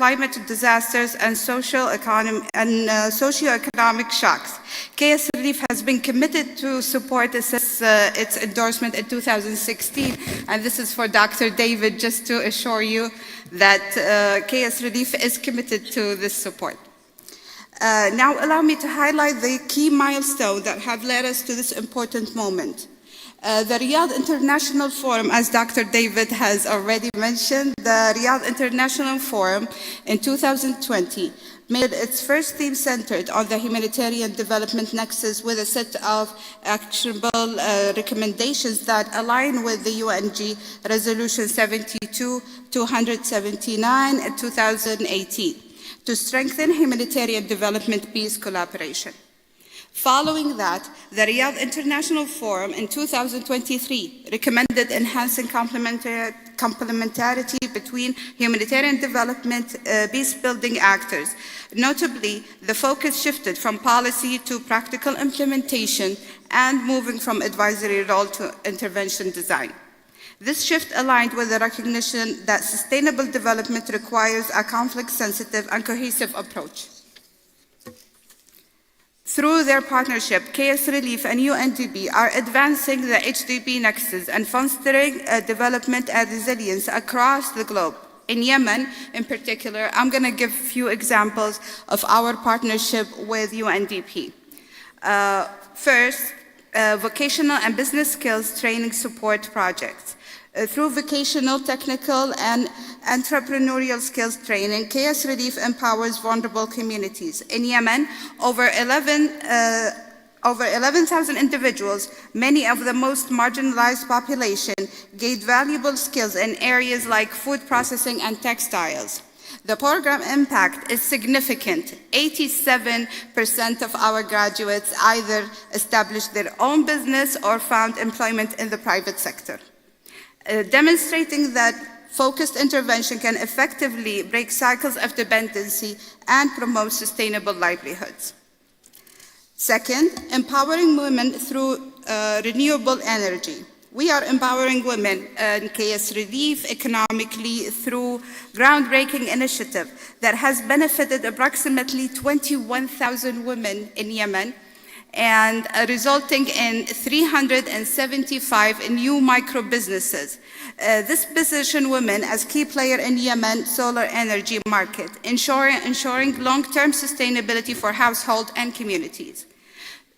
climate disasters, and socio-economic shocks, KS Relief has been committed to support its endorsement in 2016, and this is for Dr. David, just to assure you that KS Relief is committed to this support. Now allow me to highlight the key milestones that have led us to this important moment. The Riyadh International Forum, as Dr. David has already mentioned, the Riyadh International Forum in 2020 made its first theme centered on the humanitarian development nexus with a set of actionable recommendations that align with the UNG Resolution 72-279 in 2018 to strengthen humanitarian development peace collaboration. Following that, the Riyadh International Forum in 2023 recommended enhancing complementarity between humanitarian development peace-building actors. Notably, the focus shifted from policy to practical implementation and moving from advisory role to intervention design. This shift aligned with the recognition that sustainable development requires a conflict-sensitive and cohesive approach. Through their partnership, KS Relief and UNDP are advancing the HDP nexus and fostering development and resilience across the globe. In Yemen, in particular, I'm going to give a few examples of our partnership with UNDP. First, vocational and business skills training support projects. Through vocational, technical, and entrepreneurial skills training, KS Relief empowers vulnerable communities. In Yemen, over 11,000 individuals, many of the most marginalized population, gained valuable skills in areas like food processing and textiles. The program impact is significant. 87% of our graduates either established their own business or found employment in the private sector. Demonstrating that focused intervention can effectively break cycles of dependency and promote sustainable livelihoods. Second, empowering women through renewable energy. We are empowering women in KS Relief economically through groundbreaking initiative that has benefited approximately 21,000 women in Yemen and resulting in 375 new micro businesses. This positions women as key player in Yemen solar energy market, ensuring long-term sustainability for households and communities.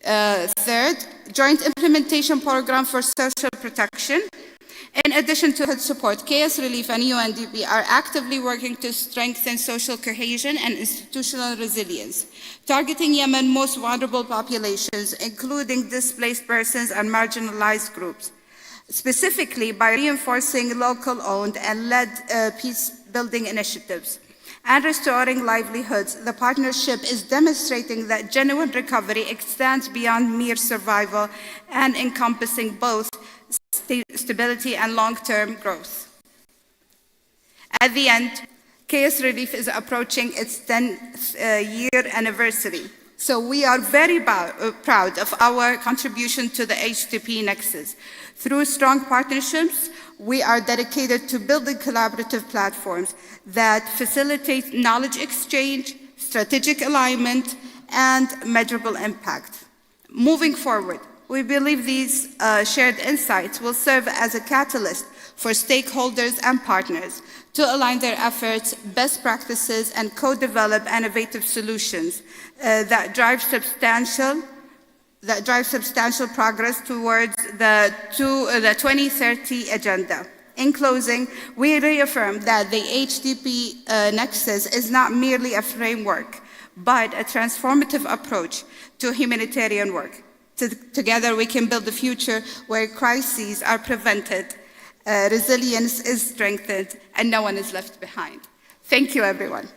Third, joint implementation program for social protection. In addition to support, KS Relief and UNDP are actively working to strengthen social cohesion and institutional resilience, targeting Yemen's most vulnerable populations, including displaced persons and marginalized groups, specifically by reinforcing local-owned and led peace-building initiatives and restoring livelihoods. The partnership is demonstrating that genuine recovery extends beyond mere survival and encompassing both stability and long-term growth. At the end, KS Relief is approaching its 10th year anniversary. So we are very proud of our contribution to the HDP nexus. Through strong partnerships, we are dedicated to building collaborative platforms that facilitate knowledge exchange, strategic alignment, and measurable impact. Moving forward, we believe these shared insights will serve as a catalyst for stakeholders and partners to align their efforts, best practices, and co-develop innovative solutions that drive substantial progress towards the 2030 agenda. In closing, we reaffirm that the HDP Nexus is not merely a framework, but a transformative approach to humanitarian work. Together, we can build a future where crises are prevented, resilience is strengthened, and no one is left behind. Thank you, everyone.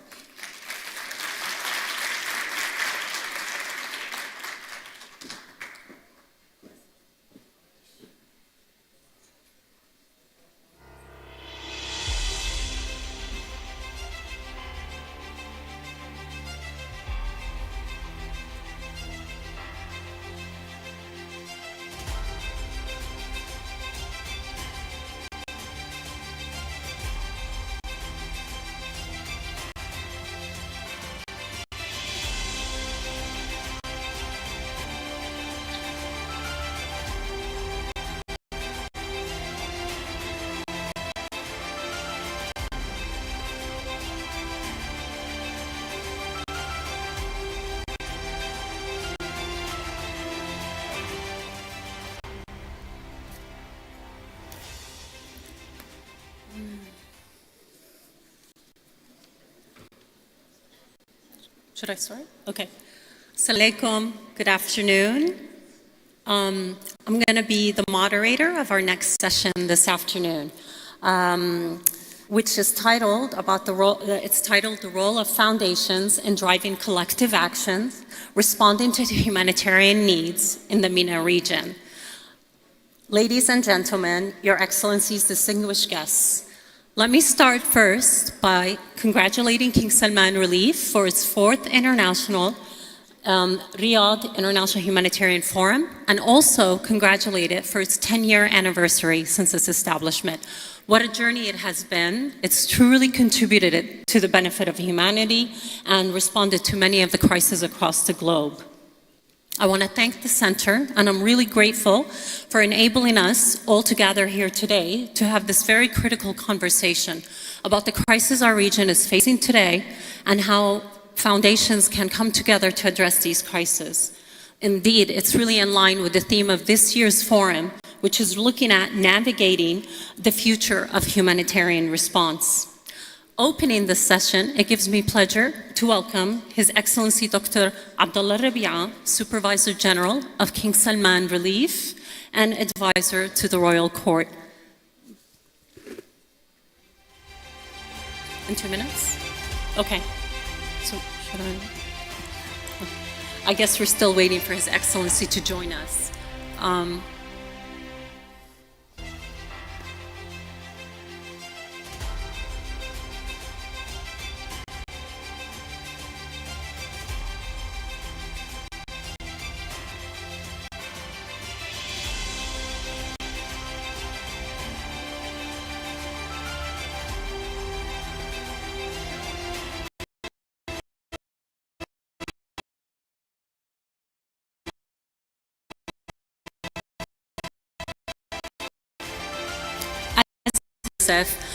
Should I start? Okay. Assalamu alaikum. Good afternoon. I'm going to be the moderator of our next session this afternoon, which is titled The Role of Foundations in Driving Collective Actions, Responding to Humanitarian Needs in the MENA region. Ladies and gentlemen, Your Excellencies, distinguished guests, let me start first by congratulating King Salman Relief for its 4th International Riyadh International Humanitarian Forum, and also congratulate it for its 10-year anniversary since its establishment. What a journey it has been. It's truly contributed to the benefit of humanity and responded to many of the crises across the globe. I want to thank the center, and I'm really grateful for enabling us all to gather here today to have this very critical conversation about the crisis our region is facing today and how foundations can come together to address these crises. Indeed, it's really in line with the theme of this year's forum, which is looking at navigating the future of humanitarian response. Opening this session, it gives me pleasure to welcome His Excellency Dr. Abdullah Rabia, Supervisor General of King Salman Relief and Advisor to the Royal Court. In 2 minutes? Okay. So, should I guess we're still waiting for His Excellency to join us.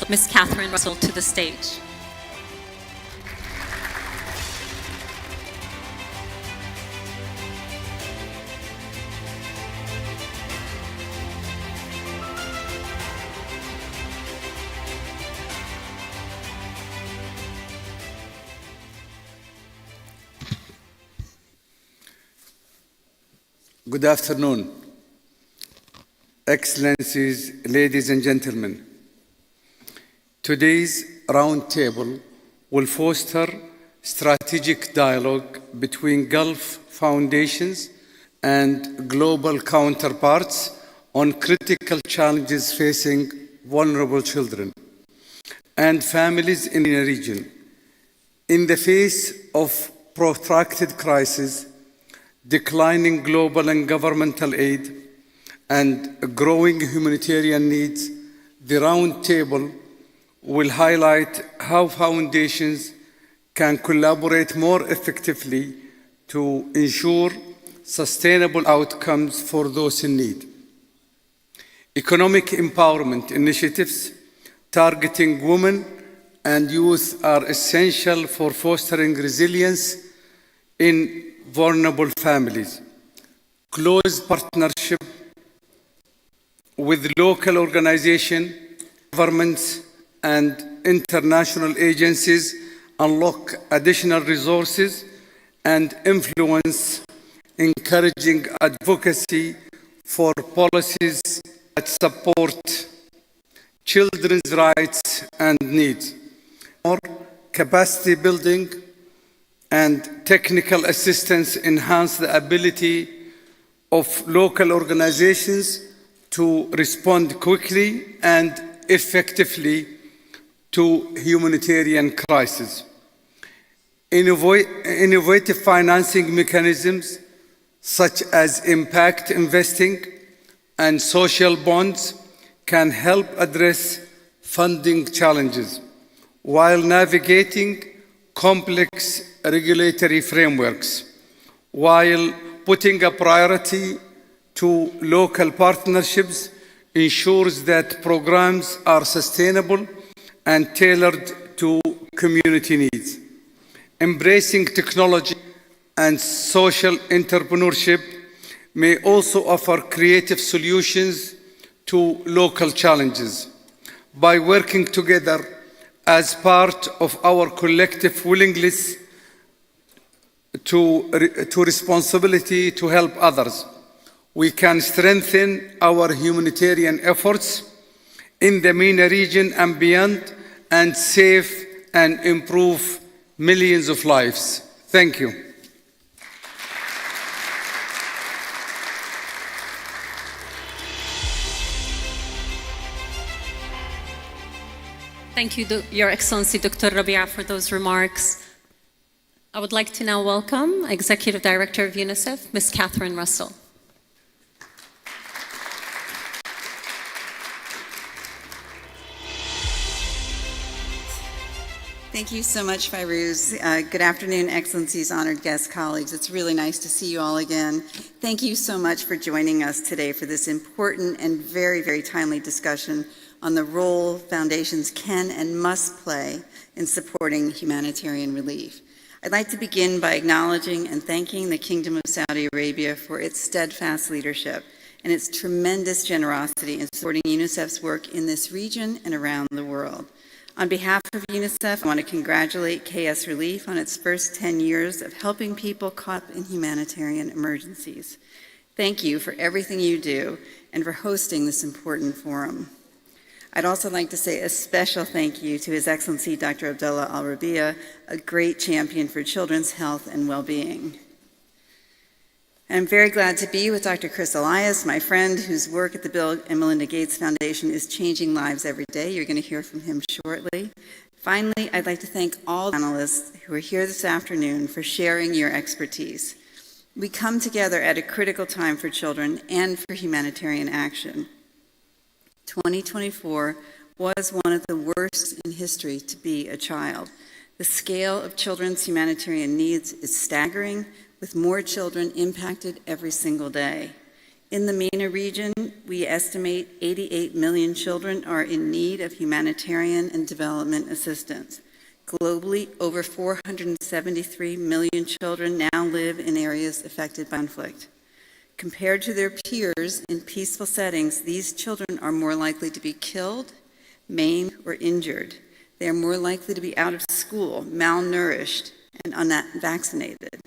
Ms. Catherine Russell to the stage. Good afternoon, Excellencies, ladies and gentlemen. Today's roundtable will foster strategic dialogue between Gulf foundations and global counterparts on critical challenges facing vulnerable children and families in the region. In the face of protracted crisis, declining global and governmental aid, and growing humanitarian needs, the roundtable will highlight how foundations can collaborate more effectively to ensure sustainable outcomes for those in need. Economic empowerment initiatives targeting women and youth are essential for fostering resilience in vulnerable families. Close partnership with local organizations, governments, and international agencies unlock additional resources and influence, encouraging advocacy for policies that support children's rights and needs. More capacity building and technical assistance enhance the ability of local organizations to respond quickly and effectively to humanitarian crises. Innovative financing mechanisms such as impact investing and social bonds can help address funding challenges while navigating complex regulatory frameworks, while putting a priority to local partnerships ensures that programs are sustainable and tailored to community needs. Embracing technology and social entrepreneurship may also offer creative solutions to local challenges. By working together as part of our collective willingness to responsibility to help others, we can strengthen our humanitarian efforts in the MENA region and beyond and save and improve millions of lives. Thank you. Thank you, Your Excellency, Dr. Rabia, for those remarks. I would like to now welcome Executive Director of UNICEF, Ms. Catherine Russell. Thank you so much, Fairuz. Good afternoon, Excellencies, honored guests, colleagues. It's really nice to see you all again. Thank you so much for joining us today for this important and very, very timely discussion on the role foundations can and must play in supporting humanitarian relief. I'd like to begin by acknowledging and thanking the Kingdom of Saudi Arabia for its steadfast leadership and its tremendous generosity in supporting UNICEF's work in this region and around the world. On behalf of UNICEF, I want to congratulate KS Relief on its first 10 years of helping people caught up in humanitarian emergencies. Thank you for everything you do and for hosting this important forum. I'd also like to say a special thank you to His Excellency Dr. Abdullah Al-Rabia, a great champion for children's health and well-being. I'm very glad to be with Dr. Chris Elias, my friend whose work at the Bill and Melinda Gates Foundation is changing lives every day. You're going to hear from him shortly. Finally, I'd like to thank all panelists who are here this afternoon for sharing your expertise. We come together at a critical time for children and for humanitarian action. 2024 was one of the worst in history to be a child. The scale of children's humanitarian needs is staggering, with more children impacted every single day. In the MENA region, we estimate 88 million children are in need of humanitarian and development assistance. Globally, over 473 million children now live in areas affected by conflict. Compared to their peers in peaceful settings, these children are more likely to be killed, maimed, or injured. They are more likely to be out of school, malnourished, and unvaccinated.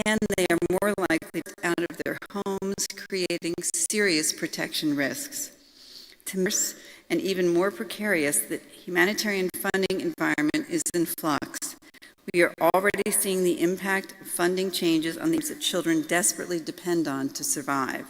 And they are more likely to be out of their homes, creating serious protection risks. Worse and even more precarious, the humanitarian funding environment is in flux. We are already seeing the impact of funding changes on the needs that children desperately depend on to survive.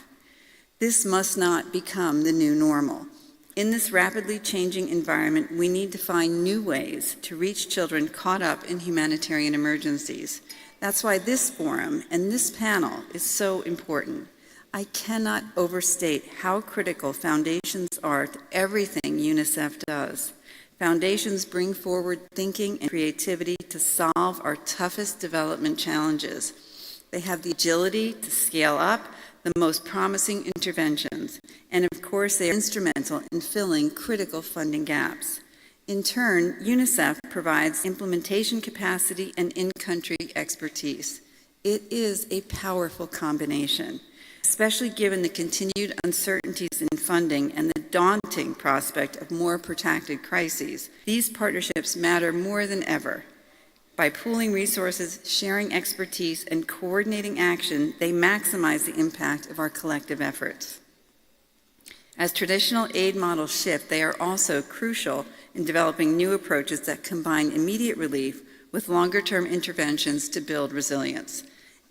This must not become the new normal. In this rapidly changing environment, we need to find new ways to reach children caught up in humanitarian emergencies. That's why this forum and this panel is so important. I cannot overstate how critical foundations are to everything UNICEF does. Foundations bring forward thinking and creativity to solve our toughest development challenges. They have the agility to scale up the most promising interventions, and of course, they are instrumental in filling critical funding gaps. In turn, UNICEF provides implementation capacity and in-country expertise. It is a powerful combination, especially given the continued uncertainties in funding and the daunting prospect of more protracted crises. These partnerships matter more than ever. By pooling resources, sharing expertise, and coordinating action, they maximize the impact of our collective efforts. As traditional aid models shift, they are also crucial in developing new approaches that combine immediate relief with longer-term interventions to build resilience.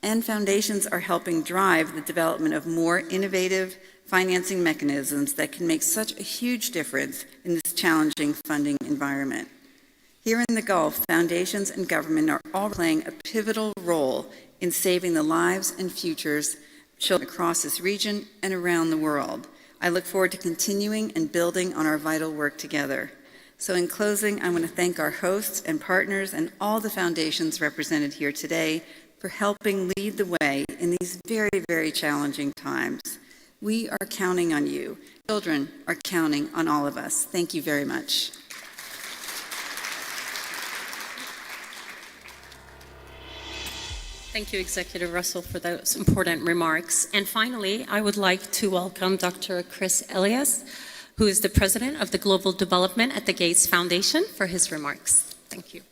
And foundations are helping drive the development of more innovative financing mechanisms that can make such a huge difference in this challenging funding environment. Here in the Gulf, foundations and government are all playing a pivotal role in saving the lives and futures of children across this region and around the world. I look forward to continuing and building on our vital work together. So in closing, I want to thank our hosts and partners and all the foundations represented here today for helping lead the way in these very, very challenging times. We are counting on you. Children are counting on all of us. Thank you very much. Thank you, Executive Russell, for those important remarks. And finally, I would like to welcome Dr. Chris Elias, who is the President of the Global Development at the Gates Foundation, for his remarks. Thank you.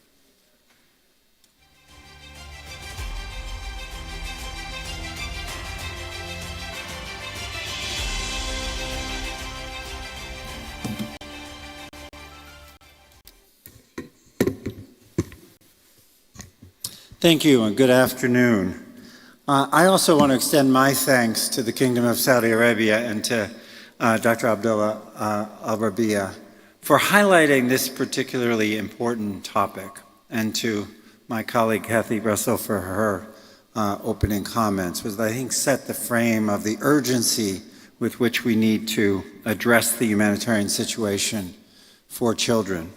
Thank you and good afternoon. I also want to extend my thanks to the Kingdom of Saudi Arabia and to Dr. Abdullah Al-Rabia for highlighting this particularly important topic, and to my colleague Kathy Russell for her opening comments, which I think set the frame of the urgency with which we need to address the humanitarian situation for children.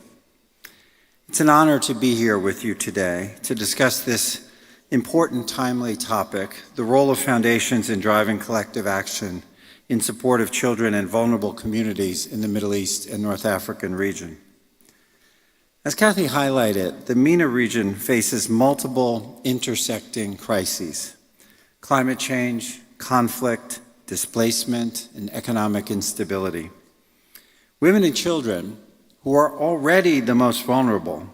It's an honor to be here with you today to discuss this important, timely topic, the role of foundations in driving collective action in support of children and vulnerable communities in the Middle East and North African region. As Kathy highlighted, the MENA region faces multiple intersecting crises: climate change, conflict, displacement, and economic instability. Women and children, who are already the most vulnerable,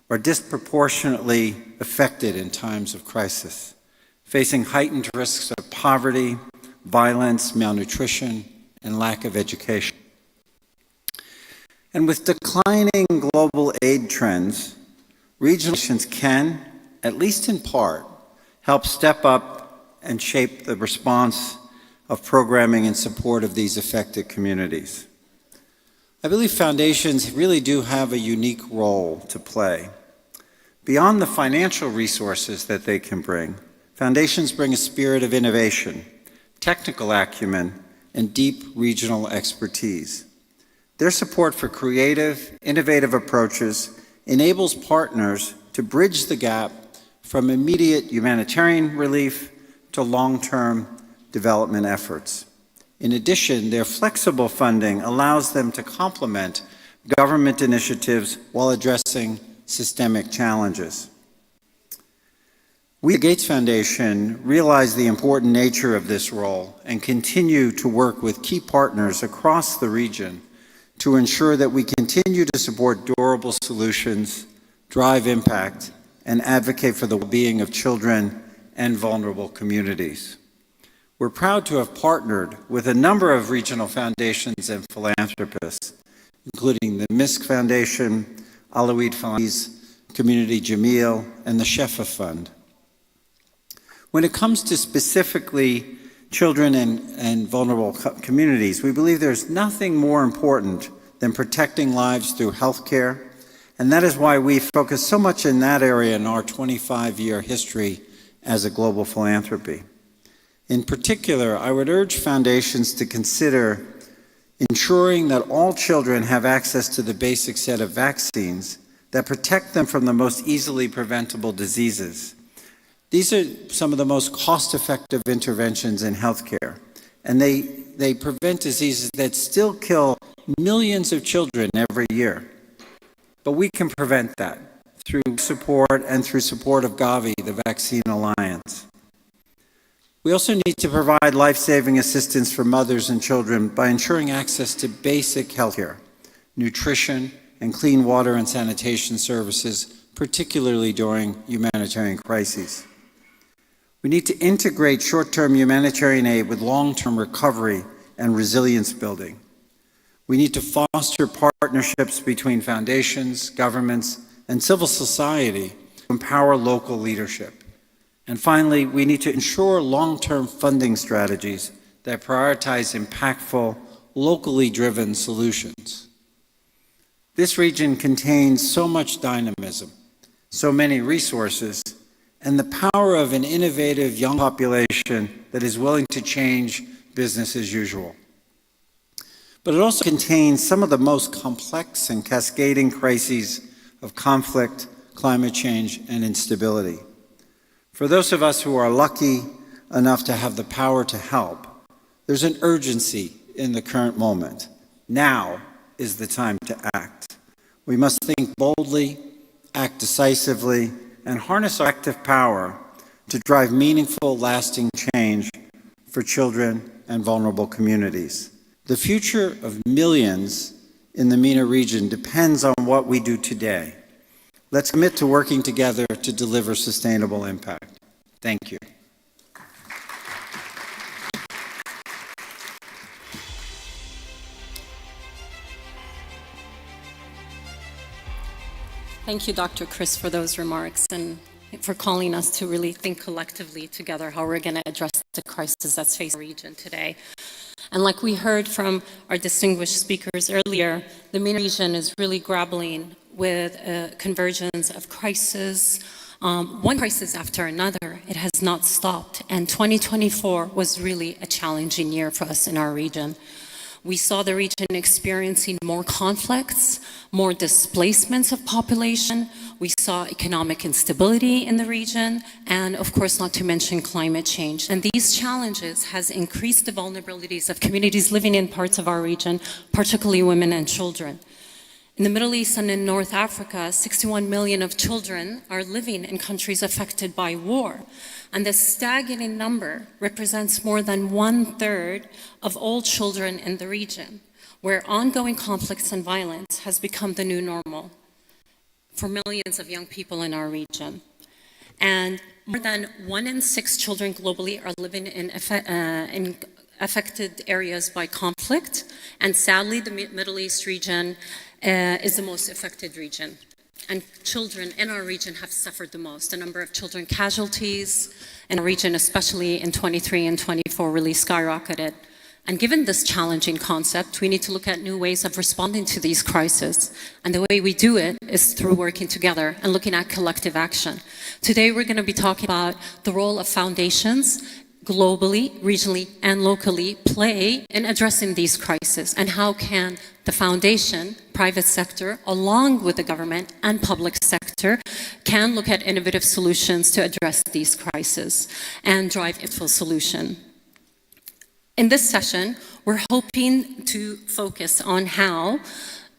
are disproportionately affected in times of crisis, facing heightened risks of poverty, violence, malnutrition, and lack of education. And with declining global aid trends, regional nations can, at least in part, help step up and shape the response of programming in support of these affected communities. I believe foundations really do have a unique role to play. Beyond the financial resources that they can bring, foundations bring a spirit of innovation, technical acumen, and deep regional expertise. Their support for creative, innovative approaches enables partners to bridge the gap from immediate humanitarian relief to long-term development efforts. In addition, their flexible funding allows them to complement government initiatives while addressing systemic challenges. We at the Gates Foundation realize the important nature of this role and continue to work with key partners across the region to ensure that we continue to support durable solutions, drive impact, and advocate for the well-being of children and vulnerable communities. We're proud to have partnered with a number of regional foundations and philanthropists, including the MISC Foundation, Alawid Foundation, Community Jameel, and the Shefa Fund. When it comes to specifically children and vulnerable communities, we believe there's nothing more important than protecting lives through healthcare, and that is why we focus so much in that area in our 25-year history as a global philanthropy. In particular, I would urge foundations to consider ensuring that all children have access to the basic set of vaccines that protect them from the most easily preventable diseases. These are some of the most cost-effective interventions in healthcare, and they prevent diseases that still kill millions of children every year. But we can prevent that through support and through support of Gavi, the Vaccine Alliance. We also need to provide life-saving assistance for mothers and children by ensuring access to basic healthcare, nutrition, and clean water and sanitation services, particularly during humanitarian crises. We need to integrate short-term humanitarian aid with long-term recovery and resilience building. We need to foster partnerships between foundations, governments, and civil society to empower local leadership. And finally, we need to ensure long-term funding strategies that prioritize impactful, locally driven solutions. This region contains so much dynamism, so many resources, and the power of an innovative young population that is willing to change business as usual. But it also contains some of the most complex and cascading crises of conflict, climate change, and instability. For those of us who are lucky enough to have the power to help, there's an urgency in the current moment. Now is the time to act. We must think boldly, act decisively, and harness our active power to drive meaningful, lasting change for children and vulnerable communities. The future of millions in the MENA region depends on what we do today. Let's commit to working together to deliver sustainable impact. Thank you. Thank you, Dr. Chris, for those remarks and for calling us to really think collectively together how we're going to address the crisis that's facing the region today. And like we heard from our distinguished speakers earlier, the MENA region is really grappling with convergence of crisis, one crisis after another. It has not stopped, and 2024 was really a challenging year for us in our region. We saw the region experiencing more conflicts, more displacements of population. We saw economic instability in the region, and of course, not to mention climate change. And these challenges has increased the vulnerabilities of communities living in parts of our region, particularly women and children. In the Middle East and in North Africa, 61 million of children are living in countries affected by war. And this staggering number represents more than 1/3 of all children in the region, where ongoing conflicts and violence has become the new normal for millions of young people in our region. And more than 1 in 6 children globally are living in affected areas by conflict. And sadly, the Middle East region is the most affected region. And children in our region have suffered the most. The number of children casualties in our region, especially in 23 and 24, really skyrocketed. And given this challenging concept, we need to look at new ways of responding to these crises. And the way we do it is through working together and looking at collective action. Today, we're going to be talking about the role of foundations globally, regionally, and locally play in addressing these crises, and how can the foundation, private sector, along with the government and public sector, can look at innovative solutions to address these crises and drive a full solution. In this session, we're hoping to focus on how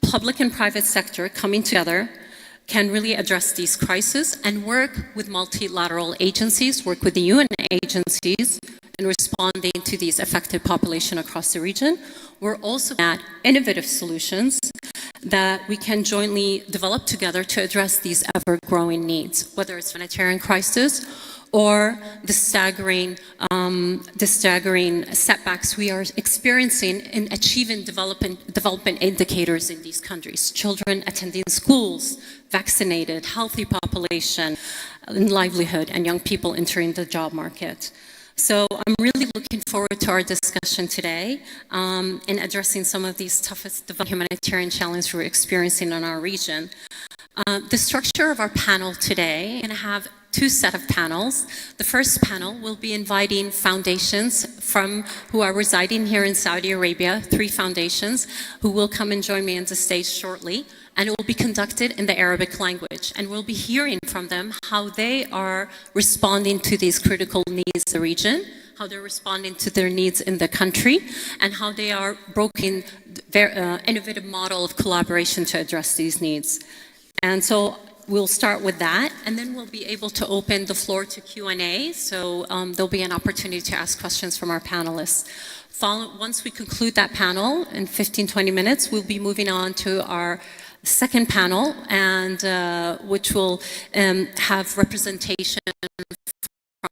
public and private sector coming together can really address these crises and work with multilateral agencies, work with the UN agencies in responding to these affected population across the region. We're also at innovative solutions that we can jointly develop together to address these ever-growing needs, whether it's humanitarian crisis or the staggering setbacks we are experiencing in achieving development indicators in these countries. Children attending schools, vaccinated, healthy population, and livelihood, and young people entering the job market. So I'm really looking forward to our discussion today in addressing some of these toughest humanitarian challenges we're experiencing in our region. The structure of our panel today, we're going to have 2 sets of panels. The first panel will be inviting foundations who are residing here in Saudi Arabia, 3 foundations, who will come and join me on the stage shortly. and it will be conducted in the Arabic language. And we'll be hearing from them how they are responding to these critical needs in the region, how they're responding to their needs in the country, and how they are brokering their innovative model of collaboration to address these needs. And so we'll start with that, and then we'll be able to open the floor to Q&A, so there'll be an opportunity to ask questions from our panelists. Once we conclude that panel in 15-20 minutes, we'll be moving on to our second panel, and which will have representation from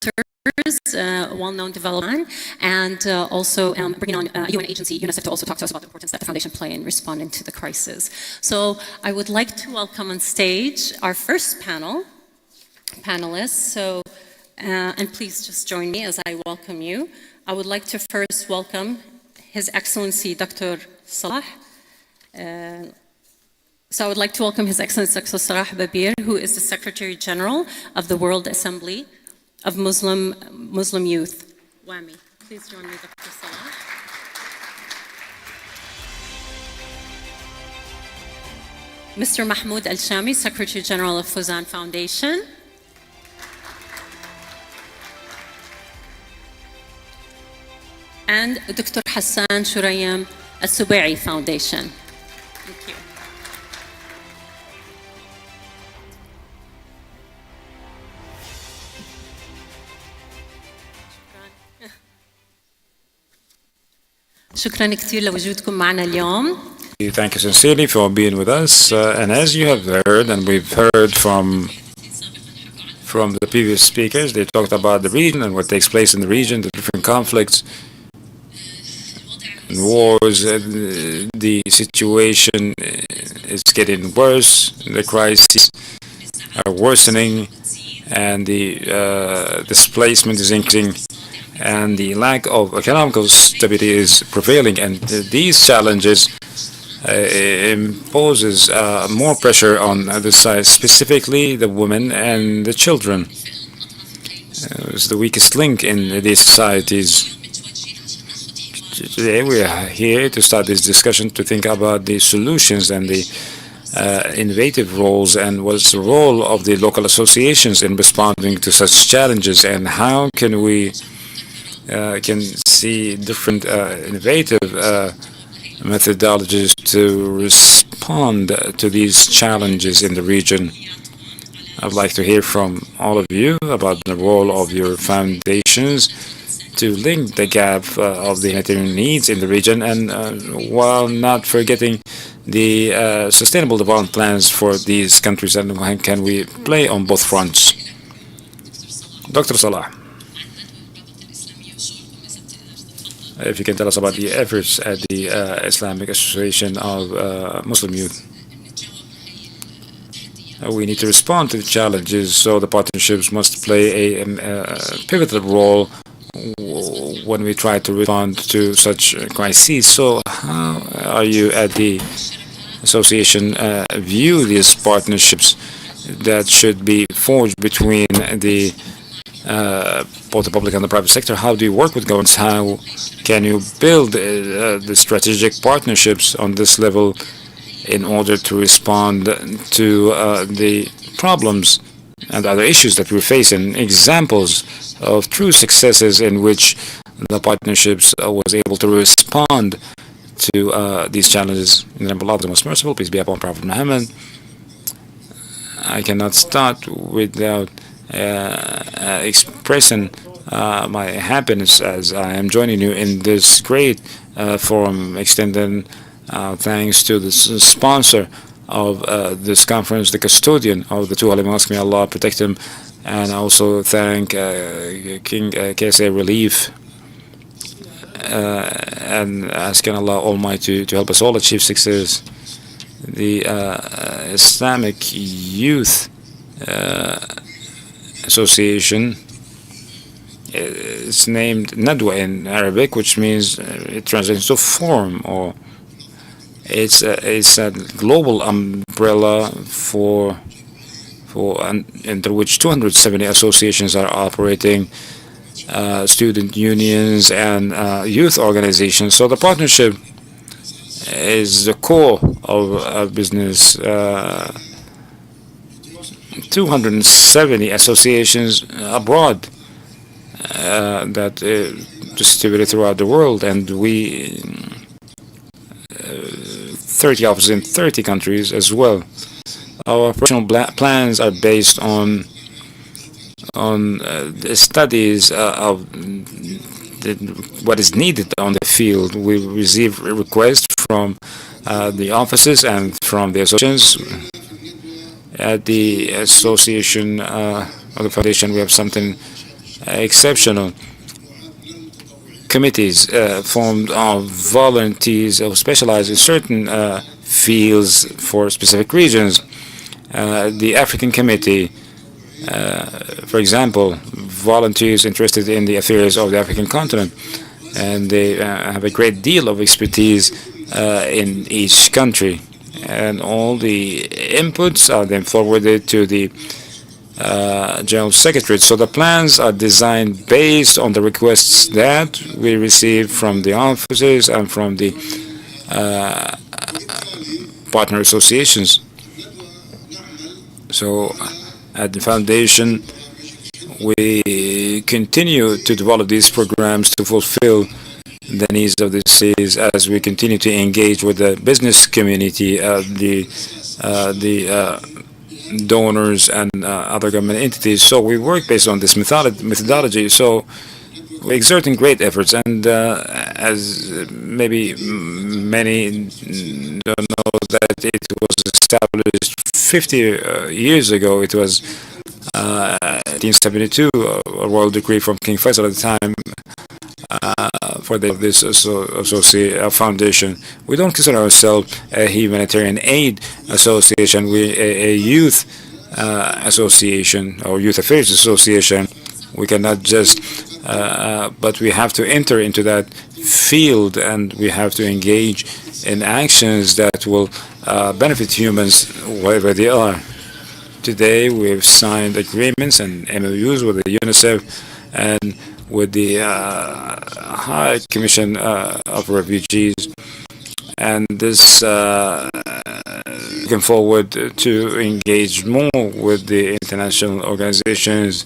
development well-known development, and also bringing on a UN agency, UNICEF, to also talk to us about the importance that the foundation play in responding to the crisis. So I would like to welcome on stage our first panelists. So, and please just join me as I welcome you. I would like to first welcome His Excellency Dr. Salah. So I would like to welcome His Excellency Dr. Salah Babir, who is the Secretary General of the World Assembly of Muslim Youth. WAMI. Please join me, Dr. Salah. Mr. Mahmoud Al-Shami, Secretary General of Fuzan Foundation. And Dr. Hassan Shurayam Al-Subai Foundation. Thank you. شكرا كثير لوجودكم معنا اليوم. Thank you sincerely for being with us. And as you have heard, and we've heard from the previous speakers, they talked about the region and what takes place in the region, the different conflicts, wars. The situation is getting worse. The crises are worsening, and the displacement is increasing, and the lack of economical stability is prevailing, and these challenges imposes more pressure on the side, specifically the women and the children. It's the weakest link in these societies. Today we are here to start this discussion to think about the solutions and the innovative roles, and what's the role of the local associations in responding to such challenges, and how can we can see different innovative methodologies to respond to these challenges in the region. I'd like to hear from all of you about the role of your foundations to link the gap of the humanitarian needs in the region, and while not forgetting the sustainable development plans for these countries, and how can we play on both fronts. Dr. Salah, if you can tell us about the efforts at the Islamic Association of Muslim Youth. We need to respond to the challenges, so the partnerships must play a pivotal role when we try to respond to such crises. So how are you at the association view these partnerships that should be forged between the both the public and the private sector? How do you work with governments? How can you build the strategic partnerships on this level in order to respond to the problems and other issues that we're facing? Examples of true successes in which the partnerships was able to respond to these challenges. In the name of Allah, the most merciful, peace be upon Prophet Muhammad. I cannot start without expressing my happiness as I am joining you in this great forum, extending thanks to the sponsor of this conference, the custodian of the two Holy Mosques, may Allah protect him, and also thank King KSA Relief, and asking Allah Almighty to help us all achieve success. The Islamic Youth Association is named Nadwa in Arabic, which means it translates to forum, or it's a global umbrella for under which 270 associations are operating, student unions and youth organizations. So the partnership is the core of business. 270 associations abroad that distributed throughout the world, and we 30 offices in 30 countries as well. Our operational plans are based on the studies of what is needed on the field. We receive requests from the offices and from the associations. At the association of the foundation, we have something exceptional. Committees formed of volunteers who specialize in certain fields for specific regions. The African Committee, for example, volunteers interested in the affairs of the African continent, and they have a great deal of expertise in each country. And all the inputs are then forwarded to the General Secretary. So the plans are designed based on the requests that we receive from the offices and from the partner associations. So at the foundation, we continue to develop these programs to fulfill the needs of the cities as we continue to engage with the business community, the donors and other government entities. So we work based on this methodology. So we're exerting great efforts, and as maybe many don't know that it was established 50 years ago. It was 1872, a royal decree from King Faisal at the time for this foundation. We don't consider ourselves a humanitarian aid association. We're a youth association or youth affairs association. We cannot just, but we have to enter into that field, and we have to engage in actions that will benefit humans wherever they are. Today, we've signed agreements and MOUs with the UNICEF and with the High Commission of Refugees, and this looking forward to engage more with the international organizations.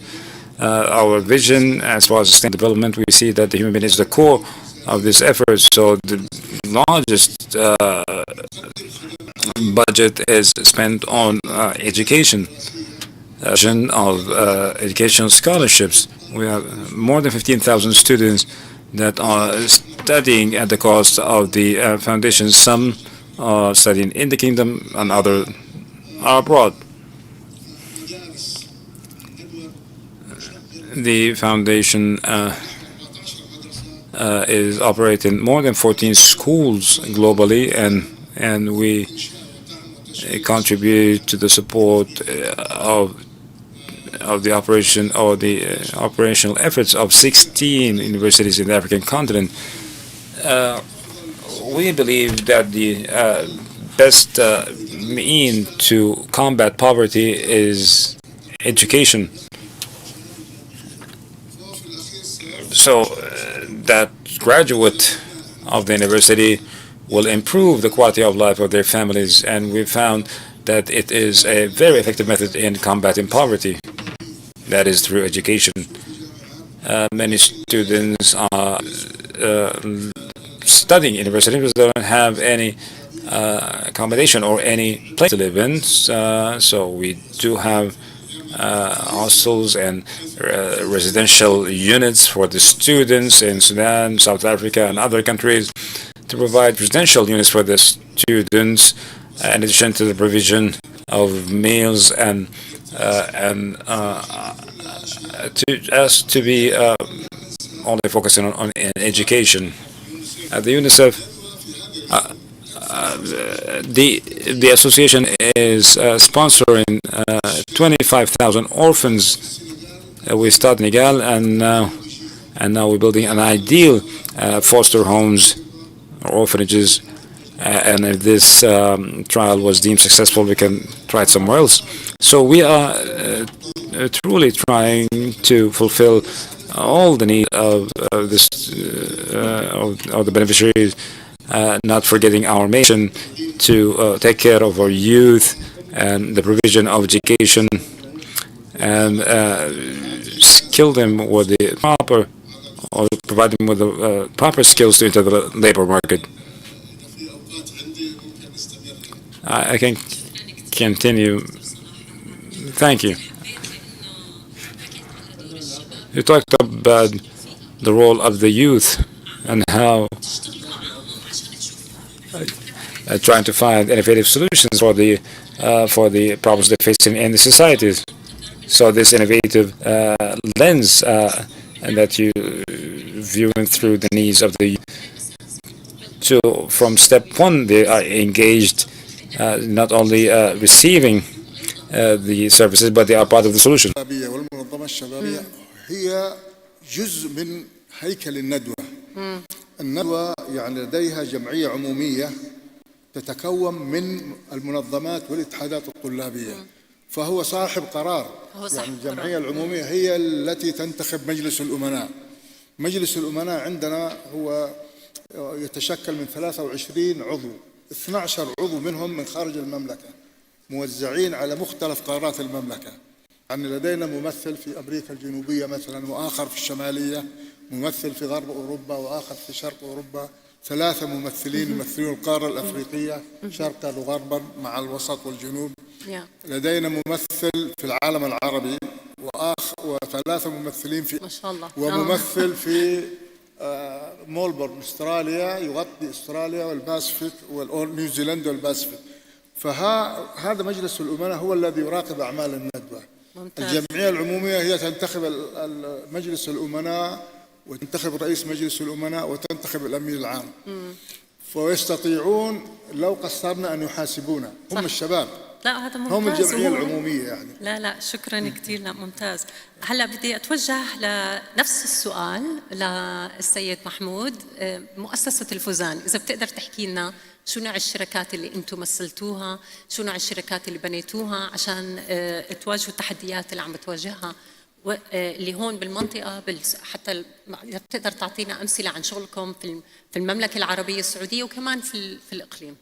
Our vision as far as sustainable development, we see that the human being is the core of this effort. So the largest budget is spent on education, of educational scholarships. We have more than 15,000 students that are studying at the cost of the foundation. Some are studying in the kingdom and others are abroad. The foundation is operating more than 14 schools globally, and we contribute to the support of the operation or the operational efforts of 16 universities in the African continent. We believe that the best mean to combat poverty is education. So that graduate of the university will improve the quality of life of their families, and we found that it is a very effective method in combating poverty. That is through education. Many students are studying in university because they don't have any accommodation or any place to live in. So we do have hostels and residential units for the students in Sudan, South Africa, and other countries to provide residential units for the students, in addition to the provision of meals and to be only focusing on education. At the UNICEF, the association is sponsoring 25,000 orphans. We start in Nigal, and now we're building an ideal foster homes or orphanages and if this trial was deemed successful, we can try it somewhere else. So we are truly trying to fulfill all the needs of this of the beneficiaries, not forgetting our mission to take care of our youth and the provision of education and skill them with the proper, or provide them with the proper skills to enter the labor market. I can continue. Thank you. You talked about the role of the youth and how trying to find innovative solutions for the problems they're facing in the societies. So this innovative lens and that you viewing through the needs of the youth. So from step one, they are engaged, not only receiving the services, but they are part of the solution. هي جزء من هيكل الندوة. الندوة يعني لديها جمعية عمومية تتكون من المنظمات والاتحادات الطلابية، فهو صاحب قرار. يعني الجمعية العمومية هي التي تنتخب مجلس الأمناء. مجلس الأمناء عندنا هو يتشكل من 23 عضو، 12 عضو منهم من خارج المملكة، موزعين على مختلف قارات المملكة. يعني لدينا ممثل في أمريكا الجنوبية مثلا، وآخر في الشمالية، ممثل في غرب أوروبا، وآخر في شرق أوروبا، 3 ممثلين يمثلون القارة الأفريقية شرقا وغربا مع الوسط والجنوب. لدينا ممثل في العالم العربي و3 ممثلين في ما شاء الله، وممثل في مولبورن استراليا يغطي استراليا والباسفيك ونيوزيلندا والباسفيك. فهذا مجلس الأمناء هو الذي يراقب أعمال الندوة. ممتاز. الجمعية العمومية هي تنتخب مجلس الأمناء وتنتخب رئيس مجلس الأمناء وتنتخب الأمين العام. فيستطيعون لو قصرنا أن يحاسبونا. هم صح. الشباب. لا هذا ممتاز. هم الجمعية العمومية يعني. لا شكرا كثير. لا ممتاز. هلا بدي اتوجه لنفس السؤال للسيد محمود. مؤسسة الفوزان، إذا بتقدر تحكي لنا شو نوع الشركات اللي انتم مثلتوها، شو نوع الشركات اللي بنيتوها عشان تواجهوا التحديات اللي عم تواجهها اللي هون بالمنطقة، حتى إذا بتقدر تعطينا أمثلة عن شغلكم في المملكة العربية السعودية وكمان في الإقليم.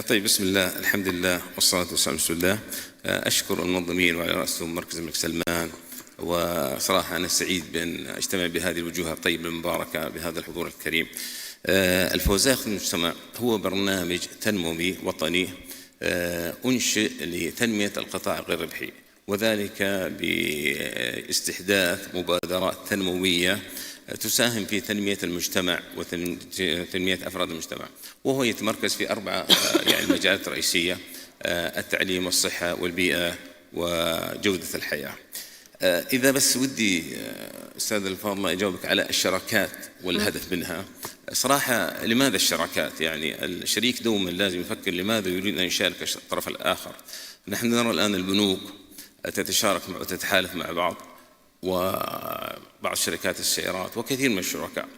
طيب، بسم الله، الحمد لله والصلاة والسلام على رسول الله. أشكر المنظمين وعلى رأسهم مركز الملك سلمان، وصراحة أنا سعيد بأن أجتمع بهذه الوجوه الطيبة المباركة بهذا الحضور الكريم. الفوزان في المجتمع هو برنامج تنموي وطني أنشئ لتنمية القطاع الغير ربحي، وذلك باستحداث مبادرات تنموية تساهم في تنمية المجتمع وتنمية أفراد المجتمع، وهو يتمركز في 4 يعني مجالات رئيسية: التعليم والصحة والبيئة وجودة الحياة. إذا بس ودي أستاذ الفاضل أجاوبك على الشراكات والهدف منها. صراحة لماذا الشراكات؟ يعني الشريك دوما لازم يفكر لماذا يريد أن يشارك الطرف الآخر. نحن نرى الآن البنوك تتشارك وتتحالف مع بعض، وبعض شركات السيارات وكثير من الشركاء.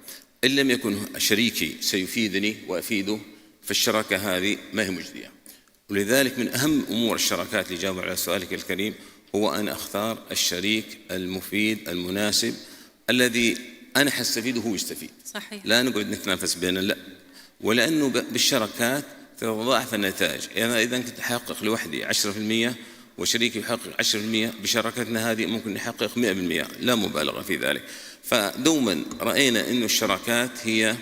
إن لم يكن شريكي سيفيدني وأفيده، فالشراكة هذه ما هي مجدية. ولذلك من أهم أمور الشراكات اللي جاوب على سؤالك الكريم هو أن أختار الشريك المفيد المناسب الذي أنا حستفيد وهو يستفيد. صحيح. لا نقعد نتنافس بيننا، لا، ولأنه بالشراكات تتضاعف النتائج. يعني إذا كنت أحقق لوحدي 10% وشريكي يحقق 10%، بشراكتنا هذه ممكن نحقق 100%، لا مبالغة في ذلك. فدوما رأينا أن الشراكات هي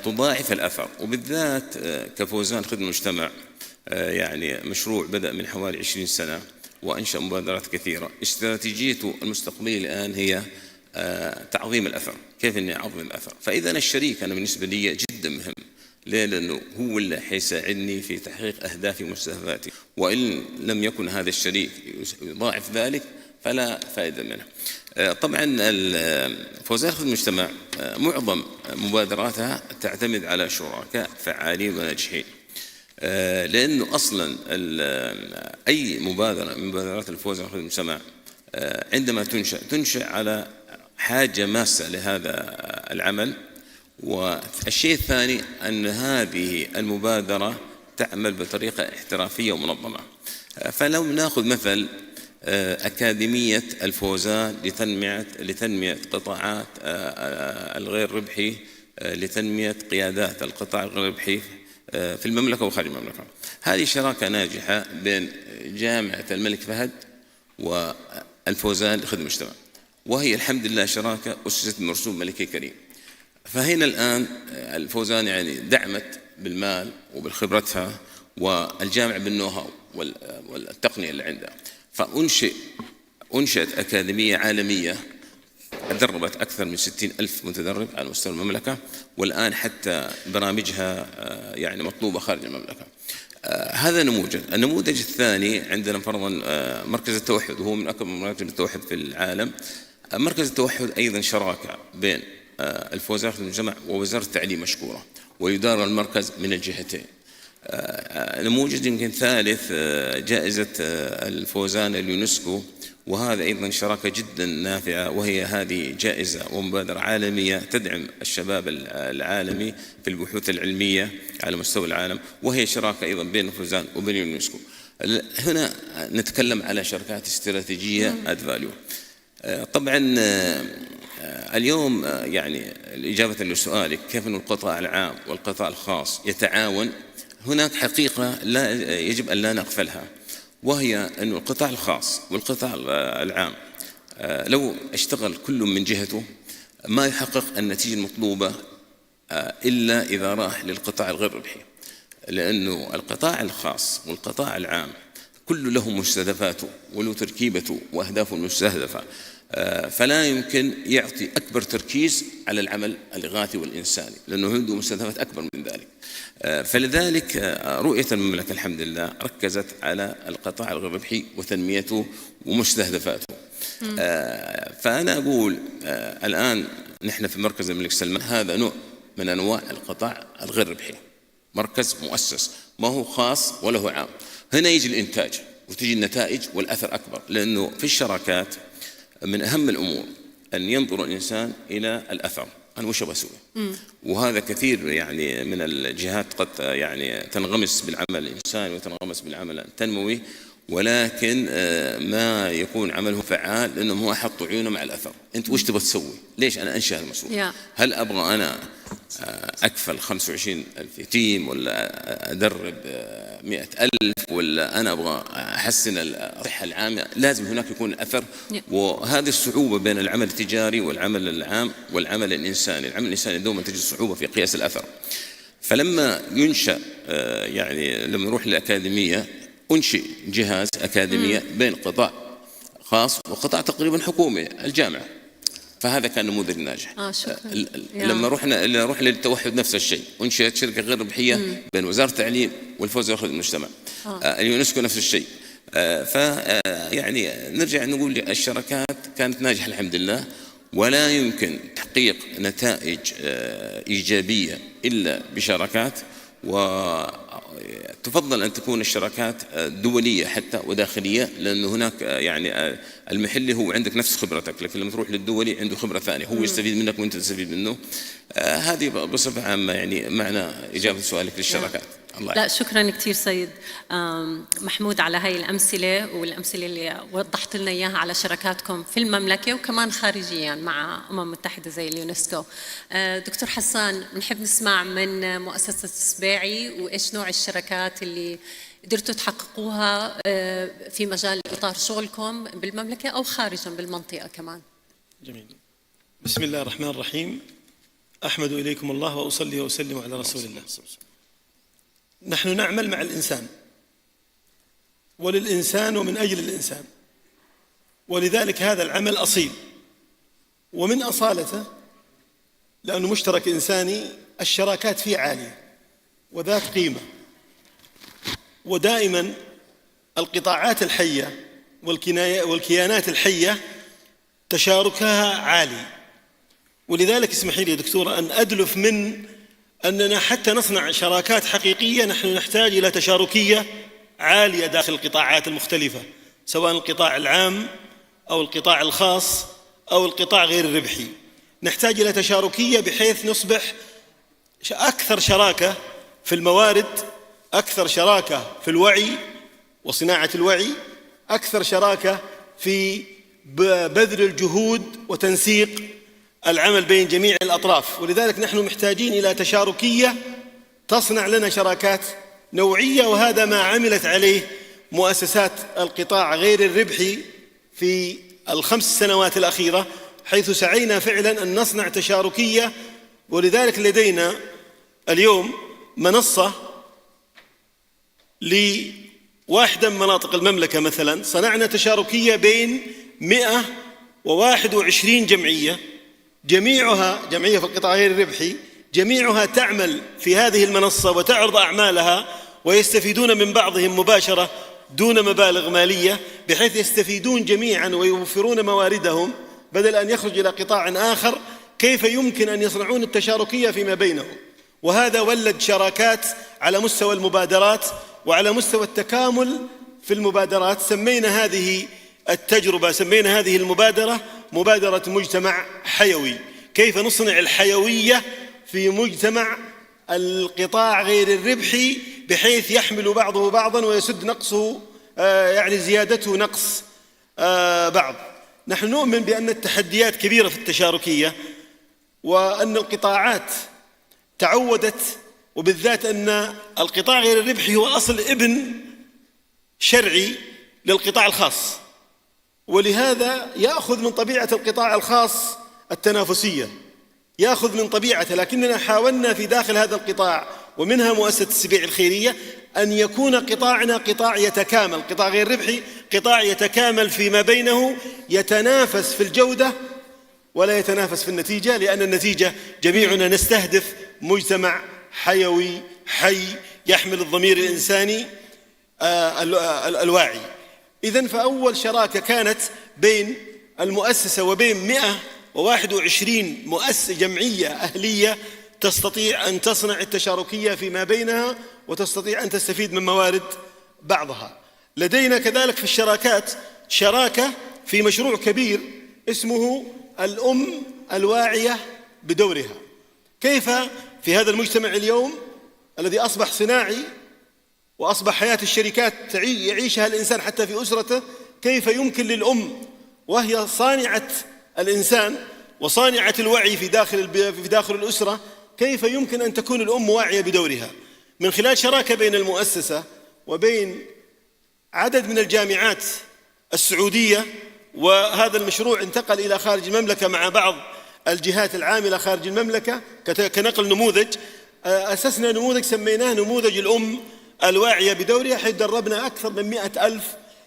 تضاعف الأثر، وبالذات كفوزان خدمة المجتمع يعني مشروع بدأ من حوالي 20 سنة وأنشأ مبادرات كثيرة. استراتيجيته المستقبلية الآن هي تعظيم الأثر، كيف أني أعظم الأثر. فإذا الشريك أنا بالنسبة لي جدا مهم. ليه؟ لأنه هو اللي حيساعدني في تحقيق أهدافي ومستهدفاتي، وإن لم يكن هذا الشريك يضاعف ذلك فلا فائدة منه. طبعا فوزان خدمة المجتمع معظم مبادراتها تعتمد على شركاء فعالين وناجحين، لأنه أصلا أي مبادرة من مبادرات الفوزان خدمة المجتمع عندما تنشأ على حاجة ماسة لهذا العمل، والشيء الثاني أن هذه المبادرة تعمل بطريقة احترافية ومنظمة. فلو نأخذ مثل أكاديمية الفوزان لتنمية قطاعات الغير ربحي، لتنمية قيادات القطاع الغير ربحي في المملكة وخارج المملكة. هذه شراكة ناجحة بين جامعة الملك فهد والفوزان لخدمة المجتمع، وهي الحمد لله شراكة أسست بمرسوم ملكي كريم. فهنا الآن الفوزان يعني دعمت بالمال وبالخبرتها، والجامعة بالنوهاو والتقنية اللي عندها، فأنشئت أكاديمية عالمية دربت أكثر من 60,000 متدرب على مستوى المملكة، والآن حتى برامجها يعني مطلوبة خارج المملكة. هذا نموذج. النموذج الثاني عندنا فرضا مركز التوحد، وهو من أكبر مراكز التوحد في العالم. مركز التوحد أيضا شراكة بين الفوزان لخدمة المجتمع ووزارة التعليم مشكورة، ويدار المركز من الجهتين. نموذج يمكن ثالث جائزة الفوزان اليونسكو، وهذا أيضا شراكة جدا نافعة، وهي هذه جائزة ومبادرة عالمية تدعم الشباب العالمي في البحوث العلمية على مستوى العالم، وهي شراكة أيضا بين الفوزان وبين اليونسكو. هنا نتكلم على شركات استراتيجية add value. طبعا اليوم يعني الإجابة لسؤالك كيف أن القطاع العام والقطاع الخاص يتعاون، هناك حقيقة لا يجب أن لا نغفلها، وهي أن القطاع الخاص والقطاع العام لو اشتغل كل من جهته ما يحقق النتيجة المطلوبة إلا إذا راح للقطاع الغير ربحي، لأنه القطاع الخاص والقطاع العام كل له مستهدفاته وله تركيبته وأهدافه المستهدفة، فلا يمكن يعطي أكبر تركيز على العمل الإغاثي والإنساني، لأنه عنده مستهدفات أكبر من ذلك. فلذلك رؤية المملكة الحمد لله ركزت على القطاع الغير ربحي وتنميته ومستهدفاته. فأنا أقول الآن نحن في مركز الملك سلمان هذا نوع من أنواع القطاع الغير ربحي، مركز مؤسس ما هو خاص ولا هو عام. هنا يجي الإنتاج وتجي النتائج والأثر أكبر، لأنه في الشراكات من أهم الأمور أن ينظر الإنسان إلى الأثر، أنا وش بسوي. وهذا كثير يعني من الجهات قد يعني تنغمس بالعمل الإنساني وتنغمس بالعمل التنموي، ولكن ما يكون عمله فعال لأنه هو حط عيونه مع الأثر. أنت وش تبغى تسوي؟ ليش أنا أنشأ المشروع؟ هل أبغى أنا أكفل 25,000 يتيم، ولا أدرب 100,000، ولا أنا أبغى أحسن الصحة العامة؟ لازم هناك يكون أثر. وهذه الصعوبة بين العمل التجاري والعمل العام والعمل الإنساني. العمل الإنساني دوما تجد صعوبة في قياس الأثر. فلما ينشأ يعني لما نروح للأكاديمية أنشئ جهاز أكاديمية بين قطاع خاص وقطاع تقريبا حكومي الجامعة، فهذا كان نموذج ناجح. لما رحنا للتوحد نفس الشيء، أنشئت شركة غير ربحية بين وزارة التعليم والفوز لخدمة المجتمع. اليونسكو نفس الشيء. يعني نرجع نقول الشراكات كانت ناجحة الحمد لله، ولا يمكن تحقيق نتائج إيجابية إلا بشراكات، وتفضل أن تكون الشراكات دولية حتى وداخلية، لأنه هناك يعني المحلي هو عندك نفس خبرتك، لكن لما تروح للدولي عنده خبرة ثانية، هو يستفيد منك وأنت تستفيد منه. هذه بصفة عامة يعني معنى إجابة سؤالك للشراكات. لا شكرا كثير سيد محمود على هاي الأمثلة، والأمثلة اللي وضحت لنا إياها على شراكاتكم في المملكة وكمان خارجيا مع متحدة زي اليونسكو. دكتور حسان، بنحب نسمع من مؤسسة السباعي وإيش نوع الشراكات اللي قدرتوا تحققوها في مجال إطار شغلكم بالمملكة أو خارجا بالمنطقة كمان. جميل. بسم الله الرحمن الرحيم. أحمد إليكم الله وأصلي وأسلم على رسول الله. نحن نعمل مع الإنسان وللإنسان ومن أجل الإنسان، ولذلك هذا العمل أصيل، ومن أصالته لأنه مشترك إنساني الشراكات فيه عالية وذات قيمة، ودائما القطاعات الحية والكيانات الحية تشاركها عالي. ولذلك اسمحي لي يا دكتورة أن أدلف من أننا حتى نصنع شراكات حقيقية نحن نحتاج إلى تشاركية عالية داخل القطاعات المختلفة، سواء القطاع العام أو القطاع الخاص أو القطاع غير الربحي. نحتاج إلى تشاركية بحيث نصبح أكثر شراكة في الموارد، أكثر شراكة في الوعي وصناعة الوعي، أكثر شراكة في بذل الجهود وتنسيق العمل بين جميع الأطراف. ولذلك نحن محتاجين إلى تشاركية تصنع لنا شراكات نوعية، وهذا ما عملت عليه مؤسسات القطاع غير الربحي في ال5 سنوات الأخيرة، حيث سعينا فعلا أن نصنع تشاركية. ولذلك لدينا اليوم منصة لواحدة من مناطق المملكة مثلا، صنعنا تشاركية بين 121 جمعية، جميعها جمعية في القطاع غير الربحي، جميعها تعمل في هذه المنصة وتعرض أعمالها، ويستفيدون من بعضهم مباشرة دون مبالغ مالية، بحيث يستفيدون جميعا ويوفرون مواردهم بدل أن يخرج إلى قطاع آخر. كيف يمكن أن يصنعون التشاركية فيما بينهم؟ وهذا ولد شراكات على مستوى المبادرات وعلى مستوى التكامل في المبادرات. سمينا هذه التجربة، سمينا هذه المبادرة مبادرة مجتمع حيوي. كيف نصنع الحيوية في مجتمع القطاع غير الربحي بحيث يحمل بعضه بعضا ويسد نقصه، يعني زيادته نقص بعض. نحن نؤمن بأن التحديات كبيرة في التشاركية، وأن القطاعات تعودت، وبالذات أن القطاع غير الربحي هو أصل ابن شرعي للقطاع الخاص، ولهذا يأخذ من طبيعة القطاع الخاص التنافسية، يأخذ من طبيعته. لكننا حاولنا في داخل هذا القطاع ومنها مؤسسة السبيع الخيرية أن يكون قطاعنا قطاع يتكامل، قطاع غير ربحي قطاع يتكامل فيما بينه، يتنافس في الجودة ولا يتنافس في النتيجة، لأن النتيجة جميعنا نستهدف مجتمع حيوي حي يحمل الضمير الإنساني الواعي. إذن فأول شراكة كانت بين المؤسسة وبين 121 جمعية أهلية تستطيع أن تصنع التشاركية فيما بينها وتستطيع أن تستفيد من موارد بعضها. لدينا كذلك في الشراكات شراكة في مشروع كبير اسمه الأم الواعية بدورها. كيف في هذا المجتمع اليوم الذي أصبح صناعي وأصبح حياة الشركات يعيشها الإنسان حتى في أسرته، كيف يمكن للأم وهي صانعة الإنسان وصانعة الوعي في داخل الأسرة، كيف يمكن أن تكون الأم واعية بدورها؟ من خلال شراكة بين المؤسسة وبين عدد من الجامعات السعودية، وهذا المشروع انتقل إلى خارج المملكة مع بعض الجهات العاملة خارج المملكة كنقل نموذج. أسسنا نموذج سميناه نموذج الأم الواعية بدورها، حيث دربنا أكثر من 100,000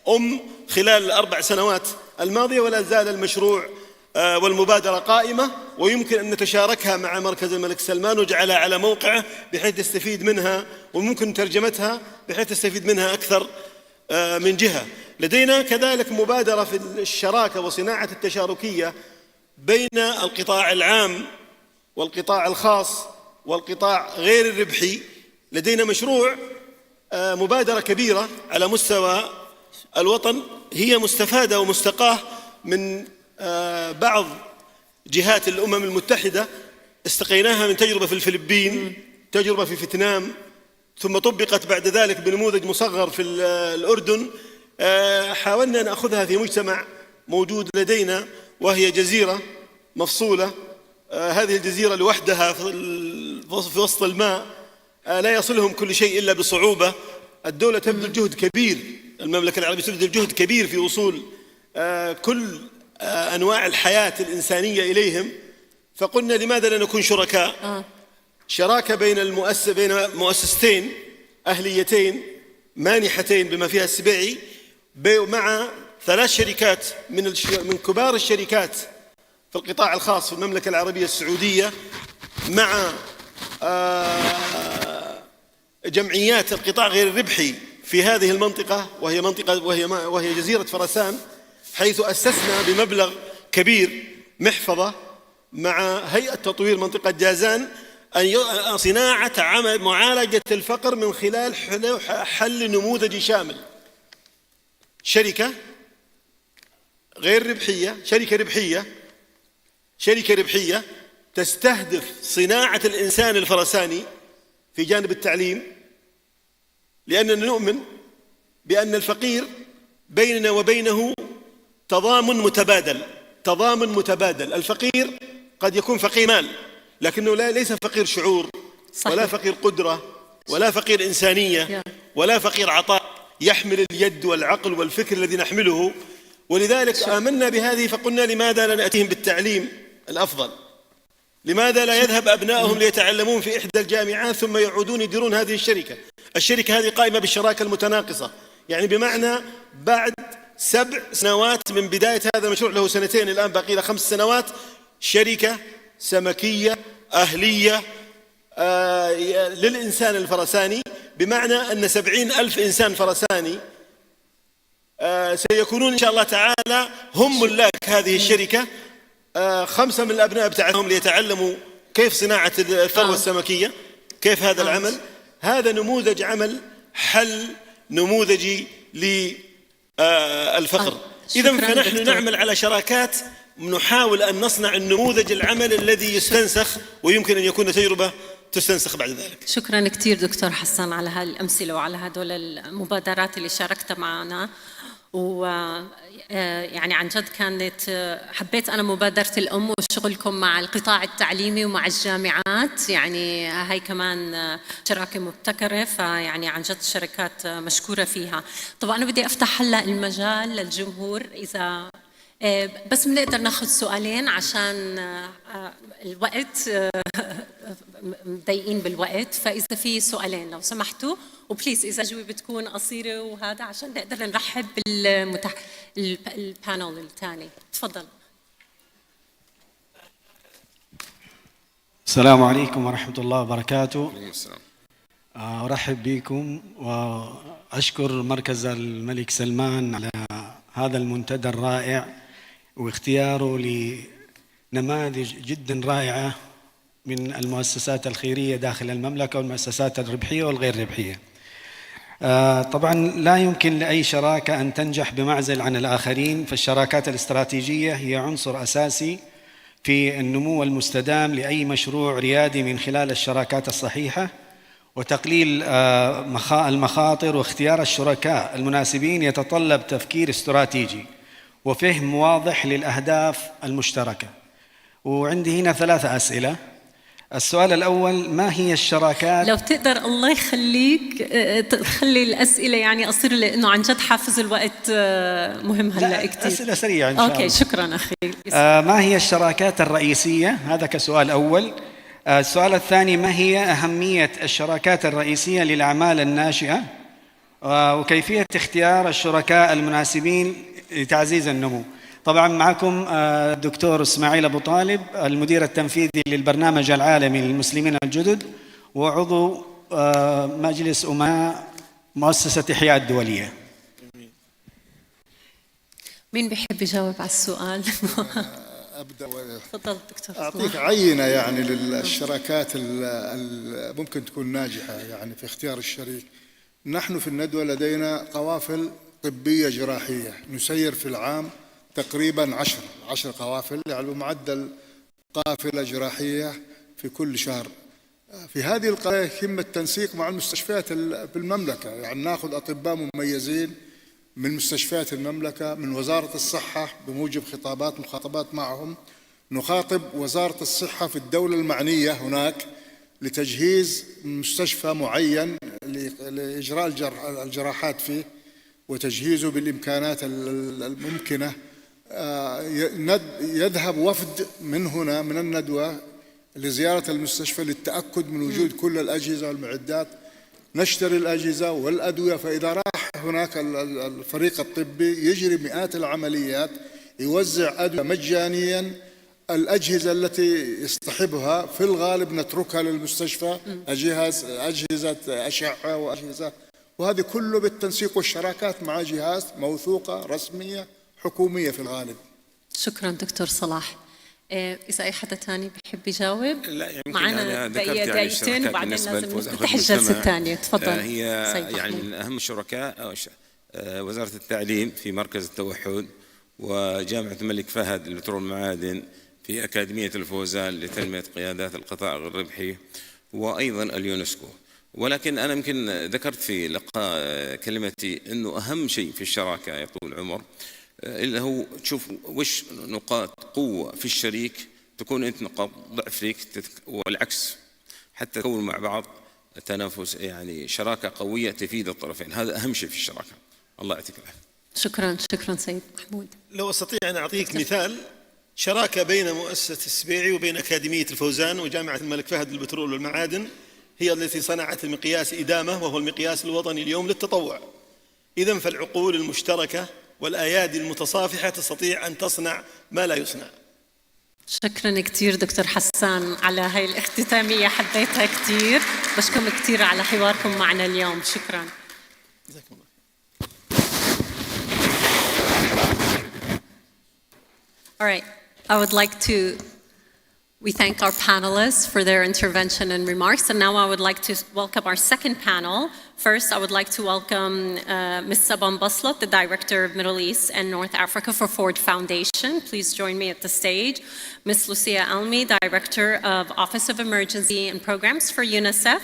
أم خلال ال4 سنوات الماضية، ولا زال المشروع والمبادرة قائمة، ويمكن أن نتشاركها مع مركز الملك سلمان وجعلها على موقعه بحيث يستفيد منها، وممكن ترجمتها بحيث تستفيد منها أكثر من جهة. لدينا كذلك مبادرة في الشراكة وصناعة التشاركية بين القطاع العام والقطاع الخاص والقطاع غير الربحي. لدينا مشروع مبادرة كبيرة على مستوى الوطن، هي مستفادة ومستقاة من بعض جهات الأمم المتحدة. استقيناها من تجربة في الفلبين، تجربة في فيتنام، ثم طبقت بعد ذلك بنموذج مصغر في الأردن. حاولنا أن نأخذها في مجتمع موجود لدينا، وهي جزيرة مفصولة. هذه الجزيرة لوحدها في وسط الماء، لا يصلهم كل شيء إلا بصعوبة. الدولة تبذل جهد كبير، المملكة العربية تبذل جهد كبير في وصول كل أنواع الحياة الإنسانية إليهم. فقلنا لماذا لا نكون شركاء؟ شراكة بين مؤسستين أهليتين مانحتين بما فيها السبيعي، مع 3 شركات من كبار الشركات في القطاع الخاص في المملكة العربية السعودية، مع جمعيات القطاع غير الربحي في هذه المنطقة، وهي جزيرة فرسان، حيث أسسنا بمبلغ كبير محفظة مع هيئة تطوير منطقة جازان صناعة معالجة الفقر من خلال حل نموذجي شامل. شركة غير ربحية، شركة ربحية شركة ربحية تستهدف صناعة الإنسان الفرساني في جانب التعليم، لأننا نؤمن بأن الفقير بيننا وبينه تضامن متبادل. الفقير قد يكون فقير مال، لكنه ليس فقير شعور، صحيح. ولا فقير قدرة، ولا فقير إنسانية، ولا فقير عطاء، يحمل اليد والعقل والفكر الذي نحمله. ولذلك آمنا بهذه فقلنا لماذا لا نأتيهم بالتعليم الأفضل؟ لماذا لا يذهب أبنائهم ليتعلمون في إحدى الجامعات ثم يعودون يديرون هذه الشركة هذه قائمة بالشراكة المتناقصة، يعني بمعنى بعد 7 سنوات من بداية هذا المشروع، له 2 الآن باقي له 5 سنوات، شركة سمكية أهلية للإنسان الفرساني، بمعنى أن 70,000 إنسان فرساني سيكونون إن شاء الله تعالى هم ملاك هذه الشركة. 5 من الأبناء بتاعهم ليتعلموا كيف صناعة الثروة السمكية، كيف هذا العمل. هذا نموذج عمل، حل نموذجي للفقر. إذن فنحن نعمل على شراكات، نحاول أن نصنع النموذج العمل الذي يستنسخ ويمكن أن يكون تجربة تستنسخ بعد ذلك. شكرا كثير دكتور حسن على هالأمثلة وعلى هدول المبادرات اللي شاركتها معنا. ويعني عن جد كانت حبيت أنا مبادرة الأم وشغلكم مع القطاع التعليمي ومع الجامعات، يعني هاي كمان شراكة مبتكرة، فيعني عن جد الشركات مشكورة فيها. طبعا أنا بدي أفتح هلأ المجال للجمهور، إذا بس بنقدر ناخذ سؤالين عشان الوقت، مضيقين بالوقت، فإذا في سؤالين لو سمحتوا، وبليز إذا أجوبة بتكون قصيرة وهذا عشان نقدر نرحب بالبانل الثاني. تفضل. السلام عليكم ورحمة الله وبركاته. أرحب بكم وأشكر مركز الملك سلمان على هذا المنتدى الرائع واختياره لنماذج جدا رائعة من المؤسسات الخيرية داخل المملكة والمؤسسات الربحية والغير ربحية. طبعا لا يمكن لأي شراكة أن تنجح بمعزل عن الآخرين، فالشراكات الاستراتيجية هي عنصر أساسي في النمو المستدام لأي مشروع ريادي من خلال الشراكات الصحيحة وتقليل المخاطر، واختيار الشركاء المناسبين يتطلب تفكير استراتيجي وفهم واضح للأهداف المشتركة. وعندي هنا 3 أسئلة. السؤال الأول: ما هي الشراكات؟ لو تقدر الله يخليك تخلي الأسئلة يعني قصيرة، لأنه عن جد حافظ الوقت مهم هلا كثير. أسئلة سريعة إن شاء الله. أوكي، شكرا أخي. ما هي الشراكات الرئيسية؟ هذا كسؤال أول. السؤال الثاني: ما هي أهمية الشراكات الرئيسية للأعمال الناشئة؟ وكيفية اختيار الشركاء المناسبين لتعزيز النمو؟ طبعا معكم الدكتور إسماعيل أبو طالب، المدير التنفيذي للبرنامج العالمي للمسلمين الجدد وعضو مجلس أمناء مؤسسة إحياء الدولية. مين بيحب يجاوب على السؤال؟ أبدأ. تفضل دكتور. أعطيك عينة يعني للشراكات ممكن تكون ناجحة يعني في اختيار الشريك. نحن في الندوة لدينا قوافل طبية جراحية نسير في العام تقريبا 10 قوافل، يعني بمعدل قافلة جراحية في كل شهر. في هذه القضايا يتم التنسيق مع المستشفيات في المملكة، يعني ناخذ أطباء مميزين من مستشفيات المملكة، من وزارة الصحة بموجب مخاطبات معهم، نخاطب وزارة الصحة في الدولة المعنية هناك لتجهيز مستشفى معين لإجراء الجراحات فيه وتجهيزه بالإمكانات الممكنة. يذهب وفد من هنا من الندوة لزيارة المستشفى للتأكد من وجود كل الأجهزة والمعدات، نشتري الأجهزة والأدوية. فإذا راح هناك الفريق الطبي يجري مئات العمليات، يوزع أدوية مجانيا. الأجهزة التي يصطحبها في الغالب نتركها للمستشفى، أجهزة أشعة وأجهزة، وهذه كله بالتنسيق والشراكات مع جهات موثوقة رسمية حكومية في الغالب. شكرا دكتور صلاح. إذا أي حدا تاني بيحب يجاوب؟ لا يمكن معنا دقيقتين وبعدين لازم نفتح الجلسة الثانية. تفضل. هي يعني من أهم الشركاء وزارة التعليم في مركز التوحد، وجامعة الملك فهد للبترول والمعادن في أكاديمية الفوزان لتنمية قيادات القطاع غير الربحي وأيضا اليونسكو. ولكن أنا يمكن ذكرت في لقاء كلمتي أنه أهم شيء في الشراكة يا طول العمر اللي هو تشوف وش نقاط قوة في الشريك تكون أنت نقاط ضعف ليك والعكس، حتى تكون مع بعض تنافس، يعني شراكة قوية تفيد الطرفين. هذا أهم شيء في الشراكة. الله يعطيك العافية. شكرا سيد محمود. لو أستطيع أن أعطيك مثال شراكة بين مؤسسة السبيعي وبين أكاديمية الفوزان وجامعة الملك فهد للبترول والمعادن هي التي صنعت المقياس إدامة، وهو المقياس الوطني اليوم للتطوع. إذن فالعقول المشتركة والأيادي المتصافحة تستطيع أن تصنع ما لا يصنع. شكرا كثير دكتور حسان على هاي الاختتامية، حبيتها كثير. بشكركم كثير على حواركم معنا اليوم. شكرا. جزاكم الله. All right, I would like to, we thank our panelists for their intervention and remarks, and now I would like to welcome our second panel. First, I would like to welcome Ms. Saban Baslot, the Director of Middle East and North Africa for Ford Foundation. Please join me at the stage. Ms. Lucia Almi, Director of Office of Emergency and Programs for UNICEF.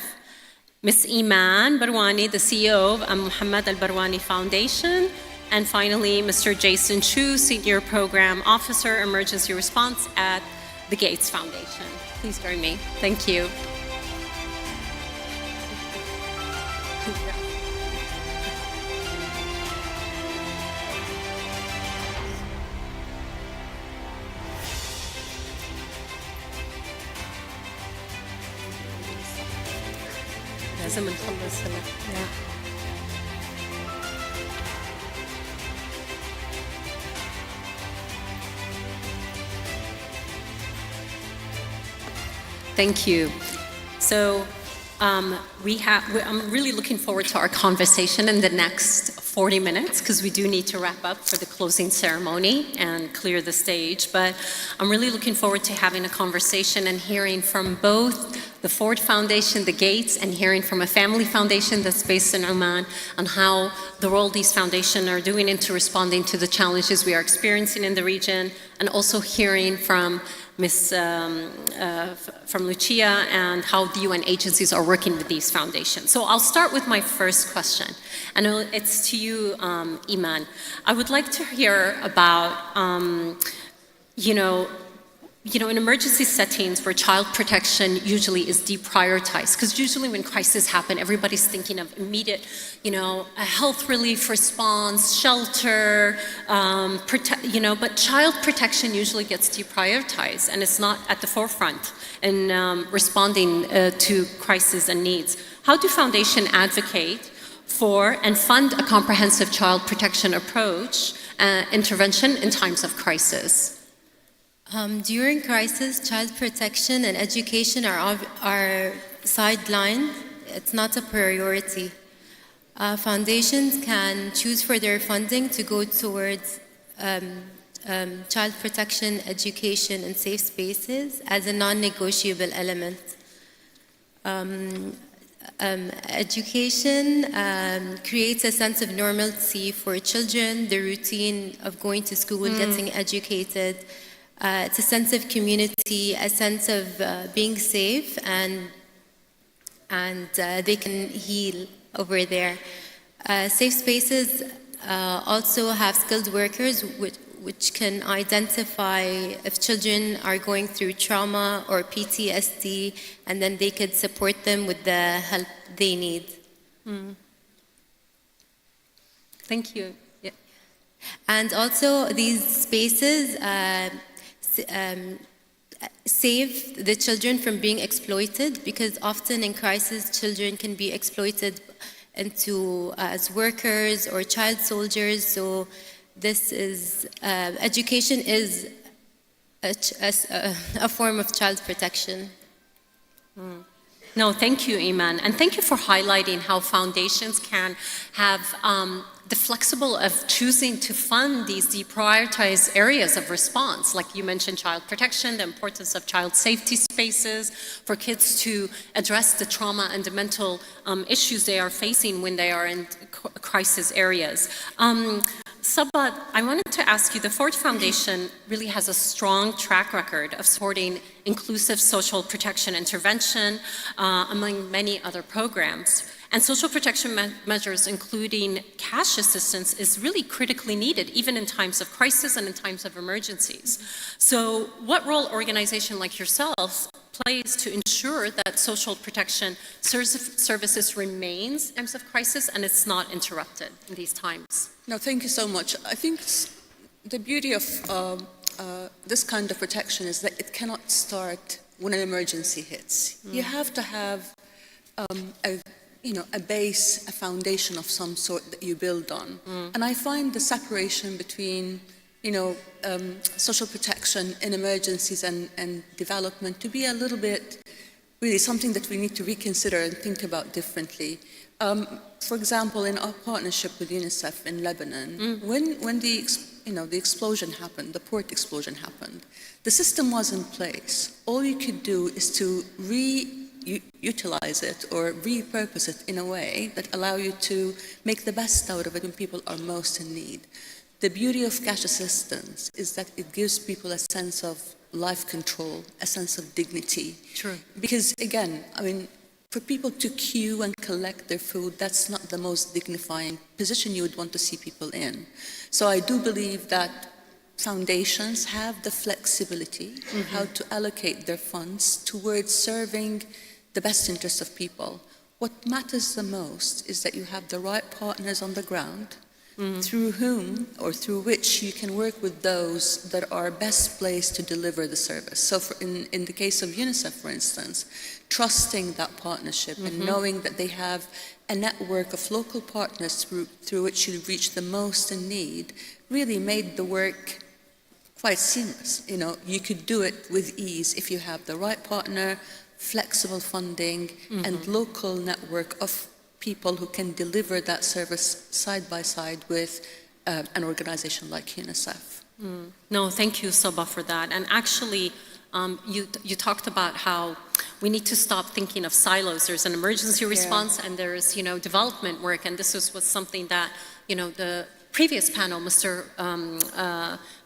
Ms. Iman Barwani, the CEO of Muhammad Al Barwani Foundation. And finally, Mr. Jason Chu, Senior Program Officer, Emergency Response at the Gates Foundation. Please join me. Thank you. لازم نخلص هلا. Thank you. So I'm really looking forward to our conversation in the next 40 minutes because we do need to wrap up for the closing ceremony and clear the stage. But I'm really looking forward to having a conversation and hearing from both the Ford Foundation, the Gates, and hearing from a family foundation that's based in Oman on how the role these foundations are doing into responding to the challenges we are experiencing in the region, and also hearing from from Lucia and how the UN agencies are working with these foundations. So I'll start with my first question, and it's to you, Iman. I would like to hear about, in emergency settings where child protection usually is deprioritized, because usually when crises happen, everybody's thinking of immediate, a health relief response, shelter, but child protection usually gets deprioritized, and it's not at the forefront in responding to crises and needs. How do foundations advocate for and fund a comprehensive child protection approach, intervention in times of crisis? During crisis, child protection and education are sidelined. It's not a priority. Foundations can choose for their funding to go towards child protection, education, and safe spaces as a non-negotiable element. Education creates a sense of normalcy for children, the routine of going to school, getting educated. It's a sense of community, a sense of being safe, and they can heal over there. Safe spaces also have skilled workers which can identify if children are going through trauma or PTSD, and then they could support them with the help they need. Thank you. Yeah. And also these spaces save the children from being exploited, because often in crisis children can be exploited into as workers or child soldiers. So this is education is a form of child protection. No, thank you, Iman, and thank you for highlighting how foundations can have the flexible of choosing to fund these deprioritized areas of response. Like you mentioned, child protection, the importance of child safety spaces for kids to address the trauma and the mental issues they are facing when they are in crisis areas. Sabah, I wanted to ask you, the Ford Foundation really has a strong track record of supporting inclusive social protection intervention, among many other programs. And social protection measures, including cash assistance, is really critically needed, even in times of crisis and in times of emergencies. So what role organization like yourself plays to ensure that social protection services remains in times of crisis and it's not interrupted in these times? No, thank you so much. I think the beauty of this kind of protection is that it cannot start when an emergency hits. You have to have a base, a foundation of some sort that you build on. And I find the separation between, social protection in emergencies and development to be a little bit really something that we need to reconsider and think about differently. For example, in our partnership with UNICEF in Lebanon, when the explosion happened, the port explosion happened, the system was in place. All you could do is to utilize it or repurpose it in a way that allow you to make the best out of it when people are most in need. The beauty of cash assistance is that it gives people a sense of life control, a sense of dignity. True. Because again, for people to queue and collect their food, that's not the most dignifying position you would want to see people in. So I do believe that foundations have the flexibility how to allocate their funds towards serving the best interests of people. What matters the most is that you have the right partners on the ground through whom or through which you can work with those that are best placed to deliver the service. So in the case of UNICEF, for instance, trusting that partnership and knowing that they have a network of local partners through which you reach the most in need really made the work quite seamless. You could do it with ease if you have the right partner, flexible funding, and local network of people who can deliver that service side by side with an organization like UNICEF. No, thank you, Sabah, for that. And actually, you talked about how we need to stop thinking of silos. There's an emergency response and there's, development work. And this was something that, the previous panel, Mr.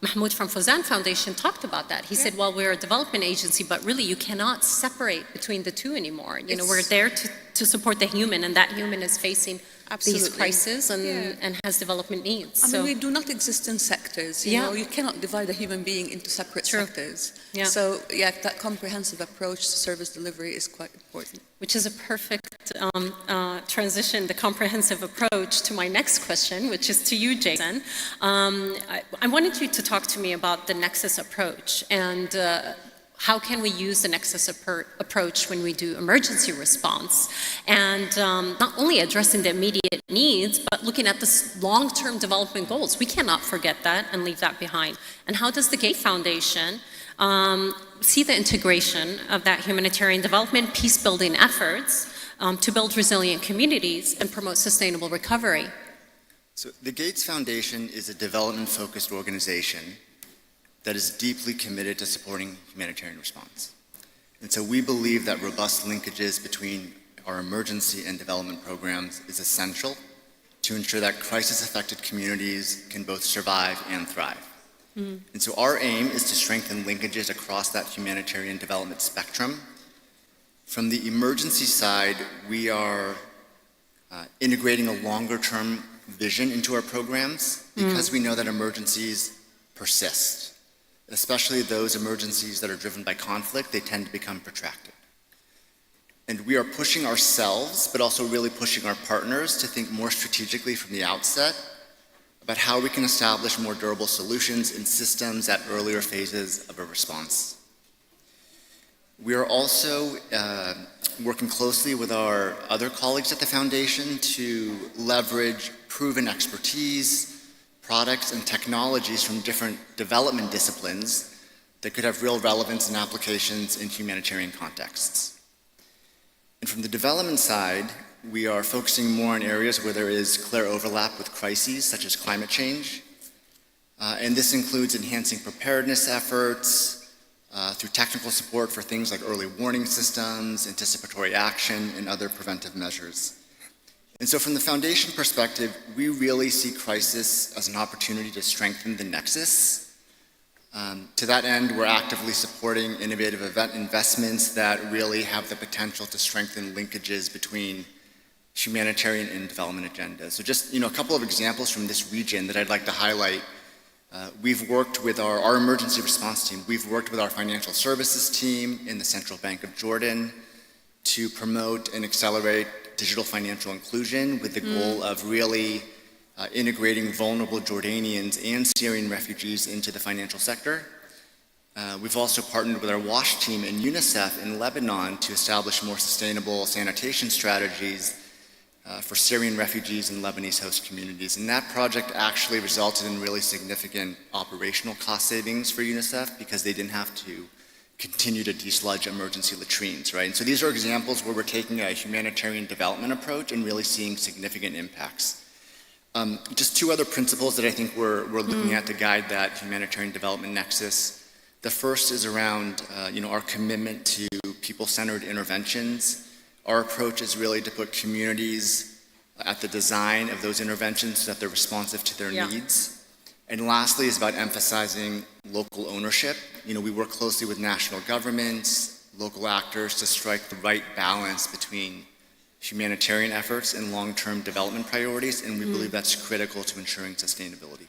Mahmoud from Fawzan Foundation talked about that. He said, well, we're a development agency, but really you cannot separate between the two anymore. We're there to support the human, and that human is facing these crises and has development needs. We do not exist in sectors. You cannot divide a human being into separate sectors. Yeah. So that comprehensive approach to service delivery is quite important. Which is a perfect transition, the comprehensive approach, to my next question, which is to you, Jason. I wanted you to talk to me about the Nexus approach and how can we use the Nexus approach when we do emergency response? And not only addressing the immediate needs, but looking at the long-term development goals. We cannot forget that and leave that behind. And how does the Gate Foundation see the integration of that humanitarian development, peace-building efforts to build resilient communities and promote sustainable recovery? So the Gates Foundation is a development-focused organization that is deeply committed to supporting humanitarian response. And so we believe that robust linkages between our emergency and development programs is essential to ensure that crisis-affected communities can both survive and thrive. And so our aim is to strengthen linkages across that humanitarian development spectrum. From the emergency side, we are integrating a longer-term vision into our programs because we know that emergencies persist. Especially those emergencies that are driven by conflict, they tend to become protracted. And we are pushing ourselves, but also really pushing our partners to think more strategically from the outset about how we can establish more durable solutions and systems at earlier phases of a response. We are also working closely with our other colleagues at the Foundation to leverage proven expertise, products, and technologies from different development disciplines that could have real relevance and applications in humanitarian contexts. And from the development side, we are focusing more on areas where there is clear overlap with crises such as climate change. And this includes enhancing preparedness efforts through technical support for things like early warning systems, anticipatory action, and other preventive measures. And so from the foundation perspective, we really see crisis as an opportunity to strengthen the nexus. To that end, we're actively supporting innovative event investments that really have the potential to strengthen linkages between humanitarian and development agendas. So just a couple of examples from this region that I'd like to highlight. We've worked with our emergency response team. We've worked with our financial services team in the Central Bank of Jordan to promote and accelerate digital financial inclusion with the goal of really integrating vulnerable Jordanians and Syrian refugees into the financial sector. We've also partnered with our WASH team and UNICEF in Lebanon to establish more sustainable sanitation strategies for Syrian refugees and Lebanese host communities. And that project actually resulted in really significant operational cost savings for UNICEF because they didn't have to continue to desludge emergency latrines, right? And so these are examples where we're taking a humanitarian development approach and really seeing significant impacts. Just two other principles that I think we're looking at to guide that humanitarian development nexus. The first is around our commitment to people-centered interventions. Our approach is really to put communities at the design of those interventions so that they're responsive to their needs. And lastly is about emphasizing local ownership. We work closely with national governments, local actors to strike the right balance between humanitarian efforts and long-term development priorities, and we believe that's critical to ensuring sustainability.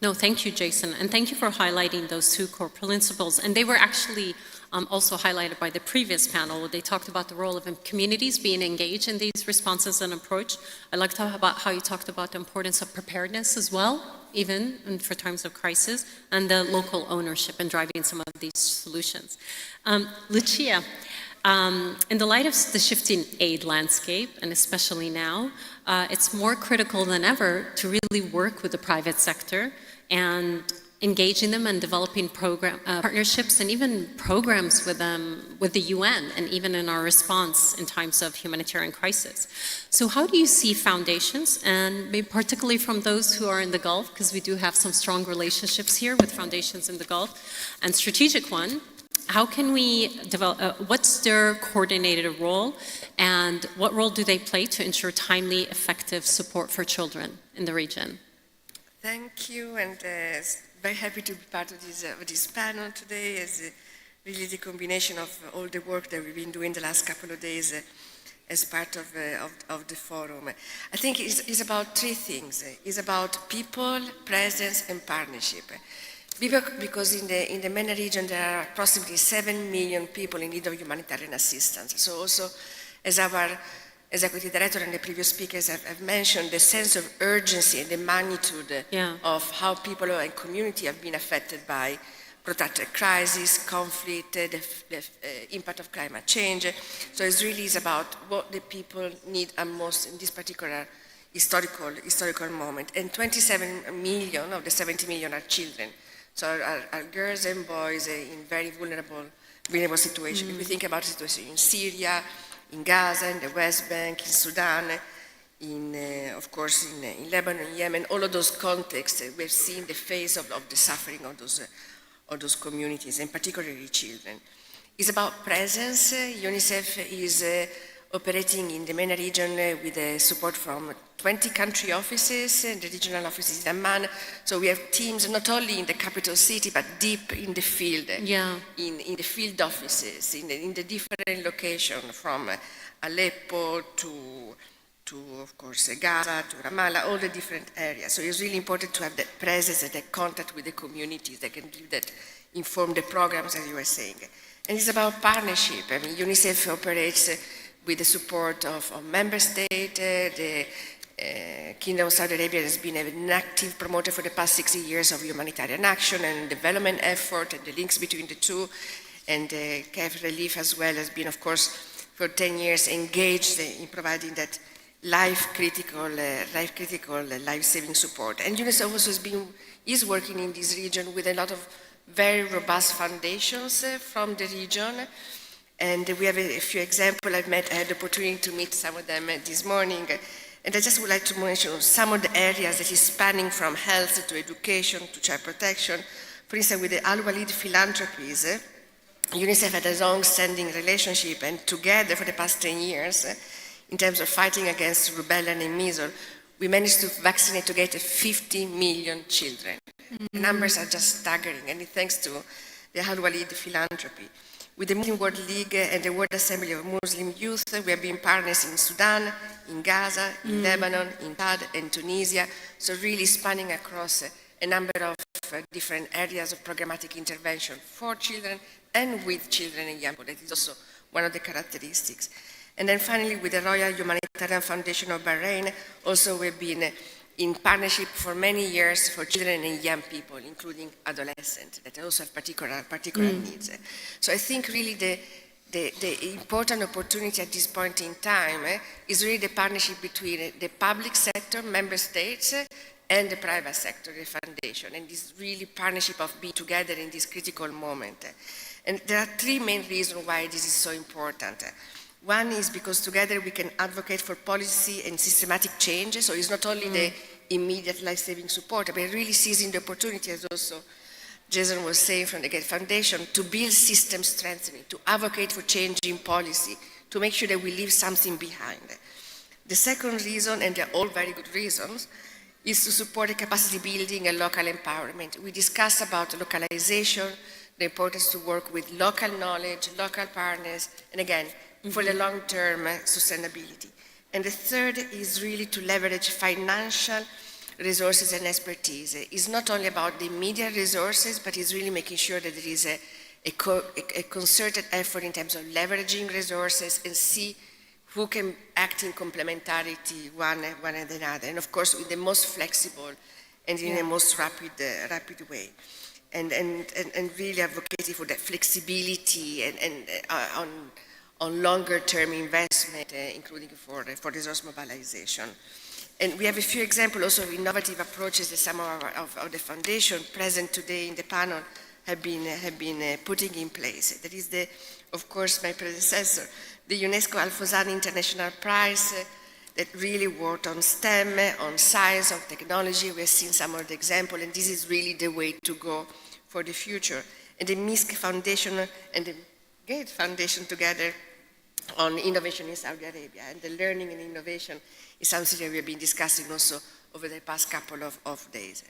No, thank you, Jason, and thank you for highlighting those two core principles. And they were actually also highlighted by the previous panel, where they talked about the role of communities being engaged in these responses and approach. I like to talk about how you talked about the importance of preparedness as well, even for times of crisis, and the local ownership and driving some of these solutions. Lucia, in the light of the shifting aid landscape, and especially now, it's more critical than ever to really work with the private sector and engaging them and developing partnerships and even programs with the UN and even in our response in times of humanitarian crisis. So how do you see foundations, and maybe particularly from those who are in the Gulf, because we do have some strong relationships here with foundations in the Gulf, and strategic one, how can we develop, what's their coordinated role, and what role do they play to ensure timely, effective support for children in the region? Thank you, and very happy to be part of this panel today. As really the combination of all the work that we've been doing the last couple of days as part of the forum. I think it's about three things. It's about people, presence, and partnership. Because in the MENA region there are approximately 7 million people in need of humanitarian assistance. So also, as our executive director and the previous speakers have mentioned, the sense of urgency and the magnitude of how people and community have been affected by protracted crisis, conflict, the impact of climate change. So it really is about what the people need most in this particular historical moment. And 27 million of the 70 million are children. So are girls and boys in very vulnerable situations. If we think about the situation in Syria, in Gaza, in the West Bank, in Sudan, of course in Lebanon, Yemen, all of those contexts, we've seen the face of the suffering of those communities, and particularly children. It's about presence. UNICEF is operating in the MENA region with support from 20 country offices, and the regional offices in Amman. So we have teams not only in the capital city, but deep in the field, in the field offices, in the different locations, from Aleppo to of course, Gaza, to Ramallah, all the different areas. So it's really important to have that presence and that contact with the communities that can give that, inform the programs, as you were saying. And it's about partnership. I mean, UNICEF operates with the support of member states. The Kingdom of Saudi Arabia has been an active promoter for the past 60 years of humanitarian action and development effort, and the links between the two. And RIHF Relief as well has been, of course, for 10 years engaged in providing that life-critical, life-saving support. And UNICEF also is working in this region with a lot of very robust foundations from the region. And we have a few examples. I had the opportunity to meet some of them this morning. And I just would like to mention some of the areas that is spanning from health to education to child protection. For instance, with the Al-Walid Philanthropies, UNICEF had a long-standing relationship, and together for the past 10 years, in terms of fighting against rubella and measles, we managed to vaccinate together 50 million children. The numbers are just staggering, and it's thanks to the Al Walid philanthropy. With the Muslim World League and the World Assembly of Muslim Youth, we have been partners in Sudan, in Gaza, in Lebanon, in Chad, and Tunisia, so really spanning across a number of different areas of programmatic intervention for children and with children and young people. That is also one of the characteristics. And then finally, with the Royal Humanitarian Foundation of Bahrain, also we've been in partnership for many years for children and young people, including adolescents that also have particular needs. So I think really the important opportunity at this point in time is really the partnership between the public sector, member states, and the private sector, the foundation, and this really partnership of being together in this critical moment. And there are three main reasons why this is so important. One is because together we can advocate for policy and systematic change, so it's not only the immediate life-saving support, but really seizing the opportunity, as also Jason was saying from the Gates Foundation, to build system strengthening, to advocate for change in policy, to make sure that we leave something behind. The second reason, and they're all very good reasons, is to support the capacity building and local empowerment. We discussed about localization, the importance to work with local knowledge, local partners, and again, for the long-term sustainability. And the third is really to leverage financial resources and expertise. It's not only about the immediate resources, but it's really making sure that there is a concerted effort in terms of leveraging resources and see who can act in complementarity one and another. And of course, with the most flexible and in the most rapid way. And really advocating for that flexibility and on longer term investment, including for resource mobilization. And we have a few examples also of innovative approaches that some of the foundation present today in the panel have been putting in place. That is of course, my predecessor, the UNESCO Al-Fawzan International Prize that really worked on STEM, on science, on technology. We have seen some of the examples, and this is really the way to go for the future. And the MISC Foundation and the Gates Foundation together on innovation in Saudi Arabia. And the learning and innovation is something that we have been discussing also over the past couple of days.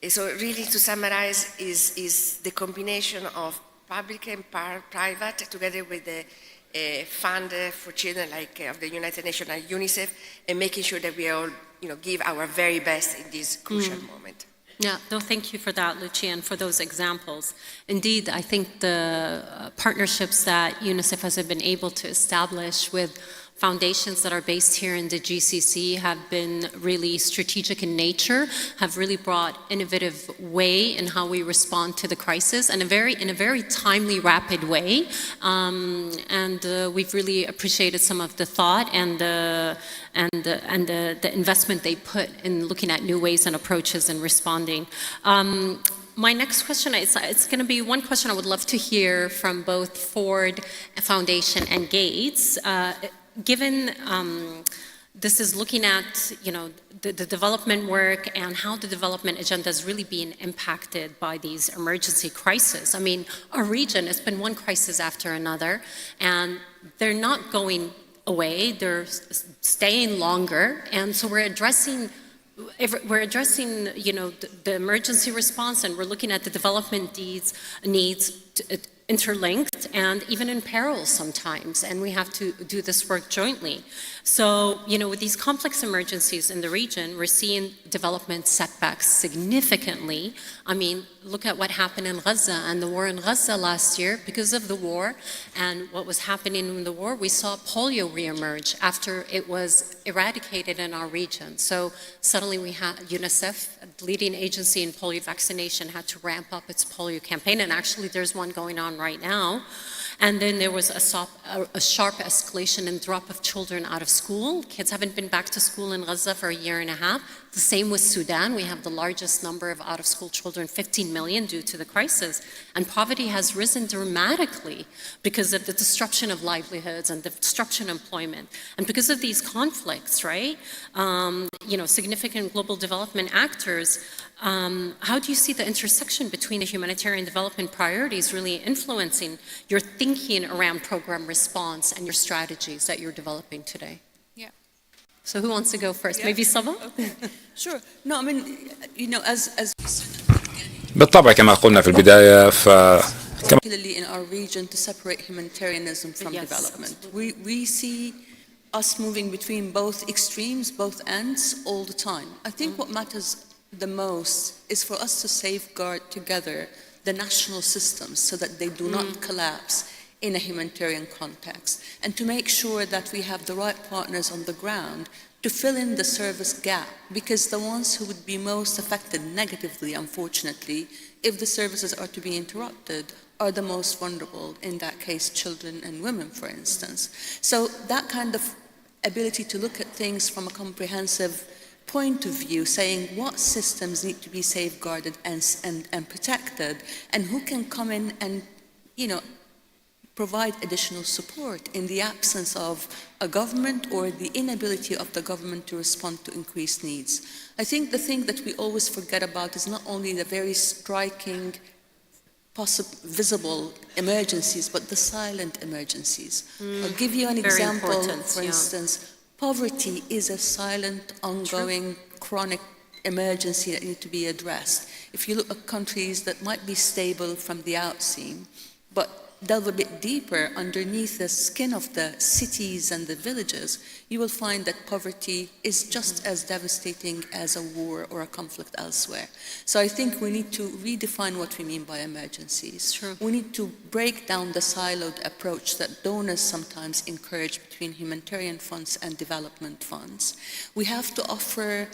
So really to summarize is the combination of public and private together with the fund for children like of the United Nations and UNICEF, and making sure that we all give our very best in this crucial moment. Yeah, no, thank you for that, Lucia, and for those examples. Indeed, I think the partnerships that UNICEF has been able to establish with foundations that are based here in the GCC have been really strategic in nature, have really brought innovative way in how we respond to the crisis, and in a very timely, rapid way. We've really appreciated some of the thought and the investment they put in looking at new ways and approaches in responding. My next question, it's going to be one question I would love to hear from both Ford Foundation and Gates. Given this is looking at the development work and how the development agenda is really being impacted by these emergency crises. I mean, our region has been one crisis after another, and they're not going away, they're staying longer, and so we're addressing the emergency response, and we're looking at the development needs interlinked and even in parallel sometimes, and we have to do this work jointly. So, with these complex emergencies in the region, we're seeing development setbacks significantly. I mean, look at what happened in Gaza and the war in Gaza last year. Because of the war and what was happening in the war, we saw polio reemerge after it was eradicated in our region. So suddenly we had UNICEF, a leading agency in polio vaccination, had to ramp up its polio campaign, and actually there's one going on right now. And then there was a sharp escalation and drop of children out of school. Kids haven't been back to school in Gaza for a year and a half. The same with Sudan. We have the largest number of out-of-school children, 15 million, due to the crisis. And poverty has risen dramatically because of the disruption of livelihoods and the disruption of employment. And because of these conflicts, right, significant global development actors, how do you see the intersection between the humanitarian development priorities really influencing your thinking around program response and your strategies that you're developing today? So who wants to go first? Maybe Saba? Sure. No, I mean, you know, as بالطبع كما قلنا في البداية particularly in our region, to separate humanitarianism from development. We see us moving between both extremes, both ends, all the time. I think what matters the most is for us to safeguard together the national systems so that they do not collapse in a humanitarian context, and to make sure that we have the right partners on the ground to fill in the service gap, because the ones who would be most affected negatively, unfortunately, if the services are to be interrupted, are the most vulnerable, in that case, children and women, for instance. So that kind of ability to look at things from a comprehensive point of view, saying what systems need to be safeguarded and protected, and who can come in and, you know, provide additional support in the absence of a government or the inability of the government to respond to increased needs. I think the thing that we always forget about is not only the very striking, visible emergencies, but the silent emergencies. I'll give you an example, for instance. Poverty is a silent, ongoing, chronic emergency that needs to be addressed. If you look at countries that might be stable from the outset, but delve a bit deeper underneath the skin of the cities and the villages, you will find that poverty is just as devastating as a war or a conflict elsewhere. So I think we need to redefine what we mean by emergencies. We need to break down the siloed approach that donors sometimes encourage between humanitarian funds and development funds. We have to offer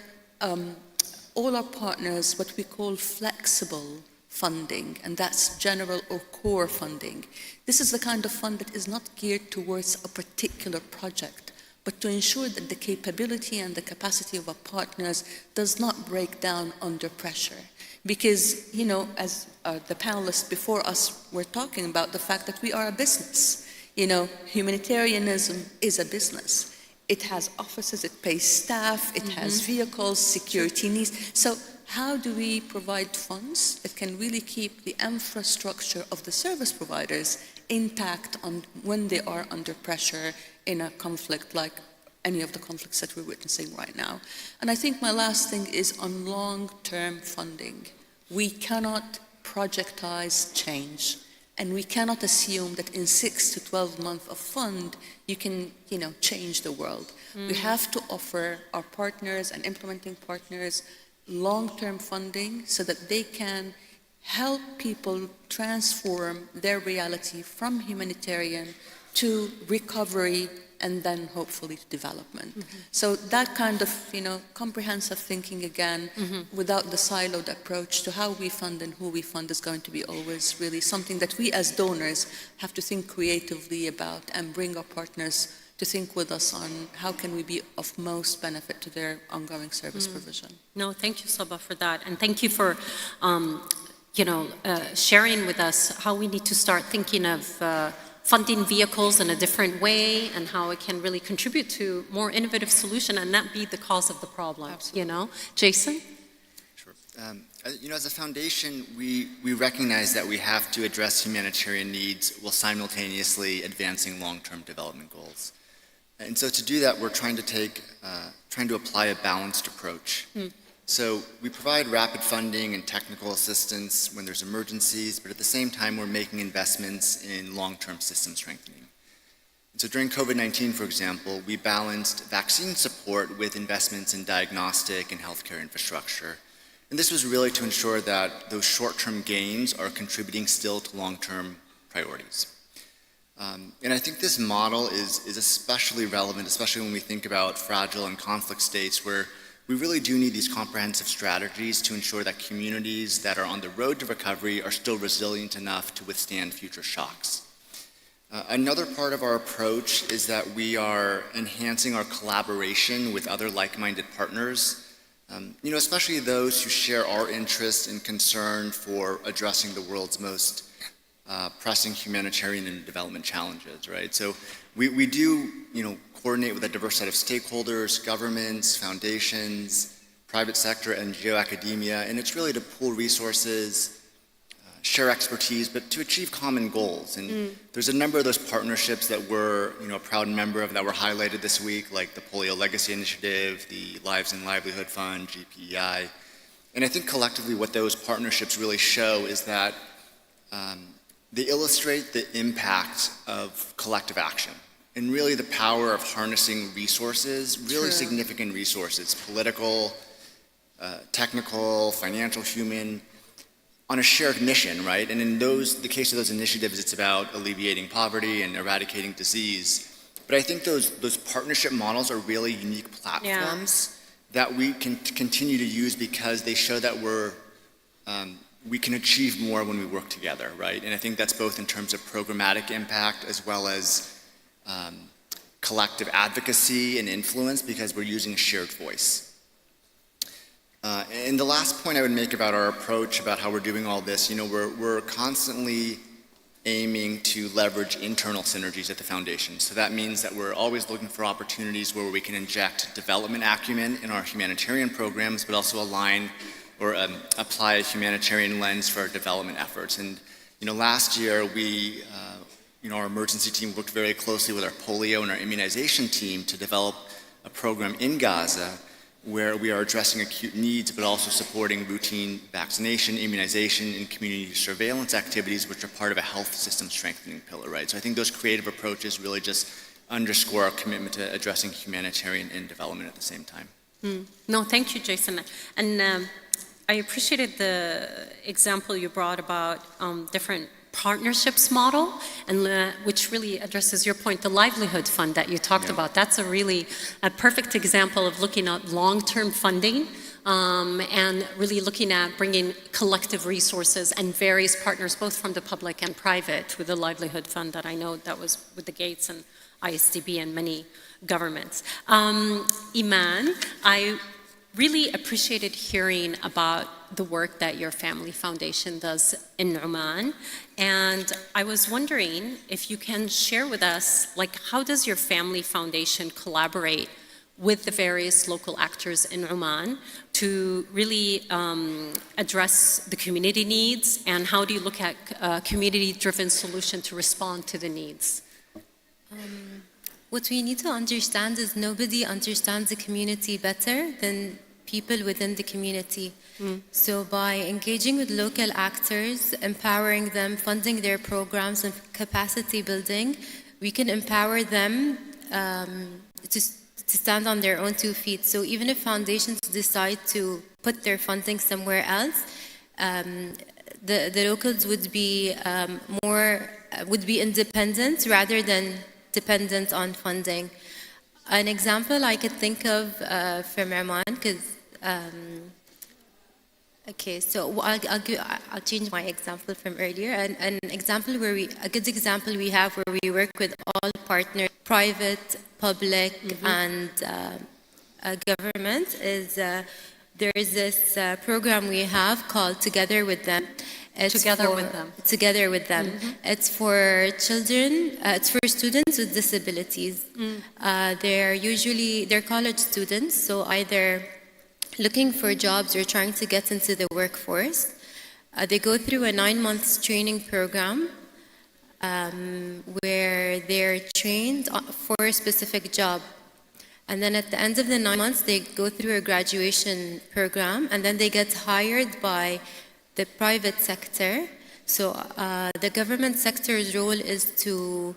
all our partners what we call flexible funding, and that's general or core funding. This is the kind of fund that is not geared towards a particular project, but to ensure that the capability and the capacity of our partners does not break down under pressure. Because, you know, as the panelists before us were talking about the fact that we are a business. You know, humanitarianism is a business. It has offices, it pays staff, it has vehicles, security needs. So how do we provide funds that can really keep the infrastructure of the service providers intact when they are under pressure in a conflict like any of the conflicts that we're witnessing right now? And I think my last thing is on long-term funding. We cannot projectize change, and we cannot assume that in 6 to 12 months of fund, you can, you know, change the world. We have to offer our partners and implementing partners long-term funding so that they can help people transform their reality from humanitarian to recovery and then hopefully to development. So that kind of, you know, comprehensive thinking again, without the siloed approach to how we fund and who we fund, is going to be always really something that we as donors have to think creatively about and bring our partners to think with us on how can we be of most benefit to their ongoing service provision. No, thank you, Saba, for that. And thank you for, sharing with us how we need to start thinking of funding vehicles in a different way and how it can really contribute to more innovative solution and not be the cause of the problem. Absolutely. You know? Jason? Sure. As a foundation, we recognize that we have to address humanitarian needs while simultaneously advancing long-term development goals. And so to do that, we're trying to apply a balanced approach. So we provide rapid funding and technical assistance when there's emergencies, but at the same time, we're making investments in long-term system strengthening. And so during COVID-19, for example, we balanced vaccine support with investments in diagnostic and healthcare infrastructure. And this was really to ensure that those short-term gains are contributing still to long-term priorities. And I think this model is especially relevant, especially when we think about fragile and conflict states where we really do need these comprehensive strategies to ensure that communities that are on the road to recovery are still resilient enough to withstand future shocks. Another part of our approach is that we are enhancing our collaboration with other like-minded partners, especially those who share our interest and concern for addressing the world's most pressing humanitarian and development challenges, right? So we do, coordinate with a diverse set of stakeholders, governments, foundations, private sector, NGO, academia, and it's really to pool resources, share expertise, but to achieve common goals. And there's a number of those partnerships that we're a proud member of that were highlighted this week, like the Polio Legacy Initiative, the Lives and Livelihood Fund, GPEI. And I think collectively what those partnerships really show is that they illustrate the impact of collective action and really the power of harnessing resources, really significant resources, political, technical, financial, human, on a shared mission, right? And in the case of those initiatives, it's about alleviating poverty and eradicating disease. But I think those partnership models are really unique platforms that we can continue to use because they show that we can achieve more when we work together, right? And I think that's both in terms of programmatic impact as well as collective advocacy and influence because we're using a shared voice. And the last point I would make about our approach, about how we're doing all this, we're constantly aiming to leverage internal synergies at the foundation. So that means that we're always looking for opportunities where we can inject development acumen in our humanitarian programs, but also align or apply a humanitarian lens for our development efforts. And last year we, our emergency team worked very closely with our polio and our immunization team to develop a program in Gaza where we are addressing acute needs, but also supporting routine vaccination, immunization, and community surveillance activities, which are part of a health system strengthening pillar, right? So I think those creative approaches really just underscore our commitment to addressing humanitarian and development at the same time. No, thank you, Jason. And I appreciated the example you brought about different partnerships model, and which really addresses your point, the livelihood fund that you talked about. That's a perfect example of looking at long-term funding and really looking at bringing collective resources and various partners, both from the public and private, with the livelihood fund that I know that was with the Gates and ISDB and many governments. Iman, I really appreciated hearing about the work that your family foundation does in Oman. And I was wondering if you can share with us, how does your family foundation collaborate with the various local actors in Oman to really address the community needs, and how do you look at a community-driven solution to respond to the needs? What we need to understand is nobody understands the community better than people within the community. So by engaging with local actors, empowering them, funding their programs and capacity building, we can empower them to stand on their own 2 feet. So even if foundations decide to put their funding somewhere else, the locals would be independent rather than dependent on funding. An example I could think of from Oman, because okay, so I'll change my example from earlier. An example a good example we have where we work with all partners, private, public, and government, is there is this program we have called Together with Them. Together with them. It's for children, it's for students with disabilities. They're college students, so either looking for jobs or trying to get into the workforce. They go through a 9-month training program where they're trained for a specific job. And then at the end of the 9 months, they go through a graduation program, and then they get hired by the private sector. So the government sector's role is to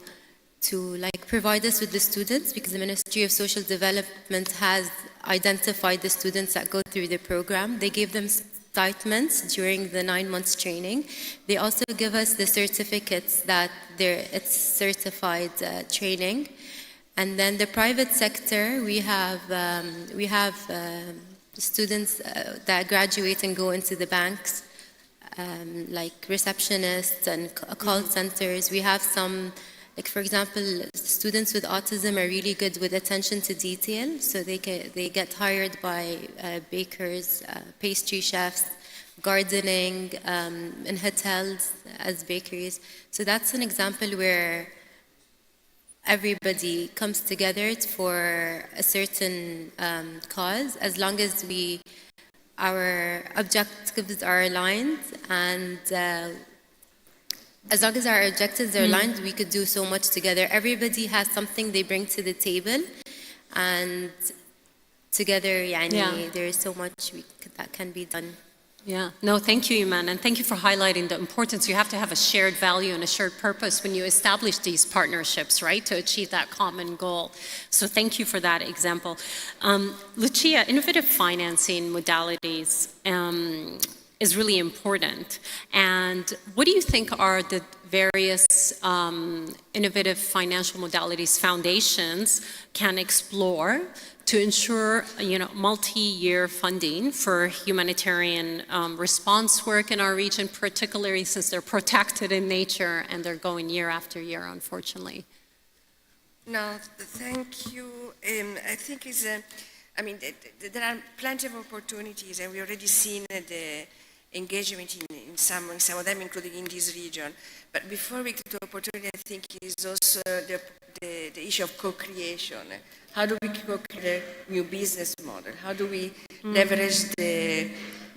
provide us with the students, because the Ministry of Social Development has identified the students that go through the program. They give them stipends during the 9 months training. They also give us the certificates that it's certified training. And then the private sector, we have students that graduate and go into the banks, like receptionists and call centers. We have some, for example, students with autism are really good with attention to detail, so they get hired by bakers, pastry chefs, gardening, in hotels as bakeries. So that's an example where everybody comes together for a certain cause, as long as our objectives are aligned and as long as our objectives are aligned, we could do so much together. Everybody has something they bring to the table, and together, there is so much that can be done. Yeah, no, thank you, Iman, and thank you for highlighting the importance. You have to have a shared value and a shared purpose when you establish these partnerships, right, to achieve that common goal. So thank you for that example. Lucia, innovative financing modalities is really important. And what do you think are the various innovative financial modalities foundations can explore to ensure, multi-year funding for humanitarian response work in our region, particularly since they're protected in nature and they're going year after year, unfortunately? No, thank you. I think there are plenty of opportunities, and we already seen the engagement in some of them, including in this region. But before we get to opportunity, I think is also the issue of co-creation. How do we co-create a new business model? How do we leverage the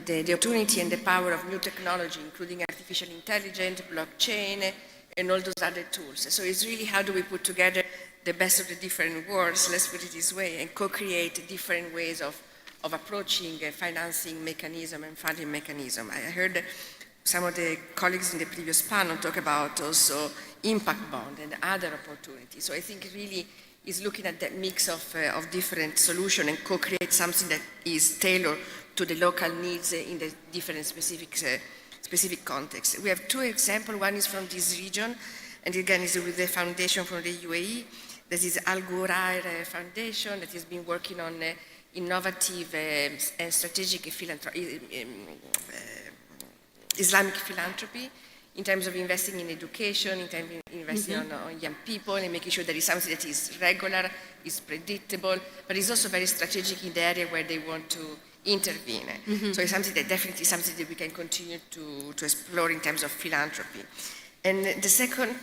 opportunity and the power of new technology, including artificial intelligence, blockchain, and all those other tools? So it's really how do we put together the best of the different worlds, let's put it this way, and co-create different ways of approaching financing mechanism and funding mechanism. I heard some of the colleagues in the previous panel talk about also impact bond and other opportunities. So I think it really is looking at that mix of different solutions and co-create something that is tailored to the local needs in the different specific contexts. We have two examples. One is from this region, and again is with the foundation from the UAE. This is RIHF Foundation that has been working on innovative and strategic Islamic philanthropy in terms of investing in education, in terms of investing on young people, and making sure that it's something that is regular, is predictable, but it's also very strategic in the area where they want to intervene. So it's something that definitely something that we can continue to explore in terms of philanthropy. And the second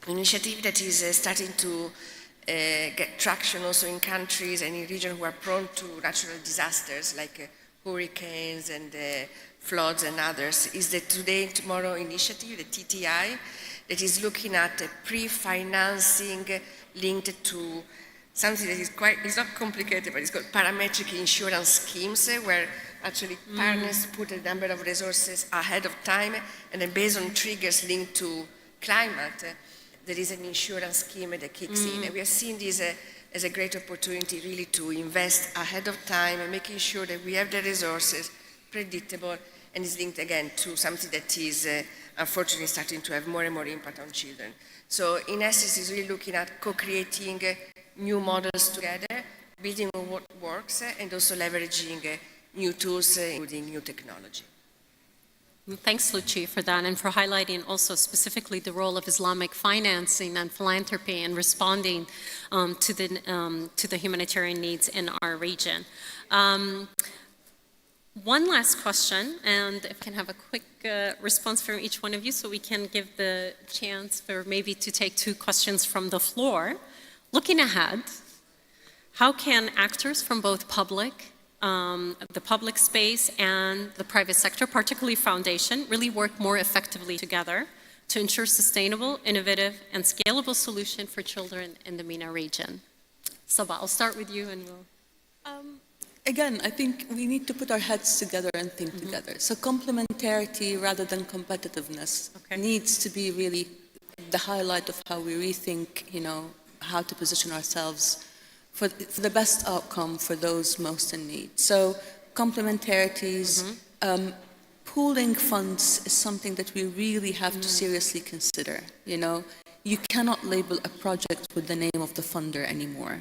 initiative that is starting to get traction also in countries and in regions who are prone to natural disasters like hurricanes and floods and others is the Today and Tomorrow initiative, the TTI, that is looking at pre-financing linked to something that is it's not complicated, but it's called parametric insurance schemes, where actually partners put a number of resources ahead of time, and then based on triggers linked to climate, there is an insurance scheme that kicks in. And we are seeing this as a great opportunity really to invest ahead of time and making sure that we have the resources, predictable, and is linked again to something that is unfortunately starting to have more and more impact on children. So in essence, it's really looking at co-creating new models together, building on what works, and also leveraging new tools, including new technology. Thanks, Lucia, for that, and for highlighting also specifically the role of Islamic financing and philanthropy in responding to the humanitarian needs in our region. One last question, and if I can have a quick response from each one of you so we can give the chance for maybe to take two questions from the floor. Looking ahead, how can actors from both the public space and the private sector, particularly foundation, really work more effectively together to ensure sustainable, innovative, and scalable solution for children in the MENA region? Sabah, I'll start with you and we'll... Again, I think we need to put our heads together and think together. So complementarity rather than competitiveness needs to be really the highlight of how we rethink, how to position ourselves for the best outcome for those most in need. So complementarities, pooling funds is something that we really have to seriously consider. You cannot label a project with the name of the funder anymore.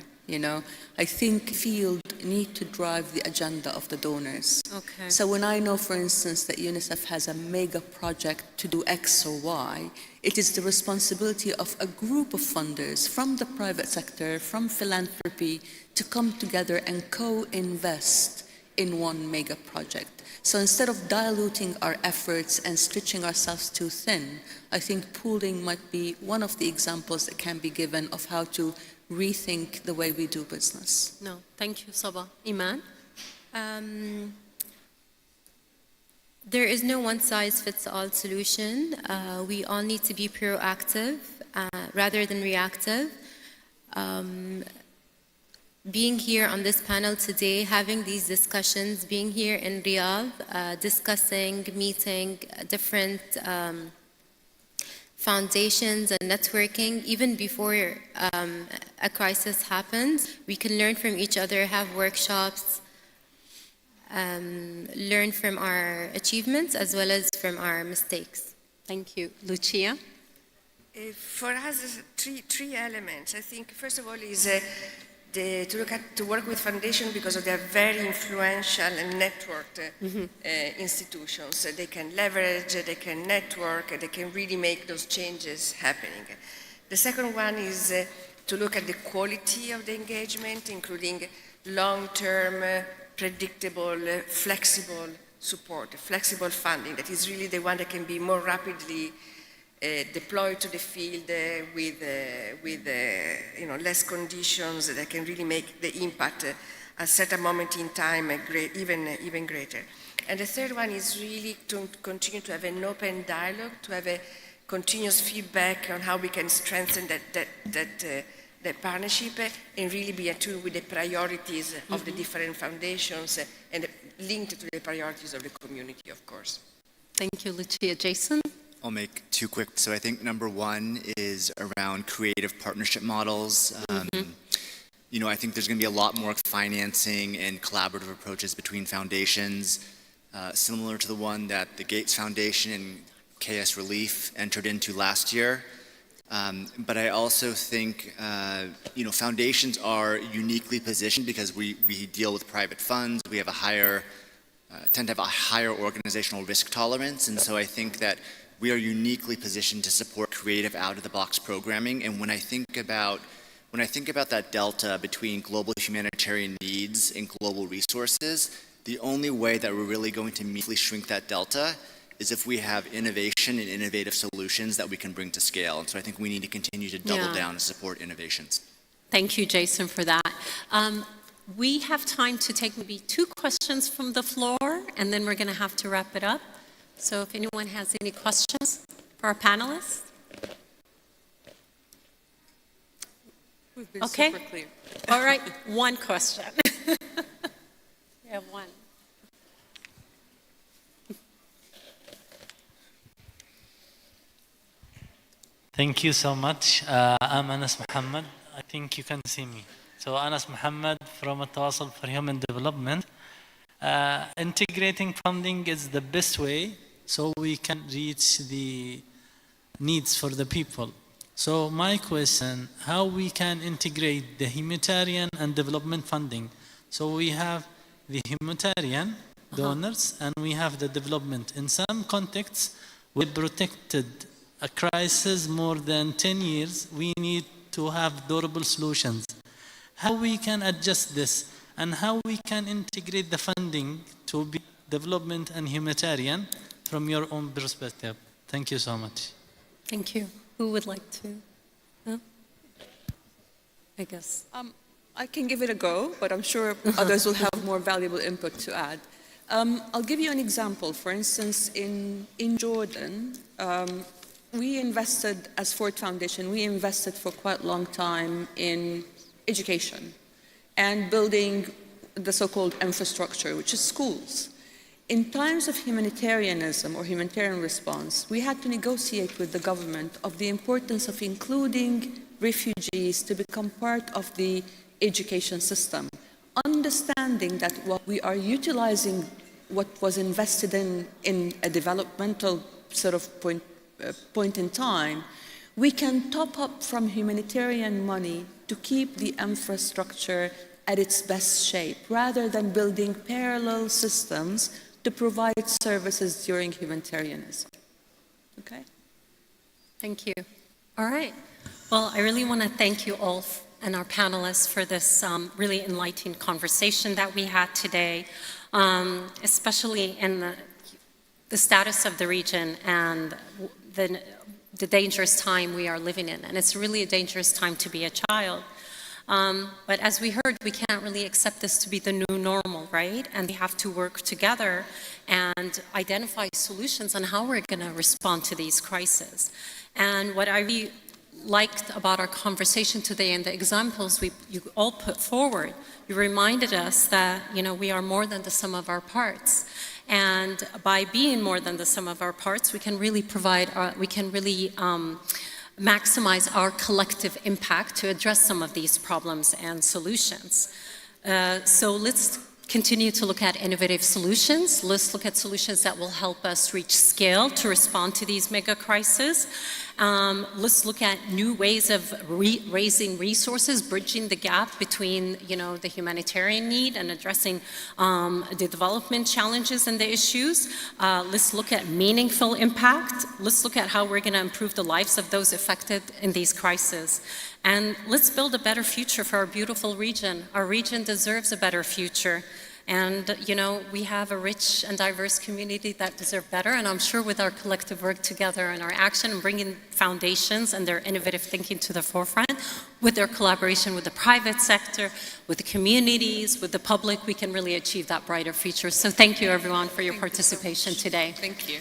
I think field need to drive the agenda of the donors. Okay. So when I know, for instance, that UNICEF has a mega project to do X or Y, it is the responsibility of a group of funders from the private sector, from philanthropy, to come together and co-invest in one mega project. So instead of diluting our efforts and stretching ourselves too thin, I think pooling might be one of the examples that can be given of how to rethink the way we do business. No, thank you, Sabah. Iman? There is no one-size-fits-all solution. We all need to be proactive rather than reactive. Being here on this panel today, having these discussions, being here in Riyadh, discussing, meeting different foundations and networking, even before a crisis happens, we can learn from each other, have workshops, learn from our achievements as well as from our mistakes. Thank you. Lucia? For us, three elements. I think, first of all, is to work with foundation because of their very influential and networked institutions. They can leverage, they can network, they can really make those changes happening. The second one is to look at the quality of the engagement, including long-term, predictable, flexible support, flexible funding. That is really the one that can be more rapidly deployed to the field with less conditions that can really make the impact at a certain moment in time even greater. And the third one is really to continue to have an open dialogue, to have a continuous feedback on how we can strengthen that partnership and really be attuned with the priorities of the different foundations and linked to the priorities of the community, of course. Thank you, Lucia. Jason? I'll make two quick. So I think number one is around creative partnership models. I think there's going to be a lot more financing and collaborative approaches between foundations, similar to the one that the Gates Foundation and KS Relief entered into last year. But I also think, foundations are uniquely positioned because we deal with private funds. We have tend to have a higher organizational risk tolerance. And so I think that we are uniquely positioned to support creative out-of-the-box programming. And when I think about that delta between global humanitarian needs and global resources, the only way that we're really going to meaningfully shrink that delta is if we have innovation and innovative solutions that we can bring to scale. And so I think we need to continue to double down and support innovations. Thank you, Jason, for that. We have time to take maybe 2 questions from the floor, and then we're going to have to wrap it up. So if anyone has any questions for our panelists. We've been Okay. super clear. All right, 1 question. We have 1. Thank you so much. I'm Anas Muhammad. I think you can see me. So Anas Muhammad from التواصل for Human Development. Integrating funding is the best way so we can reach the needs for the people. So my question, how we can integrate the humanitarian and development funding? So we have the humanitarian donors and we have the development. In some contexts, we protected a crisis more than 10 years. We need to have durable solutions. How we can adjust this and how we can integrate the funding to be development and humanitarian from your own perspective. Thank you so much. Thank you. Who would like to? No? I guess. I can give it a go, but I'm sure others will have more valuable input to add. I'll give you an example. For instance, in Jordan, we invested, as Ford Foundation, we invested for quite a long time in education and building the so-called infrastructure, which is schools. In times of humanitarianism or humanitarian response, we had to negotiate with the government of the importance of including refugees to become part of the education system, understanding that what we are utilizing what was invested in a developmental sort of point in time, we can top up from humanitarian money to keep the infrastructure at its best shape, rather than building parallel systems to provide services during humanitarianism. Okay? Thank you. All right. Well, I really want to thank you all and our panelists for this really enlightening conversation that we had today, especially in the status of the region and the dangerous time we are living in. And it's really a dangerous time to be a child. But as we heard, we can't really accept this to be the new normal, right? And we have to work together and identify solutions on how we're going to respond to these crises. And what I really liked about our conversation today and the examples you all put forward, you reminded us that, we are more than the sum of our parts. And by being more than the sum of our parts, we can really maximize our collective impact to address some of these problems and solutions. So let's continue to look at innovative solutions. Let's look at solutions that will help us reach scale to respond to these mega crises. Let's look at new ways of raising resources, bridging the gap between, the humanitarian need and addressing the development challenges and the issues. Let's look at meaningful impact. Let's look at how we're going to improve the lives of those affected in these crises. And let's build a better future for our beautiful region. Our region deserves a better future. And, we have a rich and diverse community that deserve better. And I'm sure with our collective work together and our action and bringing foundations and their innovative thinking to the forefront, with their collaboration with the private sector, with the communities, with the public, we can really achieve that brighter future. So thank you, everyone, for your participation today. Thank you.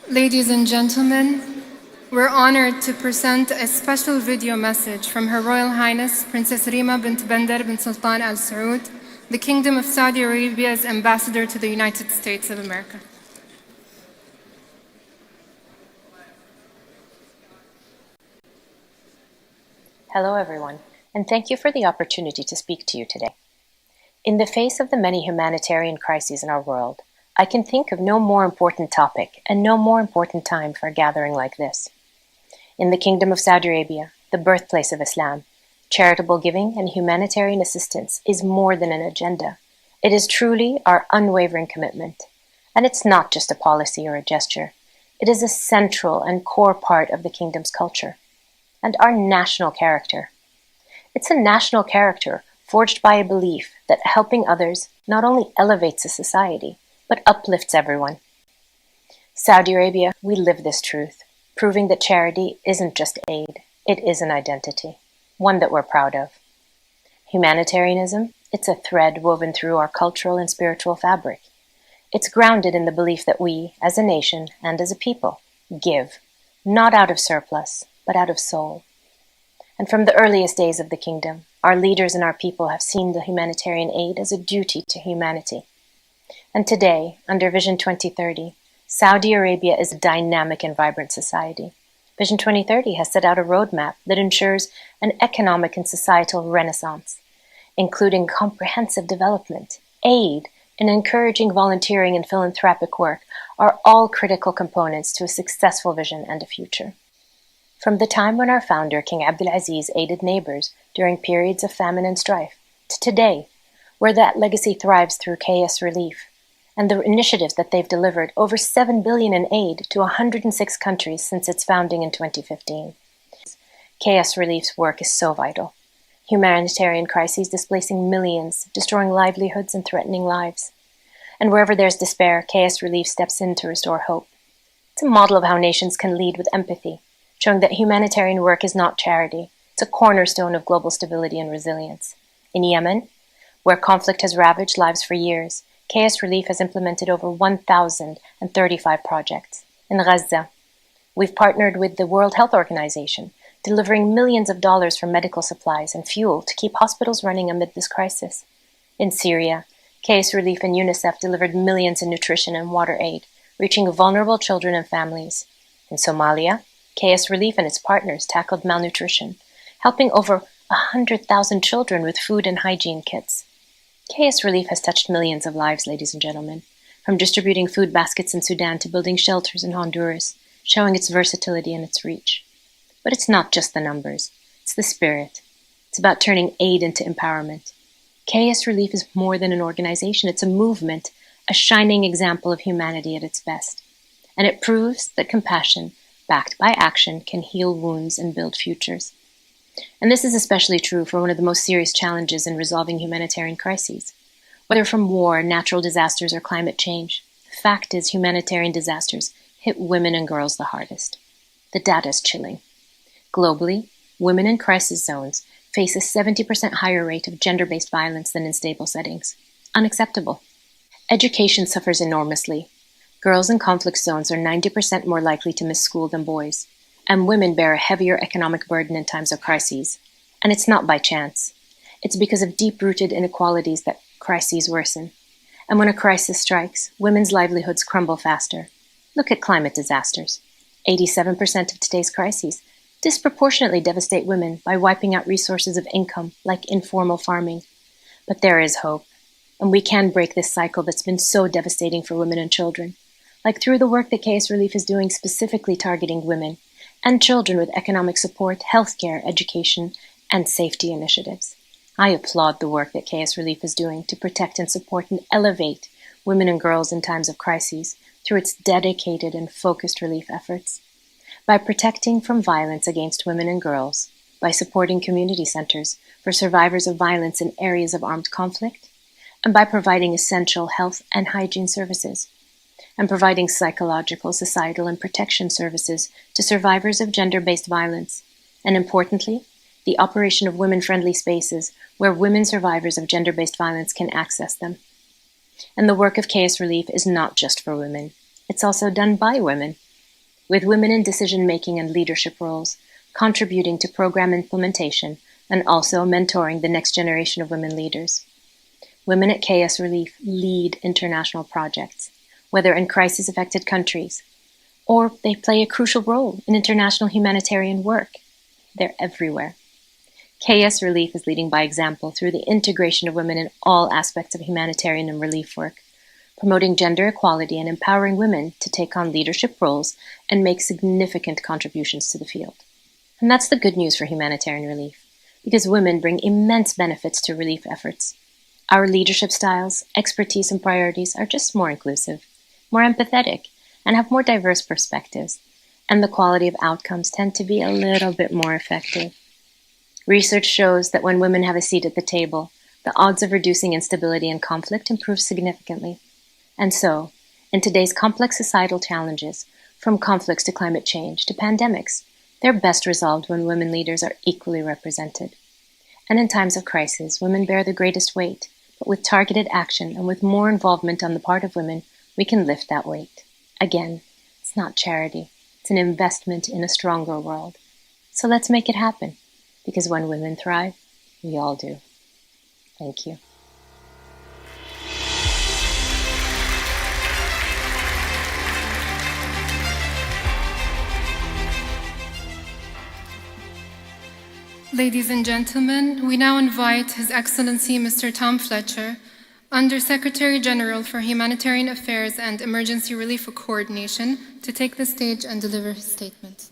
Ladies and gentlemen, we're honored to present a special video message from Her Royal Highness Princess Rima bint Bandar bin Sultan Al Saud, the Kingdom of Saudi Arabia's ambassador to the United States of America. Hello everyone, and thank you for the opportunity to speak to you today. In the face of the many humanitarian crises in our world, I can think of no more important topic and no more important time for a gathering like this. In the Kingdom of Saudi Arabia, the birthplace of Islam, charitable giving and humanitarian assistance is more than an agenda. It is truly our unwavering commitment. And it's not just a policy or a gesture. It is a central and core part of the kingdom's culture and our national character. It's a national character forged by a belief that helping others not only elevates a society, but uplifts everyone. Saudi Arabia, we live this truth, proving that charity isn't just aid, it is an identity, one that we're proud of. Humanitarianism, it's a thread woven through our cultural and spiritual fabric. It's grounded in the belief that we, as a nation and as a people, give, not out of surplus, but out of soul. And from the earliest days of the kingdom, our leaders and our people have seen the humanitarian aid as a duty to humanity. And today, under Vision 2030, Saudi Arabia is a dynamic and vibrant society. Vision 2030 has set out a roadmap that ensures an economic and societal renaissance, including comprehensive development, aid, and encouraging volunteering and philanthropic work are all critical components to a successful vision and a future. From the time when our founder, King Abdulaziz, aided neighbors during periods of famine and strife, to today, where that legacy thrives through KS Relief, and the initiatives that they've delivered over $7 billion in aid to 106 countries since its founding in 2015. KS Relief's work is so vital. Humanitarian crises displacing millions, destroying livelihoods and threatening lives. And wherever there's despair, KS Relief steps in to restore hope. It's a model of how nations can lead with empathy, showing that humanitarian work is not charity. It's a cornerstone of global stability and resilience. In Yemen, where conflict has ravaged lives for years, KS Relief has implemented over 1,035 projects. In Gaza, we've partnered with the World Health Organization, delivering millions of dollars for medical supplies and fuel to keep hospitals running amid this crisis. In Syria, KS Relief and UNICEF delivered millions in nutrition and water aid, reaching vulnerable children and families. In Somalia, KS Relief and its partners tackled malnutrition, helping over 100,000 children with food and hygiene kits. KS Relief has touched millions of lives, ladies and gentlemen, from distributing food baskets in Sudan to building shelters in Honduras, showing its versatility and its reach. But it's not just the numbers, it's the spirit. It's about turning aid into empowerment. KS Relief is more than an organization, it's a movement, a shining example of humanity at its best. And it proves that compassion, backed by action, can heal wounds and build futures. And this is especially true for one of the most serious challenges in resolving humanitarian crises. Whether from war, natural disasters, or climate change, the fact is humanitarian disasters hit women and girls the hardest. The data is chilling. Globally, women in crisis zones face a 70% higher rate of gender-based violence than in stable settings. Unacceptable. Education suffers enormously. Girls in conflict zones are 90% more likely to miss school than boys, and women bear a heavier economic burden in times of crises. And it's not by chance. It's because of deep-rooted inequalities that crises worsen. And when a crisis strikes, women's livelihoods crumble faster. Look at climate disasters. 87% of today's crises disproportionately devastate women by wiping out resources of income like informal farming. But there is hope, and we can break this cycle that's been so devastating for women and children, like through the work that KS Relief is doing specifically targeting women and children with economic support, healthcare, education, and safety initiatives. I applaud the work that KS Relief is doing to protect and support and elevate women and girls in times of crises through its dedicated and focused relief efforts. By protecting from violence against women and girls, by supporting community centers for survivors of violence in areas of armed conflict, and by providing essential health and hygiene services, and providing psychological, societal, and protection services to survivors of gender-based violence, and importantly, the operation of women-friendly spaces where women survivors of gender-based violence can access them. And the work of KS Relief is not just for women. It's also done by women. with women in decision-making and leadership roles, contributing to program implementation, and also mentoring the next generation of women leaders. Women at KS Relief lead international projects, whether in crisis-affected countries, or they play a crucial role in international humanitarian work. They're everywhere. KS Relief is leading by example through the integration of women in all aspects of humanitarian and relief work, promoting gender equality and empowering women to take on leadership roles and make significant contributions to the field. And that's the good news for humanitarian relief, because women bring immense benefits to relief efforts. Our leadership styles, expertise, and priorities are just more inclusive, more empathetic, and have more diverse perspectives, and the quality of outcomes tend to be a little bit more effective. Research shows that when women have a seat at the table, the odds of reducing instability and conflict improve significantly. And so, in today's complex societal challenges, from conflicts to climate change to pandemics, they're best resolved when women leaders are equally represented. And in times of crisis, women bear the greatest weight, but with targeted action and with more involvement on the part of women, we can lift that weight. Again, it's not charity, it's an investment in a stronger world. So let's make it happen, because when women thrive, we all do. Thank you. Ladies and gentlemen, we now invite His Excellency Mr. Tom Fletcher, Under-Secretary General for Humanitarian Affairs and Emergency Relief Coordination, to take the stage and deliver his statement.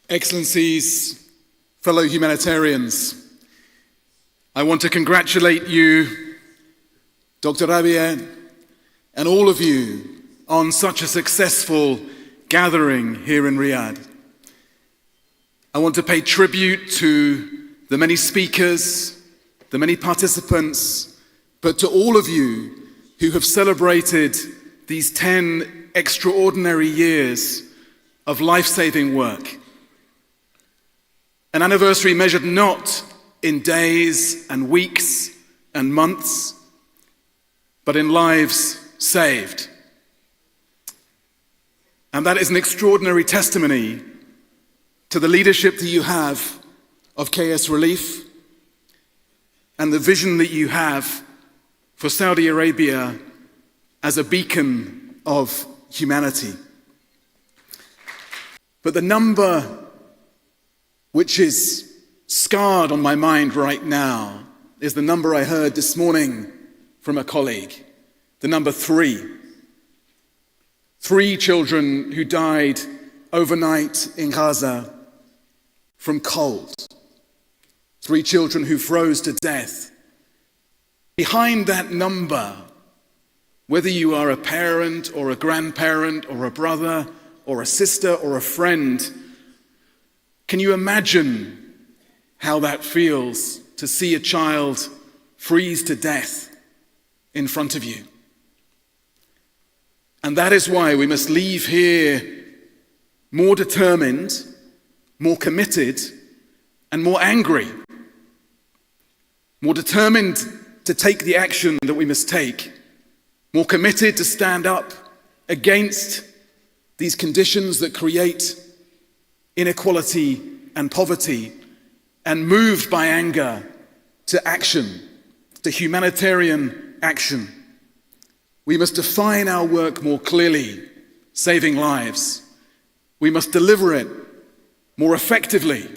Excellencies, fellow humanitarians, I want to congratulate you, Dr. Rabia, and all of you on such a successful gathering here in Riyadh. I want to pay tribute to the many speakers, the many participants, but to all of you who have celebrated these 10 extraordinary years of life-saving work. An anniversary measured not in days and weeks and months, but in lives saved. And that is an extraordinary testimony to the leadership that you have of KS Relief and the vision that you have for Saudi Arabia as a beacon of humanity. But the number which is scarred on my mind right now is the number I heard this morning from a colleague, the number 3. 3 children who died overnight in Gaza from cold. 3 children who froze to death. Behind that number, whether you are a parent or a grandparent or a brother or a sister or a friend, can you imagine how that feels to see a child freeze to death in front of you? And that is why we must leave here more determined, more committed, and more angry. More determined to take the action that we must take. More committed to stand up against these conditions that create inequality and poverty, and moved by anger to action, to humanitarian action. We must define our work more clearly, saving lives. We must deliver it more effectively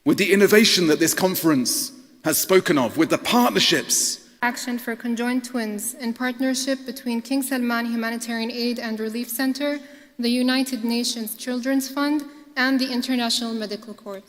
with the innovation that this conference has spoken of, with the partnerships. Action for Conjoined Twins in partnership between King Salman Humanitarian Aid and Relief Center, the United Nations Children's Fund, and the International Medical Corps.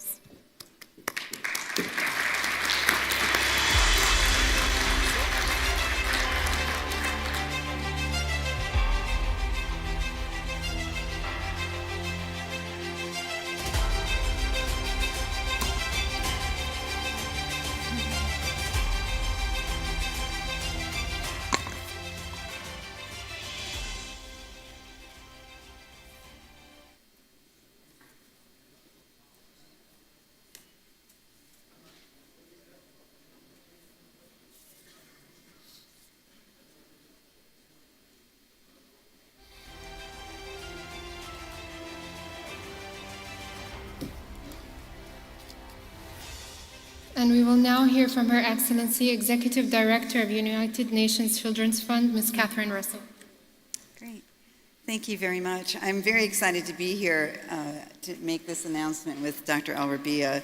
And we will now hear from Her Excellency, Executive Director of United Nations Children's Fund, Ms. Catherine Russell. Great. Thank you very much. I'm very excited to be here to make this announcement with Dr. Al-Rabia.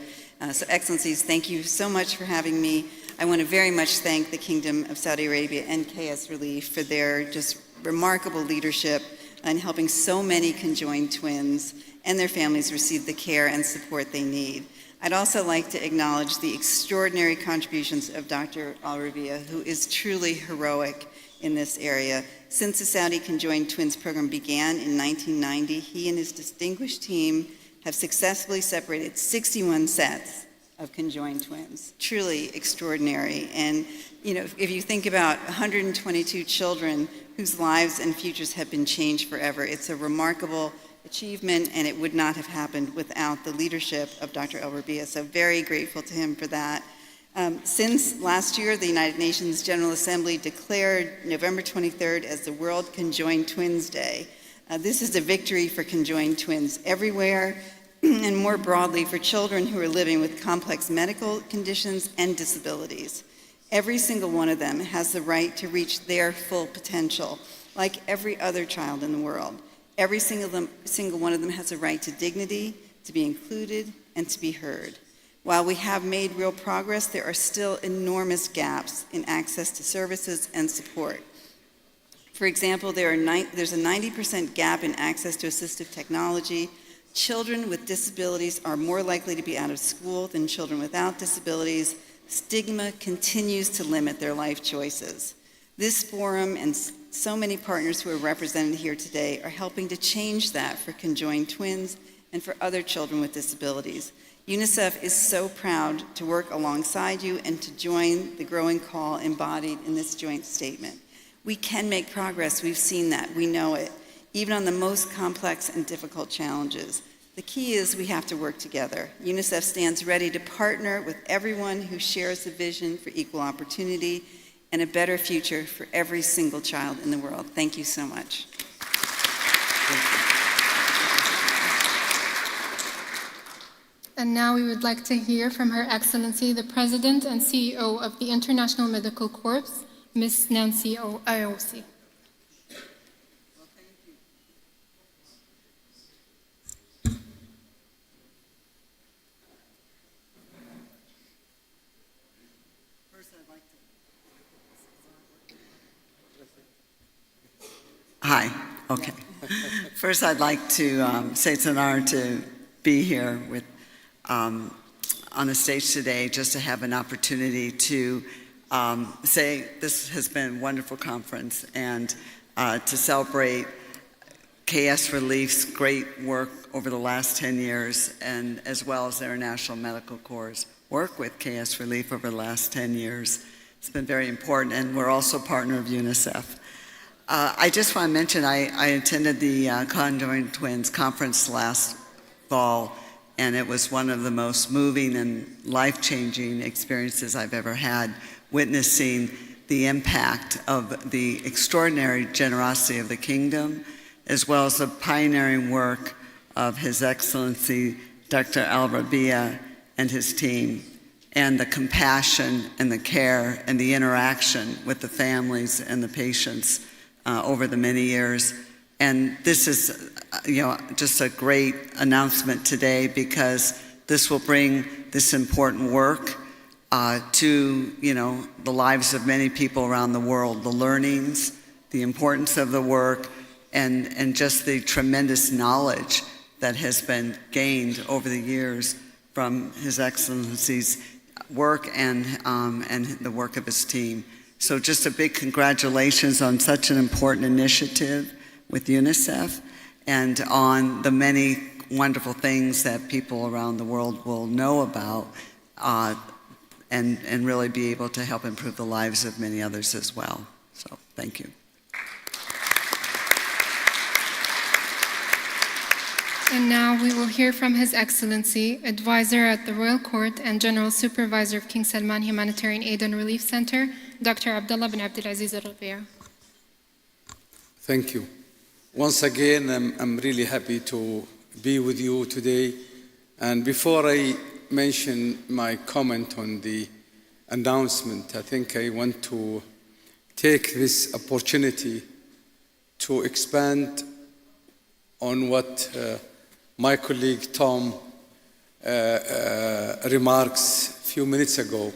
So, Excellencies, thank you so much for having me. I want to very much thank the Kingdom of Saudi Arabia and KS Relief for their just remarkable leadership in helping so many conjoined twins and their families receive the care and support they need. I'd also like to acknowledge the extraordinary contributions of Dr. Al-Rabia, who is truly heroic in this area. Since the Saudi Conjoined Twins program began in 1990, he and his distinguished team have successfully separated 61 sets of conjoined twins. Truly extraordinary. And you know, if you think about 122 children whose lives and futures have been changed forever, it's a remarkable achievement, and it would not have happened without the leadership of Dr. Al-Rabia. So very grateful to him for that. Since last year, the United Nations General Assembly declared November 23rd as the World Conjoined Twins Day. This is a victory for conjoined twins everywhere, and more broadly for children who are living with complex medical conditions and disabilities. Every single one of them has the right to reach their full potential, like every other child in the world. Every single one of them has a right to dignity, to be included, and to be heard. While we have made real progress, there are still enormous gaps in access to services and support. For example, there's a 90% gap in access to assistive technology. Children with disabilities are more likely to be out of school than children without disabilities. Stigma continues to limit their life choices. This forum and so many partners who are represented here today are helping to change that for conjoined twins and for other children with disabilities. UNICEF is so proud to work alongside you and to join the growing call embodied in this joint statement. We can make progress, we've seen that, we know it, even on the most complex and difficult challenges. The key is we have to work together. UNICEF stands ready to partner with everyone who shares the vision for equal opportunity and a better future for every single child in the world. Thank you so much. And now we would like to hear from Her Excellency, the President and CEO of the International Medical Corps, Ms. Nancy Ayosi. Hi, okay. First, I'd like to say it's an honor to be here with, on the stage today, just to have an opportunity to say this has been a wonderful conference and to celebrate KS Relief's great work over the last 10 years, and as well as International Medical Corps' work with KS Relief over the last 10 years. It's been very important, and we're also a partner of UNICEF. I just want to mention I attended the Conjoined Twins conference last fall, and it was one of the most moving and life-changing experiences I've ever had, witnessing the impact of the extraordinary generosity of the kingdom, as well as the pioneering work of His Excellency Dr. Al-Rabia and his team, and the compassion and the care and the interaction with the families and the patients over the many years. And this is, just a great announcement today, because this will bring this important work to, the lives of many people around the world, the learnings, the importance of the work, and just the tremendous knowledge that has been gained over the years from His Excellency's work and the work of his team. So just a big congratulations on such an important initiative with UNICEF, and on the many wonderful things that people around the world will know about, and really be able to help improve the lives of many others as well. So thank you. And now we will hear from His Excellency, Advisor at the Royal Court and General Supervisor of King Salman Humanitarian Aid and Relief Center, Dr. Abdullah bin Abdulaziz Al-Rabia. Thank you. Once again, I'm really happy to be with you today. And before I mention my comment on the announcement, I think I want to take this opportunity to expand on what my colleague Tom remarks a few minutes ago.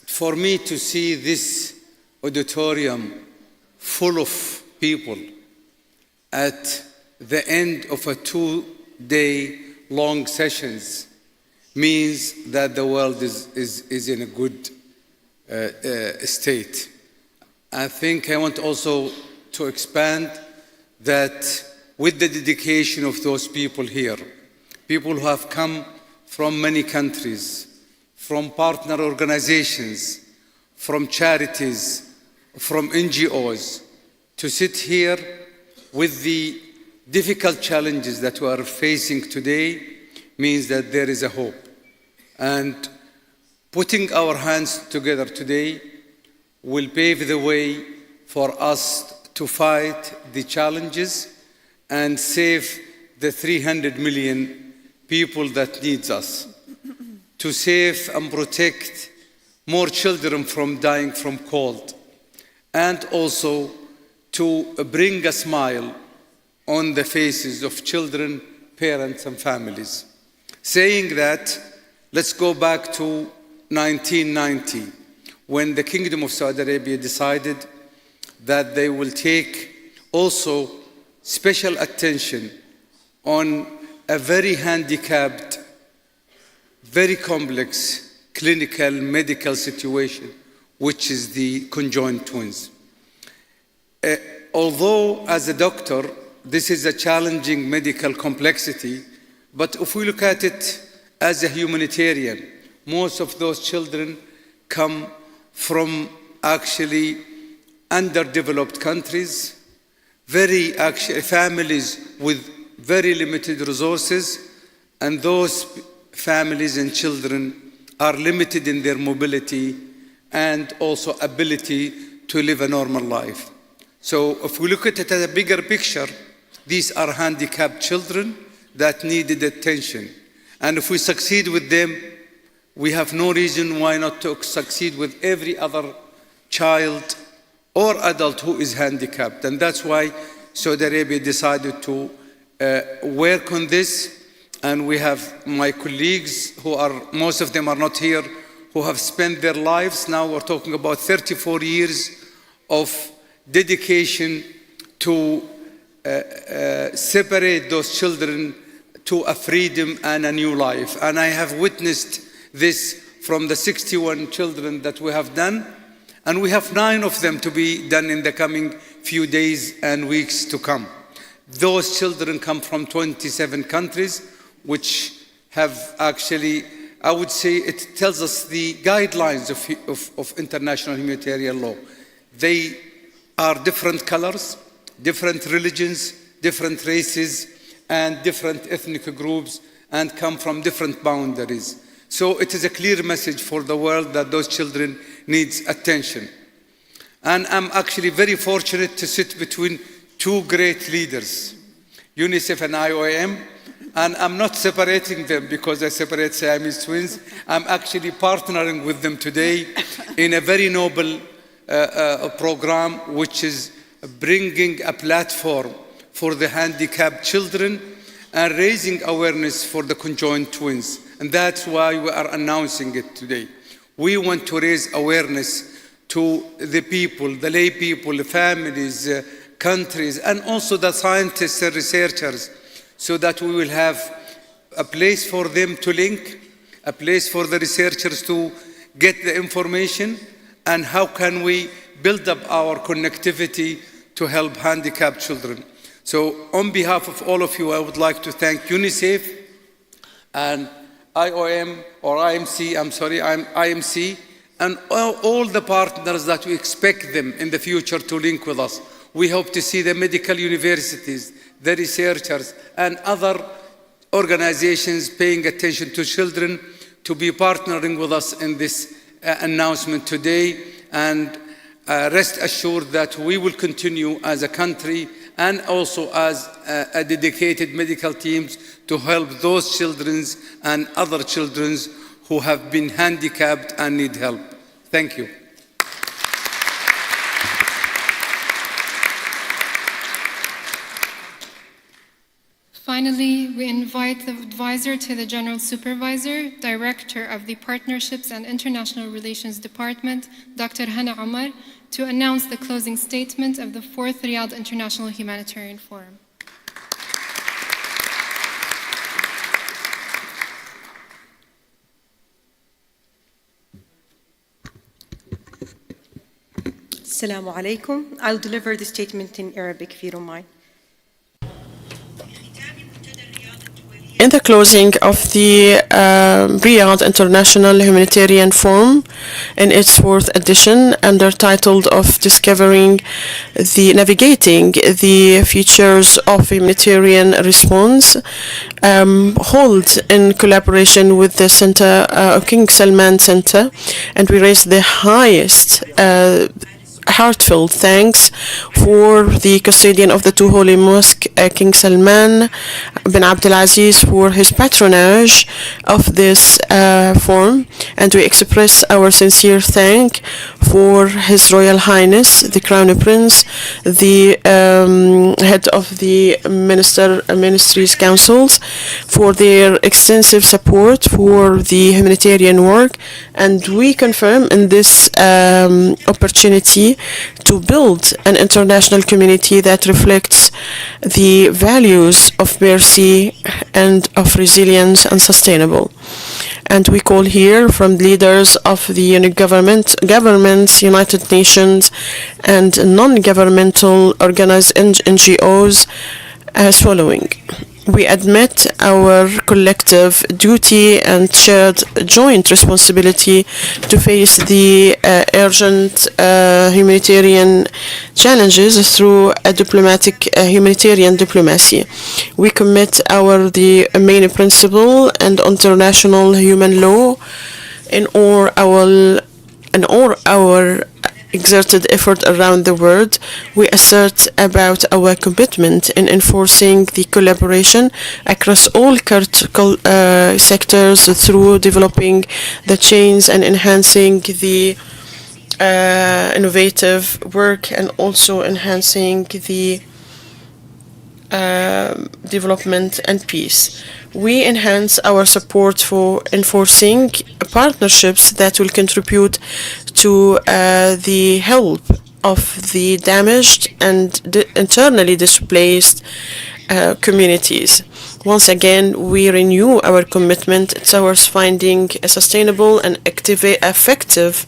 For me to see this auditorium full of people at the end of a 2-day long sessions means that the world is in a good state. I think I want also to expand that with the dedication of those people here, people who have come from many countries, from partner organizations, from charities, from NGOs, to sit here with the difficult challenges that we are facing today means that there is a hope. And putting our hands together today will pave the way for us to fight the challenges and save the 300 million people that needs us, to save and protect more children from dying from cold, and also to bring a smile on the faces of children, parents, and families. Saying that, let's go back to 1990, when the Kingdom of Saudi Arabia decided that they will take also special attention on a very handicapped, very complex clinical medical situation, which is the conjoined twins. Although as a doctor, this is a challenging medical complexity, but if we look at it as a humanitarian, most of those children come from actually underdeveloped countries, families with very limited resources, and those families and children are limited in their mobility and also ability to live a normal life. So if we look at it as a bigger picture, these are handicapped children that needed attention. And if we succeed with them, we have no reason why not to succeed with every other child or adult who is handicapped. And that's why Saudi Arabia decided to work on this. And we have my colleagues who are, most of them are not here, who have spent their lives. Now we're talking about 34 years of dedication to separate those children to a freedom and a new life. And I have witnessed this from the 61 children that we have done. And we have 9 of them to be done in the coming few days and weeks to come. Those children come from 27 countries, which have actually, I would say, it tells us the guidelines of international humanitarian law. They are different colors, different religions, different races, and different ethnic groups, and come from different boundaries. So it is a clear message for the world that those children need attention. And I'm actually very fortunate to sit between 2 great leaders, UNICEF and IOM, and I'm not separating them because I separate Siamese twins. I'm actually partnering with them today in a very noble program, which is bringing a platform for the handicapped children and raising awareness for the conjoined twins. And that's why we are announcing it today. We want to raise awareness to the people, the lay people, the families, countries, and also the scientists and researchers, so that we will have a place for them to link, a place for the researchers to get the information, and how can we build up our connectivity to help handicapped children. So on behalf of all of you, I would like to thank UNICEF and IOM, or IMC, IMC, and all the partners that we expect them in the future to link with us. We hope to see the medical universities, the researchers, and other organizations paying attention to children to be partnering with us in this announcement today. And rest assured that we will continue as a country and also as a dedicated medical teams to help those children and other children who have been handicapped and need help. Thank you. Finally, we invite the advisor to the General Supervisor, Director of the Partnerships and International Relations Department, Dr. Hana Omar, to announce the closing statement of the 4th Riyadh International Humanitarian Forum. Assalamu alaikum. I'll deliver the statement in Arabic if you don't mind. In the closing of the Riyadh International Humanitarian Forum, in its 4th edition, under titled of Navigating the Futures of Humanitarian Response, held in collaboration with the Center, King Salman Center, and we raised the highest heartfelt thanks for the custodian of the two holy mosques, King Salman bin Abdulaziz, for his patronage of this forum, and we express our sincere thank for His Royal Highness the Crown Prince, the head of the Ministries Councils, for their extensive support for the humanitarian work, and we confirm in this opportunity to build an international community that reflects the values of mercy and of resilience and sustainable. And we call here from leaders of the governments, United Nations, and non-governmental organized NGOs as following. We admit our collective duty and shared joint responsibility to face the urgent humanitarian challenges through a humanitarian diplomacy. We commit the main principle and international human law in all our exerted effort around the world. We assert about our commitment in enforcing the collaboration across all critical sectors through developing the chains and enhancing the innovative work, and also enhancing the development and peace. We enhance our support for enforcing partnerships that will contribute to the help of the damaged and internally displaced communities. Once again, we renew our commitment towards finding a sustainable and effective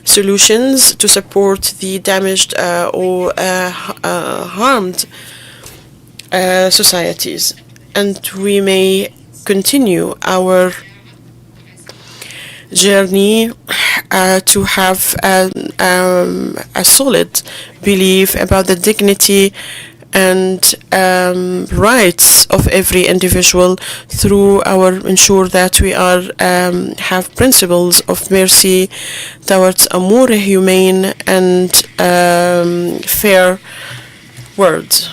solutions to support the damaged or harmed societies. And we may continue our journey to have a solid belief about the dignity and rights of every individual through ensure that we are have principles of mercy towards a more humane and fair world.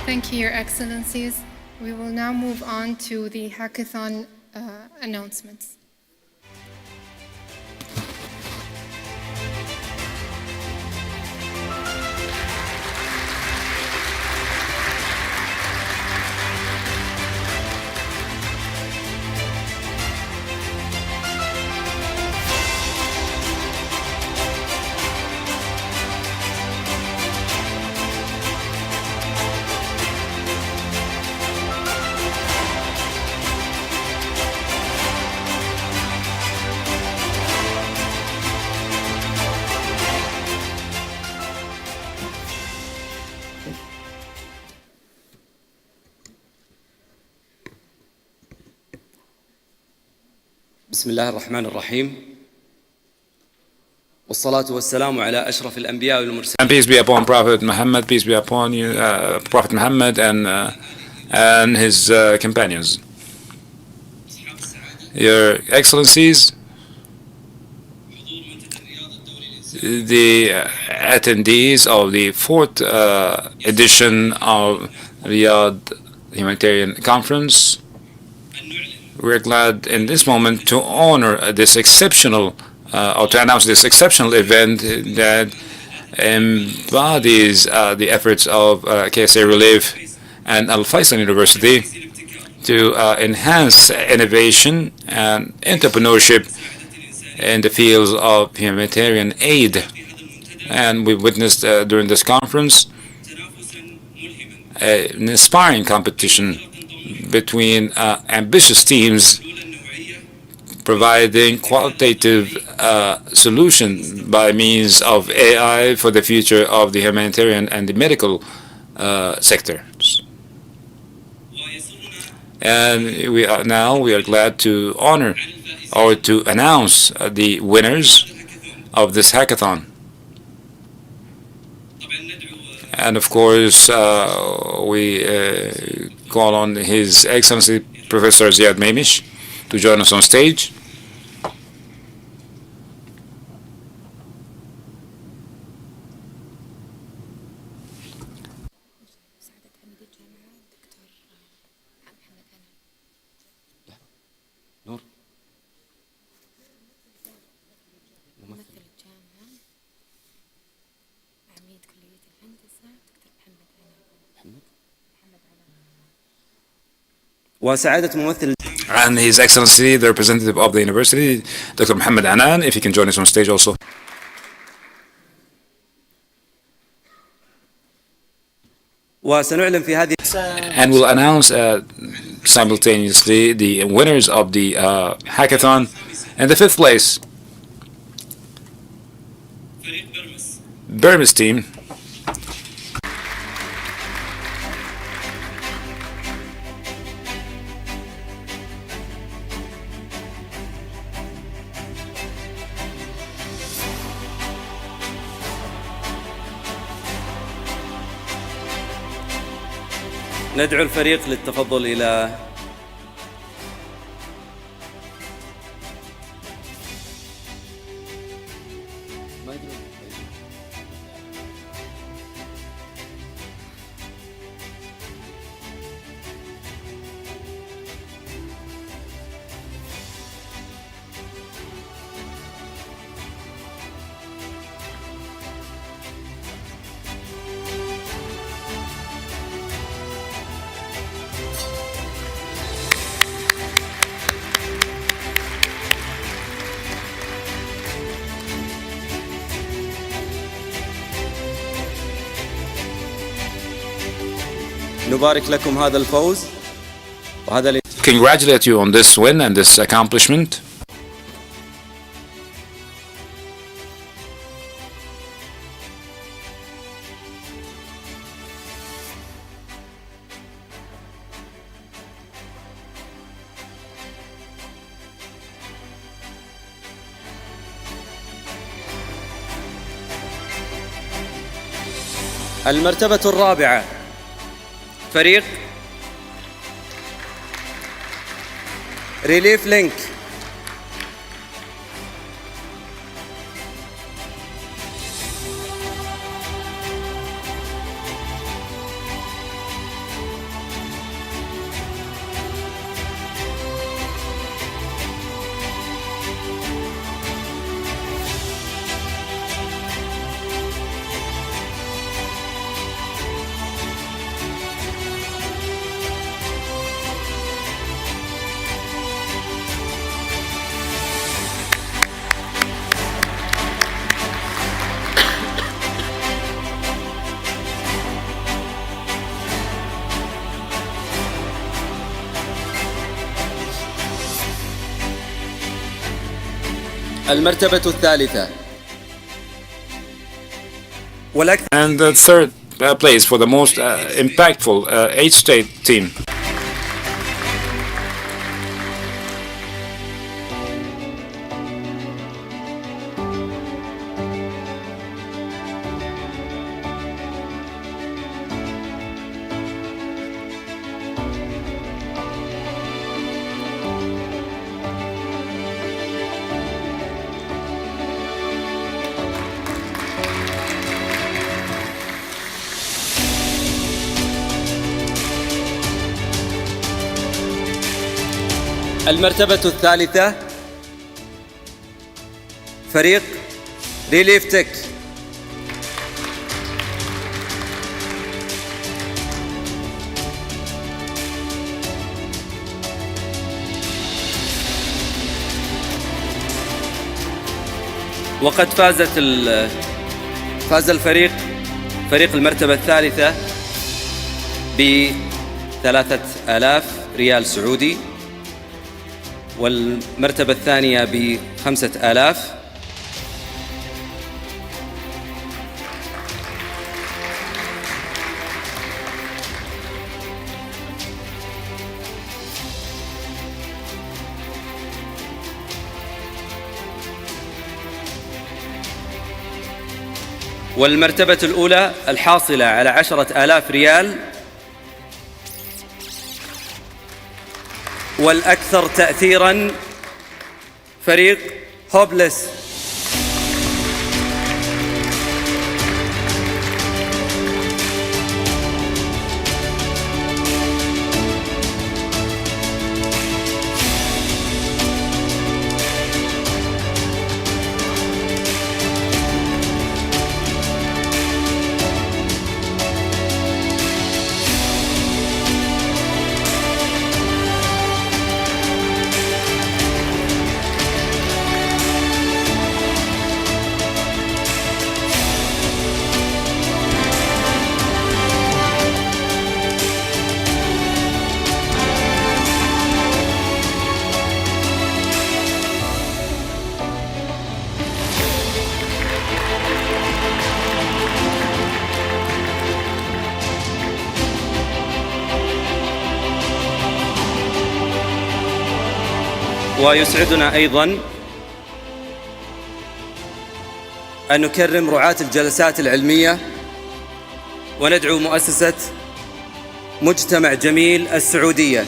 Thank you, Your Excellencies. We will now move on to the hackathon announcements. بسم الله الرحمن الرحيم والصلاة والسلام على أشرف الأنبياء والمرسلين. And peace be upon Prophet Muhammad, peace be upon you, Prophet Muhammad and his companions. Your Excellencies, the attendees of the fourth edition of Riyadh Humanitarian Conference, we're glad in this moment to honor this exceptional or to announce this exceptional event that embodies the efforts of KSA Relief and Al Faisal University to enhance innovation and entrepreneurship in the fields of humanitarian aid. And we witnessed during this conference an inspiring competition between ambitious teams providing qualitative solutions by means of AI for the future of the humanitarian and the medical sectors. And we are glad to honor or to announce the winners of this hackathon. And of course, we call on His Excellency Professor Ziad Maimish to join us on stage. وسعادة ممثل And His Excellency, the representative of the university, Dr. Muhammad Anan, if he can join us on stage also. وسنعلن في هذه And we'll announce simultaneously the winners of the hackathon. And the fifth place, Burmese team. ندعو الفريق للتفضل إلى نبارك لكم هذا الفوز وهذا Congratulate you on this win and this accomplishment. المرتبة الرابعة فريق ريليف لينك. المرتبة الثالثة And the third place for the most impactful eight-state team. المرتبة الثالثة فريق ريليف تك. وقد فاز الفريق المرتبة الثالثة ب3,000 ريال سعودي، والمرتبة الثانية ب5,000، والمرتبة الأولى الحاصلة على 10,000 ريال، والأكثر تأثيراً فريق هوبلس. ويسعدنا أيضاً أن نكرم رعاة الجلسات العلمية، وندعو مؤسسة مجتمع جميل السعودية.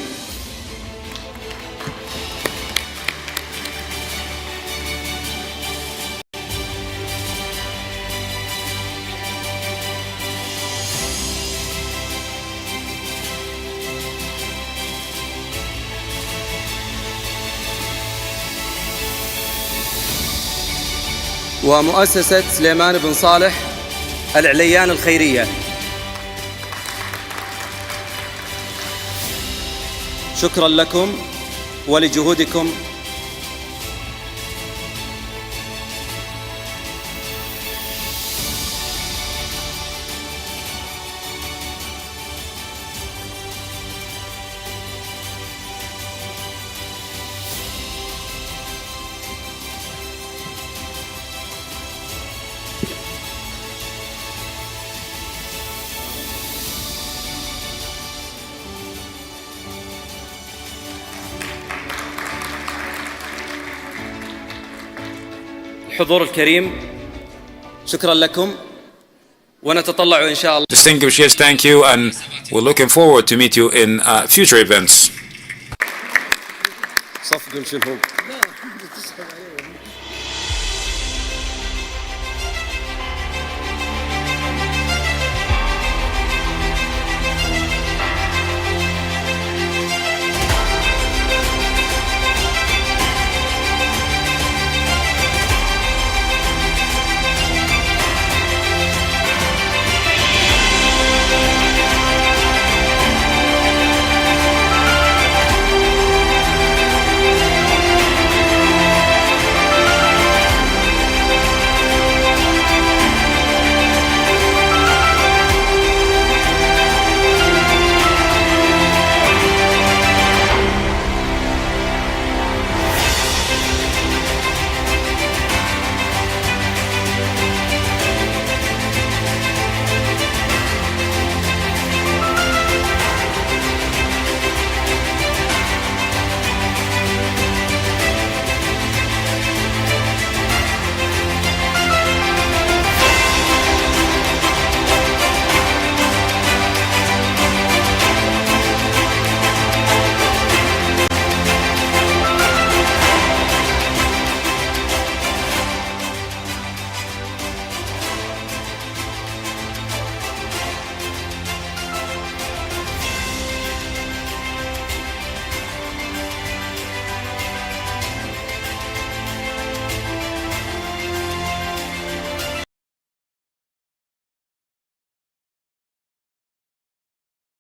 ومؤسسة سليمان بن صالح العليان الخيرية. شكرا لكم ولجهودكم. الحضور الكريم، شكرا لكم ونتطلع إن شاء الله. Distinguished guests, thank you, and we're looking forward to meet you in future events. صفقوا الشفوق.